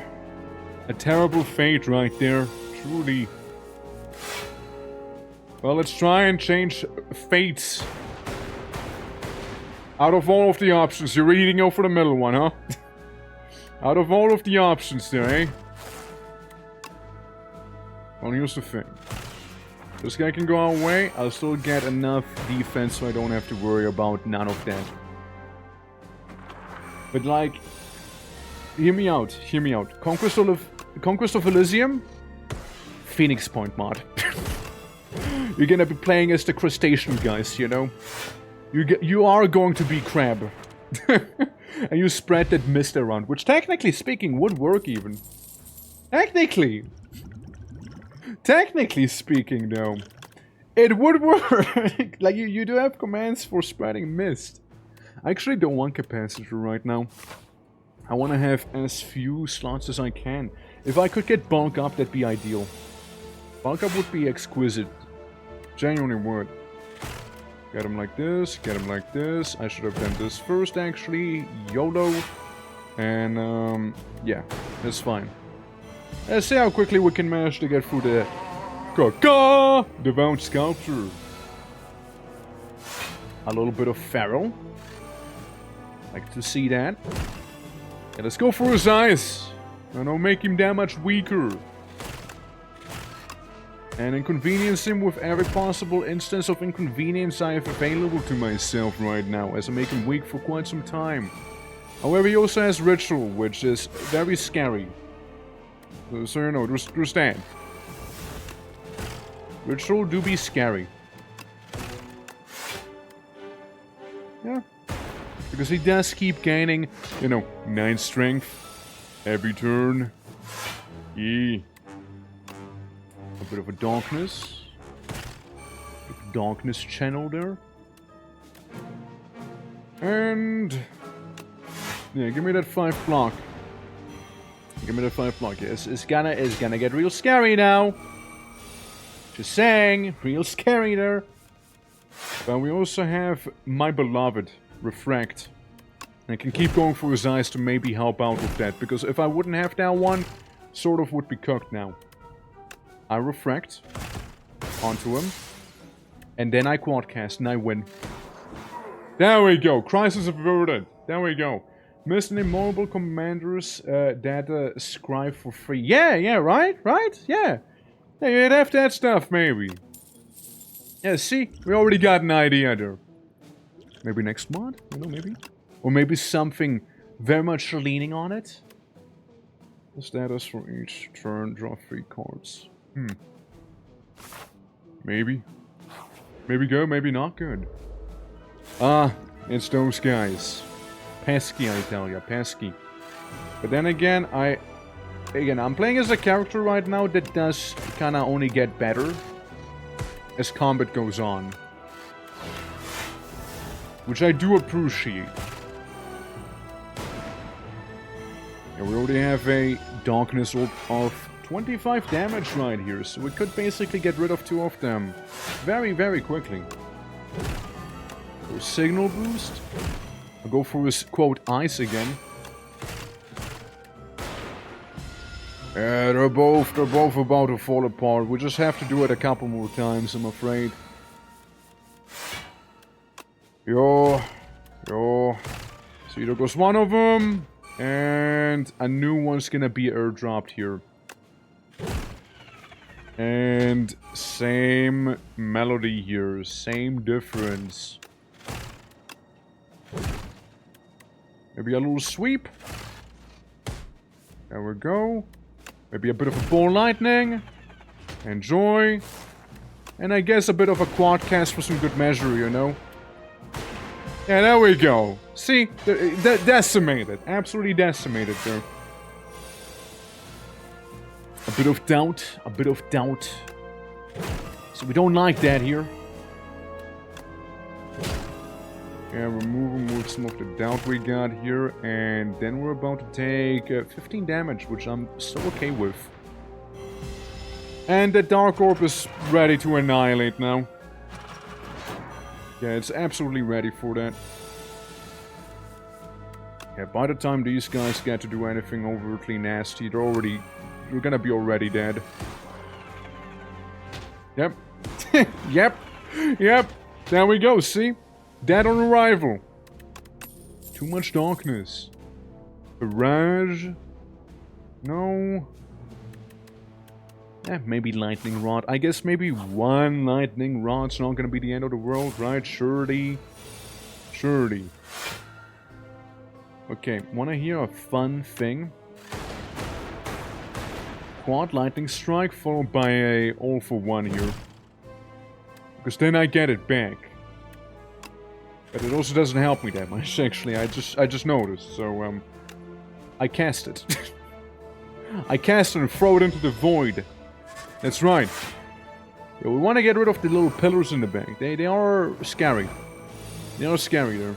A terrible fate right there. Truly. Well, let's try and change fates. Out of all of the options, you're really going for the middle one, huh? Out of all of the options there, eh? Well, here's the thing. This guy can go our way. I'll still get enough defense so I don't have to worry about none of that. But like, hear me out, hear me out. Conquest of Elysium, Phoenix Point mod. You're gonna be playing as the crustacean guys, you know? You are going to be crab. And you spread that mist around, which technically speaking would work even. Technically. Technically speaking though. It would work. Like you do have commands for spreading mist. I actually don't want capacitor right now. I want to have as few slots as I can. If I could get bulk up, that'd be ideal. Bulk up would be exquisite. Genuinely would. Get him like this, get him like this. I should have done this first actually. YOLO. And yeah, that's fine. Let's see how quickly we can manage to get through the Devout Sculpture. A little bit of Pharaoh. Like to see that. Yeah, let's go for his eyes. I don't make him that much weaker. And inconvenience him with every possible instance of inconvenience I have available to myself right now, as I make him weak for quite some time. However, he also has Ritual, which is very scary. So you know, there's that. Ritual do be scary. Yeah. Because he does keep gaining, you know, 9 strength every turn. Yeah. A bit of a darkness. Darkness channel there. And yeah, give me that 5 block. Give me that 5 block. Yes, it's gonna get real scary now. Just saying, real scary there. But we also have my beloved, Refract. I can keep going for his eyes to maybe help out with that, because if I wouldn't have that one, sort of would be cooked now. I refract onto him, and then I quadcast and I win. There we go, crisis averted. There we go. Missed an immobile commander's data scribe for free. Yeah, right? Yeah. Yeah, you'd have that stuff, maybe. Yeah, see? We already got an idea there. Maybe next mod? You know, maybe? Or maybe something very much leaning on it? The status for each turn, draw 3 cards. Maybe. Maybe good, maybe not good. Ah, it's those guys. Pesky, I tell ya, pesky. But then again, I'm playing as a character right now that does kinda only get better as combat goes on. Which I do appreciate. And we already have a darkness orb of 25 damage right here, so we could basically get rid of 2 of them very, very quickly. So signal boost. I'll go for his quote ice again. Yeah, they're both about to fall apart. We just have to do it a couple more times, I'm afraid. Yo. See, there goes one of them. And a new one's gonna be airdropped here. And same melody here, same difference. Maybe a little sweep. There we go. Maybe a bit of a ball lightning. Enjoy. And I guess a bit of a quad cast for some good measure, you know. Yeah, there we go. See? Decimated. Absolutely decimated there. A bit of doubt. A bit of doubt. So we don't like that here. Yeah, we're moving with some of the doubt we got here. And then we're about to take 15 damage, which I'm so okay with. And the Dark Orb is ready to annihilate now. Yeah, it's absolutely ready for that. Yeah, by the time these guys get to do anything overtly nasty, you're gonna be already dead. Yep. Yep. There we go, see? Dead on arrival. Too much darkness. Barrage. No. Maybe lightning rod. I guess maybe one lightning rod's not gonna be the end of the world, right? Surely. Okay, wanna hear a fun thing? Quad lightning strike followed by a all for one here. Because then I get it back. But it also doesn't help me that much, actually. I just noticed, so I cast it. I cast it and throw it into the void. That's right. Yeah, we want to get rid of the little pillars in the back. They are scary. They are scary there.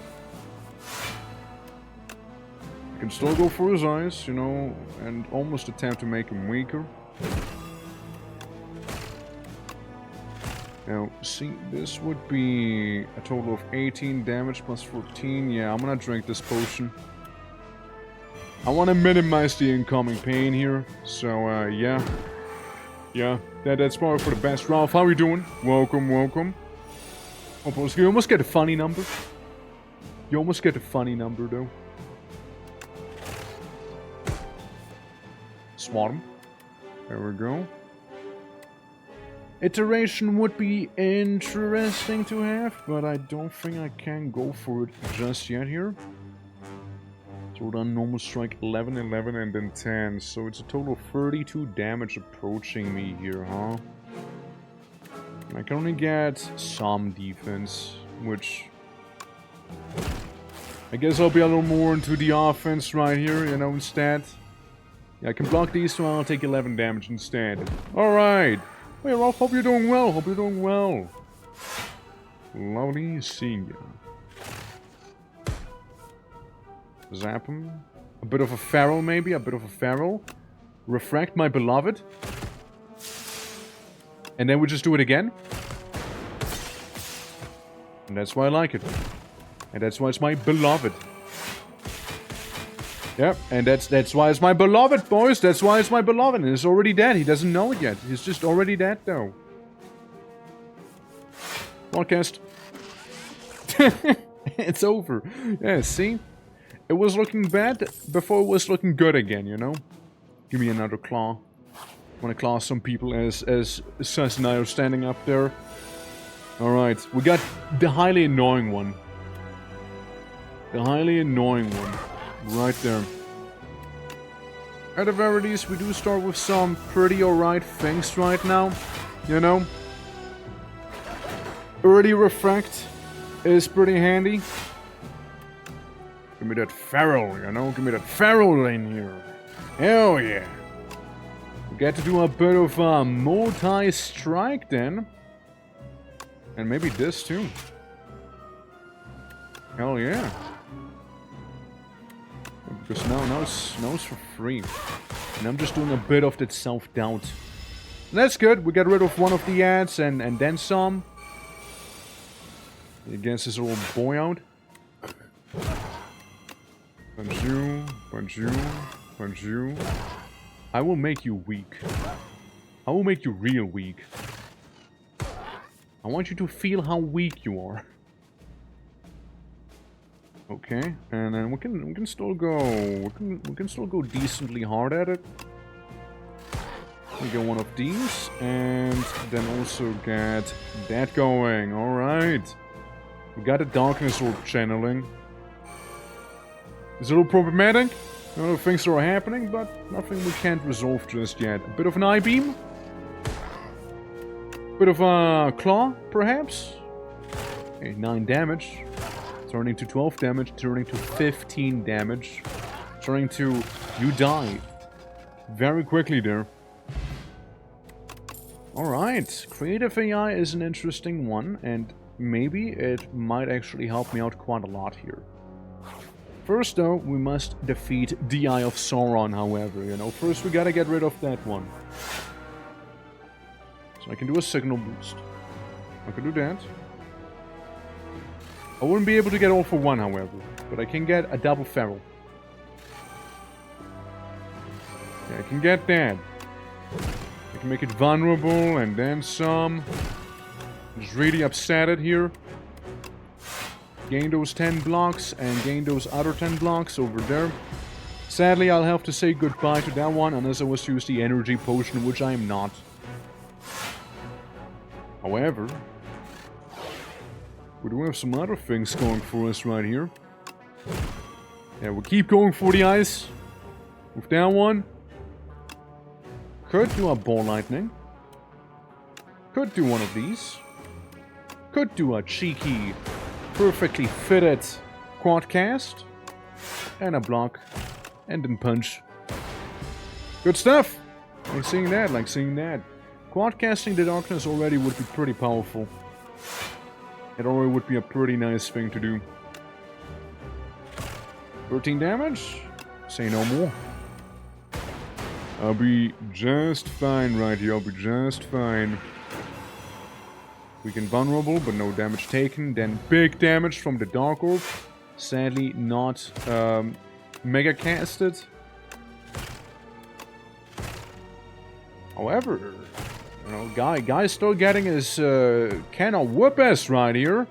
I can still go for his eyes, you know, and almost attempt to make him weaker. Now, see, this would be a total of 18 damage plus 14. Yeah, I'm gonna drink this potion. I want to minimize the incoming pain here, so, yeah. Yeah, that's probably for the best. Ralph, how are you doing? Welcome. You almost get a funny number. Though. Swat him. There we go. Iteration would be interesting to have, but I don't think I can go for it just yet here. So done normal strike 11, 11, and then 10. So it's a total of 32 damage approaching me here, huh? I can only get some defense, which... I guess I'll be a little more into the offense right here, you know, instead. Yeah, I can block these, so I'll take 11 damage instead. Alright! Hey Rolf, hope you're doing well. Lovely seeing you. Zap him. A bit of a feral, maybe. Refract, my beloved. And then we just do it again. And that's why I like it. And that's why it's my beloved. Yep, and that's why it's my beloved, boys. That's why it's my beloved. And it's already dead. He doesn't know it yet. He's just already dead, though. Podcast. It's over. Yeah, see? It was looking bad before it was looking good again, you know? Give me another claw. I want to claw some people as Sus and I are standing up there. Alright, we got the highly annoying one. The highly annoying one. Right there. At the very least, we do start with some pretty alright things right now. You know? Early refract is pretty handy. Give me that feral, you know? Give me that feral in here. Hell yeah. We get to do a bit of a multi-strike then. And maybe this too. Hell yeah. Because now it's for free. And I'm just doing a bit of that self-doubt. That's good. We get rid of one of the ads and then some. He gets his little boy out. Punch you, punch you, punch you. I will make you weak. I will make you real weak. I want you to feel how weak you are. Okay, and then we can still go. We can still go decently hard at it. We get one of these, and then also get that going. All right, we got a darkness orb channeling. It's a little problematic. A lot of things are happening, but nothing we can't resolve just yet. A bit of an eye beam. Bit of a claw, perhaps. Okay, 9 damage. Turning to 12 damage, turning to 15 damage. Turning to you die. Very quickly there. Alright, creative AI is an interesting one, and maybe it might actually help me out quite a lot here. First though, we must defeat the Eye of Sauron, however, you know. First we gotta get rid of that one. So I can do a signal boost. I can do that. I wouldn't be able to get all for one, however. But I can get a double feral. Yeah, I can get that. I can make it vulnerable and then some. Just really upset it here. Gain those 10 blocks and gain those other 10 blocks over there. Sadly, I'll have to say goodbye to that one unless I was to use the energy potion, which I am not. However, we do have some other things going for us right here. Yeah, we'll keep going for the ice. With that one. Could do a ball lightning. Could do one of these. Could do a cheeky, perfectly fitted quad cast. And a block. And then punch. Good stuff! Like seeing that, like seeing that. Quad casting the darkness already would be pretty powerful. It already would be a pretty nice thing to do. 13 damage? Say no more. I'll be just fine right here. I'll be just fine. Weaken vulnerable, but no damage taken. Then big damage from the Dark Orb. Sadly not mega casted. However, you know, guy's still getting his can of whoop ass right here.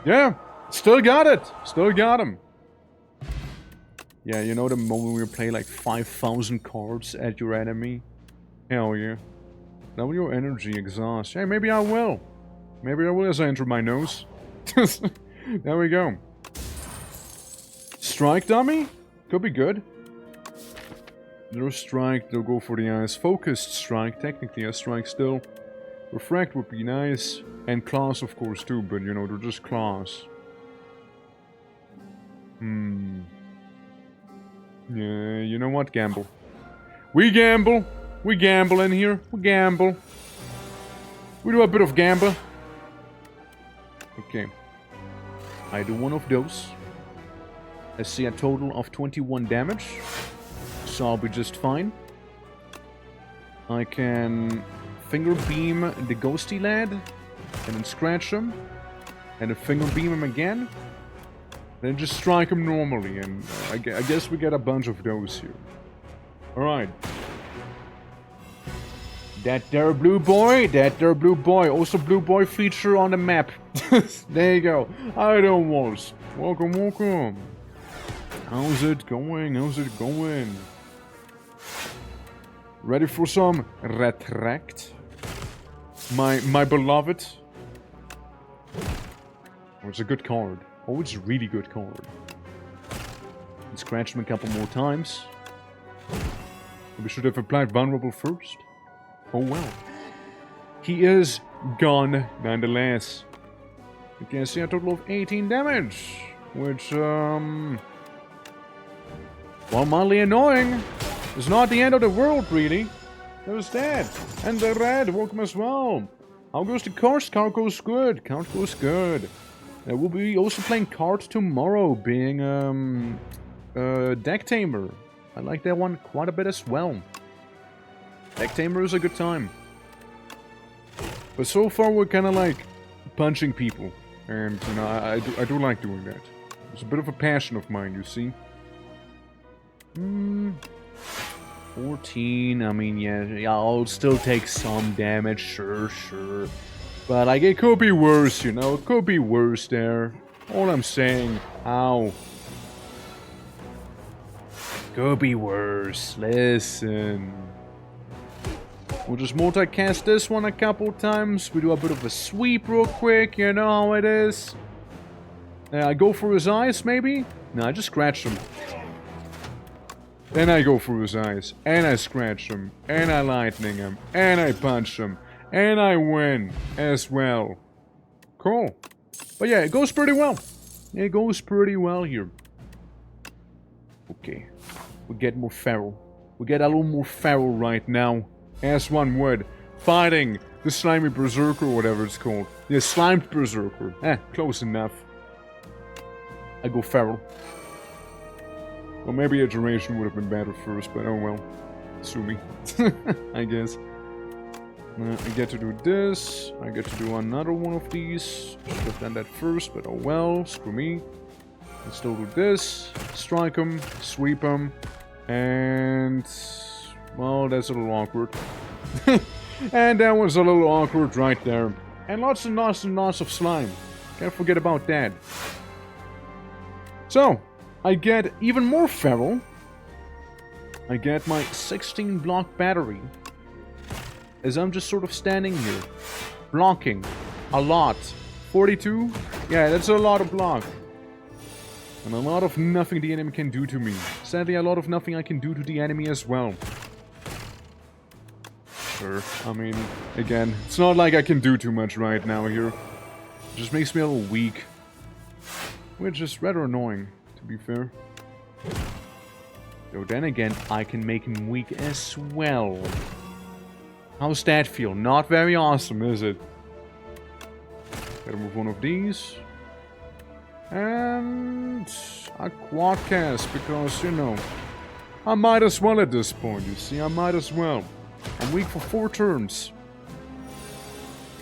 Yeah, still got it. Still got him. Yeah, you know the moment we play like 5,000 cards at your enemy? Hell yeah. Double your energy exhaust. Hey, maybe I will. Maybe I will as I enter my nose. There we go. Strike dummy? Could be good. No strike, they'll go for the eyes. Focused strike, technically a strike still. Refract would be nice. And claws of course too, but you know, they're just claws. Yeah, you know what? Gamble. We gamble. We gamble in here. We gamble. We do a bit of gamble. Okay. I do one of those. I see a total of 21 damage. So I'll be just fine. I can finger beam the ghosty lad, and then scratch him, and then finger beam him again, then just strike him normally, and I guess we get a bunch of those here. Alright. That there blue boy, also blue boy feature on the map. There you go. I don't want. Welcome, welcome. How's it going? How's it going? Ready for some retract? My beloved. Oh, it's a good card. Oh, it's a really good card. Let's scratch him a couple more times. We should have applied vulnerable first. Oh well. He is gone, nonetheless. You can see a total of 18 damage. Which, well, mildly annoying. It's not the end of the world, really. There's that. And the red, welcome as well. How goes the card? Card goes good. Card goes good. We'll be also playing cards tomorrow, being, Deck Tamer. I like that one quite a bit as well. Deck Tamer is a good time. But so far we're kind of like punching people. And, you know, I do like doing that. It's a bit of a passion of mine, you see. 14, I mean, yeah, I'll still take some damage, sure. But, like, it could be worse, you know? It could be worse there. All I'm saying. Ow. Could be worse. Listen. We'll just multicast this one a couple times. We do a bit of a sweep real quick, you know how it is. I go for his eyes, maybe? No, I just scratch him. Then I go for his eyes. And I scratch him. And I lightning him. And I punch him. And I win as well. Cool. But yeah, it goes pretty well. It goes pretty well here. Okay. We get more feral. We get a little more feral right now. As one would. Fighting the slimy berserker or whatever it's called. The slimed berserker. Close enough. I go feral. Well, maybe a duration would have been better first, but oh well. Sue me. I guess. I get to do this. I get to do another one of these. Should have done that first, but oh well. Screw me. Let's still do this. Strike him. Sweep him. And... well, that's a little awkward. And that was a little awkward right there. And lots and lots of slime. Can't forget about that. So, I get even more feral. I get my 16 block battery. As I'm just sort of standing here. Blocking. A lot. 42? Yeah, that's a lot of block. And a lot of nothing the enemy can do to me. Sadly, a lot of nothing I can do to the enemy as well. Sure, I mean, again, it's not like I can do too much right now here. It just makes me a little weak. Which is rather annoying, to be fair. Though then again, I can make him weak as well. How's that feel? Not very awesome, is it? Gotta move one of these. And a quad cast, because, you know, I might as well at this point, you see, I might as well. I'm weak for 4 turns.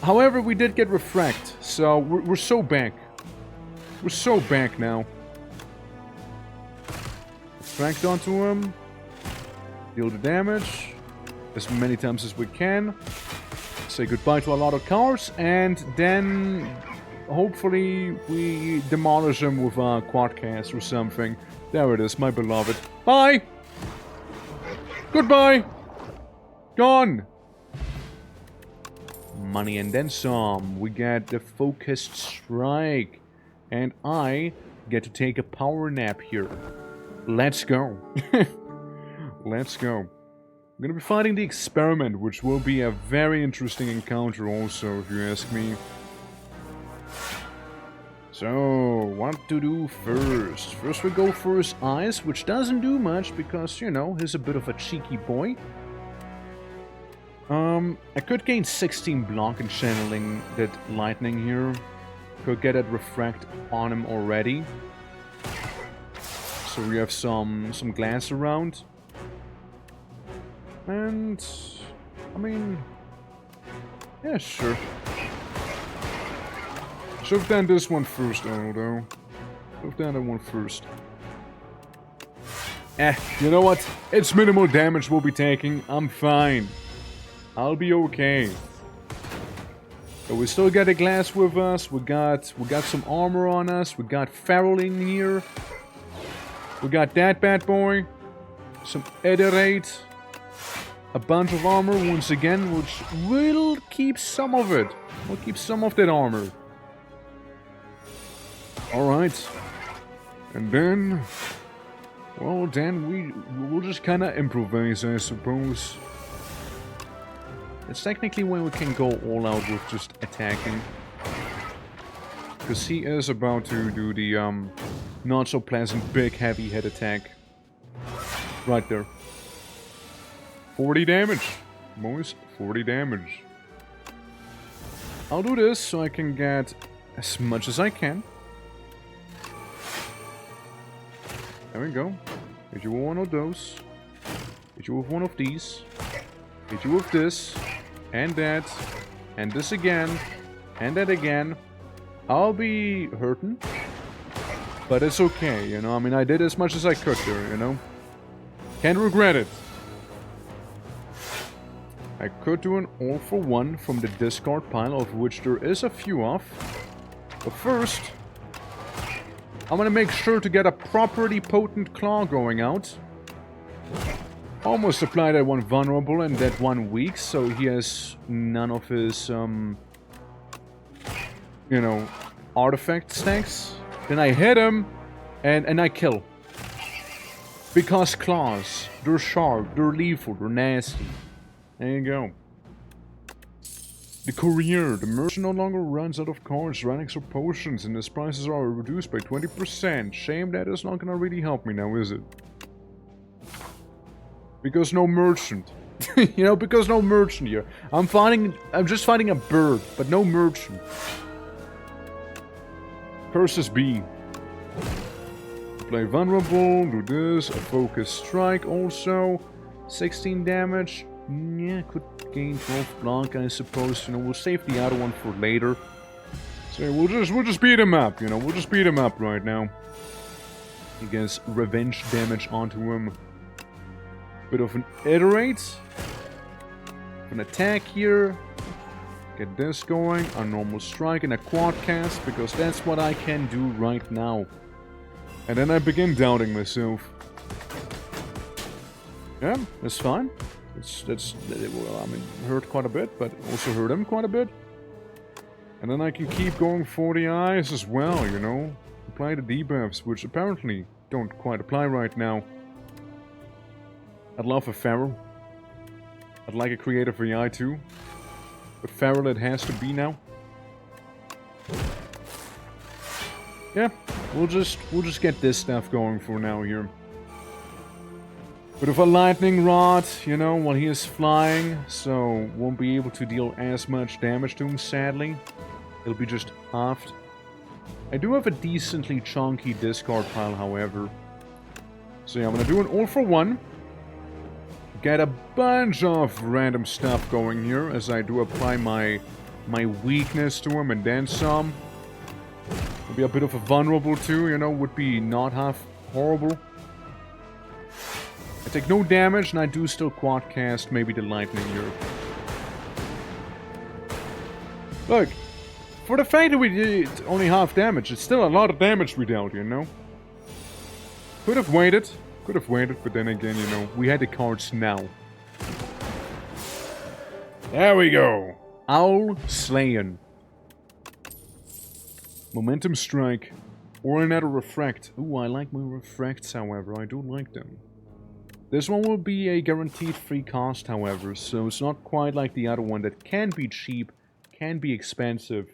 However, we did get refract, so we're so back. We're so back now. Refract onto him. Deal the damage. As many times as we can. Say goodbye to a lot of cards, and then hopefully we demolish him with a quadcast or something. There it is, my beloved. Bye! Goodbye! Gone! Money and then some. We get the focused strike. And I get to take a power nap here. Let's go. Let's go. I'm gonna be fighting the experiment, which will be a very interesting encounter also, if you ask me. So, what to do first? First we go for his eyes, which doesn't do much because, you know, he's a bit of a cheeky boy. I could gain 16 block and channeling that lightning here. Could get that refract on him already. So we have some glass around. And, I mean, Yeah, sure. Should have done this one first, though. Should have done that one first. You know what? It's minimal damage we'll be taking. I'm fine. I'll be okay. But we still got a glass with us. We got some armor on us. We got Feral in here. We got that bad boy. Some Ederate. A bunch of armor once again, which will keep some of it. We'll keep some of that armor. Alright. And then... well, then we'll just kind of improvise, I suppose. It's technically when we can go all out with just attacking. Because he is about to do the not so pleasant big heavy head attack. Right there. 40 damage. Boys, 40 damage. I'll do this so I can get as much as I can. There we go. Hit you with one of those. Hit you with one of these. Hit you with this. And that. And this again. And that again. I'll be hurting. But it's okay, you know. I mean, I did as much as I could there, you know. Can't regret it. I could do an all for one from the discard pile, of which there is a few of. But first... I'm gonna make sure to get a properly potent claw going out. Almost applied that one vulnerable and that one weak, so he has none of his, you know, artifact stacks. Then I hit him, and I kill. Because claws, they're sharp, they're lethal, they're nasty. There you go. The courier. The merchant no longer runs out of cards, relics, or potions, and his prices are reduced by 20%. Shame that is not gonna really help me now, is it? Because no merchant. You know, because no merchant here. I'm just fighting a bird, but no merchant. Curses be. Play vulnerable, do this, a focus strike also. 16 damage. Yeah, could gain 12 block, I suppose. You know, we'll save the other one for later. So we'll just beat him up, you know. We'll just beat him up right now. He gets revenge damage onto him. Bit of an iterate. An attack here. Get this going. A normal strike and a quad cast, because that's what I can do right now. And then I begin doubting myself. Yeah, that's fine. Well, I mean, hurt quite a bit, but also hurt him quite a bit. And then I can keep going for the eyes as well, you know. Apply the debuffs, which apparently don't quite apply right now. I'd love a Feral. I'd like a creative AI too. But Feral it has to be now. Yeah, we'll just get this stuff going for now here. Bit of a lightning rod, you know, while he is flying, so won't be able to deal as much damage to him, sadly. It'll be just halved. I do have a decently chunky discard pile, however. So yeah, I'm gonna do an all for one. Get a bunch of random stuff going here, as I do apply my weakness to him, and then some. It'll be a bit of a vulnerable too, you know, would be not half horrible. I take no damage, and I do still quad cast maybe the lightning here. Look, for the fact that we did only half damage, it's still a lot of damage we dealt, you know? Could have waited, but then again, you know, we had the cards now. There we go! Owl Slayin. Momentum Strike. Or another Refract. Ooh, I like my Refracts, however, I do like them. This one will be a guaranteed free cost, however, so it's not quite like the other one that can be cheap, can be expensive.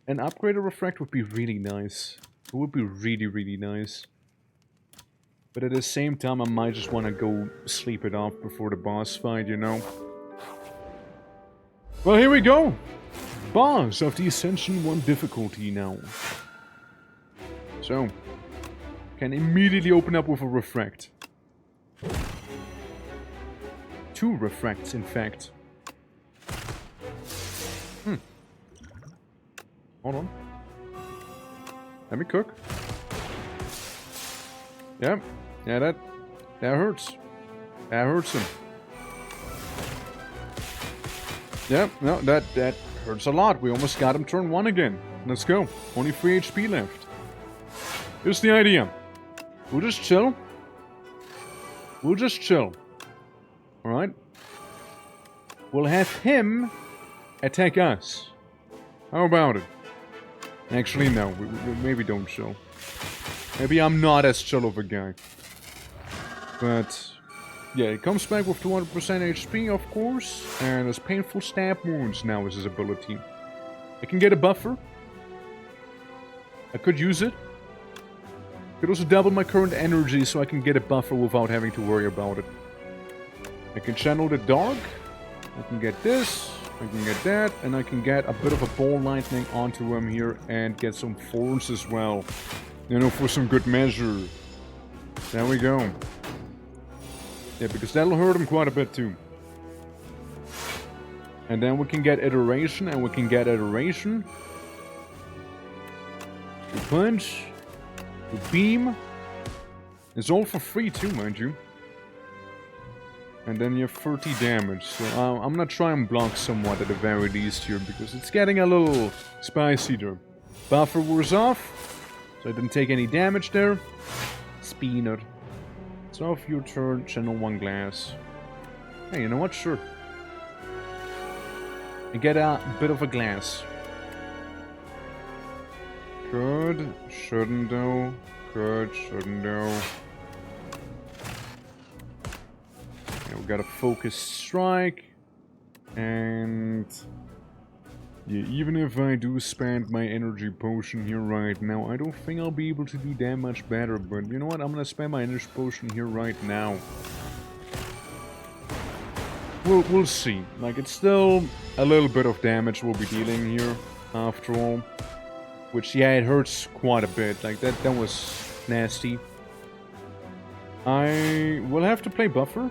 An upgraded Refract would be really nice. It would be really, really nice. But at the same time, I might just want to go sleep it off before the boss fight, you know? Well, here we go! Boss of the Ascension 1 difficulty now. So... can immediately open up with a Refract. 2 Refracts, in fact. Hold on. Let me cook. Yep. Yeah, that hurts. That hurts him. Yep, no, that hurts a lot. We almost got him turn 1 again. Let's go. Only 3 HP left. Here's the idea. We'll just chill. We'll just chill. Alright? We'll have him attack us. How about it? Actually, no. We maybe don't chill. Maybe I'm not as chill of a guy. But... yeah, he comes back with 200% HP, of course. And has painful stab wounds now as his ability. I can get a buffer. I could use it. Could also double my current energy so I can get a buffer without having to worry about it. I can channel the dark. I can get this. I can get that. And I can get a bit of a ball lightning onto him here and get some thorns as well. You know, for some good measure. There we go. Yeah, because that'll hurt him quite a bit too. And then we can get iteration, and we can get iteration. The punch. The beam. It's all for free too, mind you. And then you have 30 damage. So I'm gonna try and block somewhat at the very least here, because it's getting a little spicy there. Buffer was off, so I didn't take any damage there. Spinner. It's off your turn, channel 1 glass. Hey, you know what? Sure. I get a bit of a glass. Could, shouldn't though. Could, shouldn't though. Yeah, we got a focused strike. And... yeah, even if I do spend my energy potion here right now, I don't think I'll be able to do that much better. But you know what? I'm gonna spend my energy potion here right now. We'll see. Like, it's still a little bit of damage we'll be dealing here, after all. Which, yeah, it hurts quite a bit. Like, that was nasty. I will have to play buffer.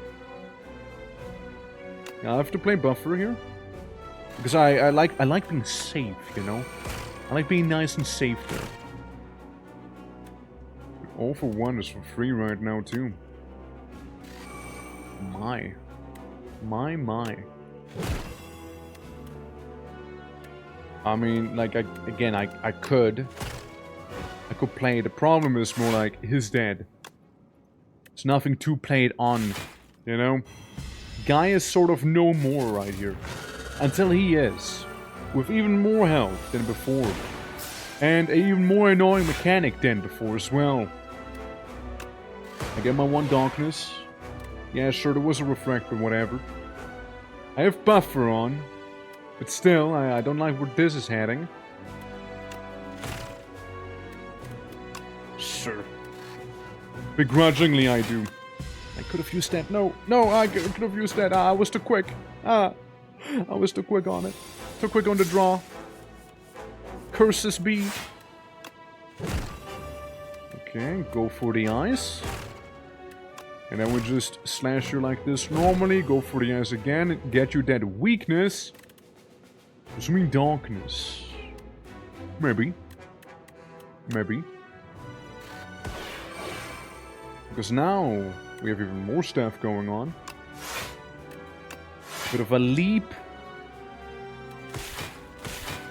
Yeah, I'll have to play buffer here. Because I like being safe, you know? I like being nice and safe there. All for 1 is for free right now, too. My. I mean, like, I could play. The problem is more like, he's dead. There's nothing to play it on, you know? Guy is sort of no more right here. Until he is. With even more health than before. And an even more annoying mechanic than before as well. I get my 1 darkness. Yeah, sure, there was a refract, but whatever. I have buffer on. But still, I don't like where this is heading. Sure. Begrudgingly, I do. I could have used that. No, I could have used that. I was too quick. I was too quick on it. Too quick on the draw. Curses be. Okay, go for the eyes. And then we just slash you like this normally. Go for the eyes again. Get you that weakness. Does it mean darkness? Maybe. Maybe. Because now we have even more stuff going on. Bit of a leap.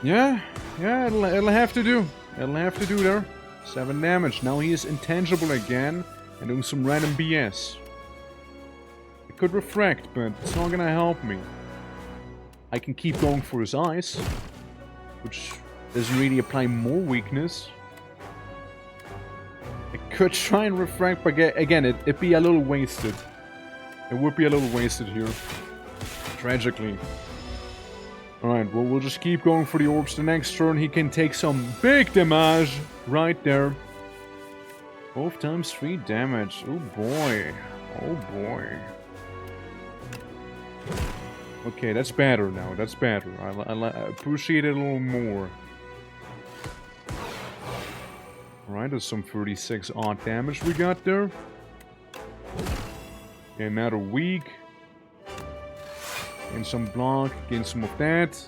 Yeah, it'll have to do. It'll have to do there. 7 damage. Now he is intangible again and doing some random BS. It could refract, but it's not gonna help me. I can keep going for his eyes, which doesn't really apply more weakness. I could try and refract, but again, it'd be a little wasted. It would be a little wasted here. Tragically. Alright, well, we'll just keep going for the orbs. The next turn, he can take some big damage right there. 12 times 3 damage. Oh boy. Oh boy. Okay, that's better now. That's better. I appreciate it a little more. Alright, there's some 36 odd damage we got there. Okay, another weak. Gain some block, gain some of that.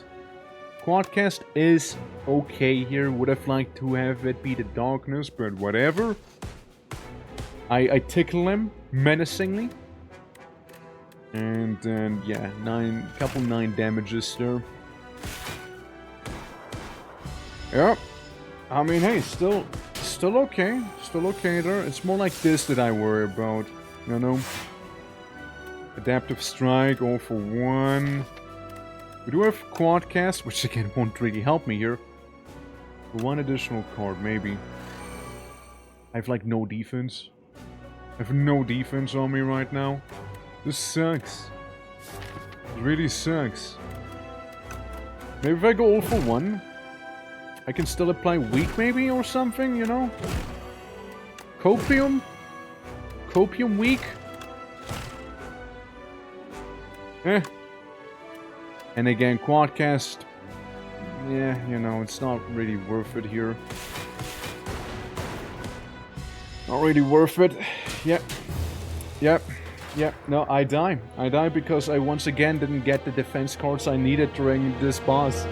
Quadcast is okay here. Would have liked to have it be the darkness, but whatever. I tickle him menacingly. And then, yeah, 9 damages there. Yep. I mean, hey, still okay. Still okay there. It's more like this that I worry about, you know? Adaptive Strike, all for 1. We do have Quadcast, which again won't really help me here. For 1 additional card, maybe. I have like no defense. I have no defense on me right now. This sucks. It really sucks. Maybe if I go all for 1, I can still apply weak maybe or something, you know? Copium? Copium weak? Eh. And again, Quadcast. Yeah, you know, it's not really worth it here. Not really worth it. Yep. Yep. Yep. No, I die. I die because I once again didn't get the defense cards I needed during this boss.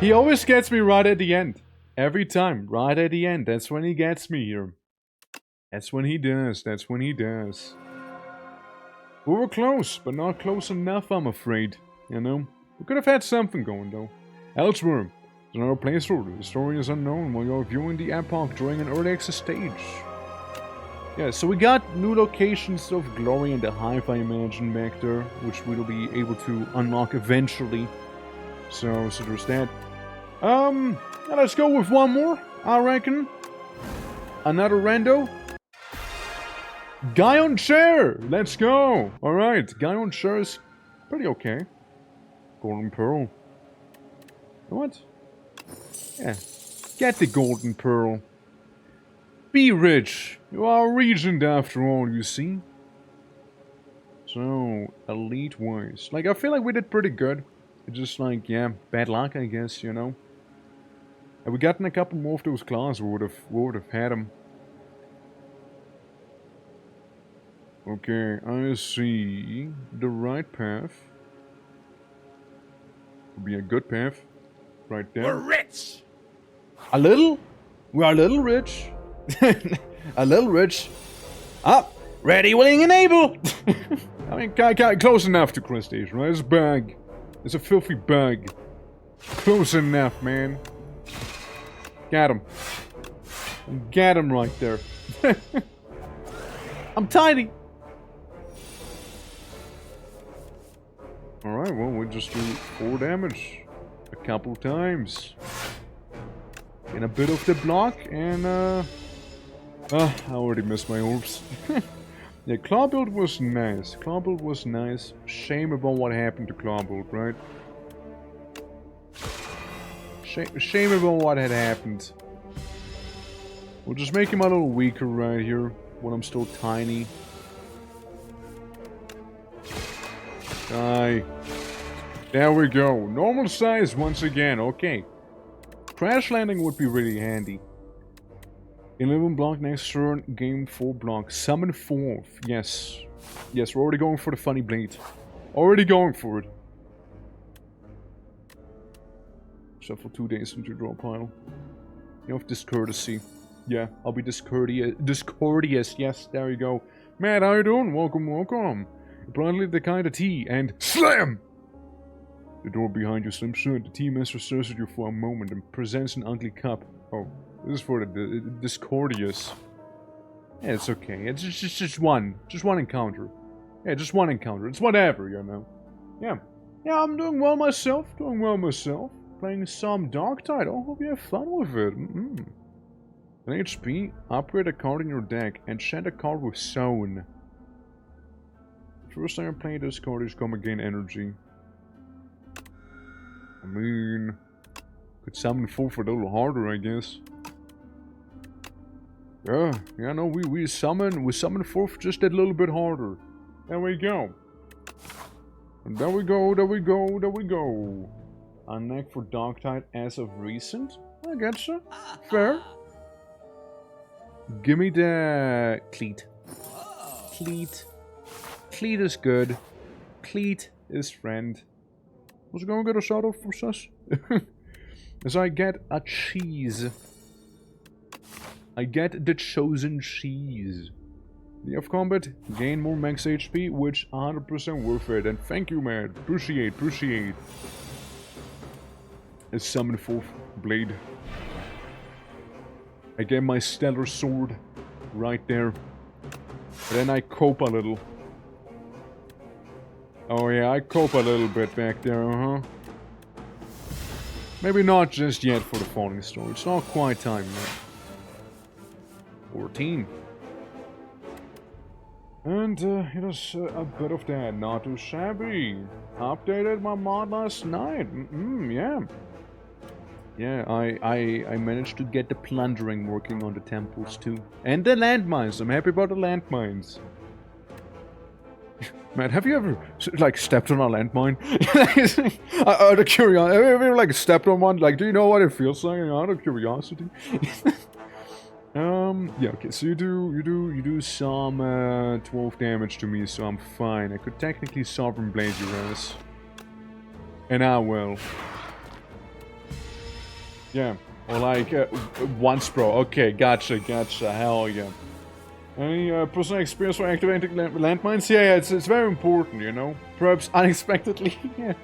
He always gets me right at the end. Every time. Right at the end. That's when he gets me here. That's when he does. That's when he does. We were close, but not close enough, I'm afraid. You know? We could have had something going, though. Elsewhere, there's another playthrough. The story is unknown while you're viewing the epoch during an early access stage. Yeah, so we got new locations of glory in the hive, I imagine, back there, which we'll be able to unlock eventually. So there's that. Let's go with one more, I reckon. Another rando. Guy on chair! Let's go! Alright, guy on chair is pretty okay. Golden Pearl. What? Yeah. Get the Golden Pearl. Be rich. You are a regent after all, you see. So, elite-wise. Like, I feel like we did pretty good. It's just like, yeah, bad luck, I guess, you know. Had we gotten a couple more of those claws, we would have had them. Okay, I see the right path. Would be a good path. Right there. We're rich! A little? We are a little rich. A little rich. Up! Ready, willing, and able! I mean, close enough to crustacean, right? It's a bug. It's a filthy bug. Close enough, man. Got him. Got him right there. I'm tiny. Alright, well, we just do 4 damage. A couple times. In a bit of the block, and I already missed my orbs. Yeah, Claw build was nice. Claw build was nice. Shame about what happened to Claw build, right? Shame about what had happened. We'll just make him a little weaker right here, when I'm still tiny. Die. There we go. Normal size once again, okay. Crash landing would be really handy. 11 block next turn, game 4 block. Summon 4th, yes. Yes, we're already going for the funny blade. Already going for it. Shuffle 2 days into draw pile. You have discourtesy. Yeah, I'll be discourteous. Yes, there you go. Matt, how you doing? Welcome, welcome. Brightly the kind of tea and SLAM! The door behind you slams shut. The tea master stares at you for a moment and presents an ugly cup. Oh, this is for the discourteous. Yeah, it's okay. It's just one encounter. Yeah, just one encounter. It's whatever, you know. Yeah. Yeah, I'm doing well myself. Playing some Darktide. I hope you have fun with it. An HP, upgrade a card in your deck, enchant a card with Sown. First time I play this card is come again energy. I mean, could summon 4th a little harder, I guess. Yeah, no, we summon 4th just a little bit harder. There we go. And there we go. A neck for Darktide as of recent? I getcha. Fair. Give me the Cleat. Cleat is good. Cleat is friend. Was it gonna get a shout out for sus? As I get a cheese. I get the chosen cheese. The F combat, gain more max HP, which 100% worth it. And thank you, man. Appreciate. A summon 4th blade. I get my stellar sword right there. And then I cope a little. Oh yeah, I cope a little bit back there, Maybe not just yet for the Falling Star. It's not quite time yet. 14. And it is a bit of that, not too shabby. Updated my mod last night. Yeah. Yeah, I managed to get the plundering working on the temples too. And the landmines. I'm happy about the landmines. Man, have you ever, like, stepped on a landmine? Out of curiosity, have you ever, like, stepped on one? Like, do you know what it feels like? Out of curiosity. Yeah, okay, so you do some 12 damage to me, so I'm fine. I could technically Sovereign Blade your ass. And I will. Yeah, or like, once pro. Okay, gotcha, hell yeah. Any personal experience for activating landmines? Yeah, it's very important, you know? Perhaps unexpectedly, yeah.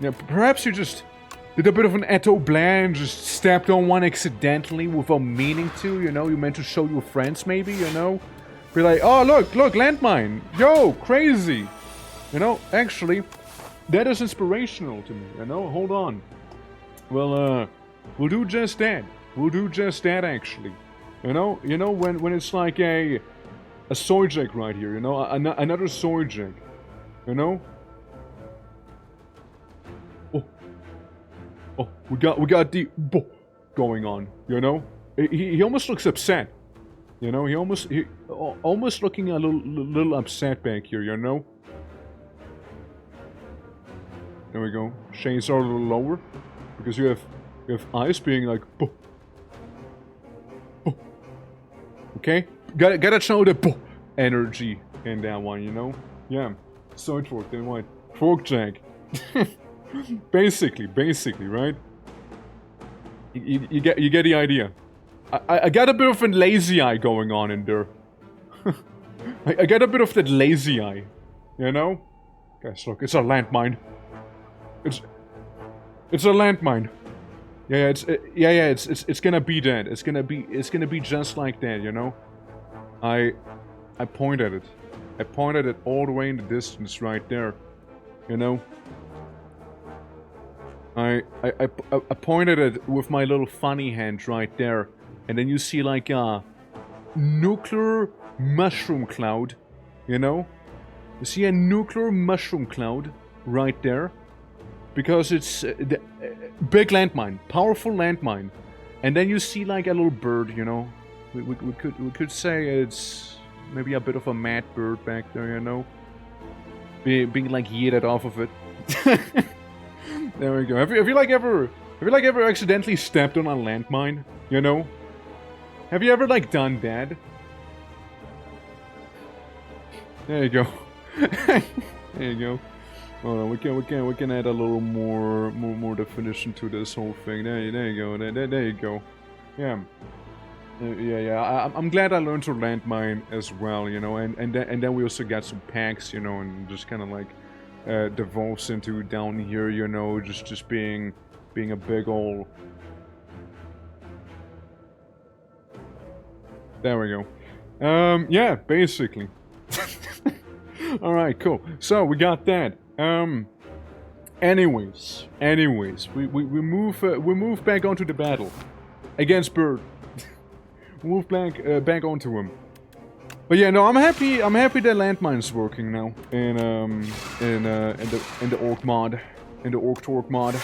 Yeah, perhaps you just did a bit of an Eto Bland, just stepped on one accidentally without meaning to, you know? You meant to show your friends, maybe, you know? Be like, oh, look, landmine! Yo, crazy! You know, actually, that is inspirational to me, you know? Hold on. Well, we'll do just that. We'll do just that, actually. You know when it's like a Sojek right here, you know, another Sojek, you know. Oh, we got the going on, you know. He almost looks upset, you know. He almost looking a little upset back here, you know. There we go. Shades are a little lower because you have eyes being like. Okay, gotta show the energy in that one, you know. Yeah, sword fork, then what? Fork jack. basically, right? You get the idea. I got a bit of a lazy eye going on in there. I got a bit of that lazy eye, you know. Guys, look, it's a landmine. It's a landmine. Yeah, it's gonna be that. It's gonna be just like that, you know. I point at it. I pointed it all the way in the distance right there, you know. I pointed it with my little funny hand right there, and then you see like a nuclear mushroom cloud, you know. You see a nuclear mushroom cloud right there. Because it's the big landmine, powerful landmine, and then you see like a little bird, you know. We could say it's maybe a bit of a mad bird back there, you know, being like yeeted off of it. There we go. Have you ever accidentally stepped on a landmine? You know, have you ever like done that? There you go. There you go. Hold on, we can add a little more definition to this whole thing. There you go. There you go. Yeah. Yeah. I'm glad I learned to landmine as well, you know, and then we also got some packs, you know, and just kind of like devolves into down here, you know, just being a big ol'. There we go. Yeah, basically. All right, cool. So we got that. Anyways, we move back onto the battle against Bird. We move back onto him. But yeah, no, I'm happy that landmine's working now in the Orc mod, in the Orc Torque mod.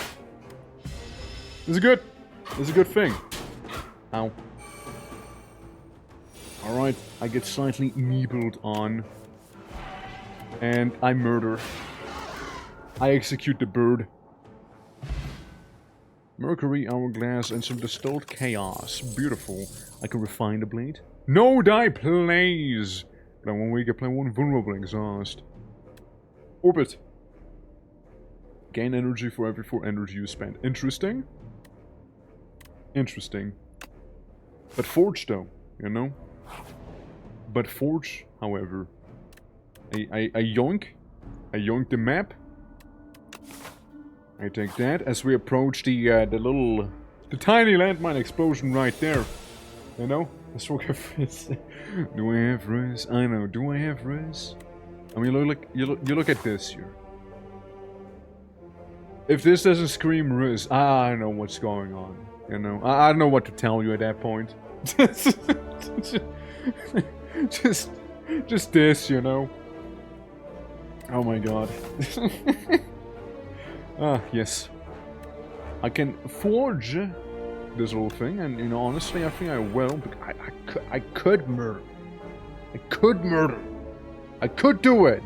It's a good thing. Ow. All right, I get slightly nibbled on, and I murder. I execute the bird. Mercury, hourglass, and some distilled chaos. Beautiful. I can refine the blade. No die plays! Play 1 week, I play 1 vulnerable exhaust. Orbit. Gain energy for every 4 energy you spend. Interesting. Interesting. But Forge, though, you know? But Forge, however... I yoink. I yoink the map. I take that as we approach the tiny landmine explosion right there. You know? Let's look at this. Do I have res? I know. Do I have res? I mean, you look at this here. If this doesn't scream res, I don't know what's going on. You know? I don't know what to tell you at that point. just this, you know? Oh my god. Ah, yes. I can forge this little thing, and, you know, honestly, I think I will, because I could murder. I could murder. I could do it.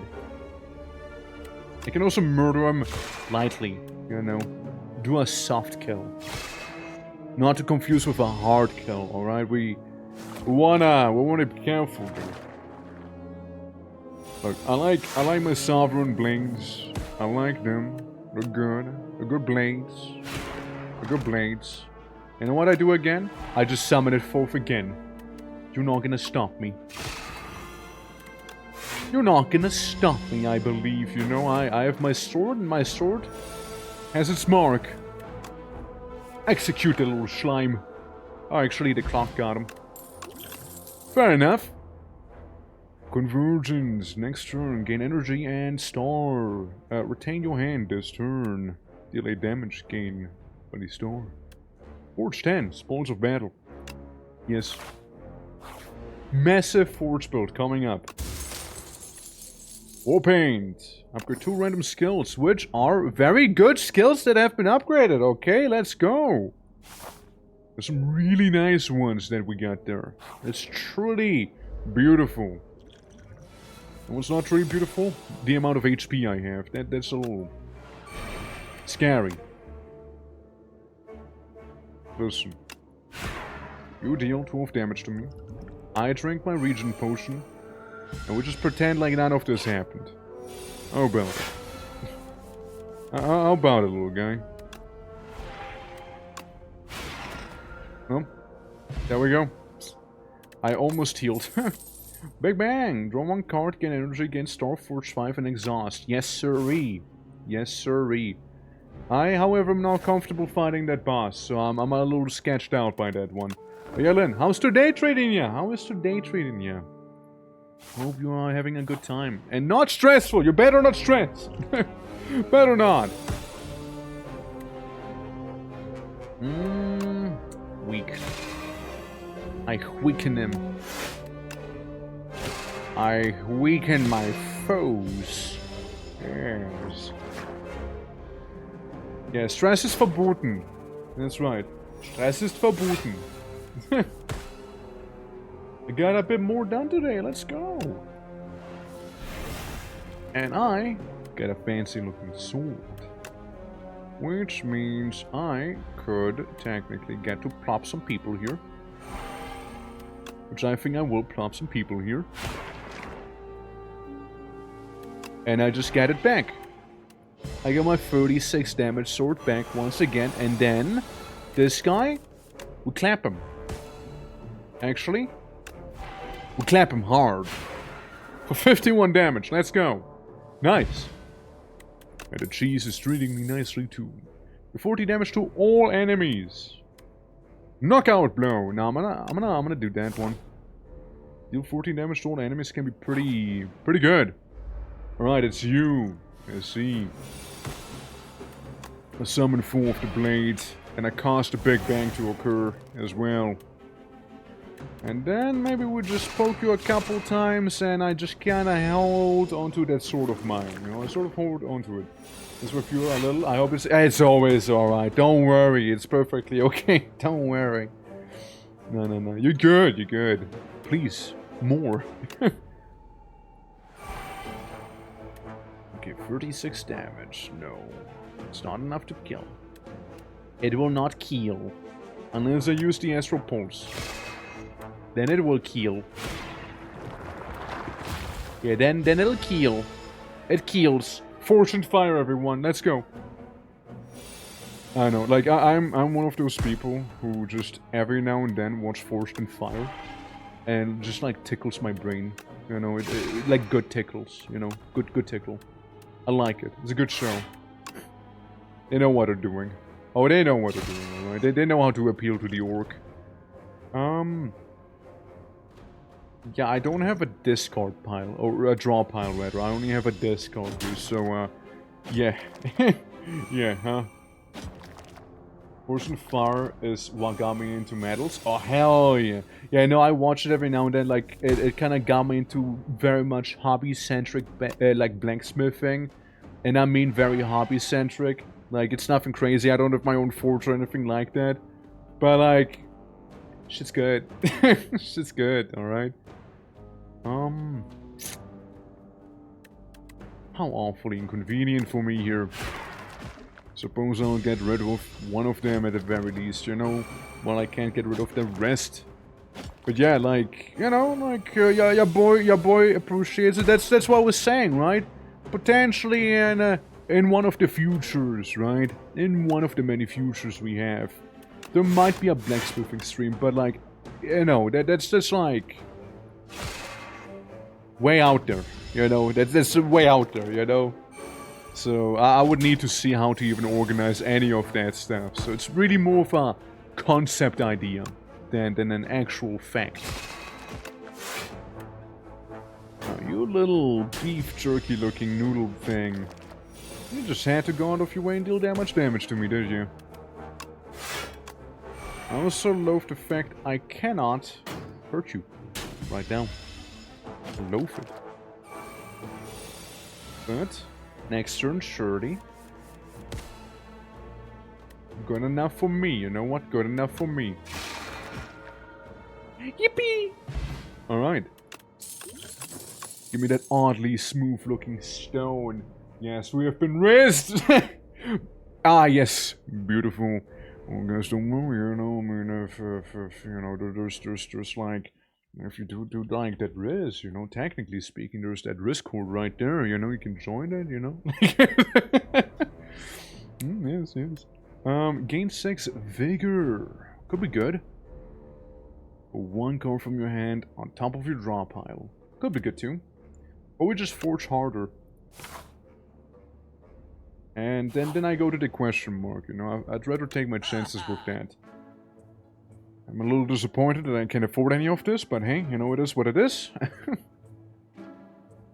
I can also murder him lightly, you know. Do a soft kill. Not to confuse with a hard kill, alright? We wanna be careful, dude. Look, I like my sovereign blades. I like them. They're good. They're good blades. They're good blades. You know what I do again? I just summon it forth again. You're not gonna stop me. You're not gonna stop me, I believe. You know, I have my sword, and my sword has its mark. Execute the little slime. Oh, actually, the clock got him. Fair enough. Convergence. Next turn. Gain energy and star. Retain your hand this turn. Delay damage gain by the star. Forge 10. Spoils of battle. Yes. Massive forge build coming up. War Paint. Upgrade 2 random skills, which are very good skills that have been upgraded. Okay, let's go. There's some really nice ones that we got there. It's truly beautiful. And what's not really beautiful? The amount of HP I have. That's a little scary. Listen. You deal 12 damage to me. I drink my regen potion. And we just pretend like none of this happened. How about it? How about it, little guy? Well, there we go. I almost healed. Big Bang! Draw 1 card, gain energy, gain star, forge 5, and exhaust. Yes, sirree. Yes, sirree. I, however, am not comfortable fighting that boss, so I'm a little sketched out by that one. But yeah, Lynn, how's today treating ya? How is today treating ya? Hope you are having a good time. And not stressful! You better not stress! Better not! Weak. I weaken him. I weaken my foes. Yes. Yeah, Stress ist verboten. That's right. Stress ist verboten. I got a bit more done today. Let's go. And I got a fancy looking sword. Which means I could technically get to plop some people here. Which I think I will plop some people here. And I just get it back. I got my 36 damage sword back once again. And then, this guy, we clap him. Actually, we clap him hard. For 51 damage. Let's go. Nice. And the cheese is treating me nicely too. 40 damage to all enemies. Knockout blow. Now I'm gonna do that one. Deal 14 damage to all enemies can be pretty good. Alright, it's you. Let's see. I summon 4 of the blades, and I cast a Big Bang to occur as well. And then maybe we just poke you a couple times, and I just kinda hold onto that sword of mine. You know, I sort of hold onto it. Just with you a little. I hope it's always alright. Don't worry, it's perfectly okay. Don't worry. No. You're good, you're good. Please, more. Okay, 36 damage. No. It's not enough to kill. It will not kill. Unless I use the Astral Pulse. Then it will kill. Yeah, then it'll kill. It kills. Force and fire, everyone. Let's go. I know, like, I'm one of those people who just every now and then watch Forged in Fire. And just, like, tickles my brain. You know, it like, good tickles, you know? Good tickle. I like it. It's a good show. They know what they're doing. Oh, they know what they're doing, alright? They know how to appeal to the orc. Yeah, I don't have a discard pile. Or a draw pile, rather. I only have a discard here, so, yeah. Yeah, huh? Force and Fire is what got me into metals. Oh, hell yeah. Yeah, no, I watch it every now and then. Like, it kind of got me into very much hobby-centric, like, blacksmithing. And I mean very hobby-centric. Like, it's nothing crazy. I don't have my own forge or anything like that. But, like, shit's good. Shit's good, alright? How awfully inconvenient for me here. Suppose I'll get rid of one of them at the very least, you know? Well, I can't get rid of the rest. But yeah, like, you know, like, your boy appreciates it. That's what I was saying, right? Potentially in one of the futures, right? In one of the many futures we have. There might be a blacksmithing stream, but like, you know, that's just like... way out there, you know? That's way out there, you know? So, I would need to see how to even organize any of that stuff. So, it's really more of a concept idea than an actual fact. Now, you little beef jerky looking noodle thing. You just had to go out of your way and deal that much damage to me, did you? I also loathe the fact I cannot hurt you right now. I loathe it. But... next turn, surely. Good enough for me, you know what? Good enough for me. Yippee! Alright. Give me that oddly smooth-looking stone. Yes, we have been raised! Ah, yes. Beautiful. Well, guys, don't worry, you know, I mean, if you know, there's like... if you do like that risk, you know, technically speaking, there's that risk core right there, you know, you can join it, you know? Yes. Gain 6 vigor. Could be good. 1 card from your hand on top of your draw pile. Could be good too. Or we just forge harder. And then I go to the question mark, you know, I'd rather take my chances with that. I'm a little disappointed that I can't afford any of this, but hey, you know, it is what it is.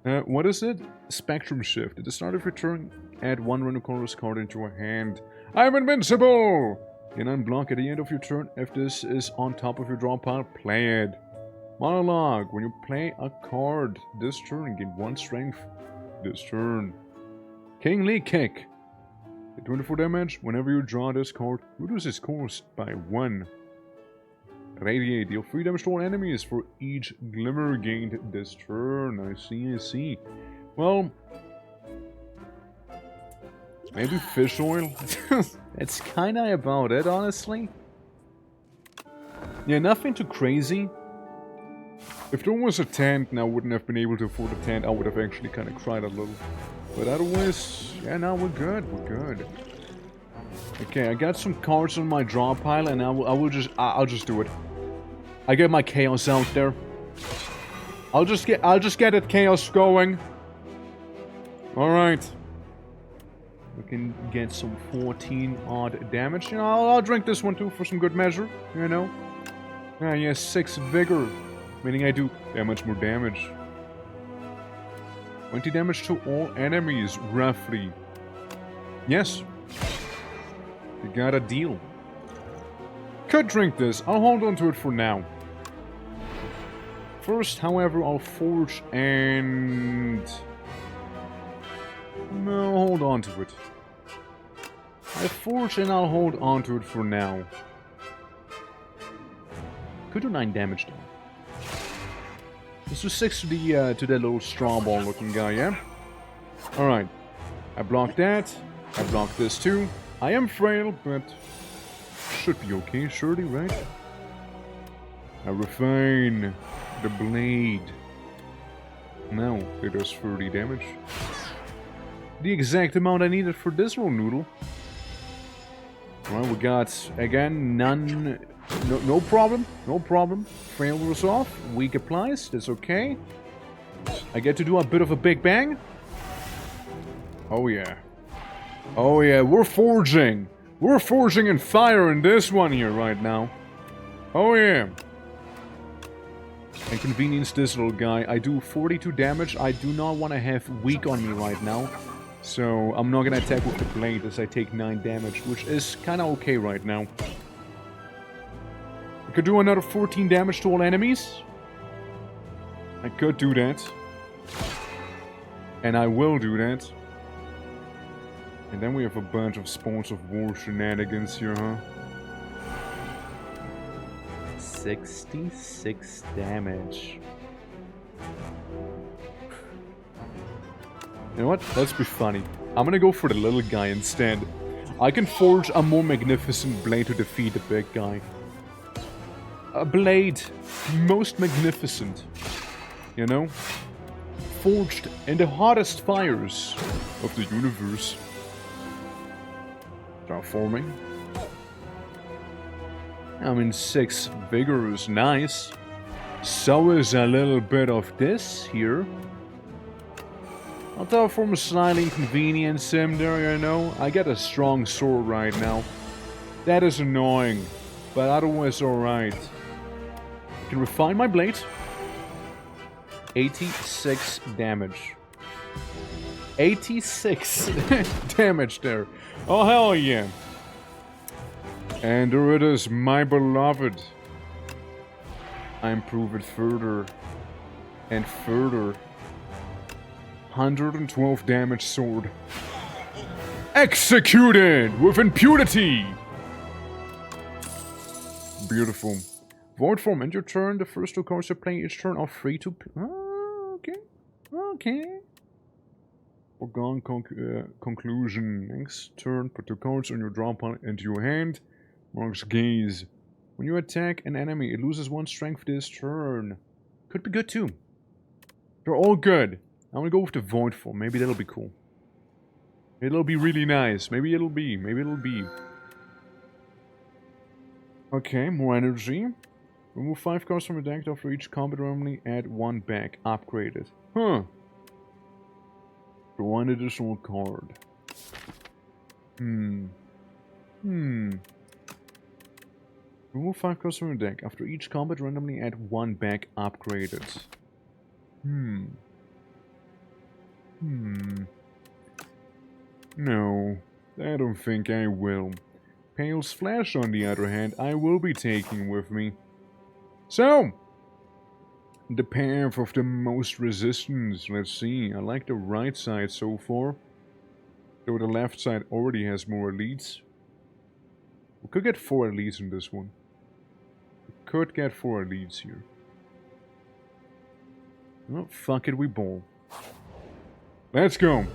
What is it? Spectrum Shift. At the start of your turn, add 1 random colorless card into a hand. I'm invincible! You can unblock at the end of your turn. If this is on top of your draw pile, play it. Monologue. When you play a card this turn, gain 1 strength this turn. Kingly Kick. At 24 damage, whenever you draw this card, reduce its cost by 1. Radiate. Deal 3 damage to all enemies for each glimmer gained this turn. I see. Well, maybe fish oil? That's kinda about it, honestly. Yeah, nothing too crazy. If there was a tent and I wouldn't have been able to afford a tent, I would have actually kinda cried a little. But otherwise, yeah, no, we're good. Okay, I got some cards on my draw pile and I'll just do it. I get my chaos out there. I'll just get that chaos going. Alright. We can get some 14 odd damage. You know, I'll drink this one too for some good measure, you know. Ah, yes, 6 vigor. Meaning I do that much more damage. 20 damage to all enemies, roughly. Yes. You got a deal. Could drink this. I'll hold on to it for now. First, however, I'll forge and... no, hold on to it. I'll forge and I'll hold on to it for now. Could do 9 damage though. Let's do 6 to that little straw ball looking guy, yeah? Alright. I blocked that. I blocked this too. I am frail, but should be okay, surely, right? I refine the blade. Now it does 30 damage. The exact amount I needed for this little noodle. Well, we got, again, none... No problem. No problem. Failures off. Weak applies. That's okay. I get to do a bit of a big bang. Oh, yeah. Oh, yeah. We're forging. We're forging in fire in this one here right now. Oh, yeah. Inconvenience this little guy. I do 42 damage. I do not want to have weak on me right now. So, I'm not going to attack with the blade as I take 9 damage, which is kind of okay right now. I could do another 14 damage to all enemies. I could do that. And I will do that. And then we have a bunch of Spawns of War shenanigans here, huh? 66 damage. You know what? Let's be funny. I'm gonna go for the little guy instead. I can forge a more magnificent blade to defeat the big guy. A blade most magnificent. You know? Forged in the hottest fires of the universe. Transforming. I mean, 6 vigor is nice. So is a little bit of this here. I'll terraform a slightly inconvenient sim there, you know. I get a strong sword right now. That is annoying, but otherwise alright. I can refine my blade. 86 damage. 86 damage there. Oh, hell yeah. And there it is, my beloved. I improve it further. And further. 112 damage sword. Executed with impunity! Beautiful. Void form, end your turn. The first 2 cards you play each turn are free to play. Oh, okay. Okay. Foregone conclusion. Next turn, put 2 cards on your draw pile into your hand. Marks gaze. When you attack an enemy, it loses 1 strength this turn. Could be good too. They're all good. I'm gonna go with the void form. Maybe that'll be cool. It'll be really nice. Maybe it'll be. Maybe it'll be. Okay, more energy. Remove 5 cards from the deck after each combat randomly. Add 1 back. Upgraded. Huh. Draw an additional card. Remove 5 cards from the deck. After each combat randomly add 1 back. Upgraded. No, I don't think I will. Pale's Flash, on the other hand, I will be taking with me. So, the path of the most resistance. Let's see. I like the right side so far. Though the left side already has more elites. We could get 4 elites in this one. We could get 4 elites here. Oh, fuck it, we ball. Let's go.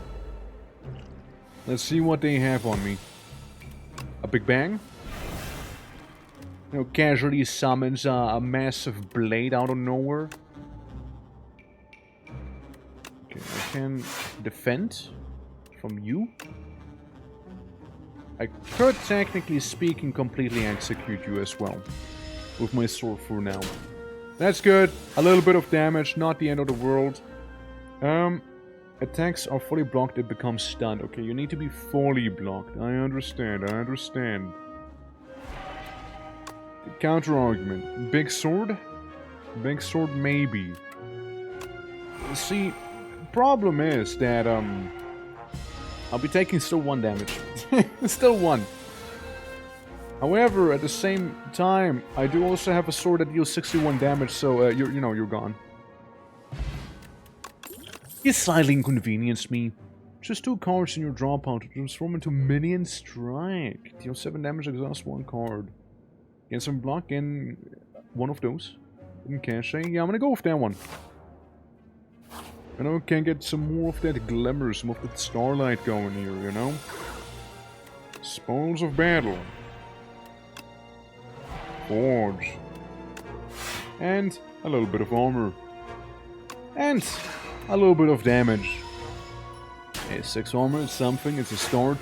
Let's see what they have on me. A big bang? You know, casually summons a massive blade out of nowhere. Okay, I can defend from you. I could, technically speaking, completely execute you as well. With my sword for now. That's good. A little bit of damage, not the end of the world. Attacks are fully blocked, it becomes stunned. Okay, you need to be fully blocked. I understand, I understand. Counter argument. Big sword? Big sword, maybe. See, problem is that, I'll be taking still 1 damage. Still 1. However, at the same time, I do also have a sword that deals 61 damage, so, you're gone. You slightly inconvenienced me. Just 2 cards in your draw pile to transform into Minion Strike. Deal 7 damage, exhaust 1 card. Get some block in one of those. In cache. Yeah, I'm gonna go with that one. You know, can get some more of that glimmer, some of that starlight going here, you know? Spoils of Battle. Forge. And a little bit of armor. And a little bit of damage. Hey, 6 armor is something, it's a start.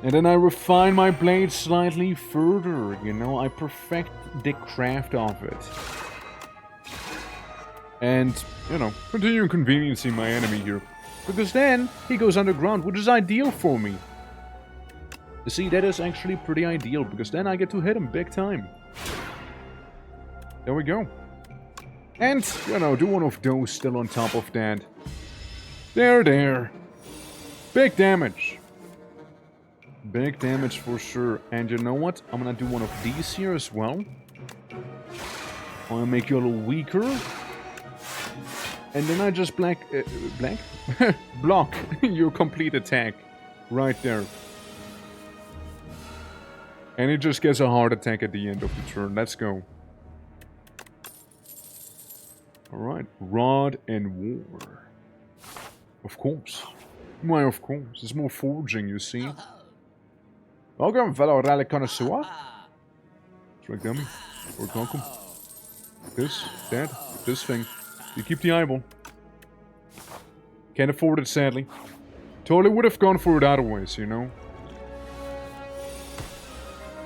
And then I refine my blade slightly further, you know, I perfect the craft of it. And, you know, continue inconveniencing my enemy here. Because then, he goes underground, which is ideal for me. You see, that is actually pretty ideal, because then I get to hit him big time. There we go. And, you know, do one of those still on top of that. There. Big damage. Big damage for sure. And you know what? I'm gonna do one of these here as well. I'm gonna make you a little weaker. And then I just block your complete attack. Right there. And it just gets a heart attack at the end of the turn. Let's go. Alright. Rod and War. Of course. Why, of course. It's more forging, you see. Welcome, fellow rally connoisseur. Strike dummy. Or welcome. This, that, this thing. You keep the eyeball. Can't afford it, sadly. Totally would have gone for it otherwise, you know.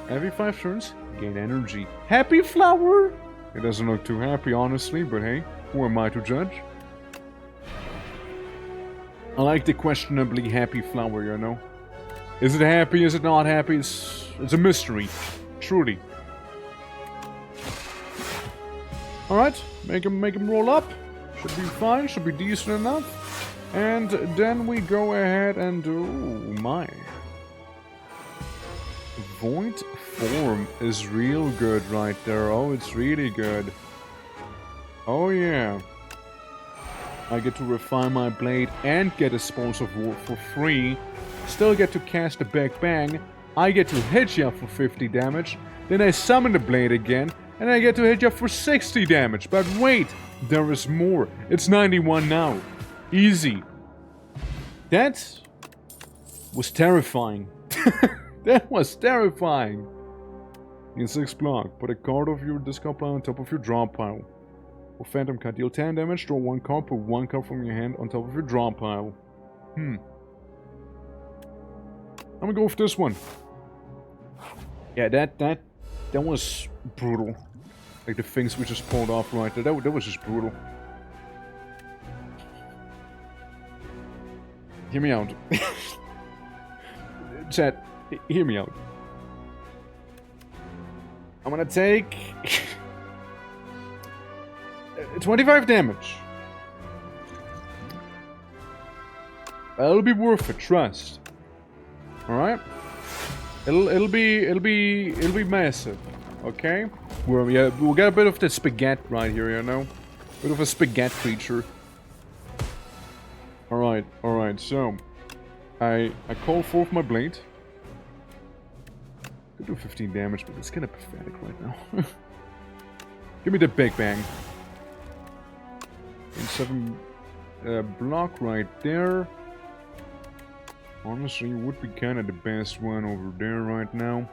Every 5 turns, gain energy. Happy flower! It doesn't look too happy, honestly, but hey, who am I to judge? I like the questionably happy flower, you know. Is it happy? Is it not happy? It's a mystery. Truly. Alright, make him roll up. Should be fine, should be decent enough. And then we go ahead and do... my. Void Form is real good right there. Oh, it's really good. Oh yeah. I get to refine my blade and get Explosive War for free. Still get to cast a Big Bang. I get to hit ya for 50 damage. Then I summon the blade again. And I get to hit ya for 60 damage. But wait, there is more. It's 91 now. Easy. That was terrifying. That was terrifying. In 6 block, put a card of your discard pile on top of your draw pile. For Phantom card, deal 10 damage, draw 1 card, put 1 card from your hand on top of your draw pile. I'm gonna go with this one. Yeah, that was brutal. Like the things we just pulled off right there, that was just brutal. Hear me out. Chat, hear me out. I'm gonna take 25 damage. It'll be worth it, trust. All right. It'll be massive. Okay. We'll get a bit of the spaghetti right here, you know, bit of a spaghetti creature. All right. So, I call forth my blade. Could do 15 damage, but it's kind of pathetic right now. Give me the Big Bang. And 7 block right there. Honestly, would be kind of the best one over there right now.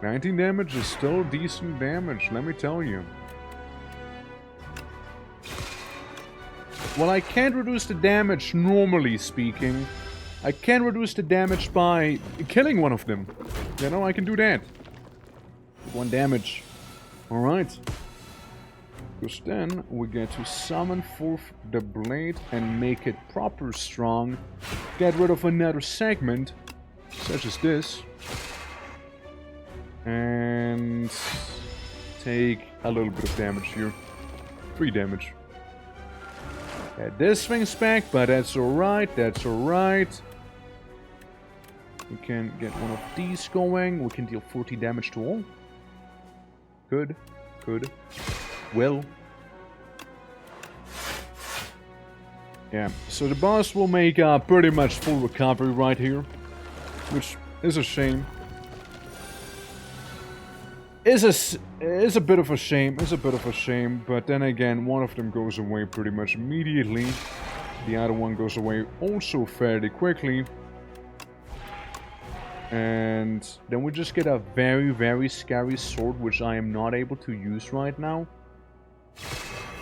19 damage is still decent damage, let me tell you. Well, I can't reduce the damage, normally speaking. I can reduce the damage by killing one of them. You know, I can do that. 1 damage. Alright. Because then we get to summon forth the blade and make it proper strong. Get rid of another segment, such as this. And take a little bit of damage here. 3 damage. Yeah, this thing's back, but that's alright, We can get one of these going. We can deal 40 damage to all. Good. Well. Yeah, so the boss will make pretty much full recovery right here. Which is a shame. Is a bit of a shame, but then again, one of them goes away pretty much immediately. The other one goes away also fairly quickly. And then we just get a very, very scary sword, which I am not able to use right now.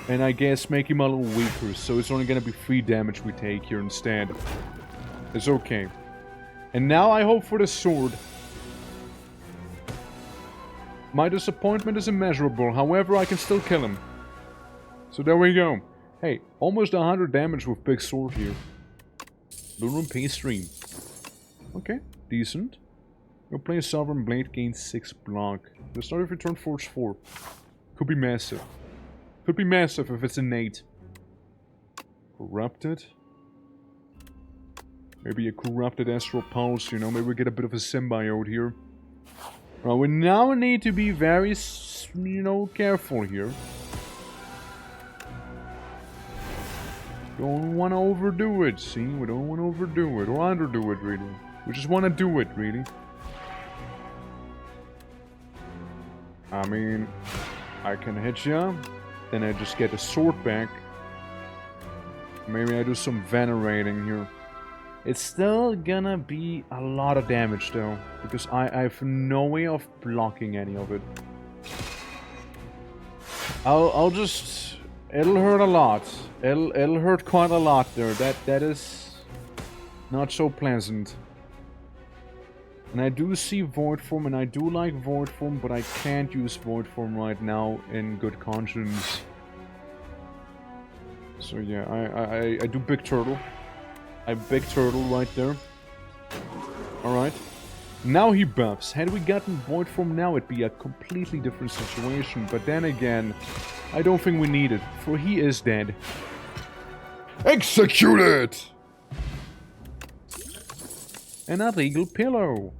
And I guess make him a little weaker, so it's only gonna be 3 damage we take here instead. It's okay. And now I hope for the sword. My disappointment is immeasurable, however I can still kill him. So there we go. Hey, almost 100 damage with big sword here. Lurum Pastry. Okay, decent. You'll play a Sovereign Blade, gain 6 block. The start of your turn, Force 4. Could be massive. Could be massive if it's innate. Corrupted. Maybe a corrupted Astral Pulse, you know, maybe we get a bit of a symbiote here. Well, we now need to be very, you know, careful here. Don't want to overdo it, see? We don't want to overdo it, or underdo it, really. We just want to do it, really. I mean, I can hit ya, then I just get the sword back. Maybe I do some venerating here. It's still gonna be a lot of damage though, because I have no way of blocking any of it. I'll just... It'll hurt a lot. It'll hurt quite a lot there. That is not so pleasant. And I do see Void Form, and I do like Void Form, but I can't use Void Form right now in good conscience. So yeah, I do Big Turtle. I Big Turtle right there. Alright. Now he buffs. Had we gotten Void Form now, it'd be a completely different situation. But then again, I don't think we need it, for he is dead. Execute it! An illegal pillow.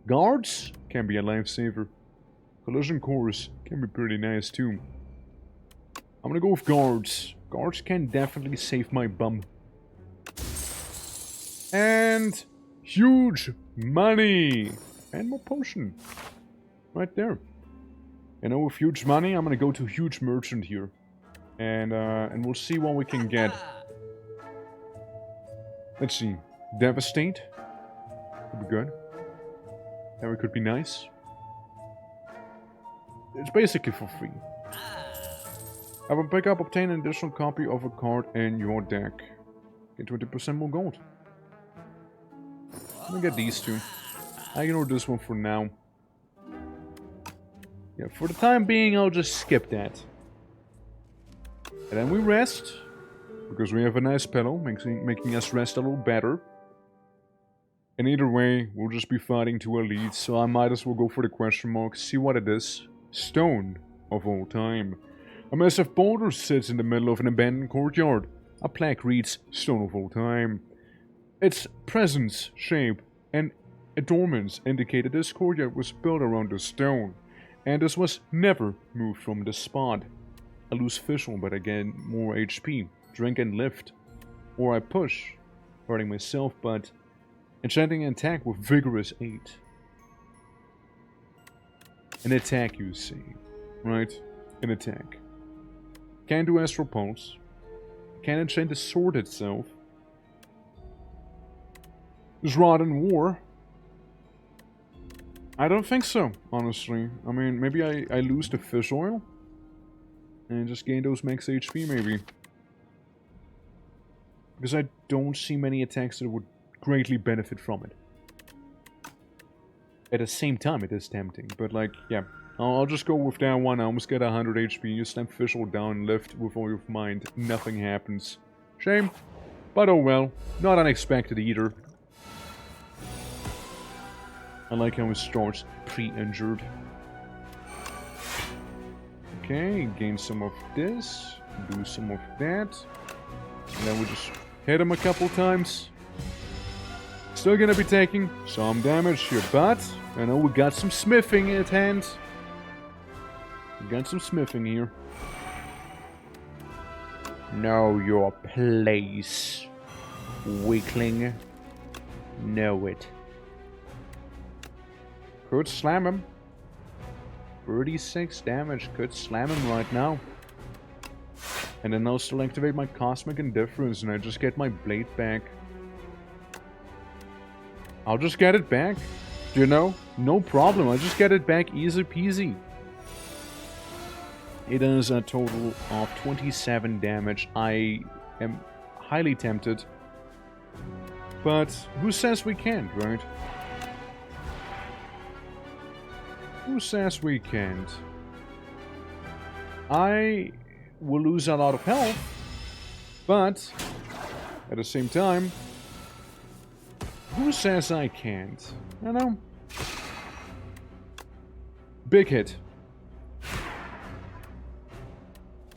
Guards can be a lifesaver. Collision Course can be pretty nice too. I'm gonna go with guards. Guards can definitely save my bum. And huge money! And more potion. Right there. And now with huge money, I'm gonna go to huge merchant here. And we'll see what we can get. Let's see. Devastate. Could be good. That could be nice. It's basically for free. Have a pickup, obtain an additional copy of a card in your deck. Get 20% more gold. I'm gonna get these two. I ignore this one for now. Yeah, for the time being, I'll just skip that. And then we rest. Because we have a nice pillow, making us rest a little better. And either way, we'll just be fighting to elite, so I might as well go for the question mark, see what it is. Stone of all time. A massive boulder sits in the middle of an abandoned courtyard. A plaque reads, Stone of all time. Its presence, shape, and adornments indicated this courtyard was built around the stone, and this was never moved from the spot. I lose visual, but again, more HP. Drink and lift. Or I push, hurting myself, but enchanting an attack with vigorous 8. An attack, you see. Right? An attack. Can't do Astral Pulse. Can't enchant the sword itself. Is Rod in War? I don't think so, honestly. I mean, maybe I lose the fish oil. And just gain those max HP, maybe. Because I don't see many attacks that would greatly benefit from it. At the same time, it is tempting. But, like, yeah. I'll just go with that one. I almost get 100 HP. You slam fish oil down, lift with all your mind. Nothing happens. Shame. But oh well. Not unexpected either. I like how it starts pre-injured. Okay, gain some of this. Do some of that. And then we just hit him a couple times. Still gonna be taking some damage here, but I know we got some smithing at hand. We got some smithing here. Know your place, weakling. Know it. Could slam him. 36 damage. Could slam him right now. And then I'll still activate my Cosmic Indifference and I just get my blade back. I'll just get it back. You know? No problem. I'll just get it back easy peasy. It is a total of 27 damage. I am highly tempted. But who says we can't, right? Who says we can't? I will lose a lot of health, but at the same time, who says I can't? You know? Big hit.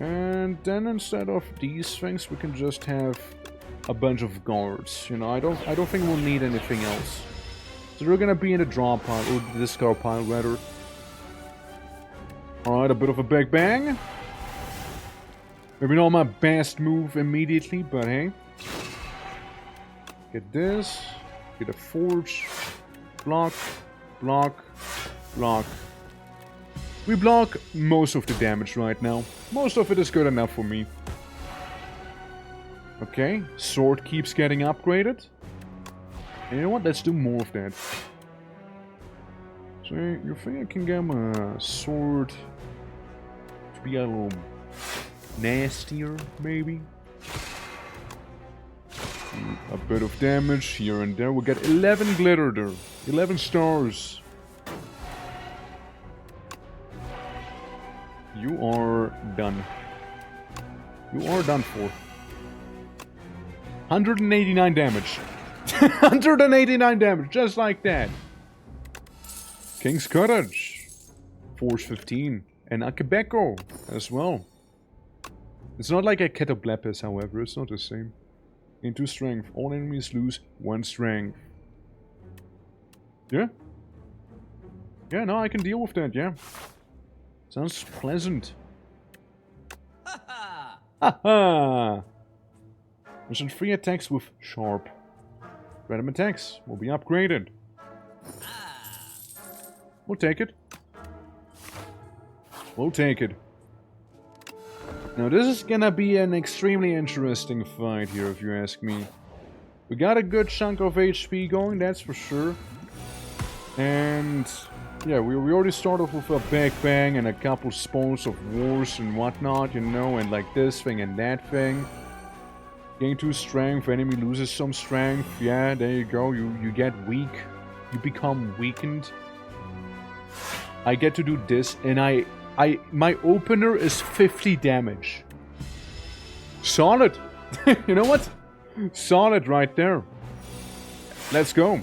And then instead of these things, we can just have a bunch of guards. You know, I don't think we'll need anything else. So they're gonna be in the draw pile, or the discard pile rather. Alright, a bit of a big bang. Maybe not my best move immediately, but hey. Get this. Get a forge. Block. Block. Block. We block most of the damage right now. Most of it is good enough for me. Okay, sword keeps getting upgraded. And you know what? Let's do more of that. So you think I can get my sword to be a little nastier, maybe? A bit of damage here and there. We get 11 glitter there. 11 stars. You are done. You are done for. 189 damage. 189 damage, just like that. King's Cottage. Force 15. And a Quebeco as well. It's not like a Ketoblepis, however. It's not the same. Into strength. All enemies lose 1 strength. Yeah? Yeah, no, I can deal with that, yeah. Sounds pleasant. Haha! Mission 3 attacks with sharp. Random attacks will be upgraded. We'll take it. We'll take it. Now this is gonna be an extremely interesting fight here, if you ask me. We got a good chunk of HP going, that's for sure. And yeah, we already started with a big bang and a couple spawns of wars and whatnot, you know, and like this thing and that thing. Gain 2 strength, enemy loses some strength. Yeah, there you go. You get weak. You become weakened. I get to do this, and my opener is 50 damage. Solid. You know what? Solid right there. Let's go.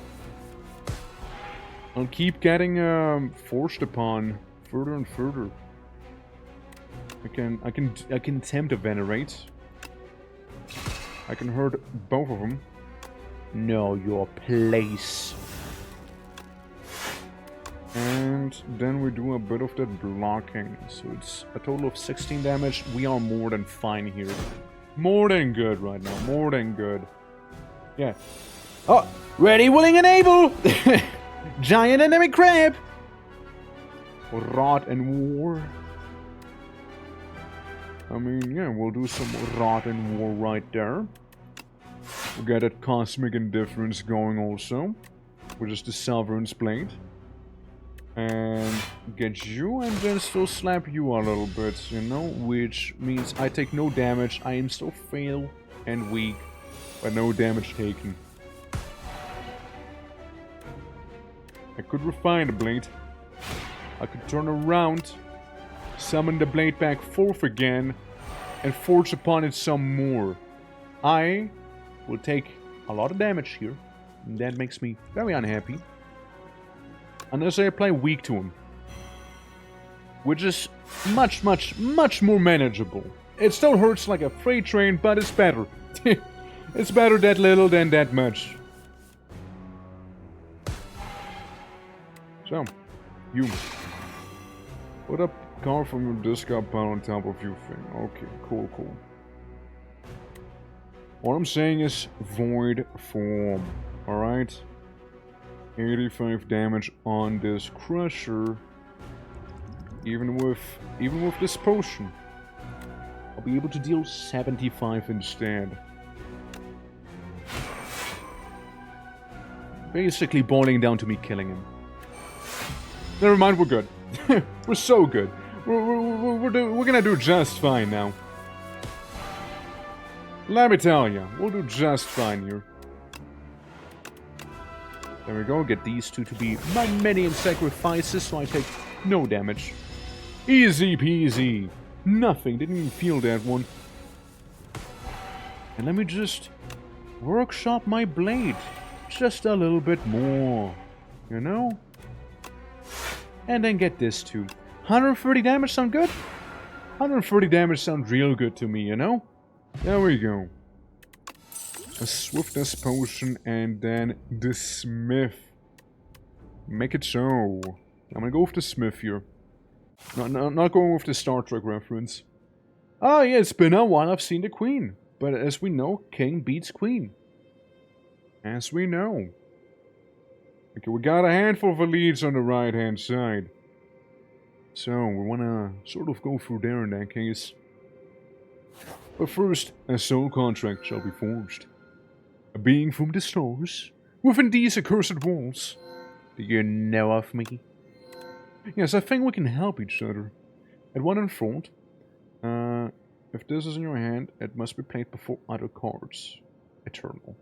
I'll keep getting forced upon further and further. I can attempt to venerate. I can hurt both of them. Know your place. And then we do a bit of that blocking. So it's a total of 16 damage. We are more than fine here. More than good right now. More than good. Yeah. Oh! Ready, willing, and able! Giant enemy crab! Rot and war. I mean, yeah, we'll do some rot and war right there. We'll get that cosmic indifference going also, which is the Sovereign's Blade. And get you and then still slap you a little bit, you know, which means I take no damage, I am still frail and weak, but no damage taken. I could refine the blade. I could turn around, summon the blade back forth again, and forge upon it some more. I will take a lot of damage here, and that makes me very unhappy. Unless I apply weak to him. Which is much more manageable. It still hurts like a freight train, but it's better. It's better that little than that much. So, you. Put up card from your discard pile on top of your thing. Okay, cool. What I'm saying is void form. Alright? 85 damage on this crusher. Even with this potion. I'll be able to deal 75 instead. Basically boiling down to me killing him. Never mind, we're good. We're so good. We're gonna do just fine now. Let me tell you, we'll do just fine here. There we go. Get these two to be my minion sacrifices so I take no damage. Easy peasy. Nothing. Didn't even feel that one. And let me just workshop my blade. Just a little bit more. You know? And then get this too. 130 damage sound good? 130 damage sounds real good to me, you know? There we go. A swiftness potion and then the smith. Make it so. I'm gonna go with the smith here. Not going with the Star Trek reference. Oh yeah, it's been a while I've seen the queen. But as we know, king beats queen. As we know. Okay, we got a handful of elites on the right hand side. So, we wanna sort of go through there in that case. But first, a soul contract shall be forged. A being from the stars, within these accursed walls. Do you know of me? Yes, I think we can help each other. At one in front, if this is in your hand, it must be played before other cards. Eternal.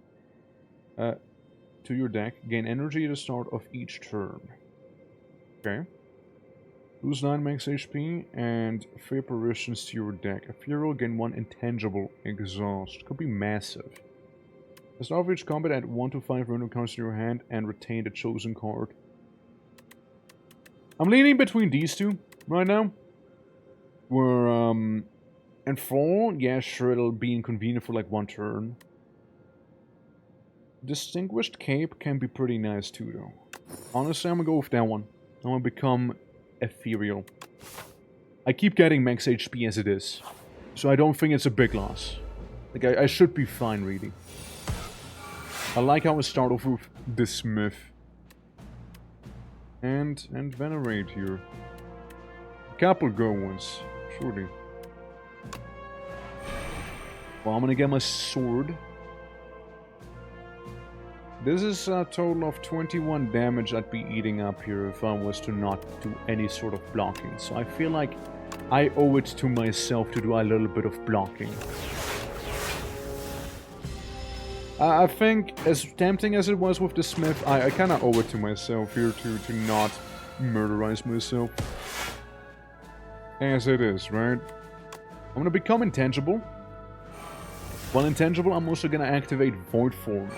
To your deck, gain energy at the start of each turn. Okay. Lose 9 max HP and 3 apparitions to your deck. Ethereal, gain 1 intangible exhaust. Could be massive. At the start of each combat, add 1 to 5 random cards to your hand and retain the chosen card. I'm leaning between these two right now. We're, and 4, yeah, sure, it'll be inconvenient for like 1 turn. Distinguished Cape can be pretty nice too, though. Honestly, I'm gonna go with that one. I'm gonna become ethereal. I keep getting max HP as it is, so I don't think it's a big loss. Like, I should be fine, really. I like how I start off with the Smith. And Venerate here. A couple good ones, surely. Well, I'm gonna get my sword. This is a total of 21 damage I'd be eating up here if I was to not do any sort of blocking. So I feel like I owe it to myself to do a little bit of blocking. I think, as tempting as it was with the Smith, I kind of owe it to myself here to not murderize myself. As it is, right? I'm gonna become intangible. While intangible, I'm also gonna activate Void Form.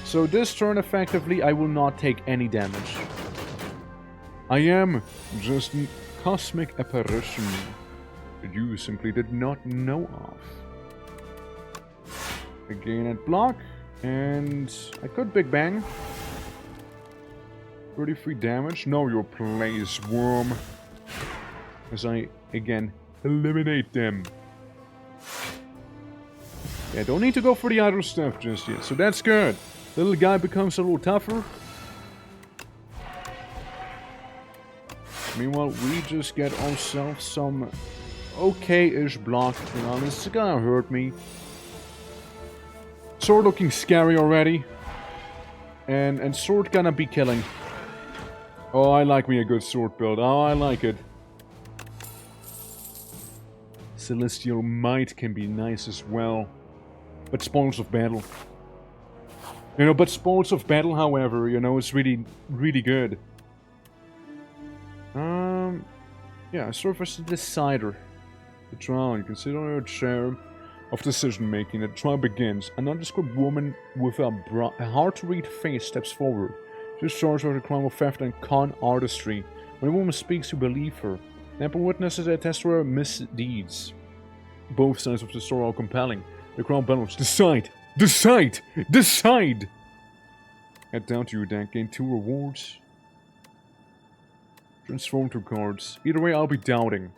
So this turn, effectively, I will not take any damage. I am just a cosmic apparition that you simply did not know of. Again at block, and I could Big Bang. 33 damage. Know your place, worm. As I, again, eliminate them. Yeah, don't need to go for the other stuff just yet, so that's good. Little guy becomes a little tougher. Meanwhile, we just get ourselves some okay-ish block. You know, this is gonna hurt me. Sword looking scary already. And sword gonna be killing. Oh, I like me a good sword build. Oh, I like it. Celestial Might can be nice as well. But Spoils of Battle. You know, but Spoils of Battle, however, you know, is really, really good. Yeah, serve as a decider. The trial, you can sit on your chair of decision making. The trial begins. A nondescript woman with a hard-to-read face steps forward. She is charged with the crime of theft and con artistry. When a woman speaks, you believe her. Ample witnesses attest to her misdeeds. Both sides of the story are compelling. The crowd bellows, "Decide! Decide! Decide!" Head down to your deck, gain 2 rewards. Transform 2 cards. Either way, I'll be doubting.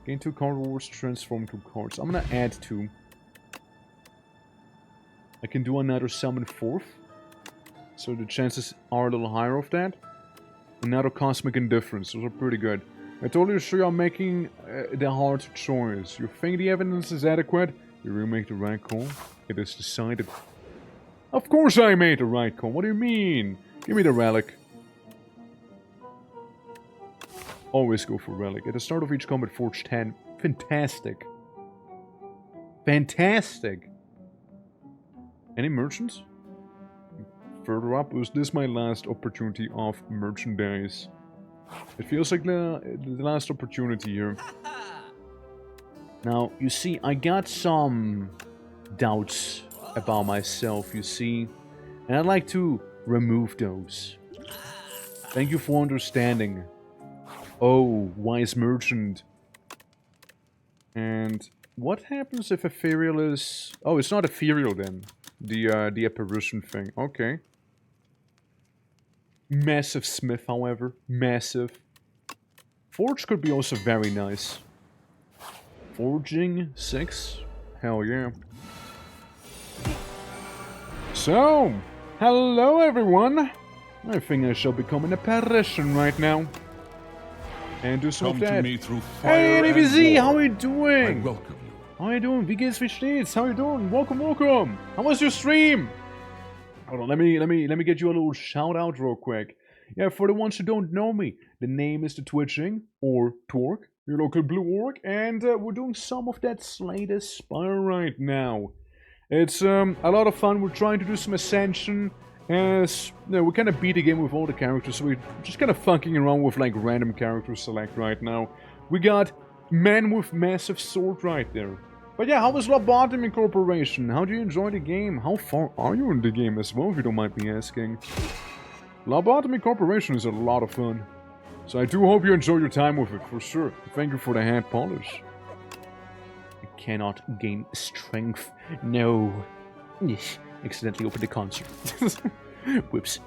Gain 2 card rewards, transform 2 cards. I'm gonna add 2. I can do another summon 4th. So the chances are a little higher of that. Another Cosmic Indifference. Those are pretty good. I told you, sure, I'm making the hard choice. You think the evidence is adequate? You will make the right call. It is decided. Of course I made the right call. What do you mean? Give me the relic. Always go for relic. At the start of each combat, forge 10. Fantastic. Fantastic. Any merchants? further up, or is this my last opportunity of merchandise? It feels like the last opportunity here. Now, you see, I got some doubts about myself, you see, and I'd like to remove those. Thank you for understanding. Oh, wise merchant. And what happens if ethereal is... Oh, it's not ethereal then. The apparition thing. Okay. Massive smith, however. Massive. Forge could be also very nice. Forging 6? Hell yeah. So, hello everyone. I think I shall become an apparition right now. And do some of that. To me through fire Hey, and NAVZ, war. how are you doing? I welcome you. How are you doing? Wie geht's, wie steht's? How are you doing? Welcome, welcome. How was your stream? Hold on, let me get you a little shout out real quick. Yeah, for the ones who don't know me, the name is the Twitching or Twerk, your local blue orc, and we're doing some of that Slade Spire right now. It's a lot of fun. We're trying to do some Ascension. As you know, we kind of beat the game with all the characters, so we're just kind of funking around with like random character select right now. We got Man with Massive Sword right there. But yeah, how was Lobotomy Corporation? How do you enjoy the game? How far are you in the game as well, if you don't mind me asking? Lobotomy Corporation is a lot of fun. So I do hope you enjoy your time with it, for sure. Thank you for the hand polish. I cannot gain strength. No. Accidentally opened the console. Whoops.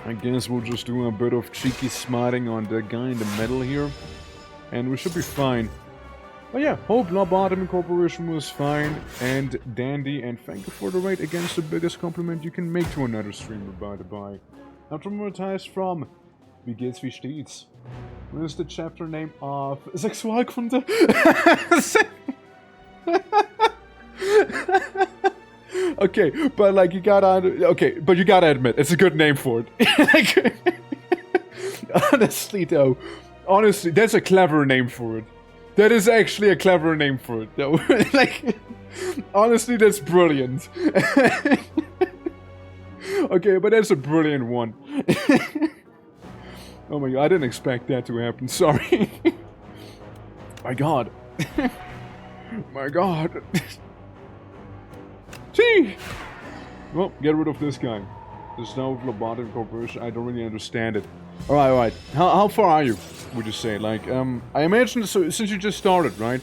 I guess we'll just do a bit of cheeky smiting on the guy in the middle here. And we should be fine. But yeah, hope Lobotomy Corporation was fine and dandy. And thank you for the raid against the biggest compliment you can make to another streamer, by the by. Now traumatized from Wie geht's, wie steht's? What is the chapter name of Sexualkunde? Okay, but like you gotta admit, it's a good name for it. Honestly though, that's a clever name for it. That is actually a clever name for it though. Like, honestly, that's brilliant. Okay, but that's a brilliant one. Oh my god, I didn't expect that to happen, sorry. My god. My god. Gee! Well, get rid of this guy. There's no Lobotomy Corporation, I don't really understand it. Alright. How far are you, would you say? Like, I imagine, so, since you just started, right?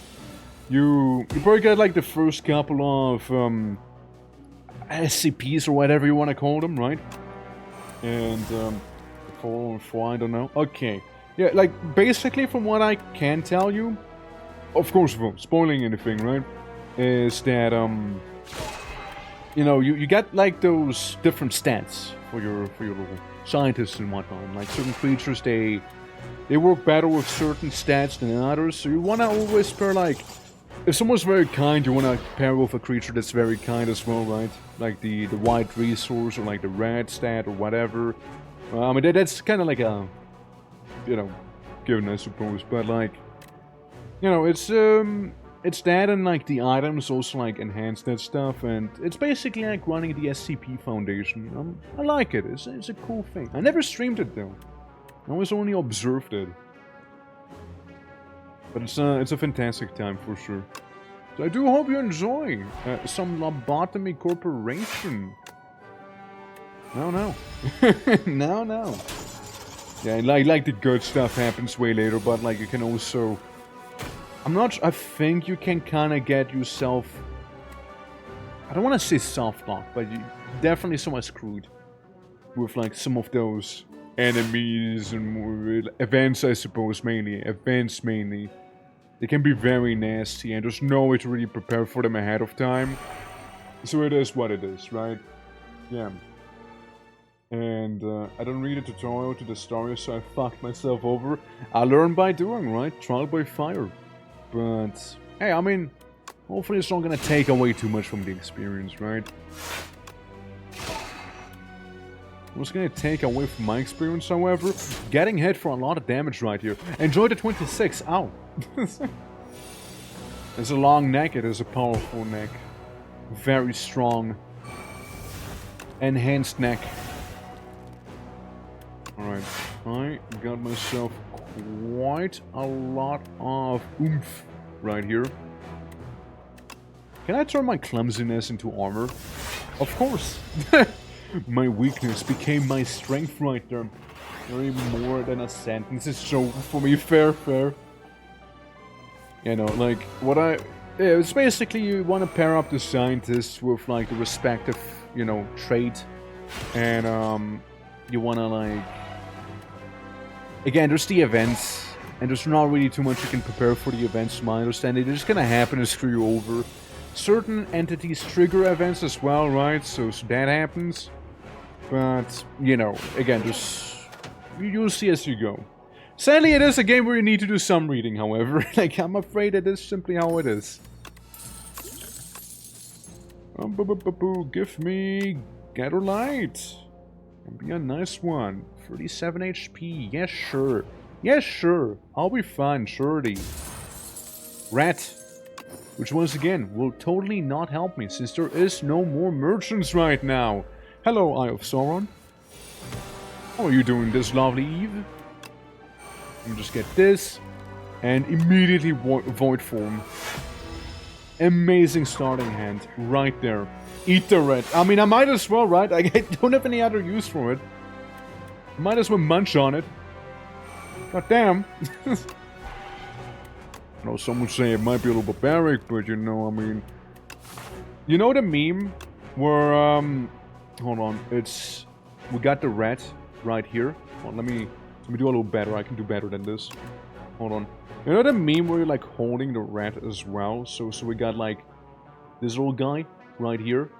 You probably got like the first couple of, SCPs or whatever you want to call them, right? And, 4 or 4, I don't know. Okay. Yeah, like, basically from what I can tell you, of course, without spoiling anything, right? Is that, you know, you got like those different stats for your little scientists and whatnot. Like certain creatures, they work better with certain stats than others. So you wanna always pair like, if someone's very kind, you wanna pair with a creature that's very kind as well, right? Like the white resource or like the red stat or whatever. I mean that's kind of like a, you know, given I suppose, but like, you know, it's that and like the items also like enhance that stuff, and it's basically like running the SCP Foundation. I like it. It's a cool thing. I never streamed it though. I always only observed it. But it's a fantastic time for sure. So I do hope you enjoy some Lobotomy Corporation. No. No. Yeah, like the good stuff happens way later, but like you can also... I think you can kind of get yourself... I don't want to say soft lock, but you definitely somewhat screwed. With like some of those enemies and events, I suppose, mainly. Events, mainly. They can be very nasty, and there's no way to really prepare for them ahead of time. So it is what it is, right? Yeah. And I don't read a tutorial to the story, so I fucked myself over. I learn by doing, right? Trial by fire. But, hey, I mean, hopefully it's not gonna take away too much from the experience, right? What's gonna take away from my experience, however? Getting hit for a lot of damage right here. Enjoy the 26, ow! It's a long neck, it is a powerful neck. Very strong. enhanced neck. Alright, I got myself quite a lot of oomph right here. Can I turn my clumsiness into armor? Of course! My weakness became my strength right there. Or even more than a sentence is so for me. Fair. You know, like, what I... Yeah, it's basically you want to pair up the scientists with, like, the respective, you know, trait. And, you want to, like... Again, there's the events. And there's not really too much you can prepare for the events, to my understanding. They're just gonna happen and screw you over. Certain entities trigger events as well, right? So that happens. But, you know, again, just... You'll see as you go. Sadly, it is a game where you need to do some reading, however. Like, I'm afraid it is simply how it is. Give me... Gather Light. It'll be a nice one. 37 HP. Yes, sure. Yes, sure. I'll be fine, surely. Rat. Which, once again, will totally not help me, since there is no more merchants right now. Hello, Eye of Sauron. How are you doing this lovely eve? Let me just get this. And immediately Void Form. Amazing starting hand. Right there. Eat the red. I mean, I might as well, right? I don't have any other use for it. Might as well munch on it. God damn. I know some would say it might be a little barbaric, but you know, I mean... You know the meme where, hold on, it's... We got the rat right here. Well, let me do a little better. I can do better than this. Hold on. You know the meme where you're like holding the rat as well? So we got like this little guy right here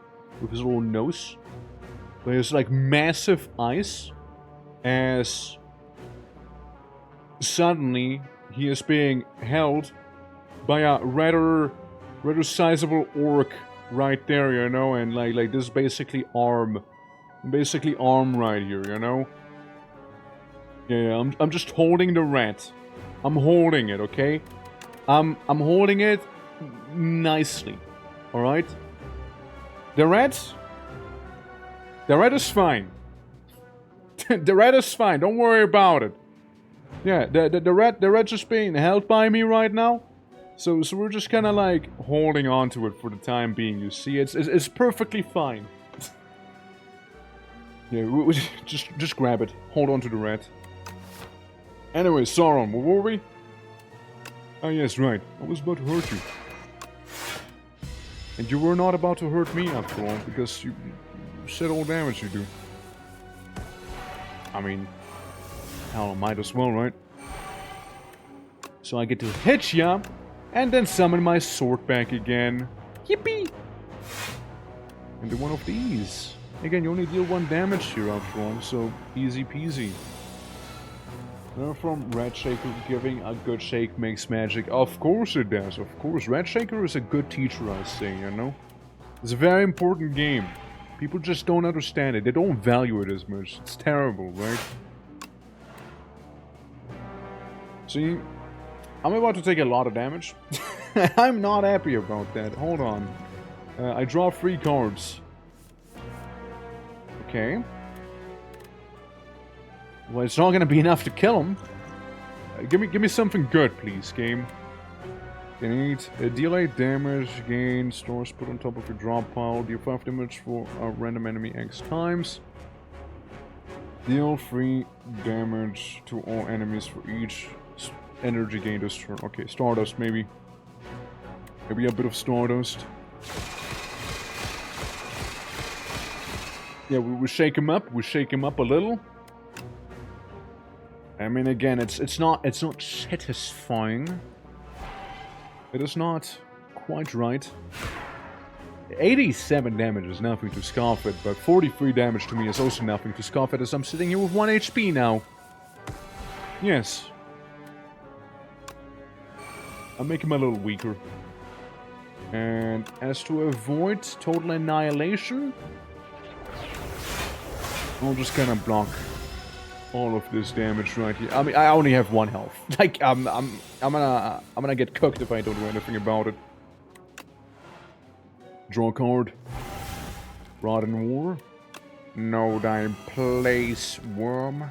with his little nose. There's like massive eyes as suddenly he is being held by a rather sizable orc right there, you know, and like this is basically arm right here, you know. Yeah, I'm just holding the rat. I'm holding it, okay? I'm holding it nicely. All right? The rat is fine. The rat is fine. Don't worry about it. Yeah, the rat just being held by me right now. So we're just kind of like holding on to it for the time being. You see, it's perfectly fine. Yeah, we just grab it. Hold on to the rat. Anyway, Sauron, where were we? Oh yes, right. I was about to hurt you. And you were not about to hurt me after all, because you said all damage you do. I mean, hell, might as well, right? So I get to hit ya, and then summon my sword back again. Yippee! And do one of these. Again, you only deal 1 damage here after all, so easy peasy. Learn from Rat Shaker, giving a good shake makes magic. Of course it does, of course. Rat Shaker is a good teacher, I say, you know? It's a very important game. People just don't understand it. They don't value it as much. It's terrible, right? See? I'm about to take a lot of damage. I'm not happy about that. Hold on. I draw 3 cards. Okay. Well, it's not gonna be enough to kill him. Give me something good, please, game. You need delay damage, gain, stores put on top of your drop pile, deal 5 damage for a random enemy X times. Deal 3 damage to all enemies for each energy gain this turn. Okay, Stardust, maybe. Maybe a bit of Stardust. Yeah, we shake him up. We shake him up a little. I mean, again, it's not satisfying. It is not quite right. 87 damage is nothing to scoff at, but 43 damage to me is also nothing to scoff at, as I'm sitting here with 1 HP now. Yes. I'll make him a little weaker. And as to avoid total annihilation, I'll just kind of block all of this damage right here. I mean, I only have 1 health. Like, I'm gonna get cooked if I don't do anything about it. Draw a card. Rod in War. know thy place, worm.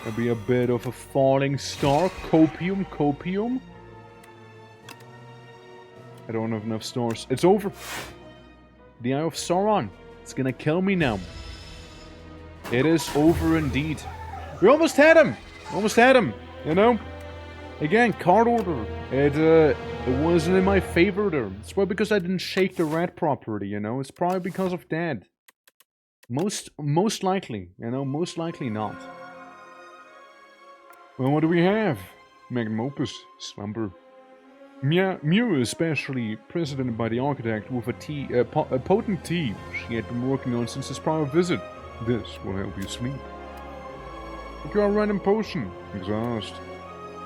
There'll be a bit of a falling star. Copium, copium. I don't have enough stars. It's over. The Eye of Sauron. It's gonna kill me now. It is over indeed. We almost had him! Almost had him, you know? Again, card order. It wasn't in my favor there. It's probably because I didn't shake the red property, you know? It's probably because of that. Most likely, you know? Most likely not. Well, what do we have? Magnum Opus, Slumber. Mew is especially presented by the architect with a potent tea she had been working on since his prior visit. This will help you sleep. Procure a random potion. Exhaust.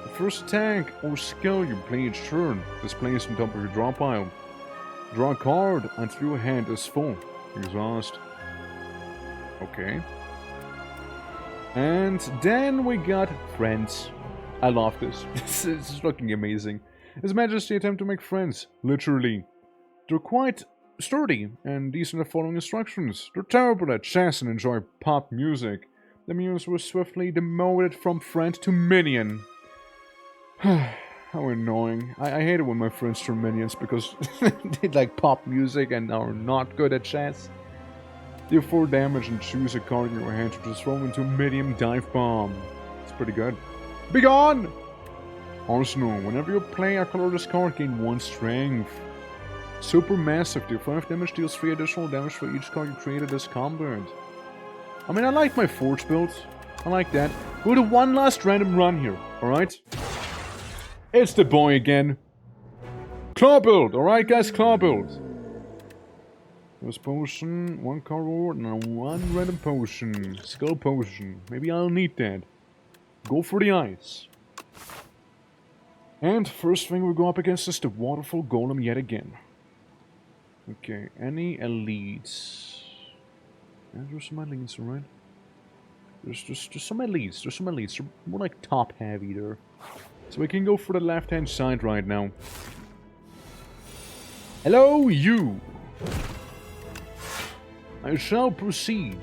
The first attack or skill you play each turn is placed on top of your draw pile. Draw a card until your hand is full. Exhaust. Okay. And then we got friends. I love this. This is looking amazing. His Majesty attempt to make friends. Literally. They're quite sturdy and decent at following instructions. They're terrible at chess and enjoy pop music. The muse was swiftly demoted from friend to minion. How annoying. I hate it when my friends turn minions because they like pop music and are not good at chess. Deal 4 damage and choose a card in your hand to transform into a medium dive bomb. It's pretty good. Be gone! Arsenal. Whenever you play a colorless card, gain 1 strength. Super massive. Deal 5 damage, deals 3 additional damage for each card you created as combat. I mean, I like my Forge build. I like that. We'll do one last random run here, alright? It's the boy again. Claw build, alright guys, claw build. There's potion, 1 card reward, and 1 random potion. Skull potion. Maybe I'll need that. Go for the eyes. And first thing we go up against is the Waterfall Golem yet again. Okay, any elites? Yeah, there's some elites, alright? There's some elites, They're more like top heavy there. So we can go for the left hand side right now. Hello, you! I shall proceed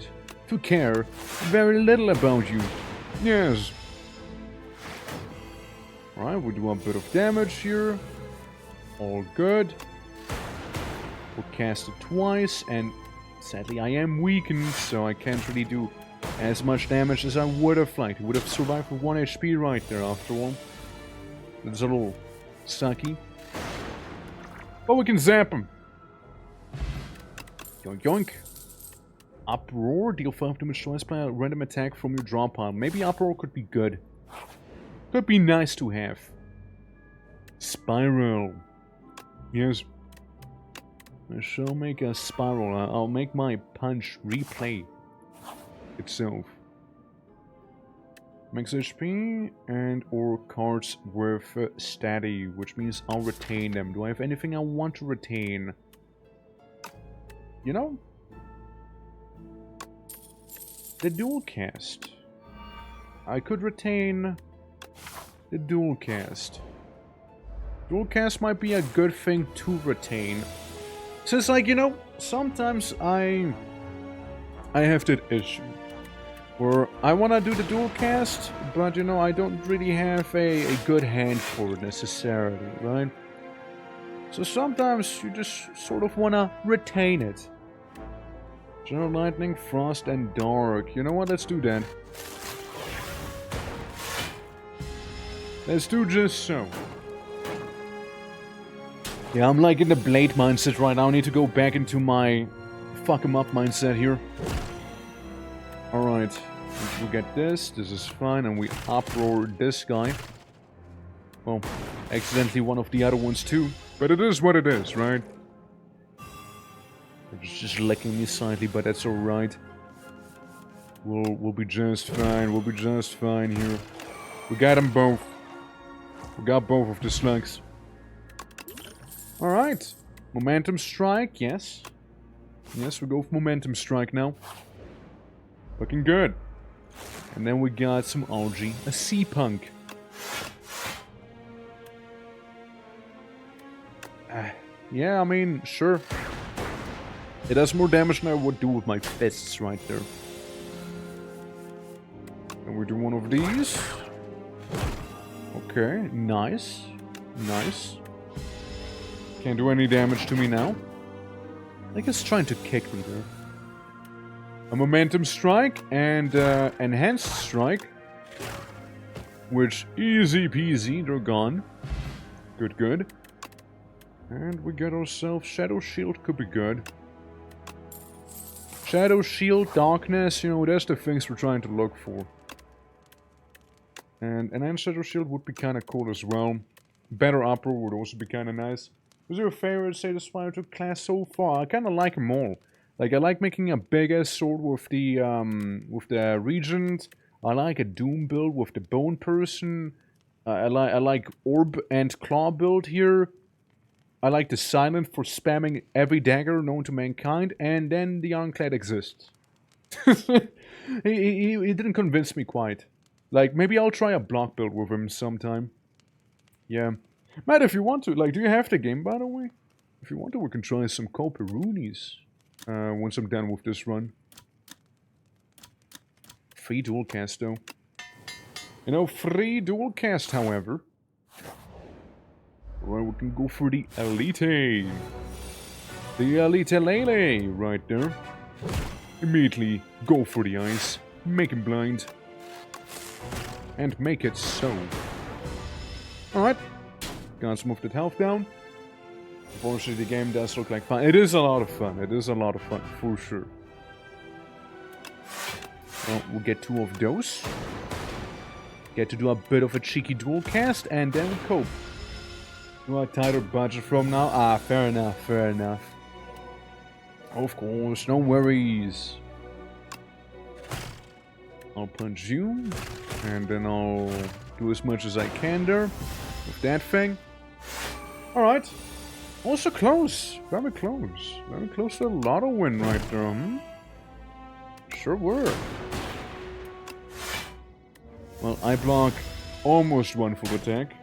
to care very little about you. Yes. Alright, we do a bit of damage here. All good. We'll cast it twice, and sadly I am weakened, so I can't really do as much damage as I would have liked. He would have survived with 1 HP right there after all. It's a little sucky. But we can zap him. Yoink yoink. Uproar, deal 5 damage twice by a random attack from your draw pile. Maybe Uproar could be good. Could be nice to have. Spiral. Yes. I shall make a spiral. I'll make my punch replay itself. Max HP and or cards with steady, which means I'll retain them. Do I have anything I want to retain? You know? The dual cast. I could retain the dual cast. Dual cast might be a good thing to retain. Since, like, you know, sometimes I have that issue where I want to do the dual cast, but, you know, I don't really have a good hand for it necessarily, right? So sometimes you just sort of want to retain it. General Lightning, Frost, and Dark. You know what? Let's do that. Let's do just so. Yeah, I'm like in the Blade mindset right now. I need to go back into my fuck 'em up mindset here. Alright. We get this. This is fine. And we uproar this guy. Well, accidentally one of the other ones too. But it is what it is, right? It's just licking me slightly, but that's alright. We'll be just fine. We'll be just fine here. We got them both. We got both of the slugs. Alright. Momentum strike, yes. Yes, we go for momentum strike now. Looking good. And then we got some algae. A sea punk. Yeah, I mean, sure. It does more damage than I would do with my fists right there. And we do one of these. Okay, nice. Nice. Can't do any damage to me now. I think it's trying to kick me there. A momentum strike and enhanced strike. Which, easy peasy, they're gone. Good, good. And we get ourselves Shadow Shield, could be good. Shadow Shield, Darkness, you know, that's the things we're trying to look for. And Enhanced Shadow Shield would be kind of cool as well. Better Uproar would also be kind of nice. Who's your favorite SPIRE 2 class so far? I kind of like them all. Like, I like making a big-ass sword with the Regent. I like a Doom build with the Bone Person. I like Orb and Claw build here. I like the Silent for spamming every dagger known to mankind. And then the Ironclad exists. he didn't convince me quite. Like, maybe I'll try a block build with him sometime. Yeah. Matt, if you want to, like, do you have the game, by the way? If you want to, we can try some Coperoonies. Once I'm done with this run. Free dual cast, though. You know, free dual cast, however. Well, we can go for the Elite. The Elite Lele, right there. Immediately go for the eyes. Make him blind. And make it so. Alright. Got some of that health down. Unfortunately, the game does look like fun. It is a lot of fun. It is a lot of fun, for sure. Well, we'll get 2 of those. Get to do a bit of a cheeky dual cast, and then cope. Do a tighter budget from now? Ah, fair enough, fair enough. Of course, no worries. I'll punch you, and then I'll do as much as I can there with that thing. Alright. Also close. Very close. Very close to a lotto win right there, hmm? Sure were. Well, I block almost one full attack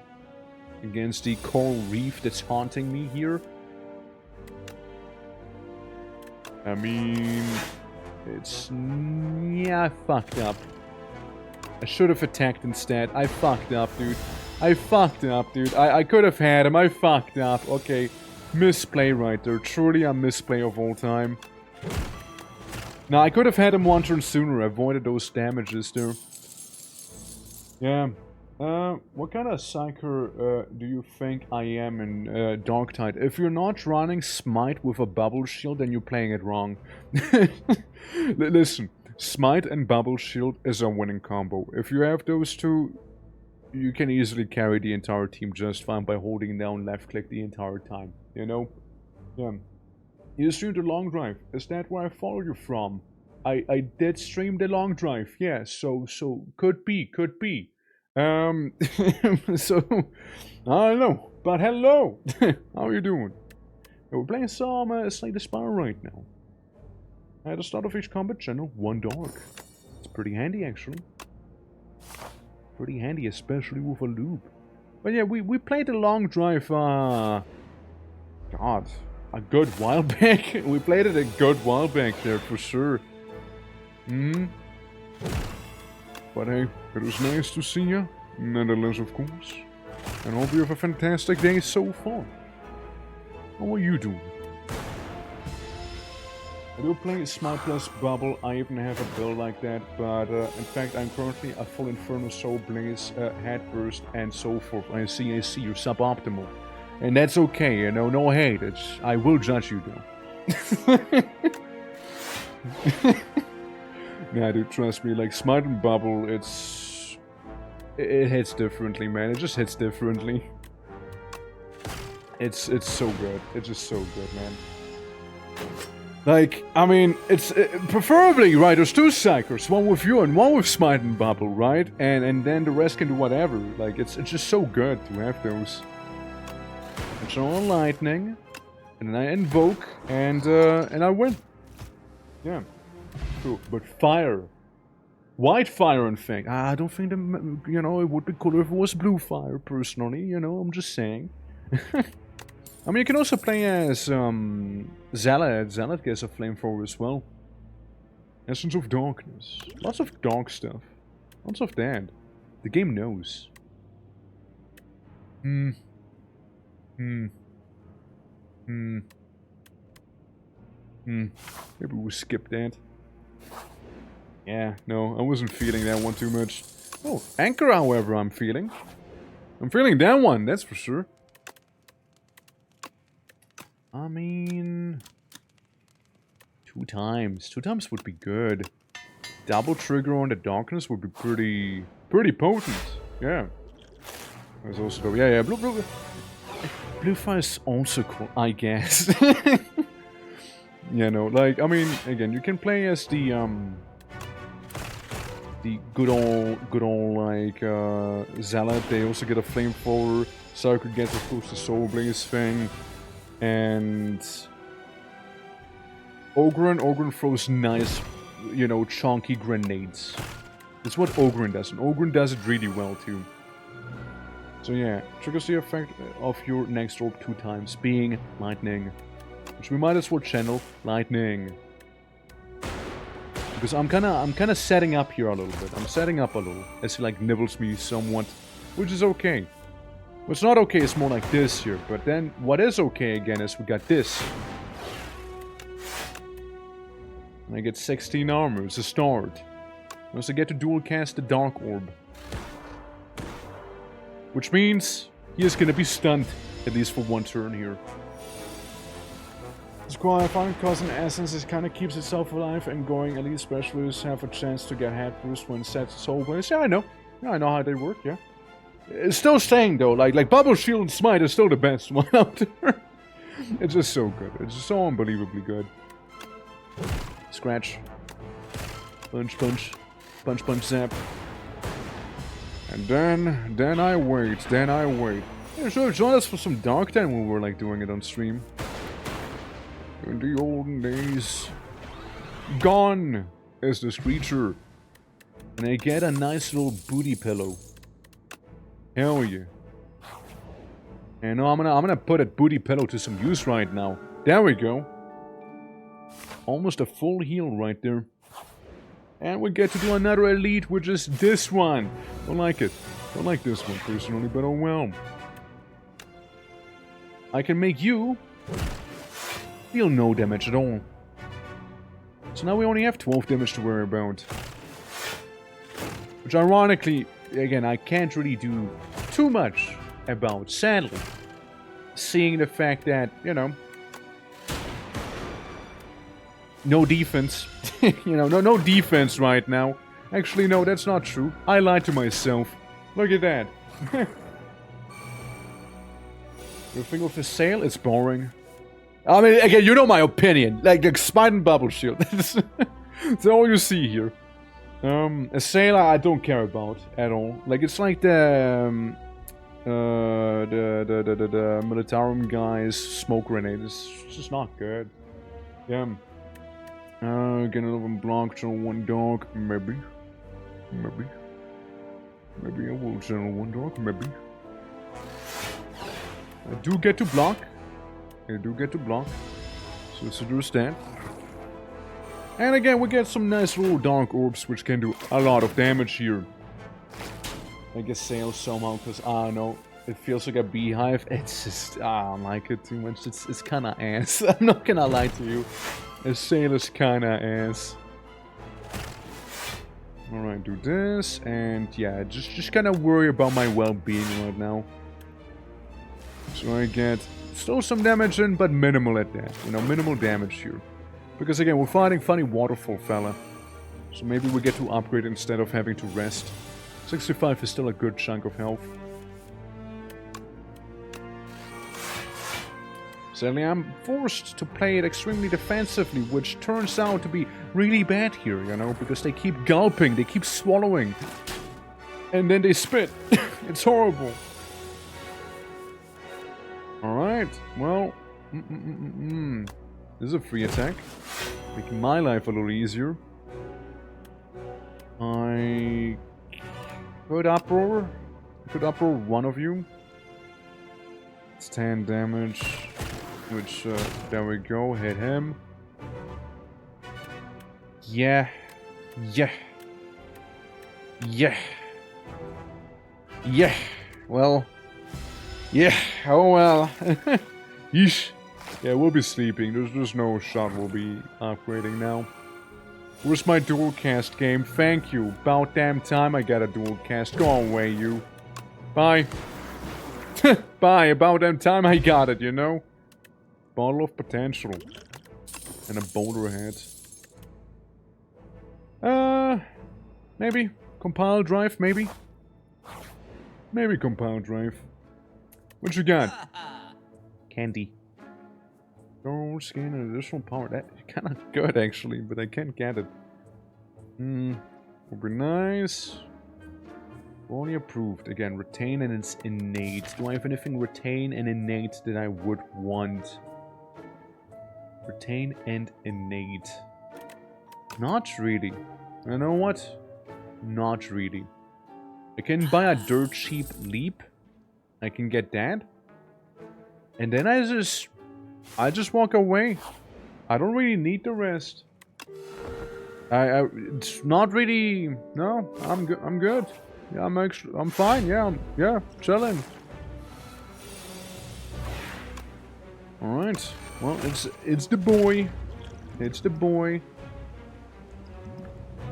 against the coral reef that's haunting me here. I mean, it's... yeah, I fucked up. I should have attacked instead. I fucked up, dude. I fucked up, dude. I could have had him. I fucked up. Okay. Misplay right there. Truly a misplay of all time. Now, I could have had him one turn sooner. Avoided those damages there. Yeah. What kind of Psyker do you think I am in Darktide? If you're not running Smite with a Bubble Shield, then you're playing it wrong. Listen. Smite and Bubble Shield is a winning combo. If you have those two... you can easily carry the entire team just fine by holding down left click the entire time, you know? Yeah. You streamed the long drive. Is that where I follow you from? I did stream the long drive, yeah, so could be. So, I don't know, but hello! How are you doing? Yeah, we're playing some Slay the Spire right now. At the start of each combat channel, 1 dark. It's pretty handy, actually. Pretty handy, especially with a loop. But yeah, we played the long drive, God, a good while back. We played it a good while back there, for sure. But hey, it was nice to see you, nonetheless, of course. And hope you have a fantastic day so far. How are you doing? I do play Smite plus Bubble. I even have a build like that, but in fact I'm currently a full Inferno, Soul Blaze, Headburst, and so forth. I see you're suboptimal. And that's okay, you know, no hate. I will judge you though. Nah, dude, trust me, like Smite and Bubble, it hits differently, man. It just hits differently. It's so good. It's just so good, man. Like, I mean, it's preferably, right, there's 2 Psychers, one with you and one with Smite and Bubble, right? And then the rest can do whatever. Like, it's just so good to have those. It's all lightning, and then I invoke, and I win. Yeah. Cool. But fire. White fire, in fact. I don't think, you know, it would be cooler if it was blue fire, personally, you know, I'm just saying. I mean, you can also play as Zealot. Zealot gets a flamethrower as well. Essence of Darkness. Lots of dark stuff. Lots of that. The game knows. Maybe we'll skip that. Yeah, no, I wasn't feeling that one too much. Oh, Anchor, however, I'm feeling. I'm feeling that one, that's for sure. I mean... 2 times. 2 times would be good. Double trigger on the darkness would be pretty potent. Yeah. There's also... Yeah, blue fire is also cool, I guess. Yeah, no, like, I mean, again, you can play as the good old, like, Zealot. They also get a flamethrower. Circle gets, of course, the Soul Blaze thing. And... Ogren throws nice, you know, chunky grenades. That's what Ogren does, and Ogren does it really well, too. So yeah, triggers the effect of your next orb 2 times, being lightning. Which we might as well channel lightning. Because I'm kinda setting up here a little bit. I'm setting up a little, as he like nibbles me somewhat, which is okay. What's not okay is more like this here, but then what is okay again is we got this. And I get 16 armor, it's a start. I also get to dual cast the Dark Orb. Which means he is gonna be stunned, at least for 1 turn here. It's quite fun because in essence it kinda keeps itself alive and going. Elite specialists have a chance to get head boost when set Soul Blaze. Yeah, I know. Yeah, I know how they work, yeah. It's still staying though, like Bubble Shield and Smite is still the best one out there. It's just so good. It's just so unbelievably good. Scratch. Punch, punch. Punch, punch, zap. And then I wait. Yeah, sure, join us for some Dark Time when we were like doing it on stream. In the olden days. Gone is this creature. And I get a nice little booty pillow. Hell yeah. And no, I'm gonna put a booty pillow to some use right now. There we go. Almost a full heal right there. And we get to do another elite, which is this one. Don't like it. Don't like this one personally, but oh well. I can make you deal no damage at all. So now we only have 12 damage to worry about. Which ironically, again, I can't really do too much about, sadly. Seeing the fact that, you know, no defense. You know, no defense right now. Actually, no, that's not true. I lied to myself. Look at that. You think of the sail? It's boring. I mean, again, you know my opinion. Like Spite and Bubble Shield. That's all you see here. A sailor I don't care about at all. Like, it's like the Militarum guy's smoke grenade. It's just not good. Yeah. Get another block, channel 1 dog, maybe. Maybe I will channel 1 dog, maybe. I do get to block. So there's that. And again, we get some nice little Dark Orbs, which can do a lot of damage here. I guess sail somehow, because, I don't know, it feels like a beehive. It's just, I don't like it too much. It's kinda ass. I'm not gonna lie to you. A sail is kinda ass. Alright, do this, and yeah, just kinda worry about my well-being right now. So I get still some damage in, but minimal at that. You know, minimal damage here. Because again, we're fighting funny waterfall fella. So maybe we get to upgrade instead of having to rest. 65 is still a good chunk of health. Sadly, I'm forced to play it extremely defensively, which turns out to be really bad here, you know, because they keep gulping, they keep swallowing. And then they spit. It's horrible. Alright, well... This is a free attack. Making my life a little easier. I could uproar. One of you. It's 10 damage. Which, there we go, hit him. Yeah. Yeah. Yeah. Yeah. Well. Yeah. Oh well. Yeesh. Yeah, we'll be sleeping. There's no shot we'll be upgrading now. Where's my dual cast game? Thank you. About damn time I got a dual cast. Go away, you. Bye. Bye. About damn time I got it, you know? Bottle of potential. And a boulder head. Maybe. Compile drive, maybe? Maybe compile drive. What you got? Candy. Gold skin and additional power. That's kind of good, actually, but I can't get it. Would be nice. Only approved. Again, retain and it's innate. Do I have anything retain and innate that I would want? Retain and innate. Not really. You know what? Not really. I can buy a dirt cheap leap. I can get that. And then I just walk away. I don't really need the rest. It's not really. No, I'm good. I'm good. Yeah, I'm fine. Yeah, yeah, chilling. All right. Well, it's the boy. It's the boy.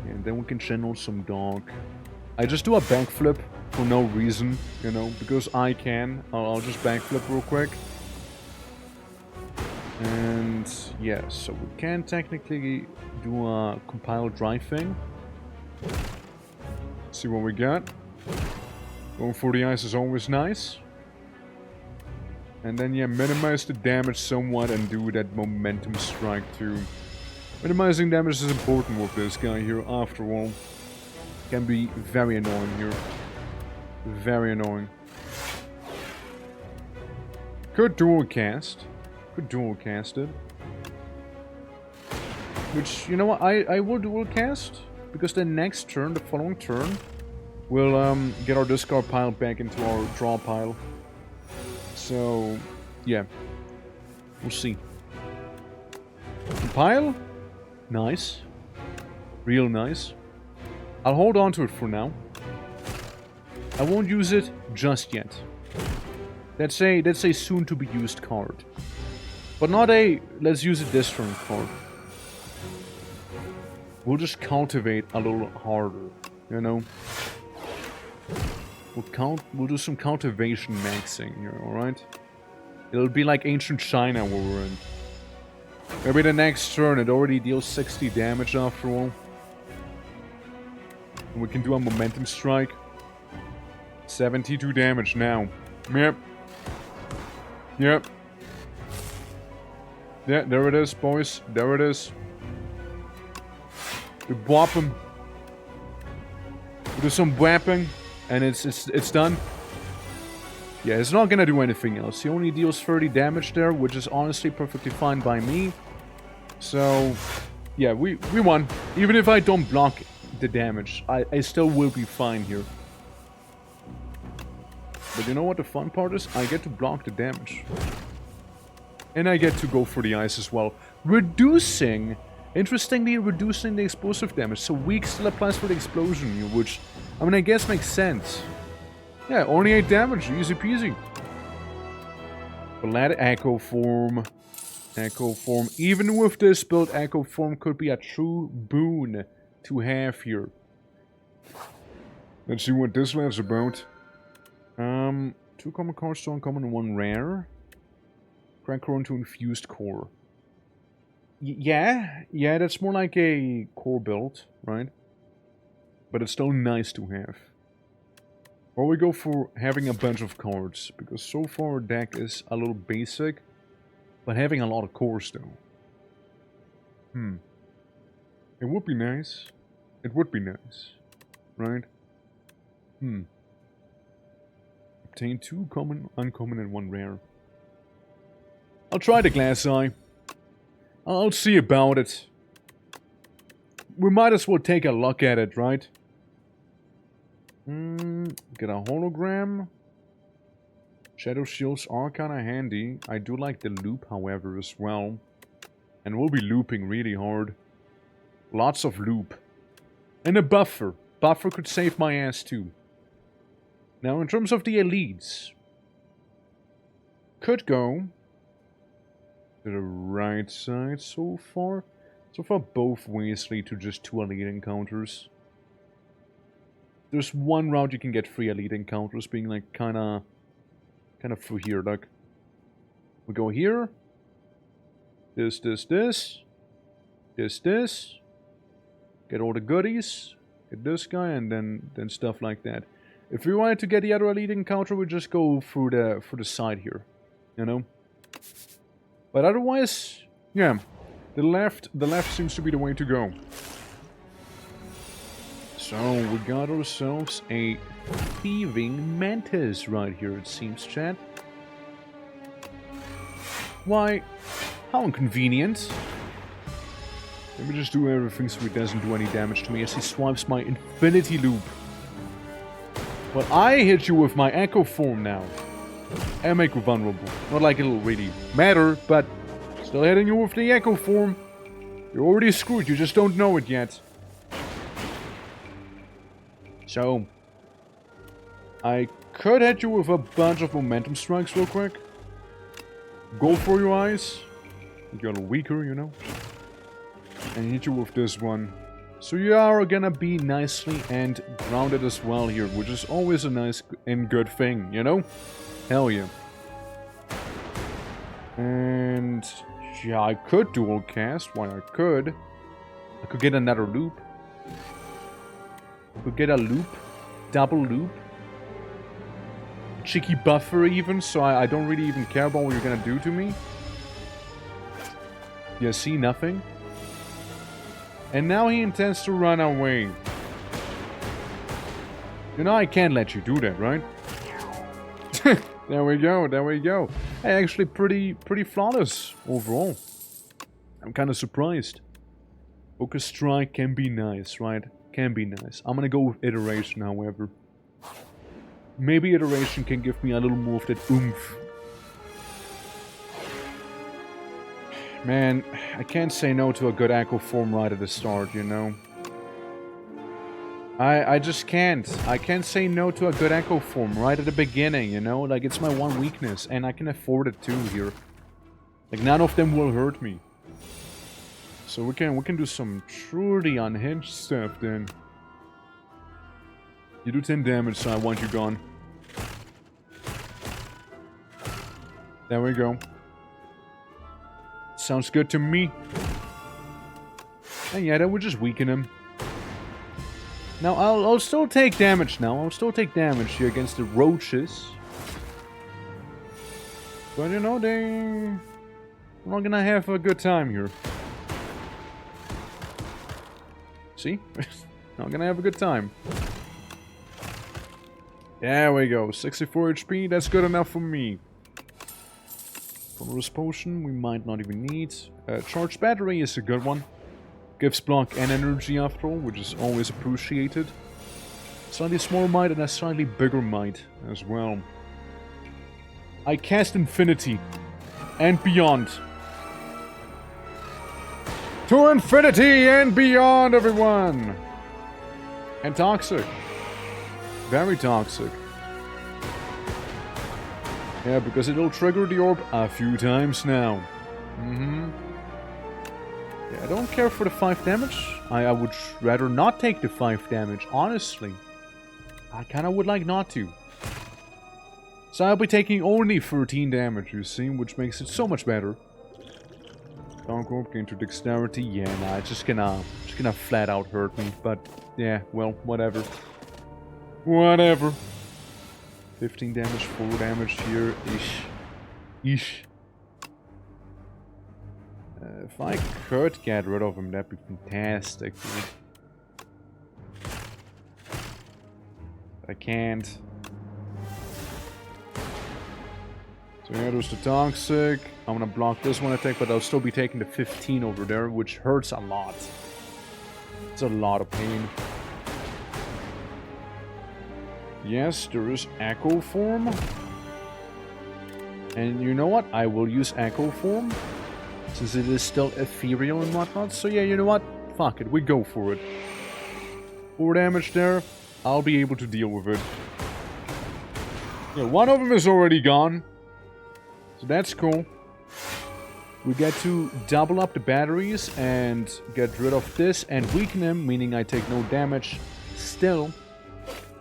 And then we can channel some dog. I just do a backflip for no reason, you know, because I can. I'll just backflip real quick. And yeah, so we can technically do a compile drive thing. See what we got. Going for the ice is always nice. And then yeah, minimize the damage somewhat and do that momentum strike too. Minimizing damage is important with this guy here, after all. Can be very annoying here. Very annoying. Could dual cast. Could dual cast it. Which, you know what, I will dual cast. Because the next turn, the following turn, we'll get our discard pile back into our draw pile. So, yeah. We'll see. Compile? Nice. Real nice. I'll hold on to it for now. I won't use it just yet. That's a soon to be used card. But not a let's use it this turn card. We'll just cultivate a little harder, you know? We'll do some cultivation maxing here, alright? It'll be like ancient China where we're in. Maybe the next turn it already deals 60 damage after all. And we can do a momentum strike. 72 damage now. Yep. Yep. Yeah, there it is, boys. There it is. We bop him. We do some whapping, and it's done. Yeah, it's not gonna do anything else. He only deals 30 damage there, which is honestly perfectly fine by me. So, yeah, we won. Even if I don't block the damage, I still will be fine here. But you know what the fun part is? I get to block the damage. And I get to go for the ice as well. Interestingly, reducing the explosive damage. So weak still applies for the explosion, which, I mean, I guess makes sense. Yeah, only 8 damage, easy peasy. But let Echo Form. Echo Form. Even with this build, Echo Form could be a true boon to have here. Let's see what this one's about. 2 common cards, 2 uncommon, and 1 rare. Crank core into infused core. Yeah, that's more like a core build, right? But it's still nice to have. Or we go for having a bunch of cards, because so far our deck is a little basic, but having a lot of cores though. It would be nice. It would be nice, right? Obtain 2 common, uncommon, and 1 rare. I'll try the glass eye. I'll see about it. We might as well take a look at it, right? Get a hologram. Shadow shields are kind of handy. I do like the loop, however, as well. And we'll be looping really hard. Lots of loop. And a buffer. Buffer could save my ass too. Now, in terms of the elites, could go to the right side so far. So far, both ways lead to just 2 elite encounters. There's one route you can get 3 elite encounters, being like kind of through here. Like, we go here. This. Get all the goodies. Get this guy, and then stuff like that. If we wanted to get the other elite encounter, we just go through the side here, you know. But otherwise, yeah, the left seems to be the way to go. So we got ourselves a thieving mantis right here, it seems, chat. Why? How inconvenient. Let me just do everything so he doesn't do any damage to me as he swipes my infinity loop. But I hit you with my echo form now. And make you vulnerable. Not like it'll really matter, but still hitting you with the echo form. You're already screwed, you just don't know it yet. So, I could hit you with a bunch of momentum strikes real quick. Go for your eyes. You're a little weaker, you know. And hit you with this one. So you are gonna be nicely and grounded as well here, which is always a nice and good thing, you know? Hell yeah. And yeah, I could dual cast. Why I could get another loop. I could get a loop. Double loop. Cheeky buffer even, so I don't really even care about what you're gonna do to me. Yeah, see, nothing. And now he intends to run away. You know, I can't let you do that, right? There we go, there we go. Hey, actually pretty flawless overall. I'm kind of surprised. Focus Strike can be nice, right? Can be nice. I'm gonna go with Iteration, however. Maybe Iteration can give me a little more of that oomph. Man, I can't say no to a good echo form right at the start, you know? I just can't. I can't say no to a good echo form right at the beginning, you know? Like, it's my one weakness, and I can afford it too here. Like, none of them will hurt me. So we can do some truly unhinged stuff then. You do 10 damage, so I want you gone. There we go. Sounds good to me. And yeah, that would just weaken him. Now, I'll still take damage now. I'll still take damage here against the roaches. But, you know, they're not gonna have a good time here. See? Not gonna have a good time. There we go. 64 HP. That's good enough for me. Colorless Potion we might not even need. Charged Battery is a good one. Gives block and energy after all, which is always appreciated. Slightly smaller might and a slightly bigger might as well. I cast Infinity and beyond. To infinity and beyond, everyone! And toxic. Very toxic. Yeah, because it'll trigger the orb a few times now. Yeah, I don't care for the 5 damage. I would rather not take the 5 damage, honestly. I kinda would like not to. So I'll be taking only 13 damage, you see, which makes it so much better. Dark Orb gain to Dexterity, yeah, nah, it's just gonna flat out hurt me, but yeah, well, whatever. Whatever. 15 damage, 4 damage here, ish. If I could get rid of him, that'd be fantastic, dude. I can't. So yeah, there's the Toxic. I'm gonna block this one attack, but I'll still be taking the 15 over there, which hurts a lot. It's a lot of pain. Yes, there is Echo Form. And you know what? I will use Echo Form, since it is still ethereal and whatnot. So yeah, you know what? Fuck it, we go for it. 4 damage there. I'll be able to deal with it. Yeah, one of them is already gone. So that's cool. We get to double up the batteries and get rid of this and weaken him, meaning I take no damage still.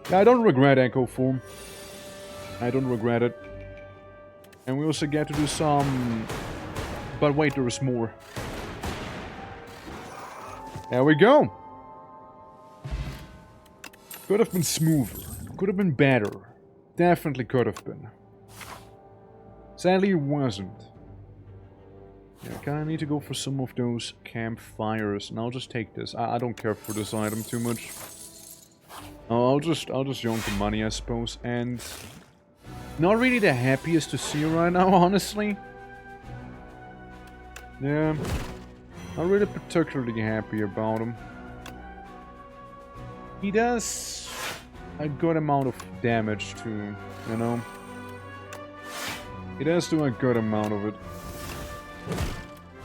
Yeah, I don't regret Echo Form. I don't regret it. And we also get to do some... But wait, there is more. There we go. Could have been smoother. Could have been better. Definitely could have been. Sadly, it wasn't. Yeah, I kinda need to go for some of those campfires, and I'll just take this. I don't care for this item too much. I'll just yonk the money, I suppose, and... Not really the happiest to see right now, honestly. Yeah. Not really particularly happy about him. He does a good amount of damage too, you know? He does do a good amount of it.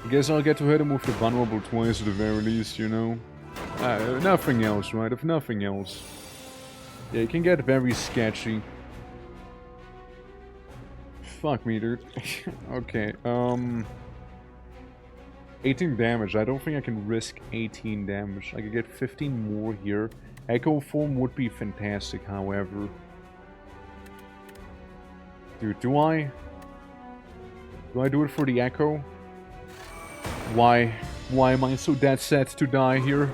I guess I'll get to hit him with the vulnerable twice at the very least, you know? Nothing else, right? If nothing else. Yeah, it can get very sketchy. Fuck me, dude. Okay, 18 damage. I don't think I can risk 18 damage. I could get 15 more here. Echo Form would be fantastic, however. Dude, do I? Do I do it for the Echo? Why? Why am I so dead set to die here?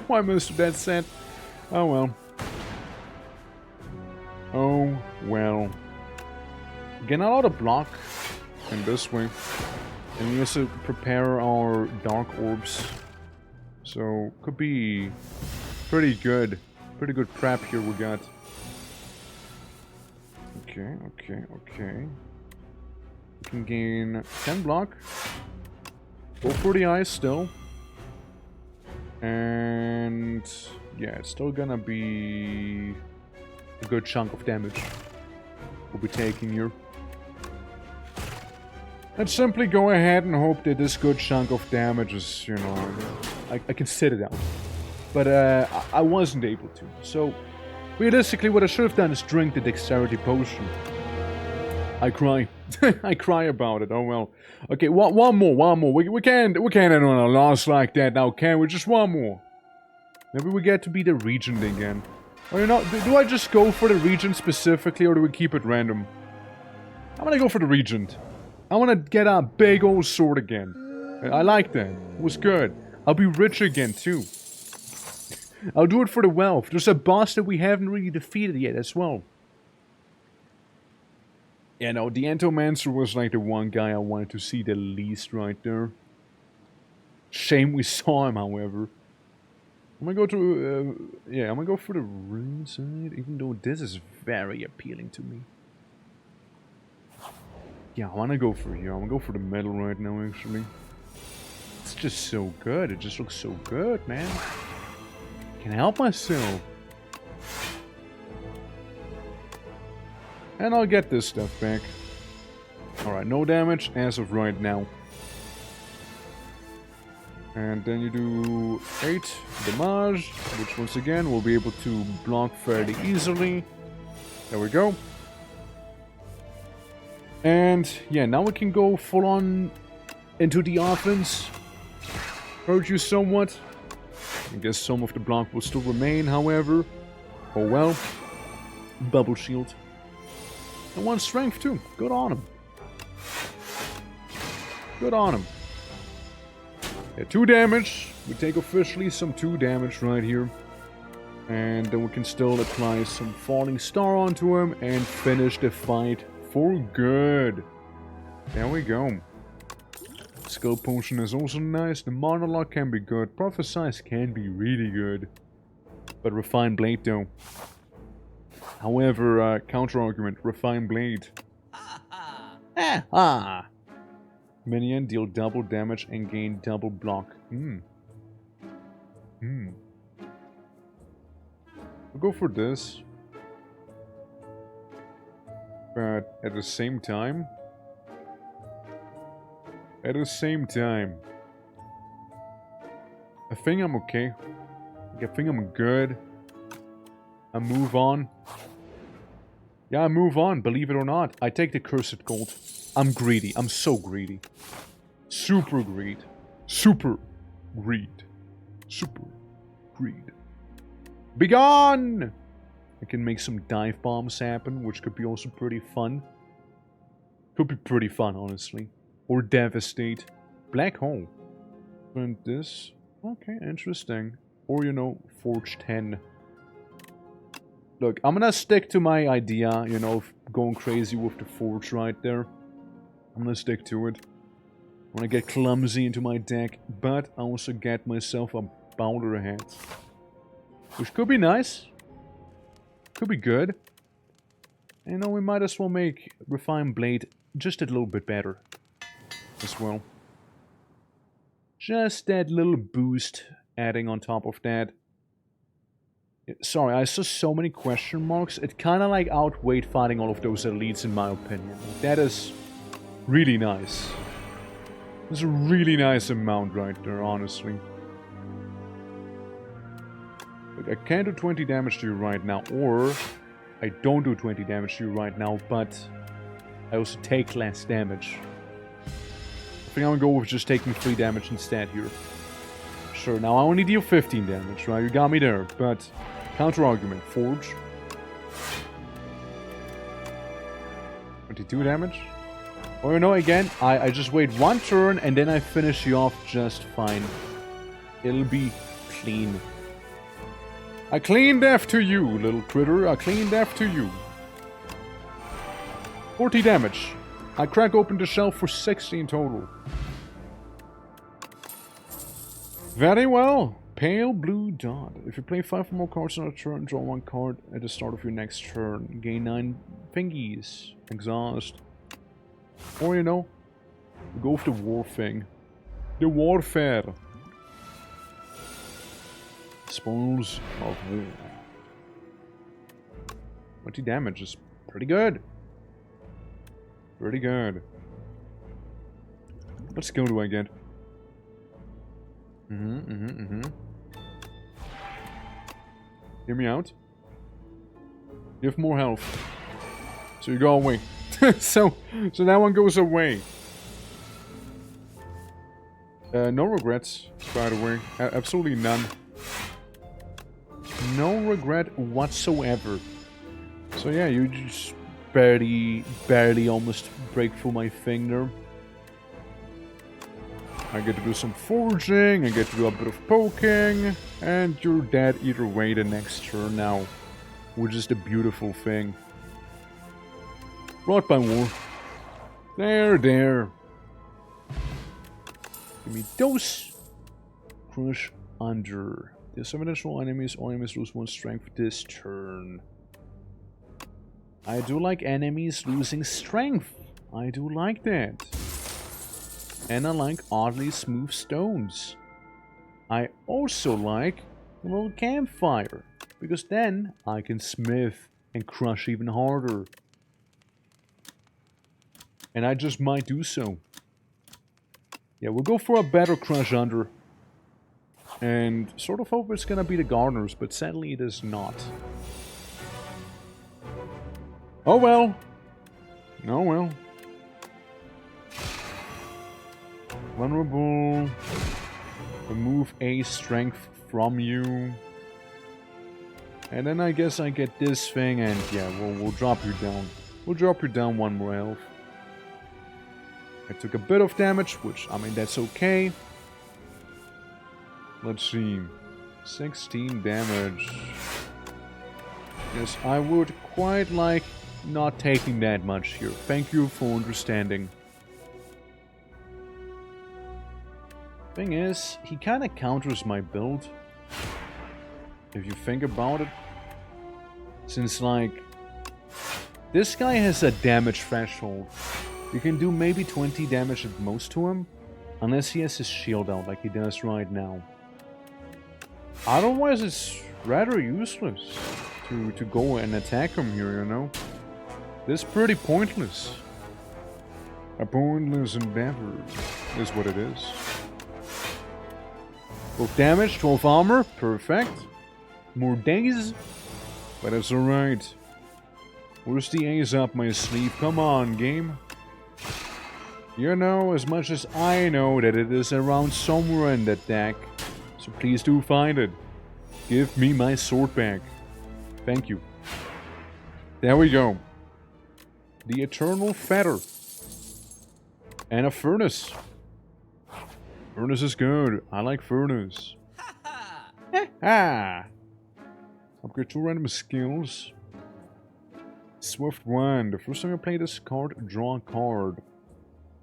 Why am I so dead set? Oh well. Oh well. Again, a lot of block in this way. And we also prepare our Dark Orbs. So, could be pretty good. Pretty good prep here we got. Okay, okay, okay. We can gain 10 block. Go for the eyes still. And... yeah, it's still gonna be a good chunk of damage we'll be taking here. Let's simply go ahead and hope that this good chunk of damage is, you know, I can sit it out. But I wasn't able to. So, realistically, what I should have done is drink the Dexterity Potion. I cry. I cry about it. Oh well. Okay, one more. We can't end on a loss like that now, can we? Just one more. Maybe we get to be the Regent again. Or you know, do I just go for the Regent specifically, or do we keep it random? I'm gonna go for the Regent. I want to get a big old sword again. I like that. It was good. I'll be rich again, too. I'll do it for the wealth. There's a boss that we haven't really defeated yet as well. Yeah, no, the Entomancer was like the one guy I wanted to see the least right there. Shame we saw him, however. I'm gonna go to, yeah, I'm gonna go for the rune side, even though this is very appealing to me. Yeah, I wanna go for here. I'm gonna go for the metal right now, actually. It's just so good. It just looks so good, man. Can't help myself. And I'll get this stuff back. Alright, no damage as of right now. And then you do 8 damage, which once again will be able to block fairly easily. There we go. And yeah, now we can go full on into the offense. Hurt you somewhat. I guess some of the block will still remain, however. Oh well. Bubble shield. And 1 strength too. Good on him. Good on him. Yeah, 2 damage. We take officially some 2 damage right here. And then we can still apply some Falling Star onto him and finish the fight for good. There we go. Skill Potion is also nice. The Monologue can be good. Prophesize can be really good. But Refined Blade though. However, counter-argument. Refined Blade. Ah! Minion deal double damage and gain double block. We'll go for this. But at the same time, at the same time, I think I'm okay. I think I'm good. I move on. Yeah, I move on, believe it or not. I take the cursed gold. I'm greedy. I'm so greedy. Super greed. Super greed. Super greed. Begone! I can make some dive bombs happen, which could be also pretty fun. Could be pretty fun, honestly. Or devastate. Black hole. And this... Okay, interesting. Or, you know, Forge 10. Look, I'm gonna stick to my idea, you know, of going crazy with the Forge right there. I'm gonna stick to it. I'm gonna get clumsy into my deck, but I also get myself a boulder ahead. Which could be nice. Could be good. You know, we might as well make Refined Blade just a little bit better. As well. Just that little boost adding on top of that. Sorry, I saw so many question marks. It kind of like outweighed fighting all of those elites in my opinion. That is really nice. That's a really nice amount right there, honestly. Look, I can't do 20 damage to you right now, or I don't do 20 damage to you right now, but I also take less damage. I think I'm gonna go with just taking 3 damage instead here. Sure, now I only deal 15 damage, right? You got me there, but counter argument, Forge. 22 damage. Or you know, again, I just wait 1 turn and then I finish you off just fine. It'll be clean. I clean death to you, little critter. I clean death to you. 40 damage. I crack open the shell for 16 total. Very well. Pale blue dot. If you play 5 or more cards on a turn, draw 1 card at the start of your next turn. Gain 9 thingies. Exhaust. Or, you know, go with the war thing. The warfare. Spoils of war. 20 damage is pretty good. Pretty good. What skill do I get? Hear me out. You have more health. So you go away. so that one goes away. No regrets, by the way. Absolutely none. No regret whatsoever. So yeah, you just barely almost break through my finger. I get to do some forging, I get to do a bit of poking, and you're dead either way the next turn now. Which is the beautiful thing. Brought by war. There. Give me those. Crush under. There's 7 additional enemies. All enemies lose 1 strength this turn. I do like enemies losing strength. I do like that. And I like oddly smooth stones. I also like a little campfire. Because then I can smith and crush even harder. And I just might do so. Yeah, we'll go for a better crush under. And sort of hope it's gonna be the gardeners, but sadly it is not. Oh well. Oh well. Vulnerable. Remove a strength from you. And then I guess I get this thing and yeah, we'll drop you down. We'll drop you down 1 more health. I took a bit of damage, which, I mean, that's okay. Let's see. 16 damage. Yes, I would quite like not taking that much here. Thank you for understanding. Thing is, he kind of counters my build. If you think about it. Since, like, this guy has a damage threshold. You can do maybe 20 damage at most to him. Unless he has his shield out like he does right now. Otherwise, it's rather useless to go and attack him here, you know? This is pretty pointless. A pointless endeavor. is what it is. 12 damage, 12 armor, perfect. More days, but it's alright. Where's the ace up my sleeve? Come on, game. You know as much as I know that it is around somewhere in that deck. So please do find it. Give me my sword back. Thank you. There we go. The Eternal Fetter. And a Furnace. Furnace is good. I like Furnace. Ha! Upgrade 2 random skills. Swift Wand. The first time I play this card, draw a card.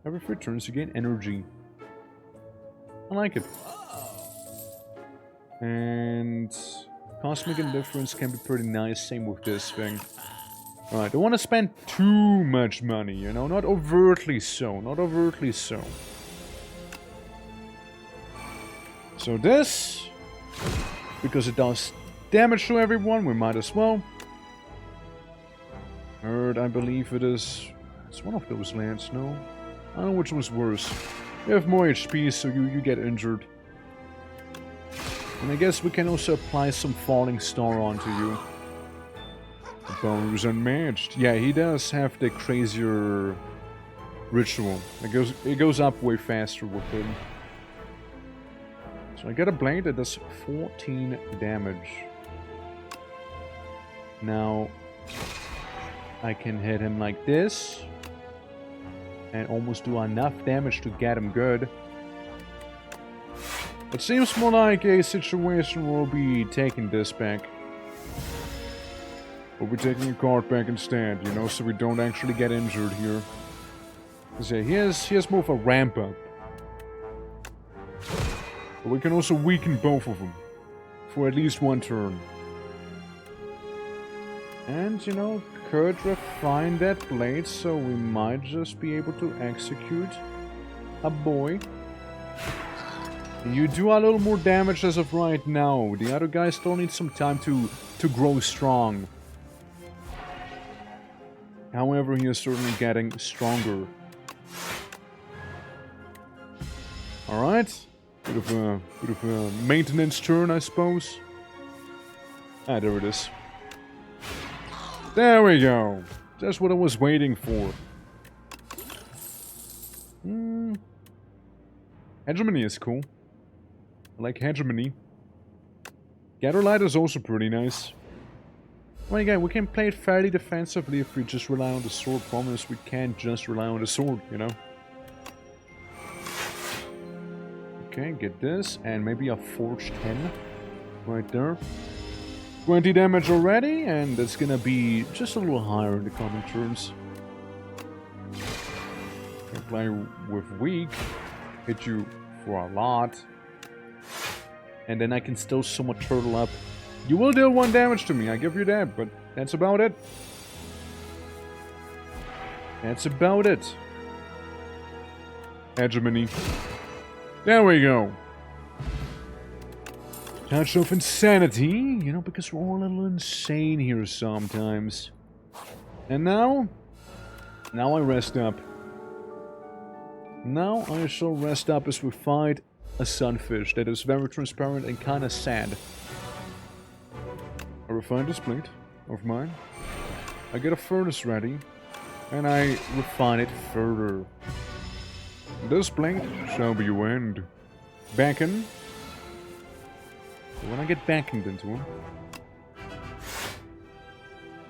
Every 3 turns you gain energy. I like it. And Cosmic Indifference can be pretty nice. Same with this thing. Alright, don't want to spend too much money, you know? Not overtly so. Not overtly so. So this, because it does damage to everyone, we might as well. I believe it is... It's one of those lands, no? I don't know which one's worse. You have more HP, so you get injured. And I guess we can also apply some Falling Star onto you. The bonus unmatched. Yeah, he does have the crazier ritual. It goes up way faster with him. So I get a blade that does 14 damage. Now I can hit him like this and almost do enough damage to get him good. It seems more like a situation where we'll be taking this back. We'll be taking a card back instead, you know, so we don't actually get injured here. Because yeah, he has more of a ramp up. But we can also weaken both of them. For at least one turn. And, you know, could refine that blade, so we might just be able to execute a boy. You do a little more damage as of right now. The other guy still needs some time to grow strong. However, he is certainly getting stronger. Alright. Bit of a maintenance turn, I suppose. Ah, there it is. There we go. That's what I was waiting for. Hegemony is cool. I like Hegemony. Gatherlight is also pretty nice. Well, again, we can play it fairly defensively if we just rely on the sword. Problem is, we can't just rely on the sword, you know? Okay, get this, and maybe a Forge 10 right there. 20 damage already, and that's gonna be just a little higher in the coming turns. Can play with weak, hit you for a lot, and then I can still somewhat turtle up. You will deal 1 damage to me, I give you that, but that's about it. That's about it. Hegemony. There we go. Touch of insanity, you know, because we're all a little insane here sometimes. And now I rest up. Now I shall rest up as we fight a sunfish that is very transparent and kinda sad. I refine this plate of mine. I get a furnace ready, and I refine it further. This plate shall be your end. Beckon. When I get beckoned into him,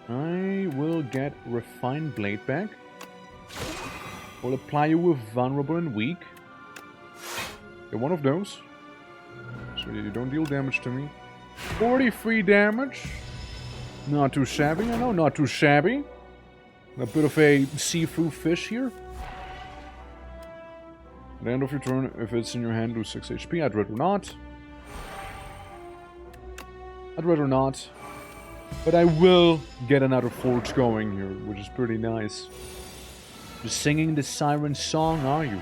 I will get refined blade back. Will apply you with vulnerable and weak. Get one of those, so you don't deal damage to me. 43 damage. Not too shabby, I know, not too shabby. A bit of a see-through fish here. At the end of your turn, if it's in your hand, lose 6 HP. I'd rather not. I'd rather not. But I will get another forge going here, which is pretty nice. Just singing the siren song, are you?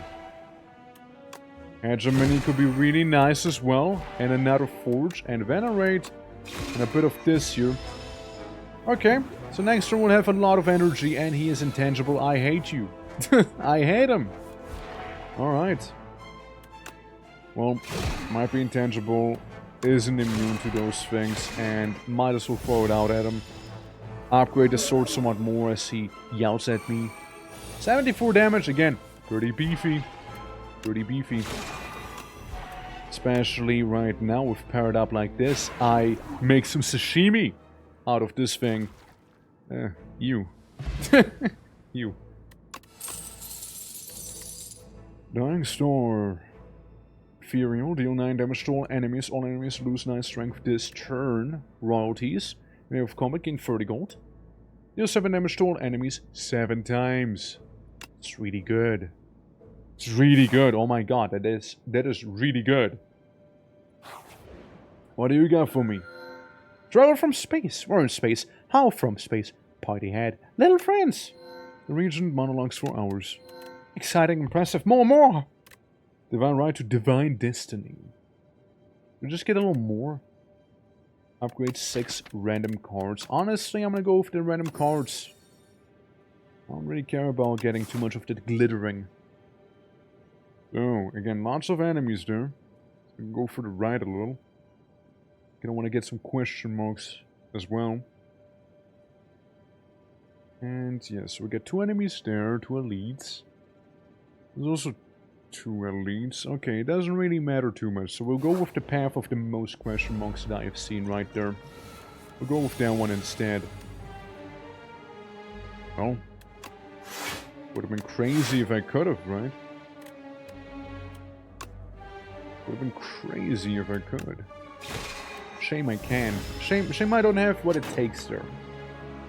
Hegemony could be really nice as well. And another forge and venerate. And a bit of this here. Okay, so next turn we'll have a lot of energy and he is intangible. I hate you. I hate him. Alright. Well, might be intangible, isn't immune to those things, and might as well throw it out at him. Upgrade the sword somewhat more as he yells at me. 74 damage, again, pretty beefy. Pretty beefy. Especially right now with paired up like this, I make some sashimi out of this thing. You. You. Dying Star. Ethereal, deal 9 damage to all enemies. All enemies lose 9 strength this turn. Royalties. Way of combat, gain 30 gold. Deal 7 damage to all enemies 7 times. It's really good. It's really good. Oh my god, that is really good. What do you got for me? Travel from space. We're in space. How from space? Party head. Little friends. The region monologues for hours. Exciting, impressive. More. Divine right to divine destiny. We just get a little more. Upgrade 6 random cards. Honestly, I'm gonna go with the random cards. I don't really care about getting too much of that glittering. So, again, lots of enemies there. So go for the right a little. Gonna want to get some question marks as well. And yes, we get 2 enemies there, 2 elites. There's also 2 elites. Okay, it doesn't really matter too much. So we'll go with the path of the most question marks that I've seen right there. We'll go with that one instead. Oh. Would have been crazy if I could have, right? Would have been crazy if I could. Shame I can. Shame I don't have what it takes there.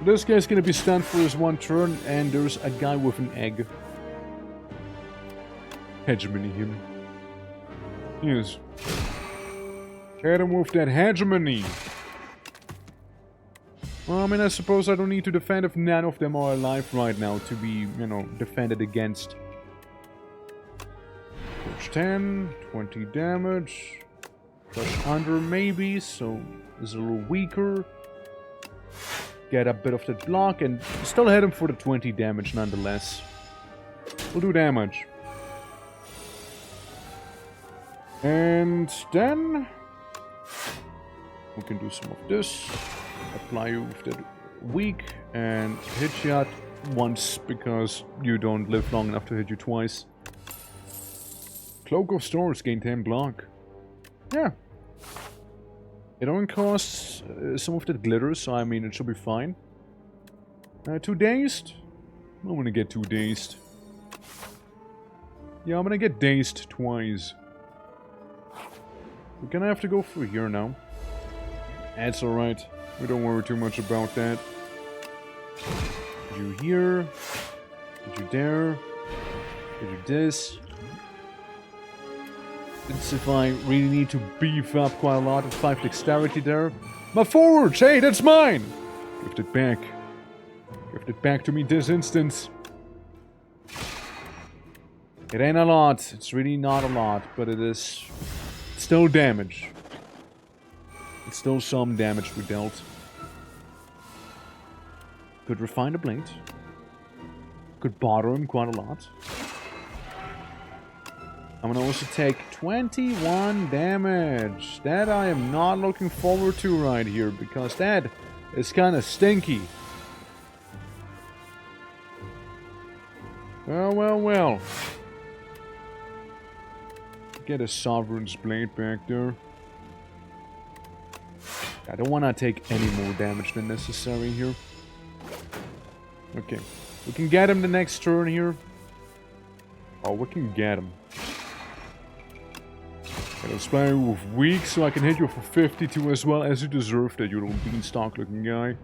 This guy's gonna be stunned for his 1 turn, and there's a guy with an egg. Hegemony him. Yes. Hit him with that hegemony. Well, I mean, I suppose I don't need to defend if none of them are alive right now to be, you know, defended against. Push 10, 20 damage. Push under maybe, so it's a little weaker. Get a bit of that block and still hit him for the 20 damage nonetheless. We'll do damage. And then we can do some of this. Apply you with that weak and hit you at once because you don't live long enough to hit you twice. Cloak of Storms, gain 10 block. Yeah. It only costs some of that glitter, so I mean it should be fine. 2 dazed? I'm gonna get 2 dazed. Yeah, I'm gonna get dazed twice. We're gonna have to go through here now. That's alright. We don't worry too much about that. Did you here? Did you there? Did you this? It's if I really need to beef up quite a lot at 5 dexterity there. My forwards! Hey, that's mine! Give it back. Give it back to me this instant. It ain't a lot. It's really not a lot, but it is still damage. It's still some damage we dealt. Could refine the blade. Could bother him quite a lot. I'm gonna also take 21 damage. That I am not looking forward to right here, because that is kind of stinky. Well. Get a Sovereign's Blade back there. I don't want to take any more damage than necessary here. Okay. We can get him the next turn here. Oh, we can get him. Let's play with weak so I can hit you for 52 as well, as you deserve that, you little beanstalk looking guy.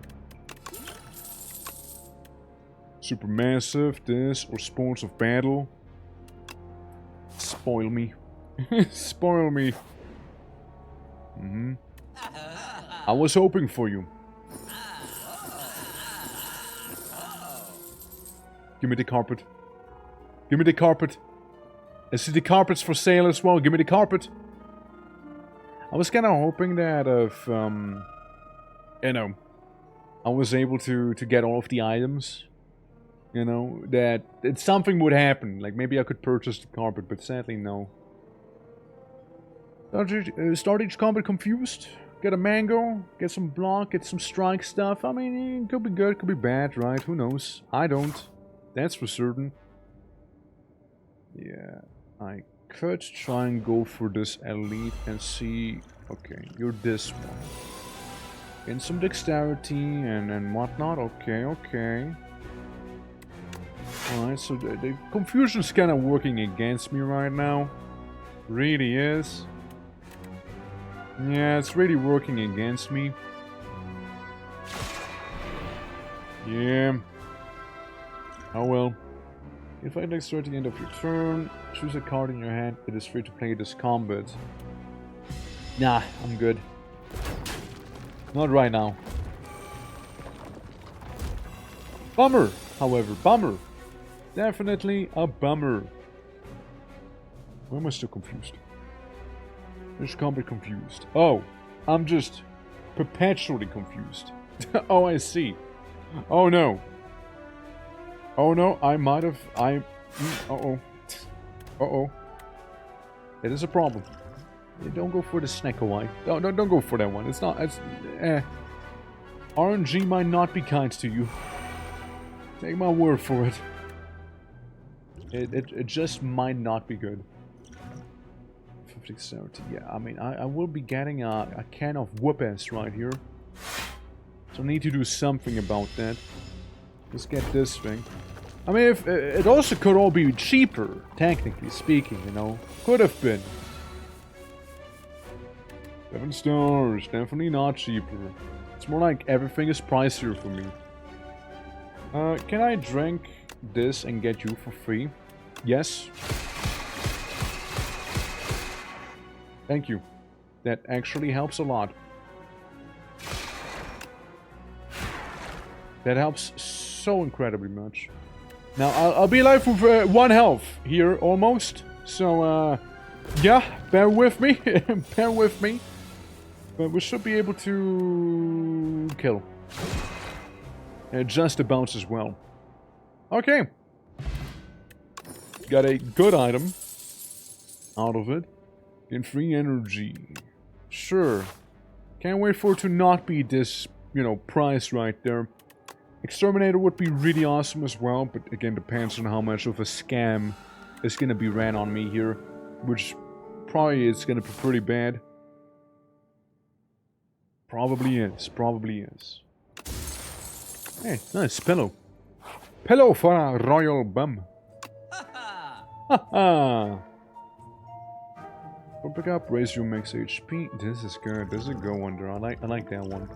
Supermassive, this, or Spawns of Battle. Spoil me. Spoil me. I was hoping for you. Give me the carpet. Give me the carpet. I see the carpets for sale as well. Give me the carpet. I was kind of hoping that if, you know, I was able to get all of the items, you know, that something would happen. Like, maybe I could purchase the carpet, but sadly, no. Start each combat confused. Get a mango, get some block, get some strike stuff. I mean, it could be good, could be bad, right? Who knows? I don't. That's for certain. Yeah, I could try and go for this elite and see... Okay, you're this one. And some dexterity and whatnot. Okay, okay. Alright, so the confusion's kind of working against me right now. Really is. Yeah, it's really working against me. Yeah. Oh well. If I next at the end of your turn, choose a card in your hand. It is free to play this combat. Nah, I'm good. Not right now. Bummer, however, bummer. Definitely a bummer. Why am I still confused? This combat confused. Oh, I'm just perpetually confused. Oh, I see. Oh no. Oh no, I might have... Uh-oh. Uh-oh. It is a problem. Don't go for the Snecko Eye. Don't go for that one. It's not... It's... RNG might not be kind to you. Take my word for it. It just might not be good. 50-70. Yeah, I mean, I will be getting a can of whoop-ass right here. So I need to do something about that. Let's get this thing. I mean, if it also could all be cheaper, technically speaking, you know. Could have been. 7 stars. Definitely not cheaper. It's more like everything is pricier for me. Can I drink this and get you for free? Yes. Thank you. That actually helps a lot. That helps so incredibly much. Now, I'll be alive with 1 health here, almost. So, yeah, bear with me. Bear with me. But we should be able to kill. Just about as well. Okay. Got a good item out of it. Gain free energy. Sure. Can't wait for it to not be this, you know, price right there. Exterminator would be really awesome as well, but again, depends on how much of a scam is gonna be ran on me here. Which probably is gonna be pretty bad. Probably is. Probably is. Hey, nice pillow. Pillow for a royal bum. Haha. Pick up, raise your max HP. This is good. This is a good one there. I like that one.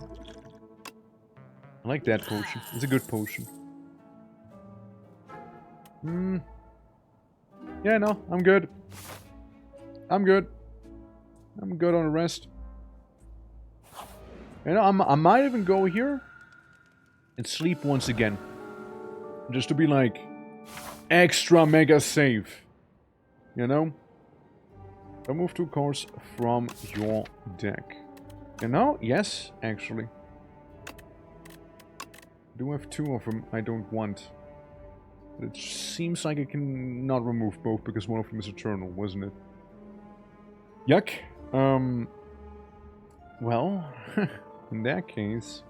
I like that potion. It's a good potion. Yeah, no, I'm good. I'm good. I'm good on the rest. You know, I might even go here and sleep once again. Just to be like extra mega safe. You know? Remove 2 cards from your deck. You know? Yes, actually. Do have 2 of them I don't want. It seems like I can not remove both because one of them is eternal, wasn't it? Yuck. Well, in that case...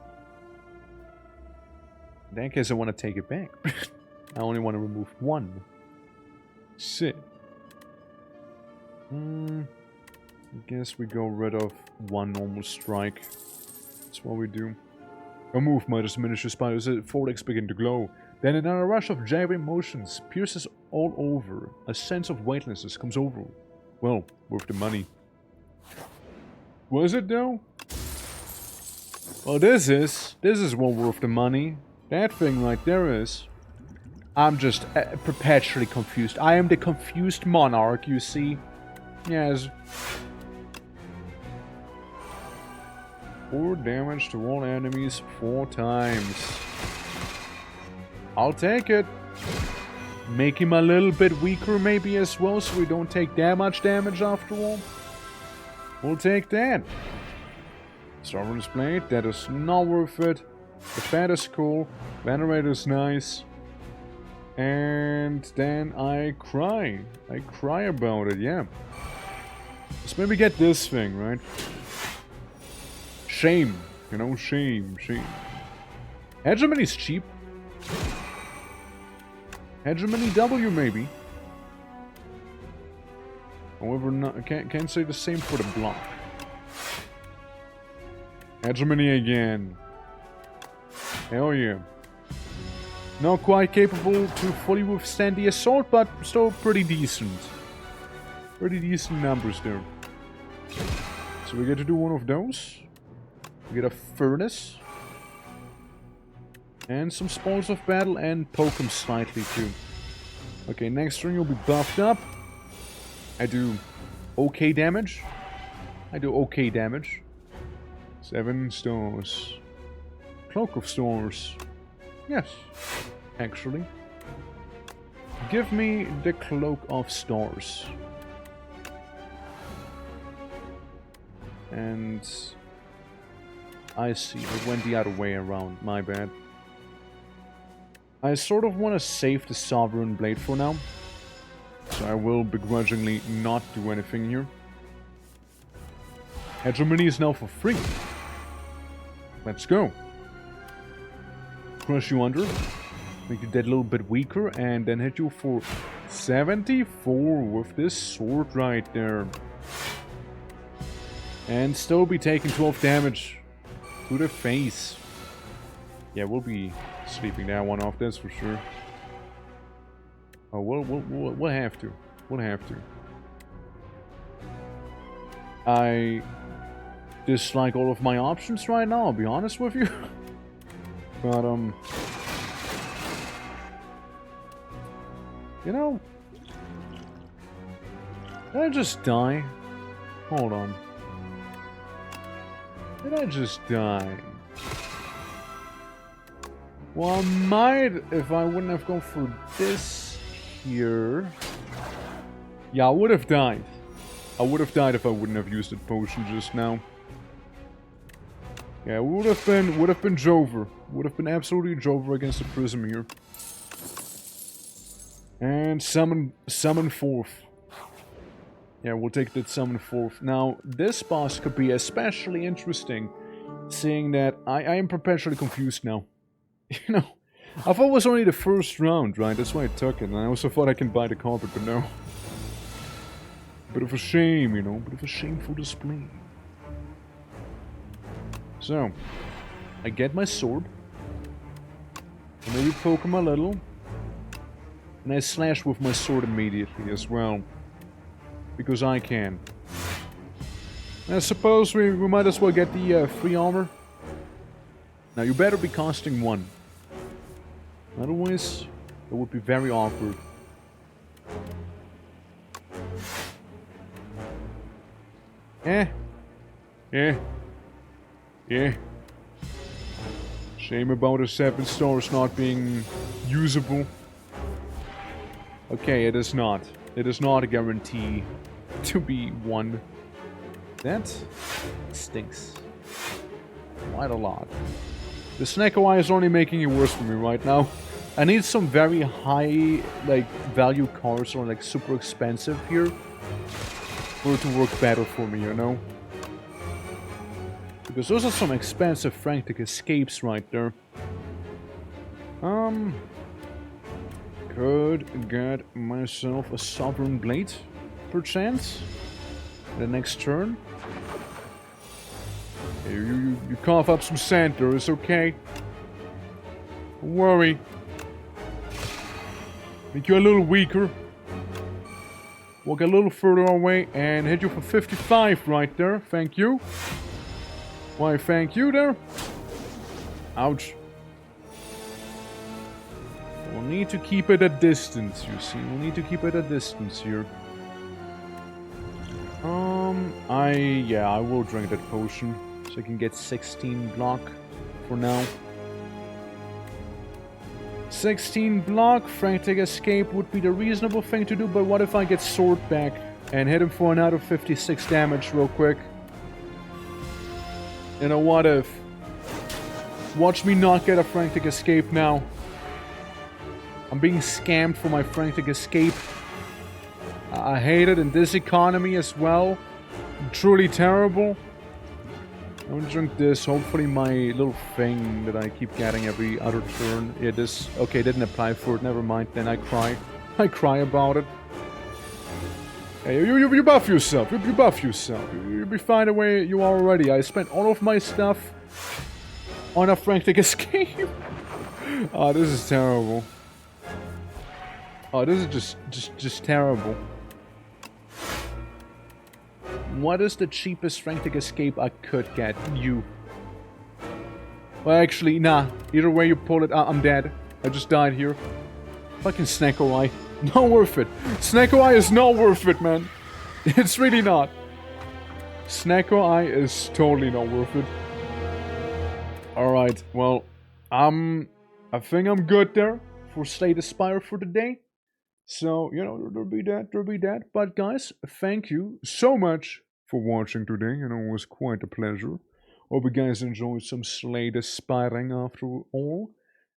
I want to take it back. I only want to remove 1. Shit. I guess we go rid of 1 normal strike. That's what we do. A move might diminish your spine as the vortex begin to glow. Then another rush of gyrating motions pierces all over. A sense of weightlessness comes over. Well, worth the money. Was it though? Well, this is well worth the money. That thing right there is. I'm just perpetually confused. I am the confused monarch, you see. Yes. 4 damage to all enemies 4 times. I'll take it. Make him a little bit weaker maybe as well, so we don't take that much damage after all. We'll take that. Sovereign's Blade, that is not worth it. The Fat is cool. Venerator's nice. And then I cry. I cry about it, yeah. Let's maybe get this thing, right? Shame. You know, shame. Hegemony's cheap. Hegemony W, maybe. However, can't say the same for the block. Hegemony again. Hell yeah. Not quite capable to fully withstand the assault, but still pretty decent. Pretty decent numbers there. So we get to do one of those. We get a furnace. And some spoils of battle and poke him slightly too. Okay, next turn you'll be buffed up. I do okay damage. 7 stars. Cloak of Stars. Yes, actually. Give me the Cloak of Stars. And I see, it went the other way around, my bad. I sort of want to save the Sovereign Blade for now. So I will begrudgingly not do anything here. Hegemony is now for free. Let's go. Crush you under. Make you that little bit weaker. And then hit you for 74 with this sword right there. And still be taking 12 damage to the face. Yeah, we'll be sleeping that one off, that's for sure. Oh, we'll have to. We'll have to. I dislike all of my options right now, I'll be honest with you. But, you know, did I just die? Hold on. Did I just die? Well, I might if I wouldn't have gone for this here. Yeah, I would have died. I would have died if I wouldn't have used that potion just now. Yeah, would have been Jover. Would have been absolutely Jover against the Prism here. And summon forth. Yeah, we'll take that summon forth. Now, this boss could be especially interesting, seeing that I am perpetually confused now. You know, I thought it was only the first round, right? That's why I took it, and I also thought I can buy the carpet, but no. Bit of a shame, you know, bit of a shameful display. So, I get my sword, and maybe poke him a little, and I slash with my sword immediately as well, because I can. And I suppose we might as well get the free armor. Now you better be costing 1. Otherwise, it would be very awkward. Yeah. Shame about the 7 stars not being usable. Okay, it is not. It is not a guarantee to be 1. That stinks. Quite a lot. The Snecko Eye is only making it worse for me right now. I need some very high, like, value cards or, like, super expensive here for it to work better for me, you know? Because those are some expensive frantic escapes right there. Could get myself a Sovereign Blade, perchance, the next turn. You cough up some sand there, it's okay. Don't worry. Make you a little weaker. Walk a little further away and hit you for 55 right there. Thank you. Why, thank you there. Ouch. We'll need to keep it at distance, you see. We'll need to keep it at distance here. I will drink that potion. So I can get 16 block for now. 16 block, frantic escape would be the reasonable thing to do, but what if I get sword back and hit him for another 56 damage real quick? You know, what if? Watch me not get a frantic escape now. I'm being scammed for my frantic escape. I hate it in this economy as well. truly terrible. I'm gonna drink this. Hopefully my little thing that I keep getting every other turn. Yeah, this... Okay, didn't apply for it. Never mind. Then I cry. I cry about it. Hey, you buff yourself. You buff yourself. You'll be fine the way you are already. I spent all of my stuff on a frantic escape. Oh, this is terrible. Oh, this is just terrible. What is the cheapest frantic escape I could get? You. Well, actually, nah. Either way you pull it, I'm dead. I just died here. Fucking Snacko Eye. Not worth it. Snacko Eye is not worth it, man. It's really not. Snacko Eye is totally not worth it. Alright, well, I think I'm good there for Slay the Spire for the day. So, you know, there'll be that. But guys, thank you so much for watching today. You know, it was quite a pleasure. Hope you guys enjoyed some Slay the Spiring after all.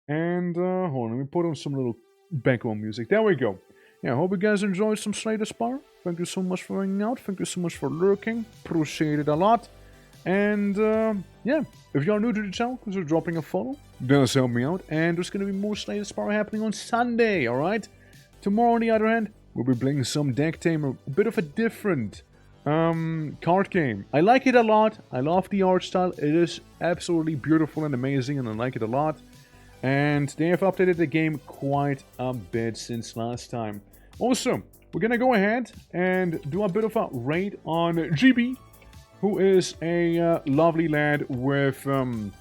And, hold on, let me put on some little background music. There we go. Yeah, hope you guys enjoyed some Slay the Spire. Thank you so much for hanging out. Thank you so much for lurking. Appreciate it a lot. And, yeah, if you are new to the channel, consider dropping a follow. Does help me out. And there's going to be more Slay the Spire happening on Sunday, alright? Tomorrow, on the other hand, we'll be playing some Deck Tamer. A bit of a different card game. I like it a lot. I love the art style. It is absolutely beautiful and amazing, and I like it a lot. And they have updated the game quite a bit since last time. Also, we're gonna go ahead and do a bit of a raid on GB, who is a lovely lad with, you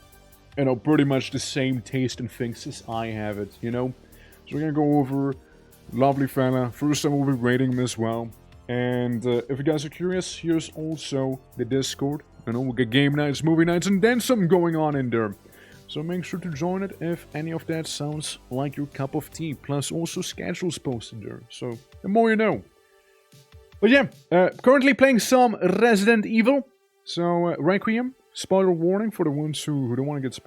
know, pretty much the same taste and things as I have it, you know? So we're gonna go over... Lovely fella. First time we'll be raiding him as well. And if you guys are curious, here's also the Discord. You know, we'll get game nights, movie nights, and then something going on in there. So make sure to join it if any of that sounds like your cup of tea. Plus also schedules posted there. So the more you know. But yeah, currently playing some Resident Evil. So Requiem. Spoiler warning for the ones who don't want to get spoiled.